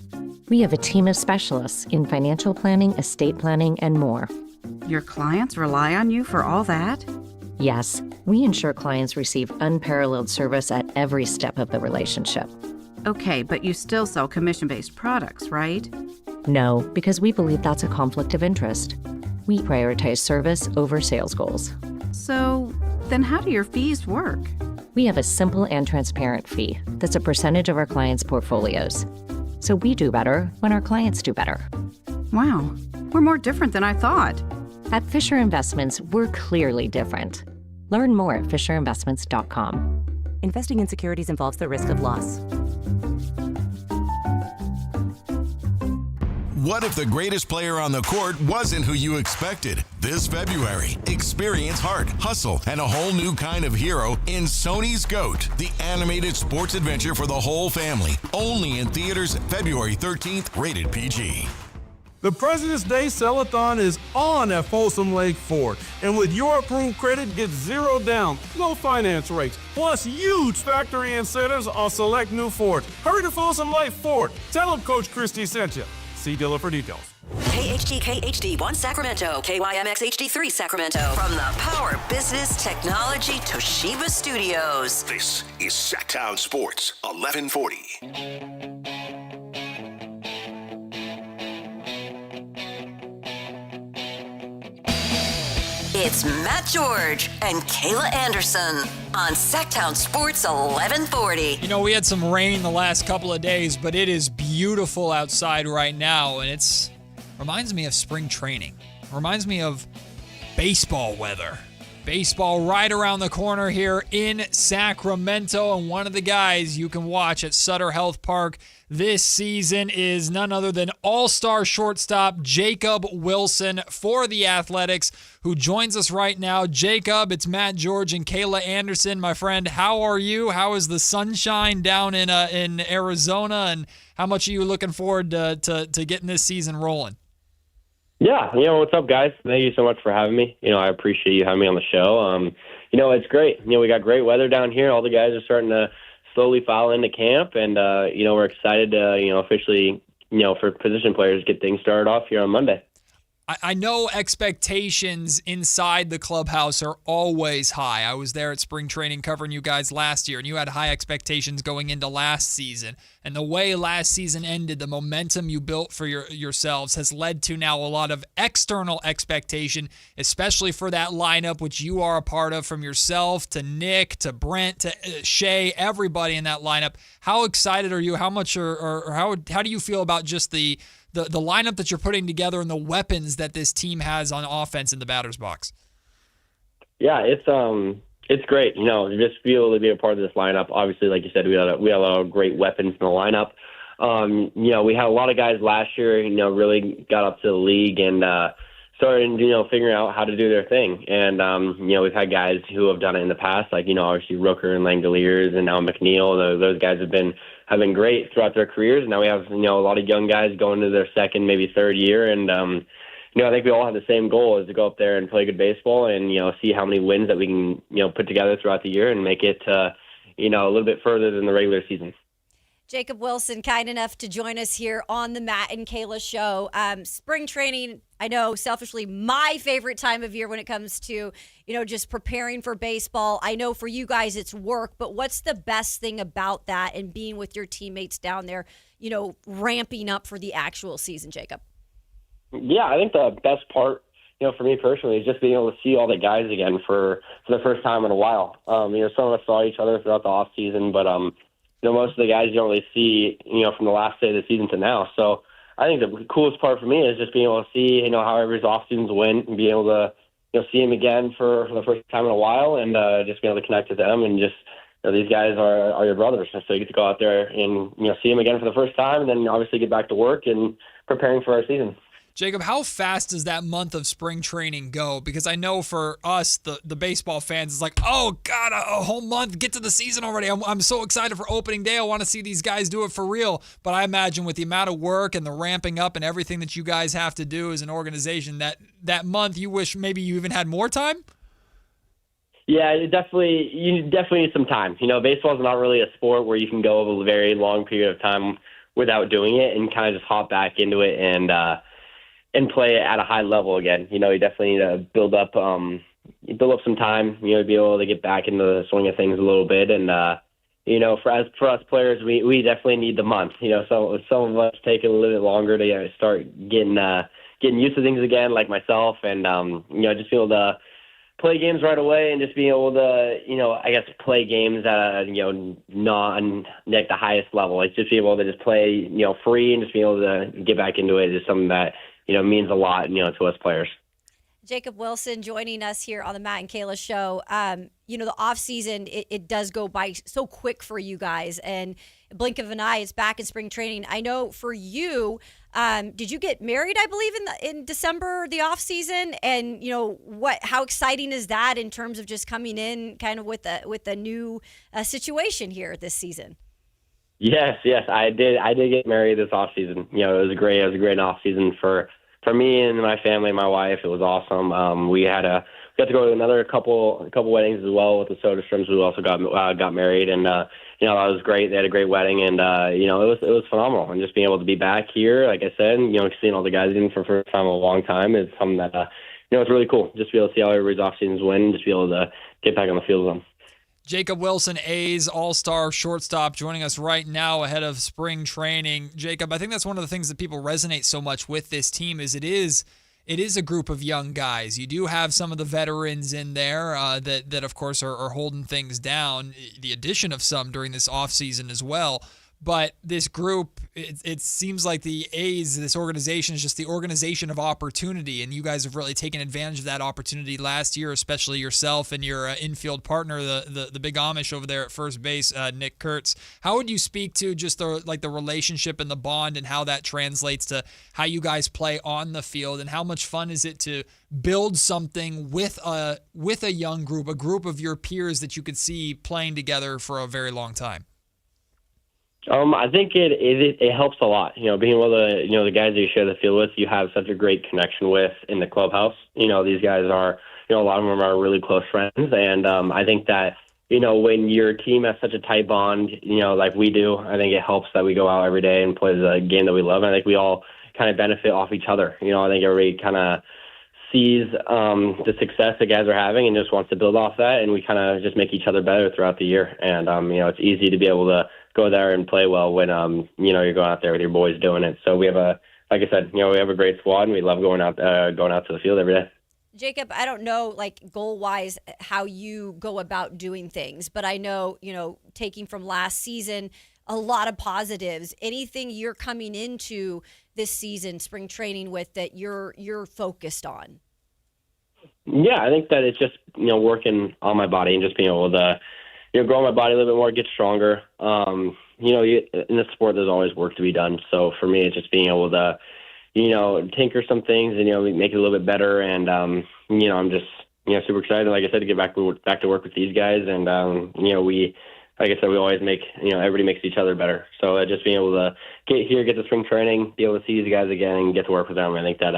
Speaker 17: We have a team of specialists in financial planning, estate planning, and more.
Speaker 19: Your clients rely on you for all that?
Speaker 17: Yes, we ensure clients receive unparalleled service at every step of the relationship.
Speaker 19: Okay, but you still sell commission-based products, right?
Speaker 17: No, because we believe that's a conflict of interest. We prioritize service over sales goals.
Speaker 19: So, then how do your fees work?
Speaker 17: We have a simple and transparent fee that's a percentage of our clients' portfolios. So we do better when our clients do better.
Speaker 19: Wow, we're more different than I thought.
Speaker 17: At Fisher Investments, we're clearly different. Learn more at FisherInvestments.com.
Speaker 1: Investing in securities involves the risk of loss.
Speaker 6: What if the greatest player on the court wasn't who you expected? This February, experience heart, hustle, and a whole new kind of hero in Sony's GOAT, the animated sports adventure for the whole family. Only in theaters February 13th, rated PG.
Speaker 21: The President's Day Sell-a-thon is on at Folsom Lake Ford. And with your approved credit, get zero down, low finance rates, plus huge factory incentives on select new Fords. Hurry to Folsom Lake Ford. Tell them Coach Christie sent you. See dealer for details.
Speaker 3: KHD HD1 Sacramento, KYMX HD3 Sacramento. From the Power Business Technology Toshiba Studios.
Speaker 14: This is Sac-Town Sports 1140.
Speaker 3: It's Matt George and Kayla Anderson on Sactown Sports 1140.
Speaker 9: You know, we had some rain the last couple of days, but it is beautiful outside right now, and it's reminds me of spring training. Reminds me of baseball weather. Baseball right around the corner here in Sacramento, and one of the guys you can watch at Sutter Health Park this season is none other than all-star shortstop Jacob Wilson for the Athletics, who joins us right now. Jacob, it's Matt George and Kayla Anderson. My friend, how are you? How is the sunshine down in Arizona, and how much are you looking forward to getting this season rolling?
Speaker 15: Yeah, what's up, guys? Thank you so much for having me. I appreciate you having me on the show. It's great. We got great weather down here. All the guys are starting to slowly file into camp, and we're excited to officially for position players get things started off here on Monday.
Speaker 9: I know expectations inside the clubhouse are always high. I was there at spring training covering you guys last year, and you had high expectations going into last season. And the way last season ended, the momentum you built for yourselves has led to now a lot of external expectation, especially for that lineup, which you are a part of, from yourself to Nick to Brent to Shay, everybody in that lineup. How excited are you? How much or how do you feel about just the lineup that you're putting together and the weapons that this team has on offense in the batter's box?
Speaker 15: Yeah, it's great. Just be able to be a part of this lineup. Obviously, like you said, we had a lot of great weapons in the lineup. We had a lot of guys last year, really got up to the league and started, figuring out how to do their thing. And, we've had guys who have done it in the past, like, obviously Rooker and Langoliers and now McNeil. Those guys have been great throughout their careers. And now we have, a lot of young guys going into their second, maybe third year. And, I think we all have the same goal, is to go up there and play good baseball and, see how many wins that we can, put together throughout the year and make it, a little bit further than the regular season.
Speaker 10: Jacob Wilson, kind enough to join us here on the Matt and Kayla Show. Spring training, I know, selfishly, my favorite time of year when it comes to, just preparing for baseball. I know for you guys it's work, but what's the best thing about that and being with your teammates down there, ramping up for the actual season, Jacob?
Speaker 15: Yeah, I think the best part, for me personally, is just being able to see all the guys again for the first time in a while. Some of us saw each other throughout the off season, but most of the guys you don't really see, from the last day of the season to now. So I think the coolest part for me is just being able to see, how everybody's off seasons went and be able to, see them again for the first time in a while, and just be able to connect with them, and just, these guys are your brothers. So you get to go out there and, see them again for the first time, and then obviously get back to work and preparing for our season.
Speaker 9: Jacob, how fast does that month of spring training go? Because I know for us, the baseball fans, it's like, oh, God, a whole month, get to the season already. I'm so excited for opening day. I want to see these guys do it for real. But I imagine with the amount of work and the ramping up and everything that you guys have to do as an organization, that month, you wish maybe you even had more time?
Speaker 15: Yeah, you definitely need some time. Baseball is not really a sport where you can go over a very long period of time without doing it and kind of just hop back into it and play at a high level again. You definitely need to build up some time, to be able to get back into the swing of things a little bit. And, for us players, we definitely need the month. So some of us take a little bit longer to start getting used to things again, like myself, and, just be able to play games right away and just being able to, play games at not like the highest level. Like just be able to just play, free and just be able to get back into it is something that, means a lot, to us players.
Speaker 10: Jacob Wilson joining us here on the Matt and Kayla Show. The off season, it does go by so quick for you guys, and blink of an eye, it's back in spring training. I know for you, did you get married, I believe, in December, the off season? And how exciting is that in terms of just coming in kind of with a new situation here this season?
Speaker 15: Yes, I did get married this off season. It was a great off season for me and my family, my wife. It was awesome. We got to go to another couple weddings as well with the Soderströms, who also got married, and that was great. They had a great wedding, and it was phenomenal. And just being able to be back here, like I said, seeing all the guys in for the first time in a long time is something that it's really cool. Just to be able to see how everybody's off seasons win, just be able to get back on the field with them.
Speaker 9: Jacob Wilson, A's All-Star shortstop, joining us right now ahead of spring training. Jacob, I think that's one of the things that people resonate so much with this team is it is a group of young guys. You do have some of the veterans in there that of course, are holding things down, the addition of some during this offseason as well. But this group, it seems like the A's, this organization, is just the organization of opportunity, and you guys have really taken advantage of that opportunity last year, especially yourself and your infield partner, the big Amish over there at first base, Nick Kurtz. How would you speak to just the relationship and the bond and how that translates to how you guys play on the field, and how much fun is it to build something with a young group, a group of your peers that you could see playing together for a very long time?
Speaker 15: I think it helps a lot. Being able to, the guys that you share the field with, you have such a great connection with in the clubhouse. These guys are, a lot of them are really close friends. And I think that, when your team has such a tight bond, like we do, I think it helps that we go out every day and play the game that we love. And I think we all kind of benefit off each other. I think everybody kind of sees the success that guys are having and just wants to build off that. And we kind of just make each other better throughout the year. And, it's easy to be able to go there and play well when, you're going out there with your boys doing it. So we have like I said, we have a great squad, and we love going out to the field every day.
Speaker 10: Jacob, I don't know, goal-wise, how you go about doing things, but I know, taking from last season, a lot of positives. Anything you're coming into this season, spring training, with that you're focused on?
Speaker 15: Yeah, I think that it's just, working on my body and just being able to, grow my body a little bit more, get stronger. In this sport, there's always work to be done. So for me, it's just being able to, tinker some things and, make it a little bit better. And, I'm just, super excited, like I said, to get back to work with these guys. And, like I said, we always make, everybody makes each other better. So just being able to get here, get to spring training, be able to see these guys again and get to work with them, I think that,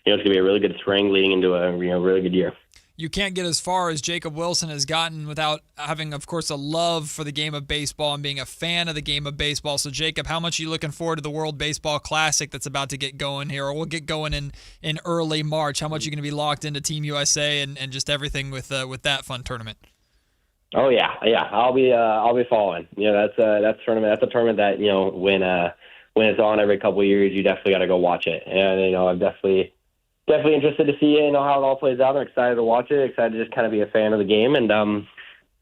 Speaker 15: it's going to be a really good spring leading into a, really good year.
Speaker 9: You can't get as far as Jacob Wilson has gotten without having, of course, a love for the game of baseball and being a fan of the game of baseball. So, Jacob, how much are you looking forward to the World Baseball Classic that's about to get going here, or will get going in early March? How much are you going to be locked into Team USA and just everything with that fun tournament?
Speaker 15: Oh yeah, I'll be following. That's a tournament that when it's on every couple of years, you definitely got to go watch it. And I'm definitely interested to see it, how it all plays out. I'm excited to watch it, excited to just kind of be a fan of the game, and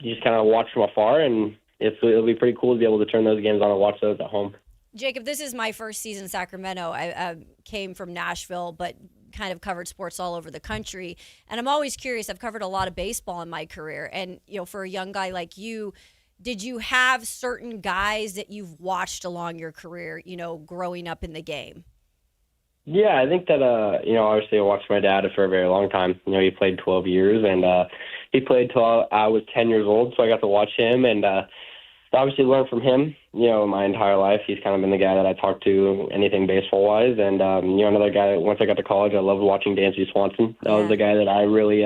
Speaker 15: you just kind of watch from afar, and it'll be pretty cool to be able to turn those games on and watch those at home.
Speaker 10: Jacob, this is my first season in Sacramento. I came from Nashville, but kind of covered sports all over the country, and I'm always curious. I've covered a lot of baseball in my career, and for a young guy like you, did you have certain guys that you've watched along your career, growing up in the game?
Speaker 15: Yeah, I think that, obviously I watched my dad for a very long time. He played 12 years, and he played till I was 10 years old, so I got to watch him and obviously learn from him, my entire life. He's kind of been the guy that I talked to anything baseball-wise. And, another guy, once I got to college, I loved watching Dansby Swanson. That was the guy that I really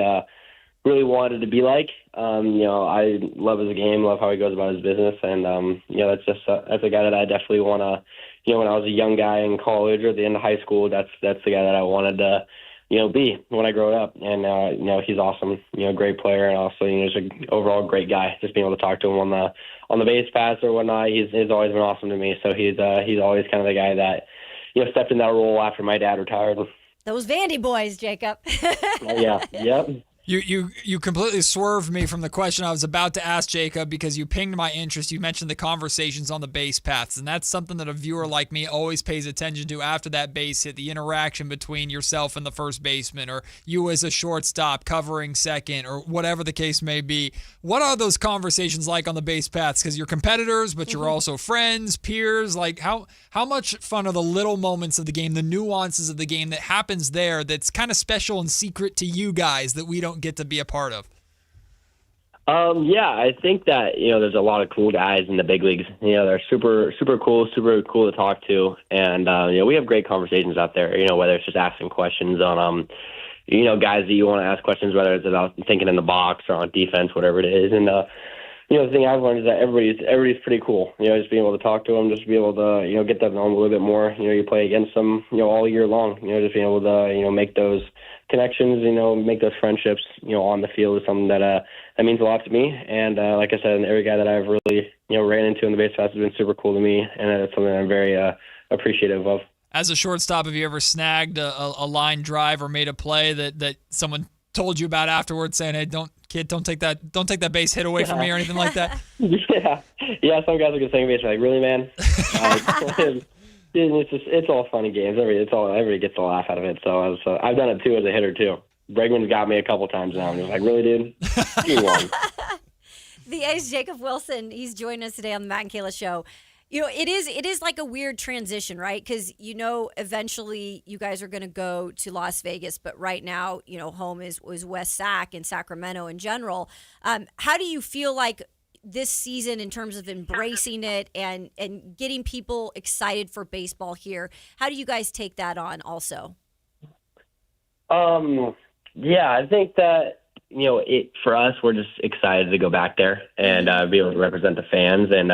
Speaker 15: wanted to be like. I love his game, love how he goes about his business, and, that's a guy that I definitely want to, when I was a young guy in college or at the end of high school, that's the guy that I wanted to, be when I grew up. And, he's awesome, great player, and also, just an overall great guy. Just being able to talk to him on the base pass or whatnot, he's always been awesome to me. So he's always kind of the guy that, stepped in that role after my dad retired.
Speaker 10: Those Vandy boys, Jacob.
Speaker 15: Yeah, yep.
Speaker 9: You completely swerved me from the question I was about to ask, Jacob, because you pinged my interest. You mentioned the conversations on the base paths, and that's something that a viewer like me always pays attention to after that base hit, the interaction between yourself and the first baseman, or you as a shortstop covering second, or whatever the case may be. What are those conversations like on the base paths? Because you're competitors, but you're also friends, peers. Like, how much fun are the little moments of the game, the nuances of the game that happens there that's kind of special and secret to you guys that we don't get to be a part of?
Speaker 15: Yeah, I think that, there's a lot of cool guys in the big leagues. They're super cool to talk to. And, we have great conversations out there, whether it's just asking questions on, guys that you want to ask questions, whether it's about thinking in the box or on defense, whatever it is. And, the thing I've learned is that everybody's pretty cool. Just being able to talk to them, just be able to, get them on a little bit more. You play against them, all year long. Just being able to, make those connections, make those friendships, on the field is something that means a lot to me. And like I said, every guy that I've really, ran into in the base pass has been super cool to me, and it's something I'm very appreciative of.
Speaker 9: As a shortstop, have you ever snagged a line drive or made a play that someone told you about afterwards, saying, "Hey, don't take that base hit away from me," or anything like that?
Speaker 15: Yeah. Some guys are gonna say, "Like, really, man?" It's all fun and games. Everybody gets a laugh out of it. So I've done it too as a hitter too. Bregman's got me a couple times now. I'm just like, really, dude? You won.
Speaker 10: The A's Jacob Wilson, he's joining us today on the Matt and Kayla Show. It is like a weird transition, right? Because, eventually you guys are going to go to Las Vegas, but right now, home is West Sac and Sacramento in general. How do you feel like this season in terms of embracing it and getting people excited for baseball here? How do you guys take that on also?
Speaker 15: Yeah, I think that, for us, we're just excited to go back there and be able to represent the fans. And,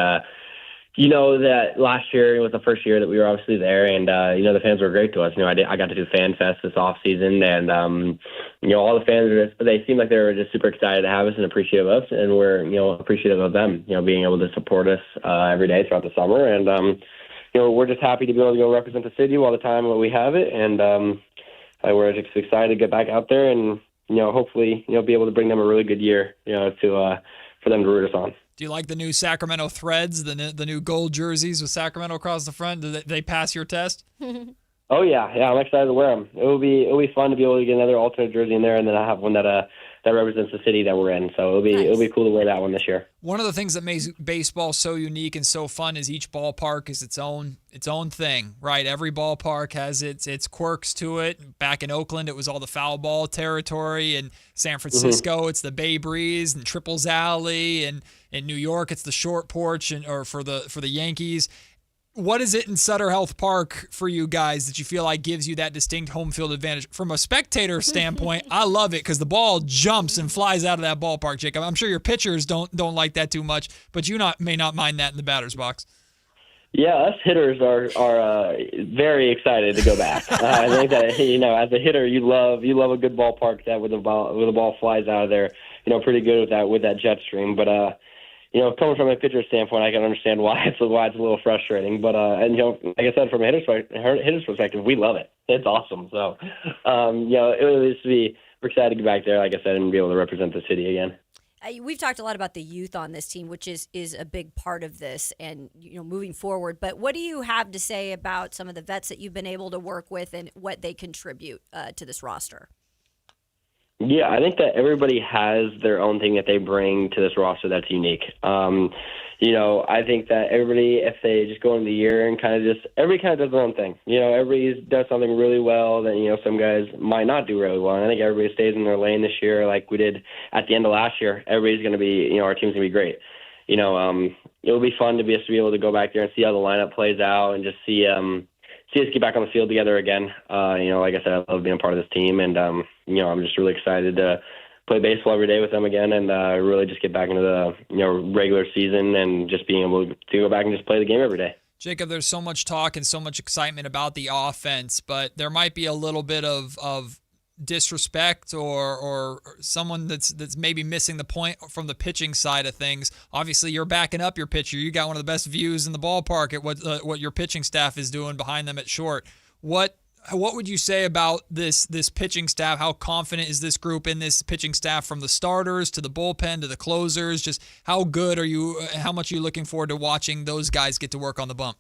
Speaker 15: that last year was the first year that we were obviously there, and, the fans were great to us. I got to do Fan Fest this off season, and, all the fans, they seemed like they were just super excited to have us and appreciative of us, and we're, appreciative of them, being able to support us every day throughout the summer. And, we're just happy to be able to go represent the city all the time when we have it, and we're just excited to get back out there and, hopefully, be able to bring them a really good year, for them to root us on.
Speaker 9: Do you like the new Sacramento threads, the new gold jerseys with Sacramento across the front? Do they pass your test?
Speaker 15: Oh yeah, I'm excited to wear them. It'll be fun to be able to get another alternate jersey in there, and then I have one that represents the city that we're in. So it'll be cool to wear that one this year.
Speaker 9: One of the things that makes baseball so unique and so fun is each ballpark is its own thing, right? Every ballpark has its quirks to it. Back in Oakland, it was all the foul ball territory. In San Francisco, it's the Bay Breeze and Triples Alley, and in New York, it's the short porch or for the Yankees. What is it in Sutter Health Park for you guys that you feel like gives you that distinct home field advantage? From a spectator standpoint, I love it because the ball jumps and flies out of that ballpark, Jacob. I'm sure your pitchers don't like that too much, but you may not mind that in the batter's box.
Speaker 15: Yeah, us hitters are very excited to go back. I think that as a hitter, you love a good ballpark that where the ball flies out of there. Pretty good with that jet stream, but. Coming from a pitcher's standpoint, I can understand why it's a little frustrating. But like I said, from a hitter's perspective, we love it. It's awesome. So, we're excited to get back there, like I said, and be able to represent the city again.
Speaker 10: We've talked a lot about the youth on this team, which is a big part of this, and moving forward. But what do you have to say about some of the vets that you've been able to work with and what they contribute to this roster?
Speaker 15: Yeah, I think that everybody has their own thing that they bring to this roster that's unique. I think that everybody, if they just go into the year and everybody kind of does their own thing. Everybody does something really well that, some guys might not do really well. And I think everybody stays in their lane this year like we did at the end of last year. Everybody's going to be, our team's going to be great. It'll be fun to be able to go back there and see how the lineup plays out and just see us get back on the field together again. Like I said, I love being a part of this team, and I'm just really excited to play baseball every day with them again, and really just get back into the regular season and just being able to go back and just play the game every day.
Speaker 9: Jacob, there's so much talk and so much excitement about the offense, but there might be a little bit of disrespect or someone that's maybe missing the point from the pitching side of things. Obviously, you're backing up your pitcher. You got one of the best views in the ballpark at what your pitching staff is doing behind them at short. what would you say about this pitching staff? How confident is this group in this pitching staff, from the starters to the bullpen to the closers? Just how good are you? How much are you looking forward to watching those guys get to work on the bump?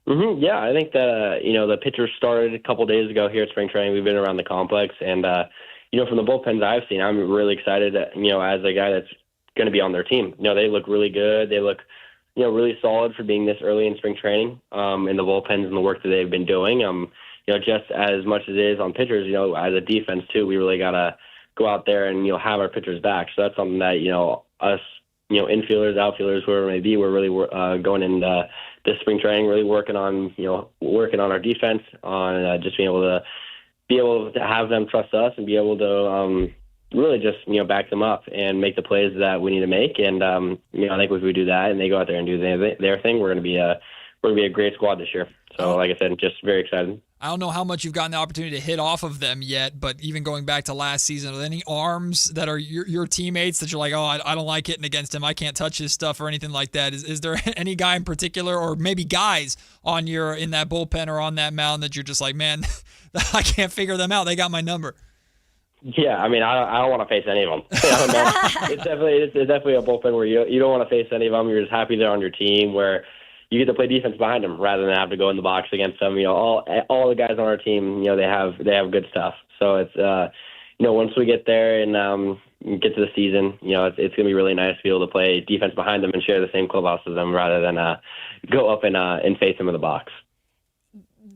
Speaker 15: Mm-hmm. Yeah, I think that the pitchers started a couple days ago here at spring training. We've been around the complex, and from the bullpens I've seen, I'm really excited. As a guy that's going to be on their team, they look really good. They look really solid for being this early in spring training, in the bullpens and the work that they've been doing. Just as much as it is on pitchers, as a defense too, we really got to go out there and, have our pitchers back. So that's something that, us, infielders, outfielders, whoever it may be, we're really going in this spring training, really working on our defense, on just being able to have them trust us and be able to, really just, back them up and make the plays that we need to make. And, I think if we do that and they go out there and do their thing, we're going to be a great squad this year. So like I said, just very excited.
Speaker 9: I don't know how much you've gotten the opportunity to hit off of them yet, but even going back to last season, are there any arms that are your teammates that you're like, oh, I don't like hitting against him, I can't touch his stuff or anything like that? Is there any guy in particular, or maybe guys in that bullpen or on that mound that you're just like, man, I can't figure them out, they got my number?
Speaker 15: Yeah, I mean, I don't want to face any of them. It's definitely a bullpen where you don't want to face any of them. You're just happy they're on your team, where you get to play defense behind them rather than have to go in the box against them. All the guys on our team, they have good stuff. So it's once we get there and get to the season, it's gonna be really nice to be able to play defense behind them and share the same clubhouse as them rather than go up and face them in the box.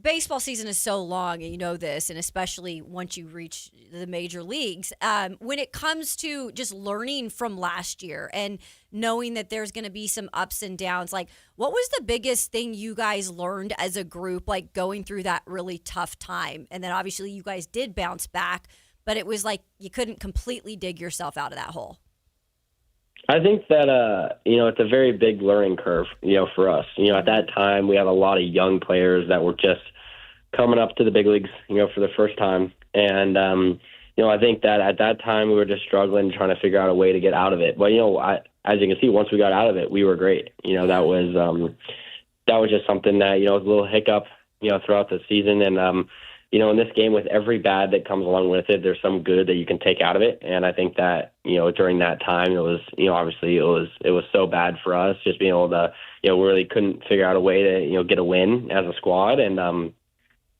Speaker 10: Baseball season is so long, and you know this, and especially once you reach the major leagues, when it comes to just learning from last year and knowing that there's going to be some ups and downs, like what was the biggest thing you guys learned as a group, like going through that really tough time? And then obviously you guys did bounce back, but it was like you couldn't completely dig yourself out of that hole.
Speaker 15: I think that, it's a very big learning curve, for us. At that time, we had a lot of young players that were just coming up to the big leagues, for the first time. And, I think that at that time we were just struggling, trying to figure out a way to get out of it. But, as you can see, once we got out of it, we were great. That was just something that, was a little hiccup, throughout the season. And, in this game, with every bad that comes along with it, there's some good that you can take out of it. And I think that, during that time, it was, obviously it was so bad for us just being able to, we really couldn't figure out a way to, get a win as a squad. And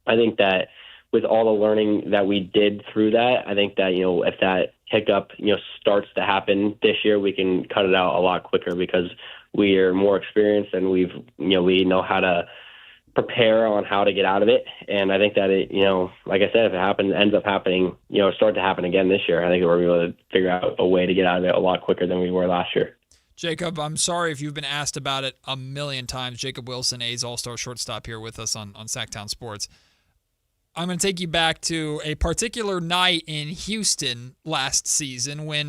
Speaker 15: I think that with all the learning that we did through that, I think that, if that hiccup, starts to happen this year, we can cut it out a lot quicker because we are more experienced and we know how to prepare on how to get out of it. And I think that it, like I said, if it ends up happening, start to happen again this year, I think we're able to figure out a way to get out of it a lot quicker than we were last year.
Speaker 9: Jacob, I'm sorry if you've been asked about it a million times. Jacob Wilson, A's All-Star shortstop, here with us on Sactown Sports. I'm going to take you back to a particular night in Houston last season when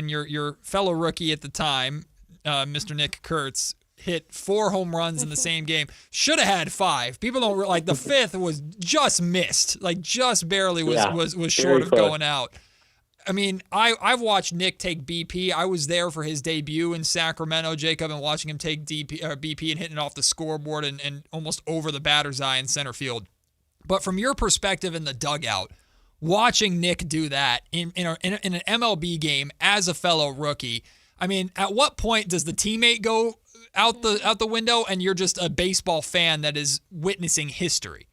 Speaker 9: your fellow rookie at the time, Mr. Nick Kurtz, hit 4 home runs in the same game. Should have had 5. People don't like the 5th was just missed, like just barely was short of going out. I mean, I've watched Nick take BP. I was there for his debut in Sacramento, Jacob, and watching him take BP and hitting it off the scoreboard and almost over the batter's eye in center field. But from your perspective in the dugout, watching Nick do that in an MLB game as a fellow rookie, I mean, at what point does the teammate go out the window and you're just a baseball fan that is witnessing history?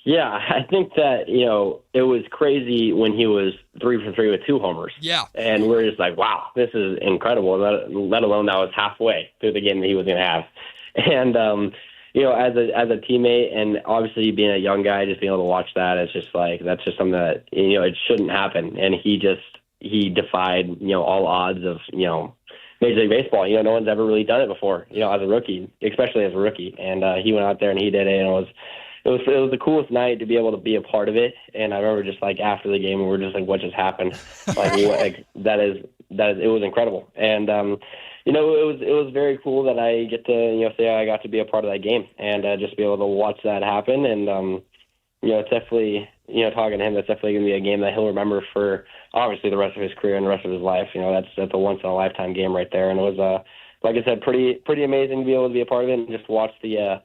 Speaker 15: Yeah, I think that, it was crazy when he was 3 for 3 with 2 homers.
Speaker 9: Yeah.
Speaker 15: And we're just like, wow, this is incredible, let alone that was halfway through the game that he was going to have. And, as a teammate and obviously being a young guy, just being able to watch that, it's just like, that's just something that, it shouldn't happen. And he defied, all odds of, Major League Baseball. No one's ever really done it before, as a rookie, especially as a rookie. And he went out there and he did it, and it was the coolest night to be able to be a part of it. And I remember just like after the game, we were just like, what just happened? It was incredible. And, it was very cool that I get to, say I got to be a part of that game and just be able to watch that happen. And, it's definitely, talking to him, that's definitely going to be a game that he'll remember for obviously the rest of his career and the rest of his life. That's a once-in-a-lifetime game right there. And it was, like I said, pretty amazing to be able to be a part of it and just watch the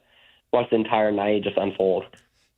Speaker 15: entire night just unfold.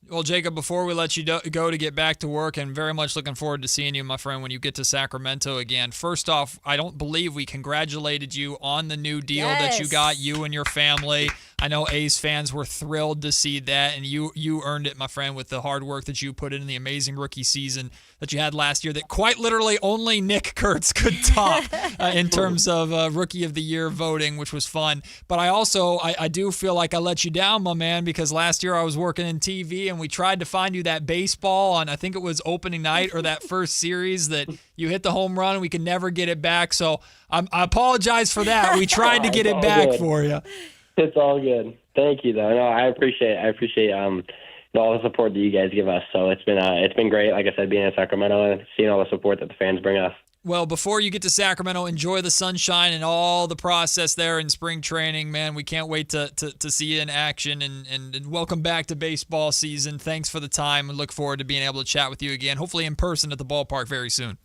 Speaker 9: Well, Jacob, before we let you go to get back to work, and very much looking forward to seeing you, my friend, when you get to Sacramento again. First off, I don't believe we congratulated you on the new deal that you got, you and your family. I know A's fans were thrilled to see that, and you earned it, my friend, with the hard work that you put in the amazing rookie season that you had last year that quite literally only Nick Kurtz could top in terms of Rookie of the Year voting, which was fun. But I do feel like I let you down, my man, because last year I was working in TV, and we tried to find you that baseball on, I think it was opening night or that first series that you hit the home run, and we could never get it back. So I apologize for that. We tried to get it back for you.
Speaker 15: It's all good. Thank you, though. No, I appreciate all the support that you guys give us. So it's been great. Like I said, being in Sacramento and seeing all the support that the fans bring us.
Speaker 9: Well, before you get to Sacramento, enjoy the sunshine and all the process there in spring training, man. We can't wait to see you in action, and welcome back to baseball season. Thanks for the time, and look forward to being able to chat with you again, hopefully in person at the ballpark very soon.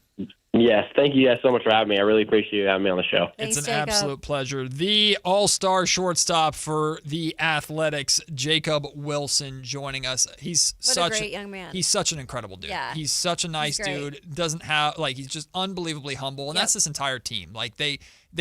Speaker 15: Yes, thank you guys so much for having me. I really appreciate you having me on the show.
Speaker 10: Thanks,
Speaker 9: it's an
Speaker 10: Jacob.
Speaker 9: absolute pleasure. The all-star shortstop for the Athletics, Jacob Wilson, joining us. He's
Speaker 10: a great young man.
Speaker 9: He's such an incredible dude.
Speaker 10: Yeah.
Speaker 9: He's such a nice dude. Doesn't have he's just unbelievably humble, and that's this entire team. Like they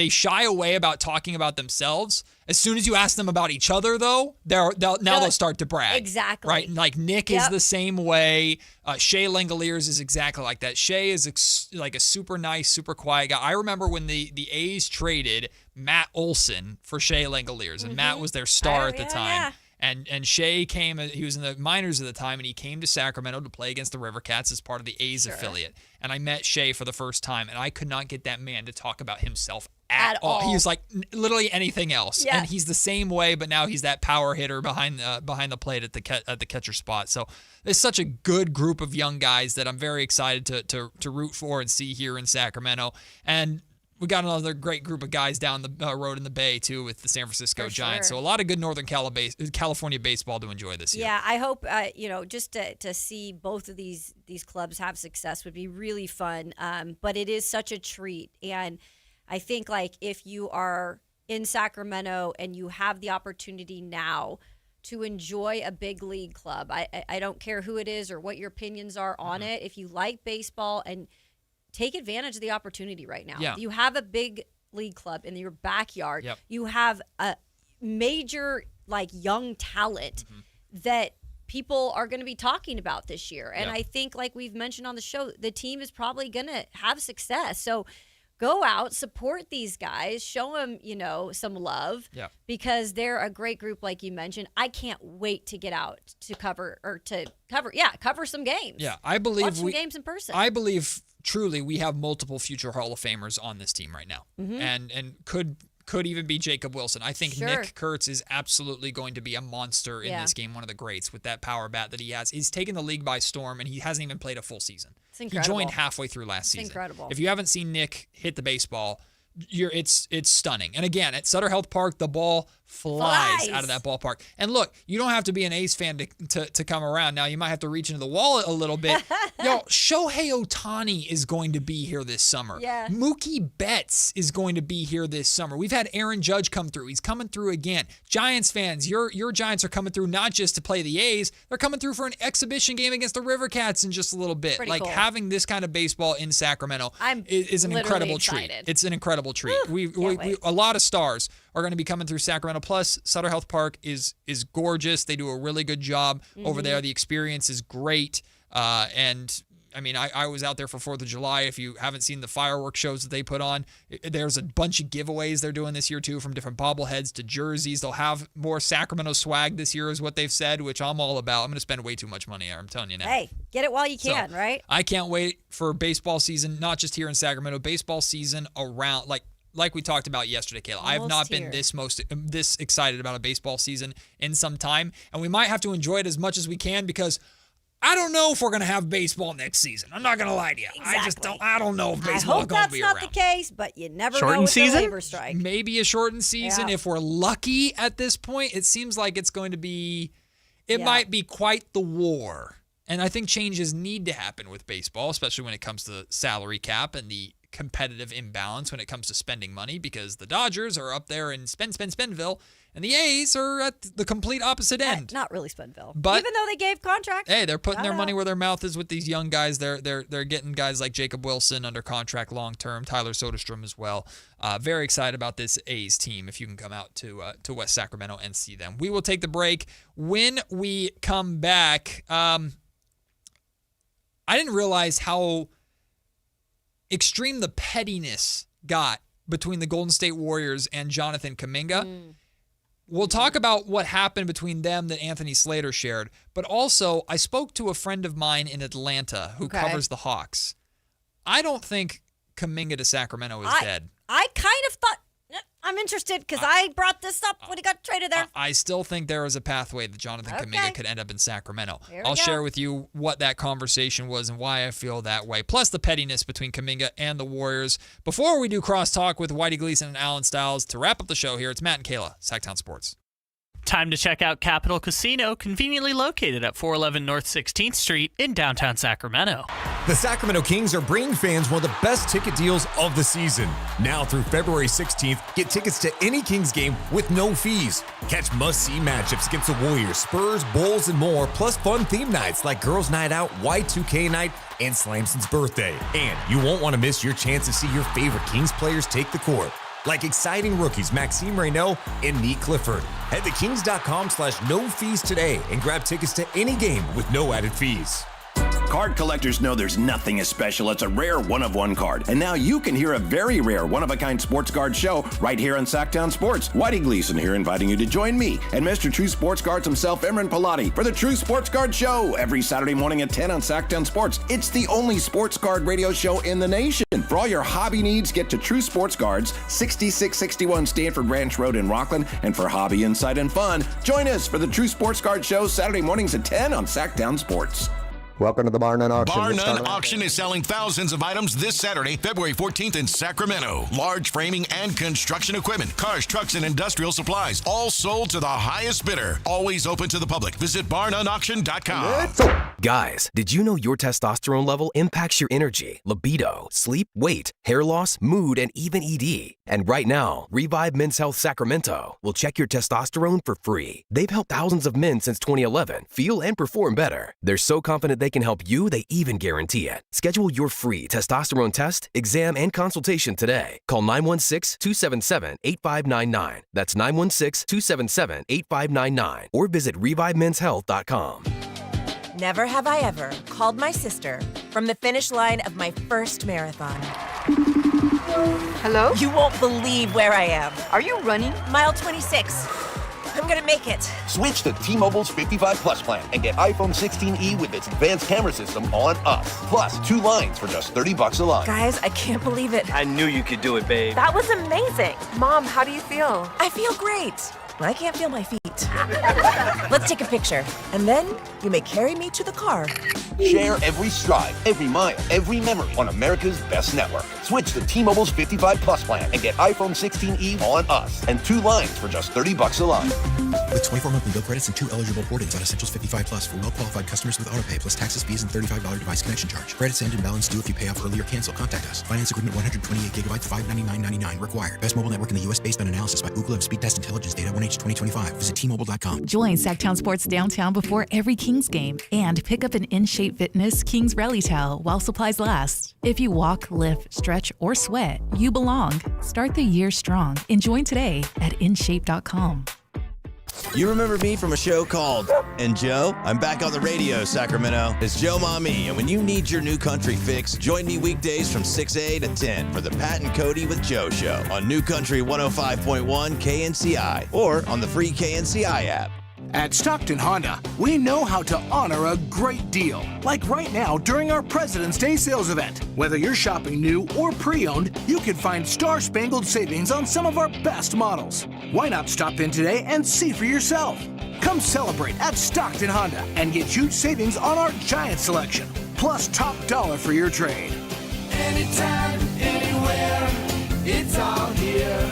Speaker 9: shy away about talking about themselves. As soon as you ask them about each other, though, they'll start to brag.
Speaker 10: Exactly.
Speaker 9: Right? Like Nick is the same way. Shea Langoliers is exactly like that. Shea is like a super nice, super quiet guy. I remember when the A's traded Matt Olson for Shea Langoliers, and Matt was their star at the time. And Shea came, he was in the minors at the time, and he came to Sacramento to play against the River Cats as part of the A's affiliate. And I met Shea for the first time, and I could not get that man to talk about himself at all. He was like literally anything else. Yeah. And he's the same way, but now he's that power hitter behind the plate at the catcher spot. So it's such a good group of young guys that I'm very excited to root for and see here in Sacramento. And we got another great group of guys down the road in the Bay, too, with the San Francisco Giants. So a lot of good Northern California baseball to enjoy this year.
Speaker 10: Yeah, I hope, just to see both of these clubs have success would be really fun. But it is such a treat. And I think, if you are in Sacramento and you have the opportunity now to enjoy a big league club, I don't care who it is or what your opinions are on it. If you like baseball and take advantage of the opportunity right now.
Speaker 9: Yeah.
Speaker 10: You have a big league club in your backyard.
Speaker 9: Yep.
Speaker 10: You have a major young talent that people are going to be talking about this year. And I think, like we've mentioned on the show, the team is probably going to have success. So go out, support these guys, show them, some love because they're a great group, like you mentioned. I can't wait to get out to cover some games.
Speaker 9: Yeah, I believe
Speaker 10: watch some games in person.
Speaker 9: I believe truly we have multiple future Hall of Famers on this team right now, and could even be Jacob Wilson. I think Nick Kurtz is absolutely going to be a monster in this game, one of the greats with that power bat that he has. He's taken the league by storm, and he hasn't even played a full season.
Speaker 10: It's incredible.
Speaker 9: He joined halfway through last season.
Speaker 10: Incredible.
Speaker 9: If you haven't seen Nick hit the baseball, it's stunning. And again, at Sutter Health Park, the ball flies out of that ballpark. And look, you don't have to be an A's fan to come around. Now, you might have to reach into the wallet a little bit. Shohei Ohtani is going to be here this summer.
Speaker 10: Yeah.
Speaker 9: Mookie Betts is going to be here this summer. We've had Aaron Judge come through. He's coming through again. Giants fans, your Giants are coming through not just to play the A's. They're coming through for an exhibition game against the River Cats in just a little bit.
Speaker 10: Pretty cool.
Speaker 9: Having this kind of baseball in Sacramento is an incredible treat. It's an incredible treat. A lot of stars are going to be coming through Sacramento. Plus, Sutter Health Park is gorgeous. They do a really good job over there. The experience is great. And I mean, I was out there for 4th of July. If you haven't seen the fireworks shows that they put on, there's a bunch of giveaways they're doing this year, too, from different bobbleheads to jerseys. They'll have more Sacramento swag this year is what they've said, which I'm all about. I'm going to spend way too much money there, I'm telling you now.
Speaker 10: Hey, get it while you can, right?
Speaker 9: I can't wait for baseball season, not just here in Sacramento, baseball season around, like we talked about yesterday, Kayla. I have not been this excited about a baseball season in some time, and we might have to enjoy it as much as we can because I don't know if we're going to have baseball next season. I'm not going to lie to you.
Speaker 10: Exactly.
Speaker 9: I don't know if baseball is going to be around.
Speaker 10: I hope that's not the case, but you never know with the labor strike.
Speaker 9: Maybe a shortened season if we're lucky at this point. It seems like it's going to be might be quite the war. And I think changes need to happen with baseball, especially when it comes to the salary cap and the competitive imbalance when it comes to spending money because the Dodgers are up there in Spendville, and the A's are at the complete opposite end.
Speaker 10: Not really Spendville,
Speaker 9: but
Speaker 10: even though they gave contracts.
Speaker 9: Hey, they're putting their money where their mouth is with these young guys. They're getting guys like Jacob Wilson under contract long term, Tyler Soderstrom as well. Very excited about this A's team. If you can come out to West Sacramento and see them, we will take the break. When we come back, I didn't realize how extreme the pettiness got between the Golden State Warriors and Jonathan Kuminga. We'll talk about what happened between them that Anthony Slater shared, but also I spoke to a friend of mine in Atlanta who covers the Hawks. I don't think Kuminga to Sacramento is dead.
Speaker 10: I kind of thought, I'm interested because I brought this up when he got traded there.
Speaker 9: I still think there is a pathway that Jonathan Kuminga could end up in Sacramento. I'll share with you what that conversation was and why I feel that way, plus the pettiness between Kuminga and the Warriors. Before we do crosstalk with Whitey Gleason and Alan Stiles, to wrap up the show here, it's Matt and Kayla, Sactown Sports.
Speaker 11: Time to check out Capital Casino, conveniently located at 411 North 16th Street in downtown Sacramento.
Speaker 18: The Sacramento Kings are bringing fans one of the best ticket deals of the season. Now through February 16th, get tickets to any Kings game with no fees. Catch must-see matchups against the Warriors, Spurs, Bulls, and more, plus fun theme nights like Girls Night Out, Y2K Night, and Slamson's birthday. And you won't want to miss your chance to see your favorite Kings players take the court, like exciting rookies Maxime Reynaud and Neat Clifford. Head to kings.com/no fees today and grab tickets to any game with no added fees.
Speaker 20: Card collectors know there's nothing as special as a rare one-of-one card. And now you can hear a very rare one-of-a-kind sports card show right here on Sactown Sports. Whitey Gleason here inviting you to join me and Mr. True Sports Cards himself, Imran Pilati, for the True Sports Card Show every Saturday morning at 10 on Sactown Sports. It's the only sports card radio show in the nation. For all your hobby needs, get to True Sports Cards, 6661 Stanford Ranch Road in Rockland. And for hobby, insight, and fun, join us for the True Sports Card Show Saturday mornings at 10 on Sactown Sports.
Speaker 5: Welcome to the Bar None Auction.
Speaker 6: Bar None Auction is selling thousands of items this Saturday, February 14th in Sacramento. Large framing and construction equipment, cars, trucks, and industrial supplies, all sold to the highest bidder. Always open to the public. Visit barnoneauction.com.
Speaker 4: Guys, did you know your testosterone level impacts your energy, libido, sleep, weight, hair loss, mood, and even ED? And right now, Revive Men's Health Sacramento will check your testosterone for free. They've helped thousands of men since 2011 feel and perform better. They're so confident they can help you, they even guarantee it. Schedule your free testosterone test, exam, and consultation today. Call 916-277-8599. That's 916-277-8599. Or visit ReviveMen'sHealth.com.
Speaker 22: Never have I ever called my sister from the finish line of my first marathon. Hello? You won't believe where I am. Are you running? Mile 26. I'm gonna make it.
Speaker 23: Switch to T-Mobile's 55 Plus plan and get iPhone 16e with its advanced camera system on us. Plus 2 lines for just $30 a line.
Speaker 22: Guys, I can't believe it.
Speaker 23: I knew you could do it, babe.
Speaker 22: That was amazing. Mom, how do you feel? I feel great. I can't feel my feet. Let's take a picture, and then you may carry me to the car.
Speaker 23: Share every stride, every mile, every memory on America's best network. Switch to T-Mobile's 55 Plus plan and get iPhone 16e on us and 2 lines for just $30 a line.
Speaker 24: With 24 monthly bill credits and 2 eligible port-ins on Essentials 55 Plus for well-qualified customers with autopay plus taxes, fees, and $35 device connection charge. Credits end and balance due if you pay off early or cancel. Contact us. Finance agreement 128 gigabytes, $599.99 required. Best mobile network in the U.S. based on analysis by Ookla of Speed Test Intelligence data 1H 2025. Visit T-Mobile.com.
Speaker 16: Join Sactown Sports downtown before every Kings game and pick up an In-Shape Fitness Kings Rally Towel while supplies last. If you walk, lift, stretch, or sweat, you belong. Start the year strong and join today at InShape.com.
Speaker 25: You remember me from a show called And Joe? I'm back on the radio, Sacramento. It's Joe Mami, and when you need your new country fix, join me weekdays from 6A to 10 for the Pat and Cody with Joe show on New Country 105.1 KNCI or on the free KNCI app.
Speaker 26: At Stockton Honda, we know how to honor a great deal. Like right now during our President's Day sales event. Whether you're shopping new or pre-owned, you can find star-spangled savings on some of our best models. Why not stop in today and see for yourself? Come celebrate at Stockton Honda and get huge savings on our giant selection, plus top dollar for your trade.
Speaker 27: Anytime, anywhere, it's all here.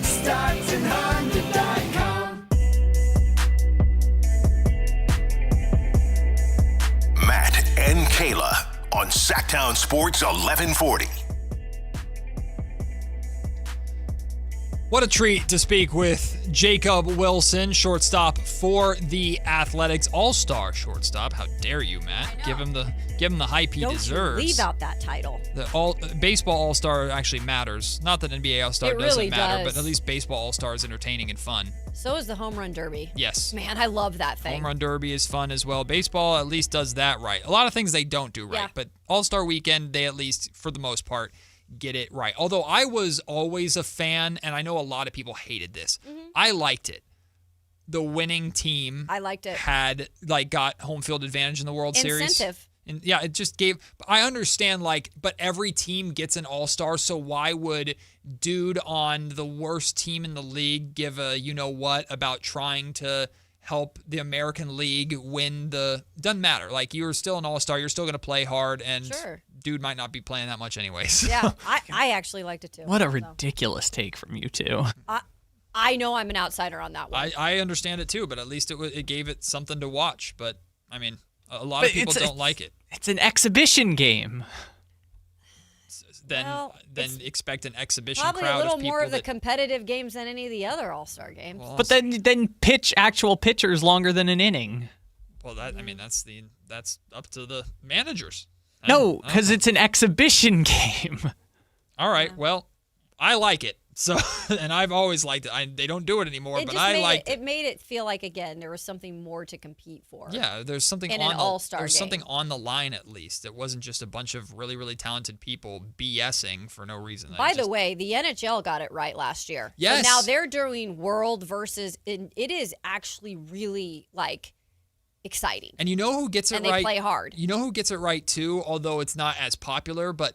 Speaker 27: StocktonHonda.com.
Speaker 14: Matt and Kayla on Sactown Sports 1140.
Speaker 9: What a treat to speak with Jacob Wilson, shortstop for the Athletics, all-star shortstop. How dare you, Matt? Give him the hype he deserves.
Speaker 10: Don't leave out that title.
Speaker 9: Baseball all-star actually matters. Not that NBA all-star
Speaker 10: really
Speaker 9: doesn't matter,
Speaker 10: does.
Speaker 9: but at least baseball all-star is entertaining and fun.
Speaker 10: So is the home run derby.
Speaker 9: Yes.
Speaker 10: Man, I love that thing.
Speaker 9: Home run derby is fun as well. Baseball at least does that right. A lot of things they don't do right, but all-star weekend, they at least, for the most part, get it right. Although I was always a fan, and I know a lot of people hated this. I liked it. The winning team
Speaker 10: I liked it.
Speaker 9: got home field advantage in the World Series.
Speaker 10: Incentive.
Speaker 9: And yeah, it just gave. I understand, but every team gets an all-star, so why would dude on the worst team in the league give a you-know-what about trying to help the American League win the... Doesn't matter. You're still an all-star. You're still going to play hard, and dude might not be playing that much anyways.
Speaker 10: Yeah, I actually liked it too.
Speaker 11: What a ridiculous take from you two.
Speaker 10: I know I'm an outsider on that one.
Speaker 9: I understand it too, but at least it gave it something to watch. But, I mean, a lot of people don't like it.
Speaker 11: It's an exhibition game.
Speaker 9: Then expect an exhibition
Speaker 10: probably
Speaker 9: crowd
Speaker 10: a little
Speaker 9: of people
Speaker 10: more of the competitive games than any of the other all-star games.
Speaker 11: But then pitch actual pitchers longer than an inning.
Speaker 9: Well, that's up to the managers.
Speaker 11: No, because it's an exhibition game.
Speaker 9: All right, well, I like it. So, and I've always liked it. They don't do it anymore, but I liked it.
Speaker 10: It made it feel like, again, there was something more to compete for.
Speaker 9: Yeah, there's something
Speaker 10: in
Speaker 9: on
Speaker 10: an all-star game.
Speaker 9: something on the line at least. It wasn't just a bunch of really, really talented people BSing for no reason.
Speaker 10: By the way, the NHL got it right last year.
Speaker 9: Yes.
Speaker 10: So now they're doing world versus, and it is actually really exciting.
Speaker 9: And you know who gets it right?
Speaker 10: And they play hard.
Speaker 9: You know who gets it right too, although it's not as popular, but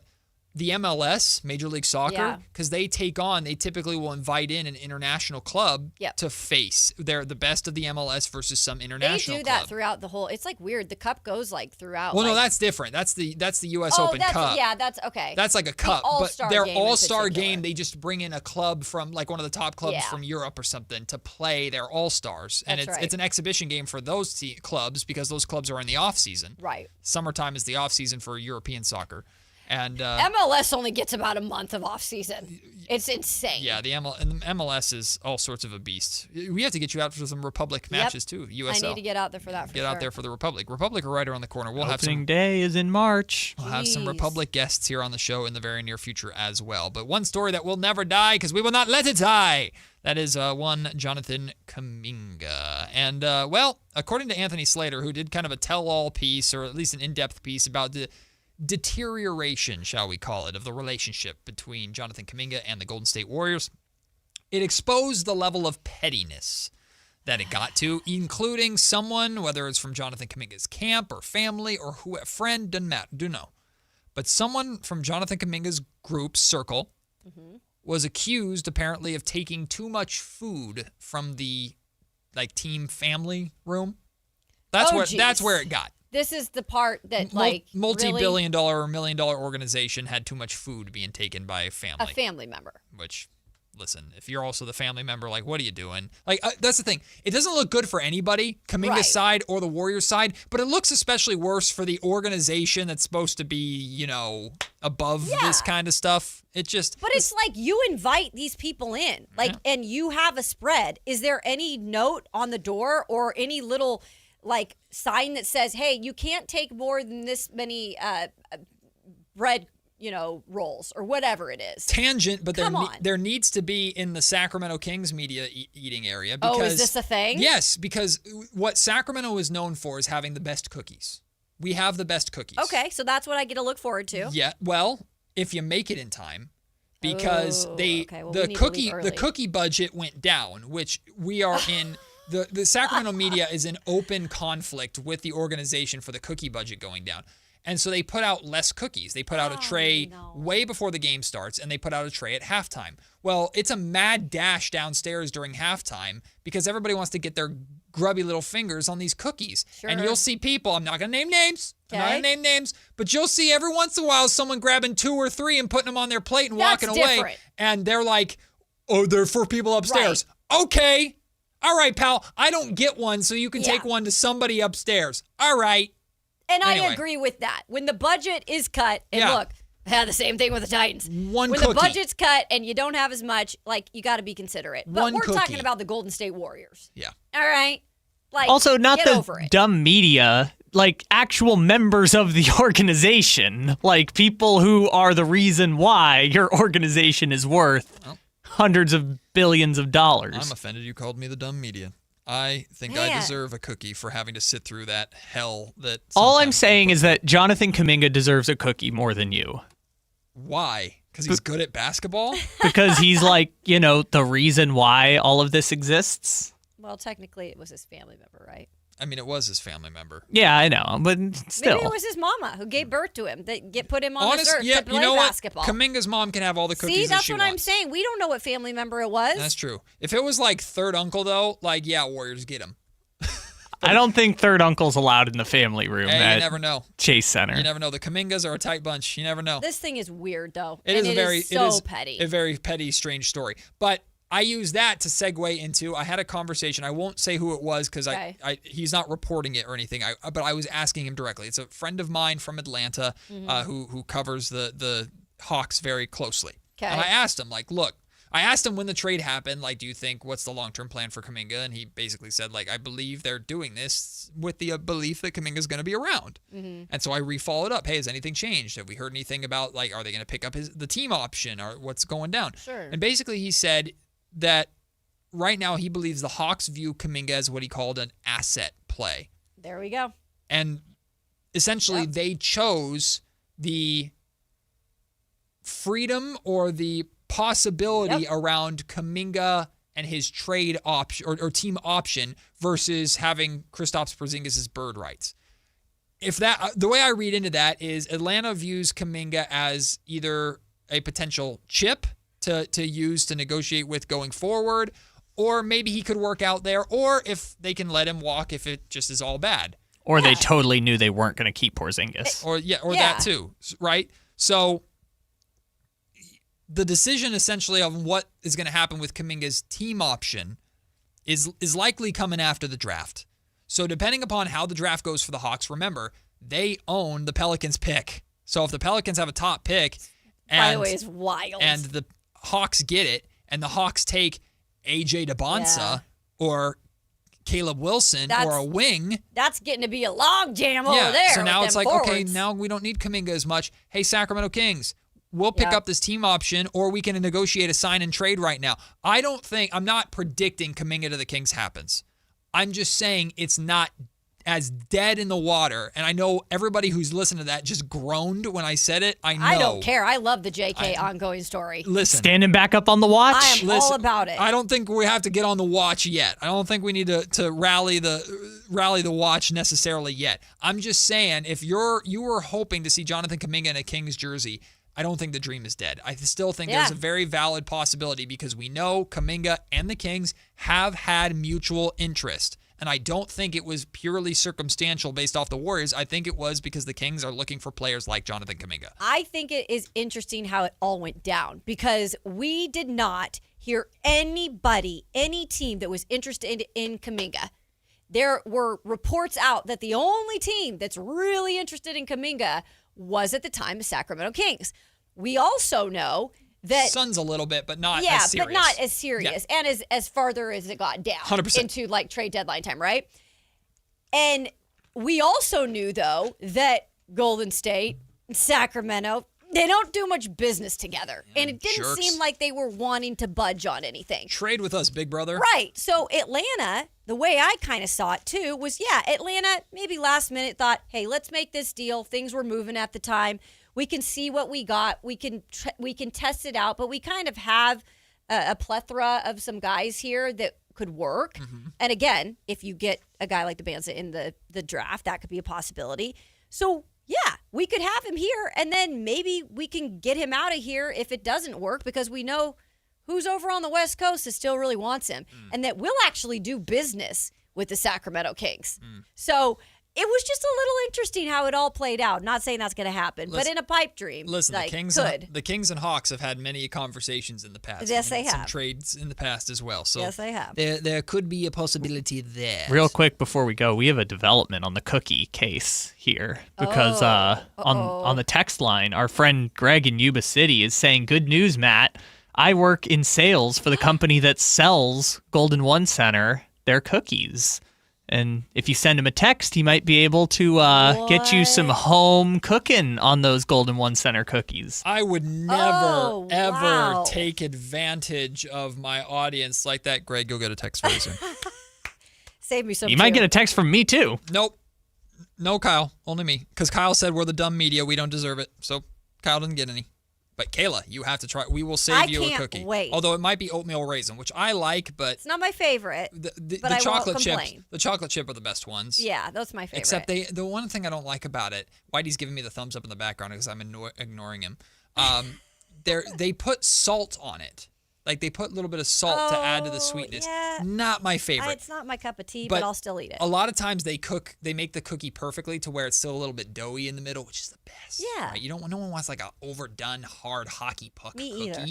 Speaker 9: the MLS, Major League Soccer, because they typically will invite in an international club to face. They're the best of the MLS versus some international club.
Speaker 10: They do that throughout the whole. It's weird. The cup goes throughout.
Speaker 9: Well, no, that's different. That's the U.S. Open Cup.
Speaker 10: Yeah, that's okay.
Speaker 9: That's like a cup, but their all-star game, they just bring in a club from one of the top clubs from Europe or something to play their all-stars, and it's an exhibition game for those clubs because those clubs are in the off season.
Speaker 10: Right.
Speaker 9: Summertime is the off season for European soccer. And
Speaker 10: MLS only gets about a month of off season. It's insane.
Speaker 9: Yeah, the MLS is all sorts of a beast. We have to get you out for some Republic matches too. USL.
Speaker 10: I need to get out there for that.
Speaker 9: Get out there for the Republic. Republic are right around the corner. We'll have
Speaker 11: Opening day is in March.
Speaker 9: We'll have some Republic guests here on the show in the very near future as well. But one story that will never die because we will not let it die. That is one Jonathan Kuminga. And, according to Anthony Slater, who did kind of a tell-all piece, or at least an in-depth piece about the deterioration, shall we call it, of the relationship between Jonathan Kuminga and the Golden State Warriors, it exposed the level of pettiness that it got to, including someone, whether it's from Jonathan Kuminga's camp or family or who a friend, doesn't matter, do know. But someone from Jonathan Kuminga's group circle was accused, apparently, of taking too much food from the team family room. That's where it got.
Speaker 10: This is the part that
Speaker 9: multi-billion-dollar or million-dollar organization had too much food being taken by a family
Speaker 10: member.
Speaker 9: Which, listen, if you're also the family member, what are you doing? That's the thing. It doesn't look good for anybody, Kuminga's side or the Warriors side, but it looks especially worse for the organization that's supposed to be, above this kind of stuff. But
Speaker 10: it's you invite these people in, and you have a spread. Is there any note on the door or any little sign that says, hey, you can't take more than this many bread, rolls or whatever it is?
Speaker 9: Tangent, but there needs to be in the Sacramento Kings media eating area.
Speaker 10: Is this a thing?
Speaker 9: Yes, because what Sacramento is known for is having the best cookies. We have the best cookies.
Speaker 10: Okay, so that's what I get to look forward to.
Speaker 9: Yeah, well, if you make it in time, because the cookie budget went down, which we are in. The Sacramento media is in open conflict with the organization for the cookie budget going down. And so they put out less cookies. They put out a tray way before the game starts, and they put out a tray at halftime. Well, it's a mad dash downstairs during halftime because everybody wants to get their grubby little fingers on these cookies.
Speaker 10: Sure.
Speaker 9: And you'll see people, I'm not going to name names, but you'll see every once in a while someone grabbing 2 or 3 and putting them on their plate and walking away. And they're like, oh, they're for people upstairs. Right. Okay. All right, pal, I don't get one, so you can take one to somebody upstairs. All right.
Speaker 10: And I agree with that. When the budget is cut, and look, Yeah, the same thing with the Titans.
Speaker 9: When
Speaker 10: the budget's cut and you don't have as much, like, you got to be considerate. But we're
Speaker 9: cookie.
Speaker 10: talking about the Golden State Warriors.
Speaker 9: Yeah.
Speaker 10: All right? Like,
Speaker 11: also, not
Speaker 10: get over
Speaker 11: the
Speaker 10: it.
Speaker 11: dumb media, like actual members of the organization, like people who are the reason why your organization is worth hundreds of billions of dollars.
Speaker 9: I'm offended you called me the dumb media. I think I deserve a cookie for having to sit through that hell that...
Speaker 11: All I'm saying is that Jonathan Kuminga deserves a cookie more than you.
Speaker 9: Why? Because he's good at basketball?
Speaker 11: Because he's like, the reason why all of this exists.
Speaker 10: Well, technically, it was his family member, right?
Speaker 9: I mean, it was his family member.
Speaker 11: Yeah, I know, but still.
Speaker 10: Maybe it was his mama who gave birth to him that put him on this earth
Speaker 9: yeah,
Speaker 10: to play
Speaker 9: you know
Speaker 10: basketball.
Speaker 9: What? Kuminga's mom can have all the cookies.
Speaker 10: See, that's
Speaker 9: she
Speaker 10: what
Speaker 9: wants.
Speaker 10: I'm saying. We don't know what family member it was.
Speaker 9: That's true. If it was like third uncle, though, like, yeah, Warriors get him.
Speaker 11: I don't think third uncle's allowed in the family room.
Speaker 9: Hey, you never know.
Speaker 11: Chase Center.
Speaker 9: You never know. The Kumingas are a tight bunch. You never know.
Speaker 10: This thing is weird, though.
Speaker 9: It is
Speaker 10: so petty.
Speaker 9: A very petty, strange story. But I use that to segue into, I had a conversation. I won't say who it was because he's not reporting it or anything. But I was asking him directly. It's a friend of mine from Atlanta who covers the Hawks very closely.
Speaker 10: Okay.
Speaker 9: And I asked him, like, look, I asked him when the trade happened, like, do you think, what's the long-term plan for Kuminga? And he basically said, like, I believe they're doing this with the belief that Kuminga's going to be around.
Speaker 10: Mm-hmm.
Speaker 9: And so I re-followed up. Hey, has anything changed? Have we heard anything about, like, are they going to pick up the team option or what's going down?
Speaker 10: Sure.
Speaker 9: And basically he said that right now he believes the Hawks view Kuminga as what he called an asset play.
Speaker 10: There we go.
Speaker 9: And essentially they chose the freedom or the possibility around Kuminga and his trade option or team option versus having Kristaps Porzingis' bird rights. If that, the way I read into that is Atlanta views Kuminga as either a potential chip to use to negotiate with going forward, or maybe he could work out there, or if they can let him walk if it just is all bad.
Speaker 11: Or they totally knew they weren't going to keep Porzingis.
Speaker 9: Or that too, right? So the decision essentially of what is going to happen with Kuminga's team option is likely coming after the draft. So depending upon how the draft goes for the Hawks, remember, they own the Pelicans pick. So if the Pelicans have a top pick,
Speaker 10: by the way, it's wild.
Speaker 9: And the Hawks get it, and the Hawks take AJ Dybantsa or Caleb Wilson or a wing.
Speaker 10: That's getting to be a log jam over there.
Speaker 9: So now it's like,
Speaker 10: forwards.
Speaker 9: okay, now we don't need Kuminga as much. Hey, Sacramento Kings, we'll pick up this team option, or we can negotiate a sign and trade right now. I'm not predicting Kuminga to the Kings happens. I'm just saying it's not as dead in the water. And I know everybody who's listened to that just groaned when I said it. I know.
Speaker 10: I don't care. I love the JK ongoing story.
Speaker 9: Listen.
Speaker 11: Standing back up on the watch?
Speaker 10: I am all about it.
Speaker 9: I don't think we have to get on the watch yet. I don't think we need to rally the watch necessarily yet. I'm just saying, if you were hoping to see Jonathan Kuminga in a Kings jersey, I don't think the dream is dead. I still think there's a very valid possibility because we know Kuminga and the Kings have had mutual interest. And I don't think it was purely circumstantial based off the Warriors. I think it was because the Kings are looking for players like Jonathan Kuminga.
Speaker 10: I think it is interesting how it all went down because we did not hear anybody, any team that was interested in Kuminga. There were reports out that the only team that's really interested in Kuminga was at the time the Sacramento Kings. We also know that
Speaker 9: Suns a little bit, but not as serious.
Speaker 10: but not as serious, and as farther as it got down
Speaker 9: 100%.
Speaker 10: into like trade deadline time, right? And we also knew though that Golden State, Sacramento, they don't do much business together, and it didn't seem like they were wanting to budge on anything.
Speaker 9: Trade with us, big brother.
Speaker 10: Right. So Atlanta, the way I kind of saw it too, was Atlanta maybe last minute thought, hey, let's make this deal. Things were moving at the time. We can see what we got. We can test it out, but we kind of have a plethora of some guys here that could work. Mm-hmm. And again, if you get a guy like Dybantsa in the draft, that could be a possibility. So yeah, we could have him here, and then maybe we can get him out of here if it doesn't work because we know who's over on the West Coast that still really wants him, and that we'll actually do business with the Sacramento Kings. So it was just a little interesting how it all played out. Not saying that's going to happen, but in a pipe dream.
Speaker 9: Listen,
Speaker 10: like,
Speaker 9: the Kings and Hawks have had many conversations in the past.
Speaker 10: Yes, they
Speaker 9: some
Speaker 10: have.
Speaker 9: trades in the past as well. So
Speaker 10: yes, they have.
Speaker 9: There could be a possibility there.
Speaker 11: Real quick before we go, we have a development on the cookie case here because on the text line, our friend Greg in Yuba City is saying, "Good news, Matt. I work in sales for the company that sells Golden One Center their cookies." And if you send him a text, he might be able to get you some home cooking on those Golden One Center cookies.
Speaker 9: I would never, ever take advantage of my audience like that. Greg, you'll get a text very soon.
Speaker 10: Save me some.
Speaker 11: You might get a text from me, too.
Speaker 9: Nope. No, Kyle. Only me. Because Kyle said we're the dumb media. We don't deserve it. So Kyle doesn't get any. But Kayla, you have to try. We will save you a cookie. I can't wait. Although it might be oatmeal raisin, which I like, but
Speaker 10: it's not my favorite.
Speaker 9: The
Speaker 10: I
Speaker 9: chocolate
Speaker 10: won't
Speaker 9: chips, the chocolate chip are the best ones.
Speaker 10: Yeah, that's my favorite.
Speaker 9: Except the one thing I don't like about it, Whitey's giving me the thumbs up in the background because I'm ignoring him. They put salt on it. Like they put a little bit of salt to add to the sweetness.
Speaker 10: Yeah.
Speaker 9: Not my favorite.
Speaker 10: It's not my cup of tea, but I'll still eat it.
Speaker 9: A lot of times they make the cookie perfectly to where it's still a little bit doughy in the middle, which is the best.
Speaker 10: Yeah.
Speaker 9: Right? No one wants like a overdone hard hockey puck
Speaker 10: Me
Speaker 9: cookie.
Speaker 10: either.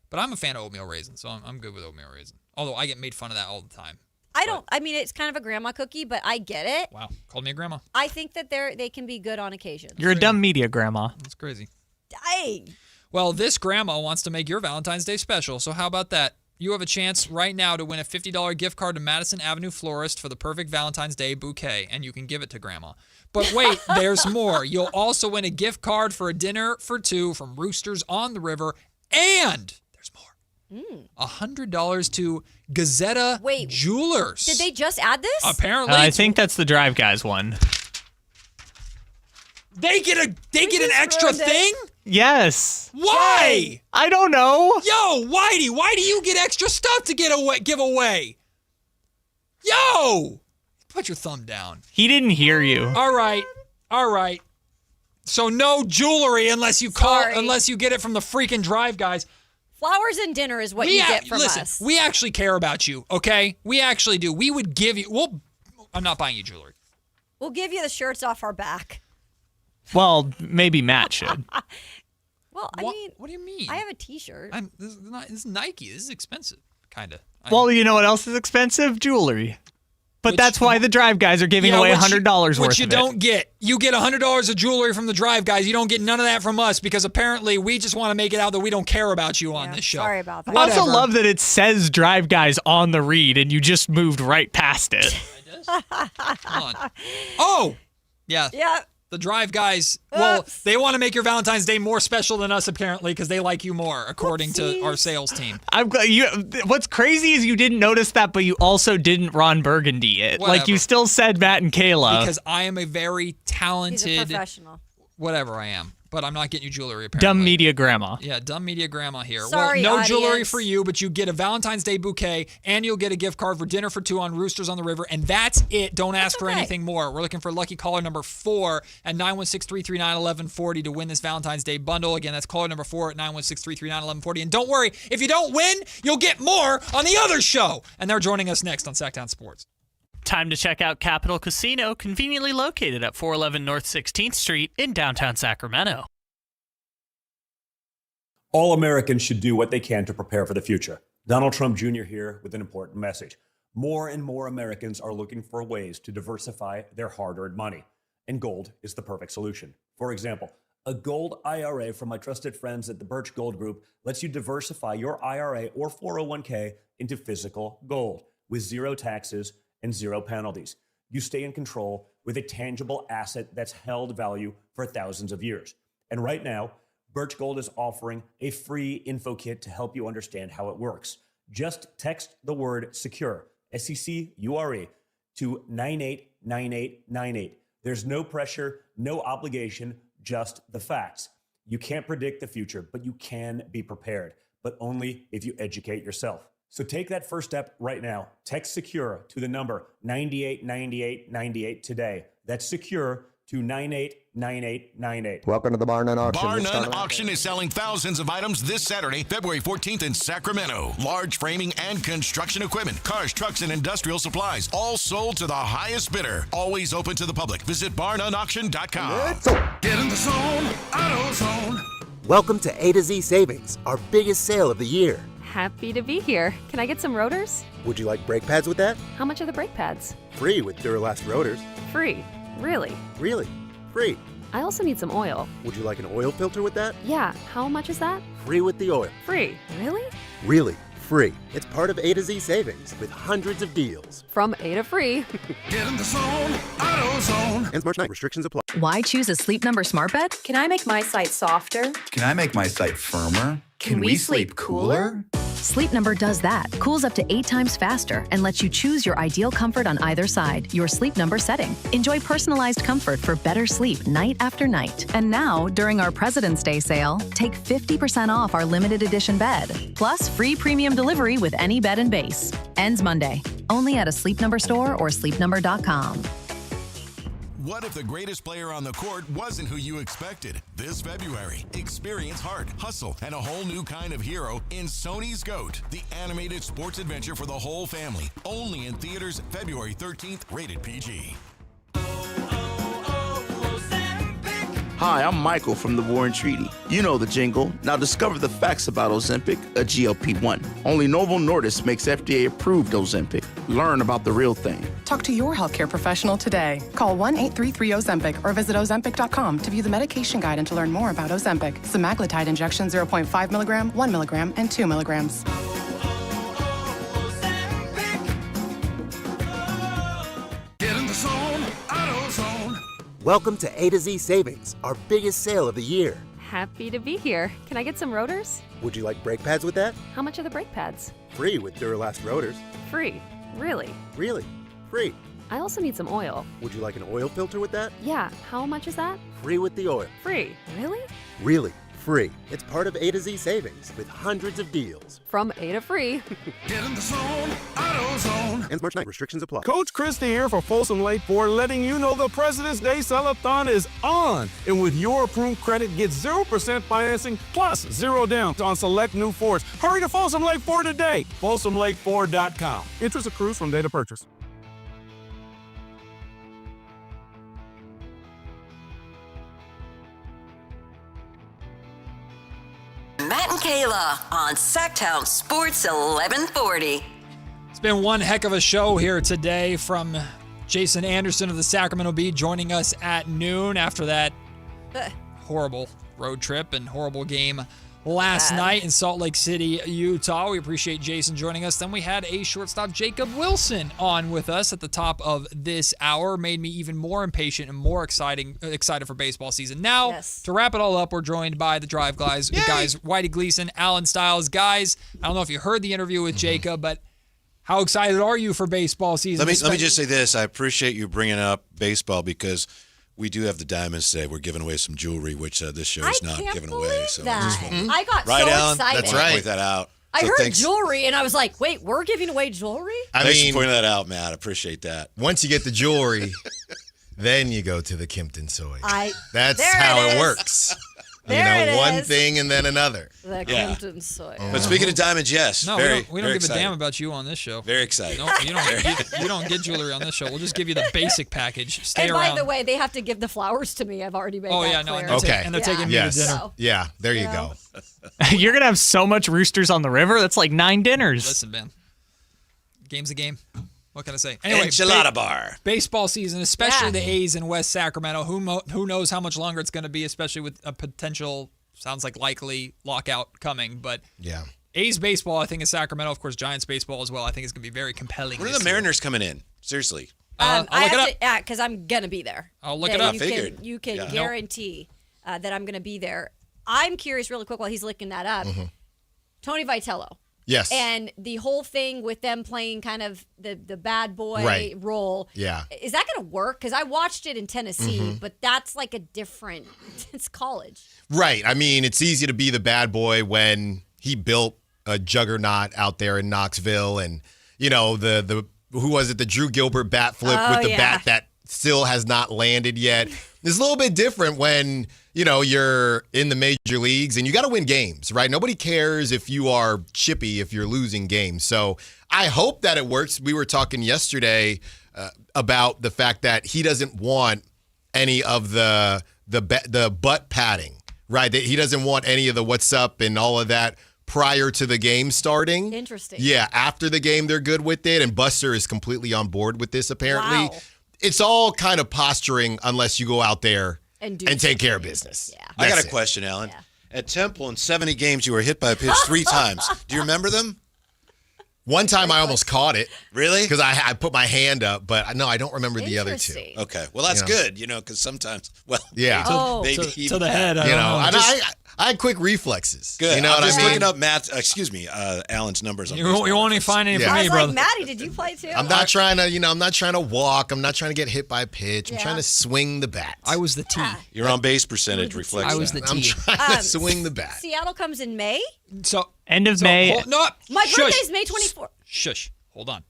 Speaker 9: But I'm a fan of oatmeal raisin, so I'm good with oatmeal raisin. Although I get made fun of that all the time.
Speaker 10: It's kind of a grandma cookie, but I get it.
Speaker 9: Wow, called me a grandma.
Speaker 10: I think that they can be good on occasion.
Speaker 11: You're a dumb media grandma.
Speaker 9: That's crazy.
Speaker 10: Dang.
Speaker 9: Well, this grandma wants to make your Valentine's Day special, so how about that? You have a chance right now to win a $50 gift card to Madison Avenue Florist for the perfect Valentine's Day bouquet, and you can give it to Grandma. But wait, there's more. You'll also win a gift card for a dinner for two from Roosters on the River, and there's more. $100 to Gazetta Jewelers.
Speaker 10: Did they just add this?
Speaker 9: Apparently.
Speaker 11: I think that's the Drive Guys one.
Speaker 9: They get an extra thing?
Speaker 11: Yes.
Speaker 9: Why?
Speaker 11: I don't know.
Speaker 9: Yo, Whitey, why do you get extra stuff to give away? Yo! Put your thumb down.
Speaker 11: He didn't hear you.
Speaker 9: All right. So no jewelry unless you get it from the freaking Drive Guys.
Speaker 10: Flowers and dinner is what you get from us.
Speaker 9: Listen, we actually care about you, okay? We actually do. We would give you I'm not buying you jewelry.
Speaker 10: We'll give you the shirts off our back.
Speaker 11: Well, maybe Matt should.
Speaker 10: Well, I mean,
Speaker 9: what do you mean?
Speaker 10: I have a T-shirt.
Speaker 9: This is Nike. This is expensive, kind of.
Speaker 11: Well, you know what else is expensive? Jewelry. But that's why the Drive Guys are giving away $100 worth of it.
Speaker 9: Which you don't get. You get $100 of jewelry from the Drive Guys. You don't get none of that from us because apparently we just want to make it out that we don't care about you on this show.
Speaker 10: Sorry about that.
Speaker 11: I also love that it says Drive Guys on the read and you just moved right past it.
Speaker 9: Hold on. Oh! Yeah.
Speaker 10: Yeah.
Speaker 9: The Drive Guys, well, they want to make your Valentine's Day more special than us, apparently, because they like you more, according to our sales team.
Speaker 11: What's crazy is you didn't notice that, but you also didn't Ron Burgundy it.
Speaker 9: Whatever.
Speaker 11: Like, you still said Matt and Kayla.
Speaker 9: Because I am a very talented...
Speaker 10: He's a professional.
Speaker 9: Whatever I am. But I'm not getting you jewelry, apparently.
Speaker 11: Dumb media grandma.
Speaker 9: Yeah, dumb media grandma here.
Speaker 10: Sorry,
Speaker 9: no
Speaker 10: audience.
Speaker 9: jewelry for you, but you get a Valentine's Day bouquet, and you'll get a gift card for dinner for two on Roosters on the River, and that's it. Don't ask for anything more. We're looking for lucky caller number 4 at 916-339-1140 to win this Valentine's Day bundle. Again, that's caller number 4 at 916-339-1140. And don't worry, if you don't win, you'll get more on the other show. And they're joining us next on Sactown Sports.
Speaker 11: Time to check out Capital Casino, conveniently located at 411 North 16th Street in downtown Sacramento.
Speaker 2: All Americans should do what they can to prepare for the future. Donald Trump Jr. here with an important message. More and more Americans are looking for ways to diversify their hard-earned money, and gold is the perfect solution. For example, a gold IRA from my trusted friends at the Birch Gold Group lets you diversify your IRA or 401k into physical gold with zero taxes and zero penalties. You stay in control with a tangible asset that's held value for thousands of years. And right now, Birch Gold is offering a free info kit to help you understand how it works. Just text the word SECURE, SECURE, to 989898. There's no pressure, no obligation, just the facts. You can't predict the future, but you can be prepared, but only if you educate yourself. So take that first step right now. Text SECURE to the number 989898 today. That's SECURE to 989898.
Speaker 5: Welcome to the Bar None Auction.
Speaker 6: Bar
Speaker 5: This
Speaker 6: None
Speaker 5: time-
Speaker 6: Auction is selling thousands of items this Saturday, February 14th in Sacramento. Large framing and construction equipment, cars, trucks, and industrial supplies, all sold to the highest bidder. Always open to the public. Visit barnoneauction.com.
Speaker 27: Get in the zone, AutoZone.
Speaker 1: Welcome to A to Z Savings, our biggest sale of the year.
Speaker 7: Happy to be here. Can I get some rotors?
Speaker 1: Would you like brake pads with that?
Speaker 7: How much are the brake pads?
Speaker 1: Free with Duralast rotors.
Speaker 7: Free. Really?
Speaker 1: Really? Free.
Speaker 7: I also need some oil.
Speaker 1: Would you like an oil filter with that?
Speaker 7: Yeah, how much is that?
Speaker 1: Free with the oil.
Speaker 7: Free. Really?
Speaker 1: Really? Free. It's part of A to Z Savings with hundreds of deals.
Speaker 7: From A to free.
Speaker 27: Get in the zone, AutoZone.
Speaker 1: Ends March 9th. Restrictions apply.
Speaker 8: Why choose a Sleep Number smart bed?
Speaker 12: Can I make my site softer?
Speaker 13: Can I make my site firmer?
Speaker 12: Can we sleep cooler?
Speaker 8: Sleep Number does that. Cools up to 8 times faster and lets you choose your ideal comfort on either side, your Sleep Number setting. Enjoy personalized comfort for better sleep night after night. And now, during our President's Day sale, take 50% off our limited edition bed, plus free premium delivery with any bed and base. Ends Monday. Only at a Sleep Number store or sleepnumber.com.
Speaker 6: What if the greatest player on the court wasn't who you expected? This February, experience heart, hustle, and a whole new kind of hero in Sony's GOAT, the animated sports adventure for the whole family. Only in theaters February 13th, rated PG.
Speaker 17: Hi, I'm Michael from the War and Treaty. You know the jingle. Now discover the facts about Ozempic, a GLP-1. Only Novo Nordisk makes FDA-approved Ozempic. Learn about the real thing.
Speaker 19: Talk to your healthcare professional today. Call 1-833-OZEMPIC or visit Ozempic.com to view the medication guide and to learn more about Ozempic. Semaglutide injection 0.5 milligram, 1 milligram, and 2 milligrams.
Speaker 27: Get in the zone, AutoZone.
Speaker 1: Welcome to A to Z Savings, our biggest sale of the year.
Speaker 7: Happy to be here. Can I get some rotors?
Speaker 1: Would you like brake pads with that?
Speaker 7: How much are the brake pads?
Speaker 1: Free with Duralast rotors.
Speaker 7: Free. Really?
Speaker 1: Really? Free.
Speaker 7: I also need some oil.
Speaker 1: Would you like an oil filter with that?
Speaker 7: Yeah, how much is that?
Speaker 1: Free with the oil.
Speaker 7: Free. Really?
Speaker 1: Really? Free. It's part of A to Z Savings with hundreds of deals.
Speaker 7: From A to free.
Speaker 27: Get in the zone, AutoZone.
Speaker 1: Ends March 9th. Restrictions apply.
Speaker 21: Coach Christie here for Folsom Lake Ford, letting you know the President's Day Sell-a-thon is on. And with your approved credit, get 0% financing plus 0 down on select new Fords. Hurry to Folsom Lake Ford today. FolsomLakeFord.com. Interest accrues from date of purchase.
Speaker 3: Matt and Kayla on Sactown Sports 1140.
Speaker 9: It's been one heck of a show here today from Jason Anderson of the Sacramento Bee joining us at noon after that horrible road trip and horrible game last night in Salt Lake City, Utah. We appreciate Jason joining us. Then we had a shortstop, Jacob Wilson, on with us at the top of this hour. Made me even more impatient and more excited for baseball season. Now, to wrap it all up, we're joined by the Drive guys, Whitey Gleason, Alan Stiles. Guys, I don't know if you heard the interview with Jacob, but how excited are you for baseball season?
Speaker 28: Let me just say this. I appreciate you bringing up baseball because we do have the Diamonds today. We're giving away some jewelry, which this show is not giving away. So
Speaker 10: I got
Speaker 28: right,
Speaker 10: so
Speaker 28: Alan?
Speaker 10: excited.
Speaker 28: That's right. Point that out.
Speaker 10: I
Speaker 28: So
Speaker 10: heard
Speaker 28: thanks.
Speaker 10: jewelry, and I was like, wait, we're giving away jewelry?
Speaker 28: Thanks for pointing that out, Matt. I appreciate that.
Speaker 29: Once you get the jewelry, then you go to the Kimpton Soy. That's
Speaker 10: there
Speaker 29: how
Speaker 10: it
Speaker 29: it
Speaker 10: is.
Speaker 29: works.
Speaker 10: There it
Speaker 29: one
Speaker 10: is.
Speaker 29: thing and then another.
Speaker 10: The Clinton soy.
Speaker 28: But speaking of diamonds, yes.
Speaker 9: No,
Speaker 28: very,
Speaker 9: we don't
Speaker 28: very
Speaker 9: give
Speaker 28: excited.
Speaker 9: a damn about you on this show.
Speaker 28: Very excited.
Speaker 9: No, you don't get jewelry on this show. We'll just give you the basic package. Stay
Speaker 10: And
Speaker 9: around.
Speaker 10: by the way, they have to give the flowers to me. I've already made
Speaker 9: Oh,
Speaker 10: that
Speaker 9: yeah, no,
Speaker 10: clear.
Speaker 29: Okay.
Speaker 9: and they're taking me to dinner.
Speaker 29: Yeah, there you go.
Speaker 11: You're going to have so much Roosters on the river. That's like 9 dinners.
Speaker 9: Listen, man. Game's a game. What can I say? Anyway,
Speaker 28: Enchilada bar.
Speaker 9: Baseball season, especially the A's in West Sacramento. Who knows how much longer it's going to be, especially with a potential, sounds like likely lockout coming. But
Speaker 29: yeah,
Speaker 9: A's baseball, I think, in Sacramento, of course, Giants baseball as well, I think is going to be very compelling.
Speaker 28: When are the Mariners coming in? Seriously.
Speaker 10: I
Speaker 9: look it
Speaker 10: have to, because I'm going to be there.
Speaker 9: I'll look it up.
Speaker 10: You can guarantee that I'm going to be there. I'm curious really quick while he's looking that up. Tony Vitello.
Speaker 29: Yes.
Speaker 10: And the whole thing with them playing kind of the bad boy role.
Speaker 29: Yeah.
Speaker 10: Is that going to work? Because I watched it in Tennessee, but that's like a different, it's college.
Speaker 29: Right. I mean, it's easy to be the bad boy when he built a juggernaut out there in Knoxville and, you know, the who was it? The Drew Gilbert bat flip with the bat that still has not landed yet. It's a little bit different when, you're in the major leagues and you got to win games, right? Nobody cares if you are chippy if you're losing games. So I hope that it works. We were talking yesterday about the fact that he doesn't want any of the butt padding, right? That he doesn't want any of the what's up and all of that prior to the game starting.
Speaker 10: Interesting.
Speaker 29: Yeah, after the game, they're good with it. And Buster is completely on board with this, apparently.
Speaker 10: Wow.
Speaker 29: It's all kind of posturing unless you go out there and take care of business.
Speaker 10: Yeah.
Speaker 28: I got a question, Alan.
Speaker 10: Yeah.
Speaker 28: At Temple, in 70 games, you were hit by a pitch 3 times. Do you remember them?
Speaker 29: One time I almost caught it.
Speaker 28: Really?
Speaker 29: Because I put my hand up, but no, I don't remember the other two.
Speaker 28: Okay. Well, that's good, because sometimes,
Speaker 29: yeah.
Speaker 28: maybe
Speaker 11: to the head.
Speaker 29: I had quick reflexes.
Speaker 28: Good.
Speaker 29: You know what I mean?
Speaker 28: Looking up Alan's numbers.
Speaker 11: You won't even find any for
Speaker 10: I
Speaker 11: me,
Speaker 10: was
Speaker 11: brother.
Speaker 10: like, Maddie, did you play too?
Speaker 29: I'm not trying to walk. I'm not trying to get hit by a pitch. I'm trying to swing the bat.
Speaker 11: I was the T.
Speaker 28: Your on base percentage reflects
Speaker 11: I was
Speaker 28: that.
Speaker 11: the T.
Speaker 29: I'm trying to swing the bat.
Speaker 10: Seattle comes in May.
Speaker 11: So
Speaker 9: End of May.
Speaker 10: My birthday's May 24th.
Speaker 9: Shush. Hold on.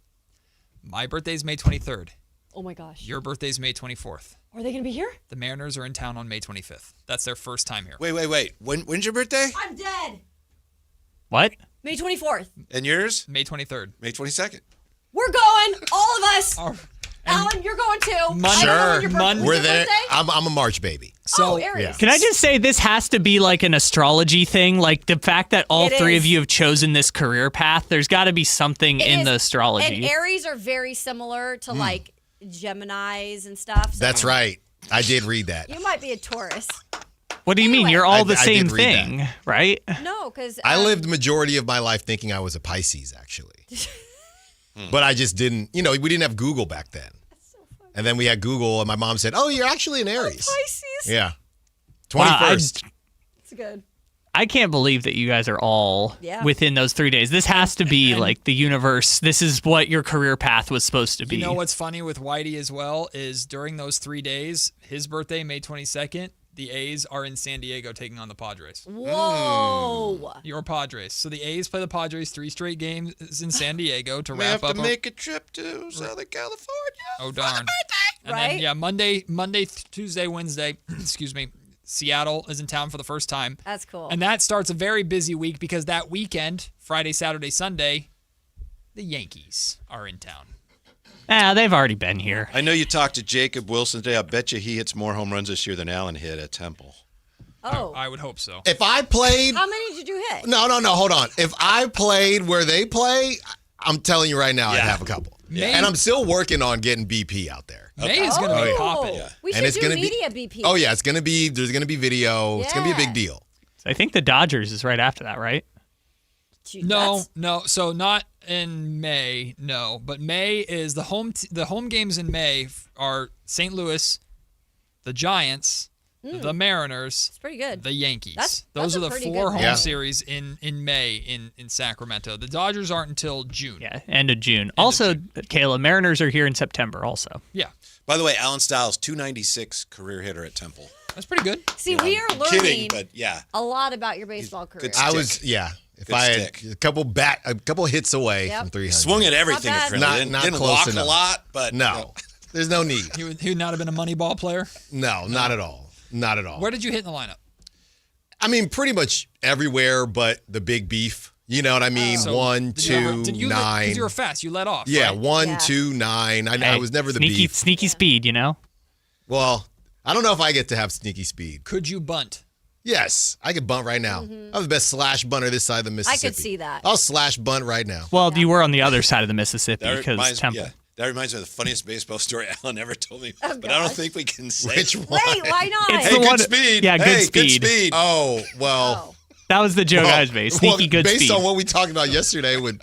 Speaker 9: My birthday's May 23rd.
Speaker 10: Oh my gosh.
Speaker 9: Your birthday's May 24th.
Speaker 10: Are they going to be here?
Speaker 9: The Mariners are in town on May 25th. That's their first time here.
Speaker 28: Wait. When's your birthday?
Speaker 10: I'm dead.
Speaker 11: What?
Speaker 10: May 24th.
Speaker 28: And yours?
Speaker 9: May 23rd.
Speaker 28: May 22nd.
Speaker 10: We're going, all of us. Alan, you're going too.
Speaker 29: Sure. We're there. I'm a March baby.
Speaker 10: So, Aries.
Speaker 11: Can I just say this has to be like an astrology thing? Like the fact that all three of you have chosen this career path, there's got to be something in the astrology.
Speaker 10: And Aries are very similar to like Geminis and stuff. So
Speaker 29: That's right. I did read that.
Speaker 10: You might be a Taurus.
Speaker 11: What do you mean? You're all the same thing, right?
Speaker 10: No, because
Speaker 29: I lived the majority of my life thinking I was a Pisces, actually. But I just didn't, we didn't have Google back then. That's so funny. And then we had Google, and my mom said, "Oh, you're actually an Aries."
Speaker 10: Pisces.
Speaker 29: Yeah. 21st.
Speaker 11: Wow,
Speaker 10: It's good.
Speaker 11: I can't believe that you guys are all within those 3 days. This has to be like the universe. This is what your career path was supposed to be.
Speaker 9: You know what's funny with Whitey as well is during those 3 days, his birthday, May 22nd, the A's are in San Diego taking on the Padres.
Speaker 10: Whoa.
Speaker 9: Your Padres. So the A's play the Padres 3 straight games in San Diego to
Speaker 28: We
Speaker 9: wrap
Speaker 28: have
Speaker 9: up.
Speaker 28: to make a trip to Southern California.
Speaker 9: Oh, darn. And
Speaker 10: Right?
Speaker 9: then, yeah, Monday, Tuesday, Wednesday, excuse me, Seattle is in town for the first time.
Speaker 10: That's cool.
Speaker 9: And that starts a very busy week because that weekend, Friday, Saturday, Sunday, the Yankees are in town.
Speaker 11: They've already been here.
Speaker 28: I know you talked to Jacob Wilson today. I bet you he hits more home runs this year than Allen hit at Temple.
Speaker 10: Oh.
Speaker 9: I would hope so.
Speaker 29: If I played...
Speaker 10: How many did you hit?
Speaker 29: No, hold on. If I played where they play, I'm telling you right now, I'd have a couple.
Speaker 9: May-
Speaker 29: And I'm still working on getting BP out there.
Speaker 9: May is going to be popping.
Speaker 29: Yeah.
Speaker 10: We
Speaker 29: And
Speaker 10: should
Speaker 29: it's
Speaker 10: do
Speaker 29: gonna be-
Speaker 10: media BP.
Speaker 29: Oh, yeah, there's going to be video. It's going to be a big deal.
Speaker 11: I think the Dodgers is right after that, right?
Speaker 10: Dude,
Speaker 9: No. So not in May, no. But May is the home games in May are St. Louis, the Giants, the Mariners,
Speaker 10: It's pretty good.
Speaker 9: the Yankees.
Speaker 10: That's
Speaker 9: Those
Speaker 10: a
Speaker 9: are the
Speaker 10: pretty
Speaker 9: 4
Speaker 10: good
Speaker 9: home
Speaker 10: map.
Speaker 9: series in May in Sacramento. The Dodgers aren't until June.
Speaker 11: Yeah, end of June. Also, Kayla, Mariners are here in September also.
Speaker 9: Yeah.
Speaker 28: By the way, Alan Stiles, 296 career hitter at Temple.
Speaker 9: That's pretty good.
Speaker 10: See, we are learning
Speaker 28: Kidding, but yeah.
Speaker 10: a lot about your baseball career.
Speaker 28: good
Speaker 29: I was, if
Speaker 28: Good
Speaker 29: I had
Speaker 28: stick.
Speaker 29: a couple hits away from 300.
Speaker 28: Swung at everything.
Speaker 10: Not bad.
Speaker 28: Apparently.
Speaker 29: Not
Speaker 28: Didn't
Speaker 29: close
Speaker 28: walk
Speaker 29: enough.
Speaker 28: a lot, but
Speaker 29: No, there's no need.
Speaker 9: He would not have been a money ball player.
Speaker 29: No, not at all. Not at all.
Speaker 9: Where did you hit in the lineup?
Speaker 29: I mean, pretty much everywhere but the big beef. You know what I mean?
Speaker 9: So
Speaker 29: 1, 2, 9.
Speaker 9: Because you were fast. You let off.
Speaker 29: Yeah,
Speaker 9: right?
Speaker 29: 1, 2, 9. I was never the beef.
Speaker 11: Sneaky speed, you know?
Speaker 29: Well, I don't know if I get to have sneaky speed.
Speaker 9: Could you bunt?
Speaker 29: Yes, I could bunt right now. I'm the best slash bunter this side of the Mississippi.
Speaker 10: see that.
Speaker 29: I'll slash bunt right now.
Speaker 11: Well, you were on the other side of the Mississippi
Speaker 28: That
Speaker 11: because
Speaker 28: reminds,
Speaker 11: Temple.
Speaker 28: that reminds me of the funniest baseball story Alan ever told me.
Speaker 10: Oh,
Speaker 28: but I don't
Speaker 10: gosh.
Speaker 28: think we can say
Speaker 29: Which
Speaker 28: it.
Speaker 29: one?
Speaker 10: Wait, why not?
Speaker 11: It's
Speaker 28: Hey,
Speaker 11: the
Speaker 28: good
Speaker 11: one-
Speaker 28: speed.
Speaker 11: Yeah, good
Speaker 28: Hey,
Speaker 11: speed.
Speaker 28: Good speed.
Speaker 29: Oh, well.
Speaker 11: That was the joke I was made. Sneaky good
Speaker 29: based
Speaker 11: speed.
Speaker 29: on what we talked about yesterday with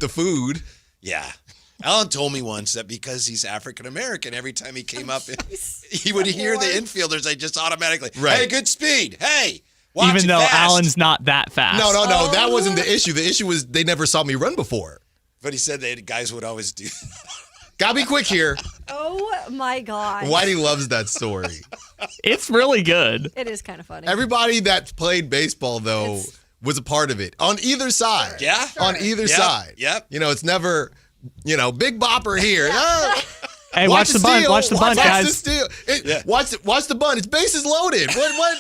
Speaker 29: the food.
Speaker 28: Yeah. Alan told me once that because he's African American, every time he came up, he would hear the infielders. They just automatically,
Speaker 29: Right.
Speaker 28: hey, good speed. Hey, watch
Speaker 11: Even
Speaker 28: it
Speaker 11: though
Speaker 28: fast.
Speaker 11: Alan's not that fast.
Speaker 29: No, that wasn't the issue. The issue was they never saw me run before.
Speaker 28: But he said that guys would always do.
Speaker 29: Gotta be quick here.
Speaker 10: Oh my God.
Speaker 29: Whitey loves that story.
Speaker 11: It's really good.
Speaker 10: It is kind of funny.
Speaker 29: Everybody that played baseball, though, was a part of it on either side.
Speaker 28: Yeah?
Speaker 29: On either
Speaker 28: Yep.
Speaker 29: side.
Speaker 28: Yep.
Speaker 29: It's never, big bopper here. Oh.
Speaker 11: Hey, watch the bunt. Watch the bunt, guys.
Speaker 29: The steal. Watch the bunt. It's bases loaded. What?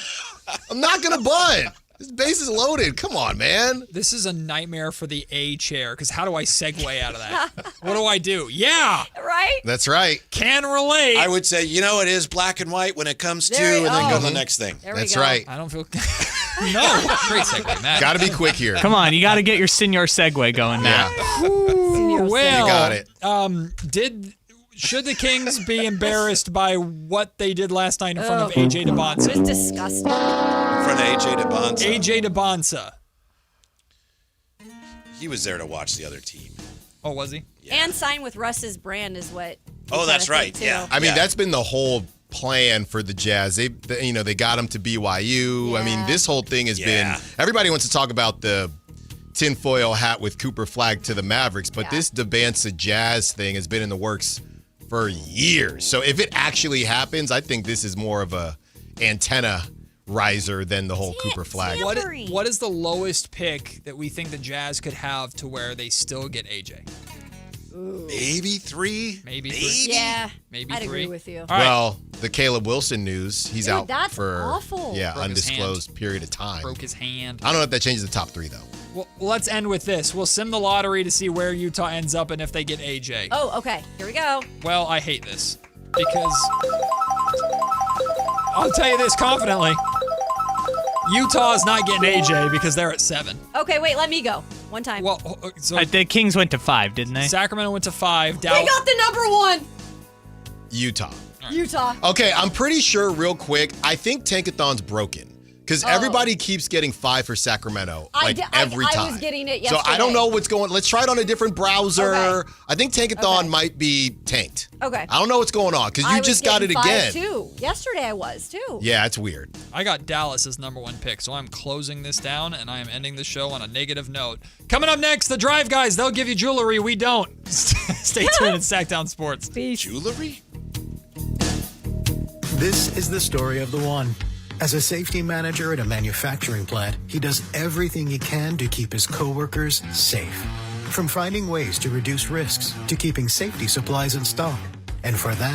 Speaker 29: I'm not going to bunt. This base is loaded. Come on, man.
Speaker 9: This is a nightmare for the A chair, because how do I segue out of that? What do I do? Yeah.
Speaker 10: Right?
Speaker 29: That's right.
Speaker 9: Can relate.
Speaker 28: I would say, it is black and white when it comes to, and then go to the next thing.
Speaker 29: That's right.
Speaker 9: I don't feel... No. Great segue, Matt.
Speaker 29: Got to be quick here.
Speaker 11: Come on, you got to get your senior segue going now.
Speaker 9: Well,
Speaker 29: you got it.
Speaker 9: Should the Kings be embarrassed by what they did last night in front of AJ Dybantsa?
Speaker 10: It was disgusting.
Speaker 28: In front of AJ Dybantsa.
Speaker 9: AJ Dybantsa.
Speaker 28: He was there to watch the other team.
Speaker 9: Oh, was he?
Speaker 10: Yeah. And sign with Russ's brand is what.
Speaker 28: Oh, that's right. Yeah.
Speaker 29: I mean, that's been the whole plan for the Jazz. They got him to BYU.
Speaker 10: Yeah.
Speaker 29: I mean, this whole thing has been. Everybody wants to talk about the tinfoil hat with Cooper Flag to the Mavericks, but this Dybantsa Jazz thing has been in the works for years. So if it actually happens, I think this is more of a antenna riser than the whole Cooper Flag.
Speaker 9: What is the lowest pick that we think the Jazz could have to where they still get AJ?
Speaker 10: Ooh.
Speaker 28: Maybe 3.
Speaker 9: Maybe 3.
Speaker 10: Yeah.
Speaker 9: Maybe
Speaker 10: I'd
Speaker 9: 3.
Speaker 10: agree with you.
Speaker 9: All right.
Speaker 29: Well, the Caleb Wilson news, he's out
Speaker 10: that's
Speaker 29: for
Speaker 10: awful.
Speaker 29: Yeah,
Speaker 9: Broke his
Speaker 29: undisclosed
Speaker 9: hand.
Speaker 29: period of time.
Speaker 9: Broke his hand.
Speaker 29: I don't know if that changes the top 3 though.
Speaker 9: Well, let's end with this. We'll sim the lottery to see where Utah ends up and if they get AJ.
Speaker 10: Oh, okay. Here we go.
Speaker 9: Well, I hate this because I'll tell you this confidently. Utah is not getting AJ because they're at 7.
Speaker 10: Okay, wait. Let me go. One time.
Speaker 9: Well, so
Speaker 11: The Kings went to 5, didn't they?
Speaker 9: Sacramento went to 5.
Speaker 10: We got the number 1.
Speaker 29: Utah.
Speaker 10: Utah.
Speaker 29: Okay, I'm pretty sure, real quick, I think Tankathon's broken. Because everybody keeps getting 5 for Sacramento, every time.
Speaker 10: I was getting it
Speaker 29: So
Speaker 10: yesterday.
Speaker 29: I don't know what's going on. Let's try it on a different browser.
Speaker 10: Okay.
Speaker 29: I think Tankathon might be tanked.
Speaker 10: Okay.
Speaker 29: I don't know what's going on, because you just got it again.
Speaker 10: Too. Yesterday I was, too.
Speaker 29: Yeah, it's weird.
Speaker 9: I got Dallas as number 1 pick, so I'm closing this down, and I am ending the show on a negative note. Coming up next, the Drive Guys. They'll give you jewelry. We don't. Stay tuned at Sacktown Sports.
Speaker 10: Peace.
Speaker 28: Jewelry?
Speaker 4: This is the story of the one. As a safety manager at a manufacturing plant, he does everything he can to keep his coworkers safe. From finding ways to reduce risks to keeping safety supplies in stock. And for that,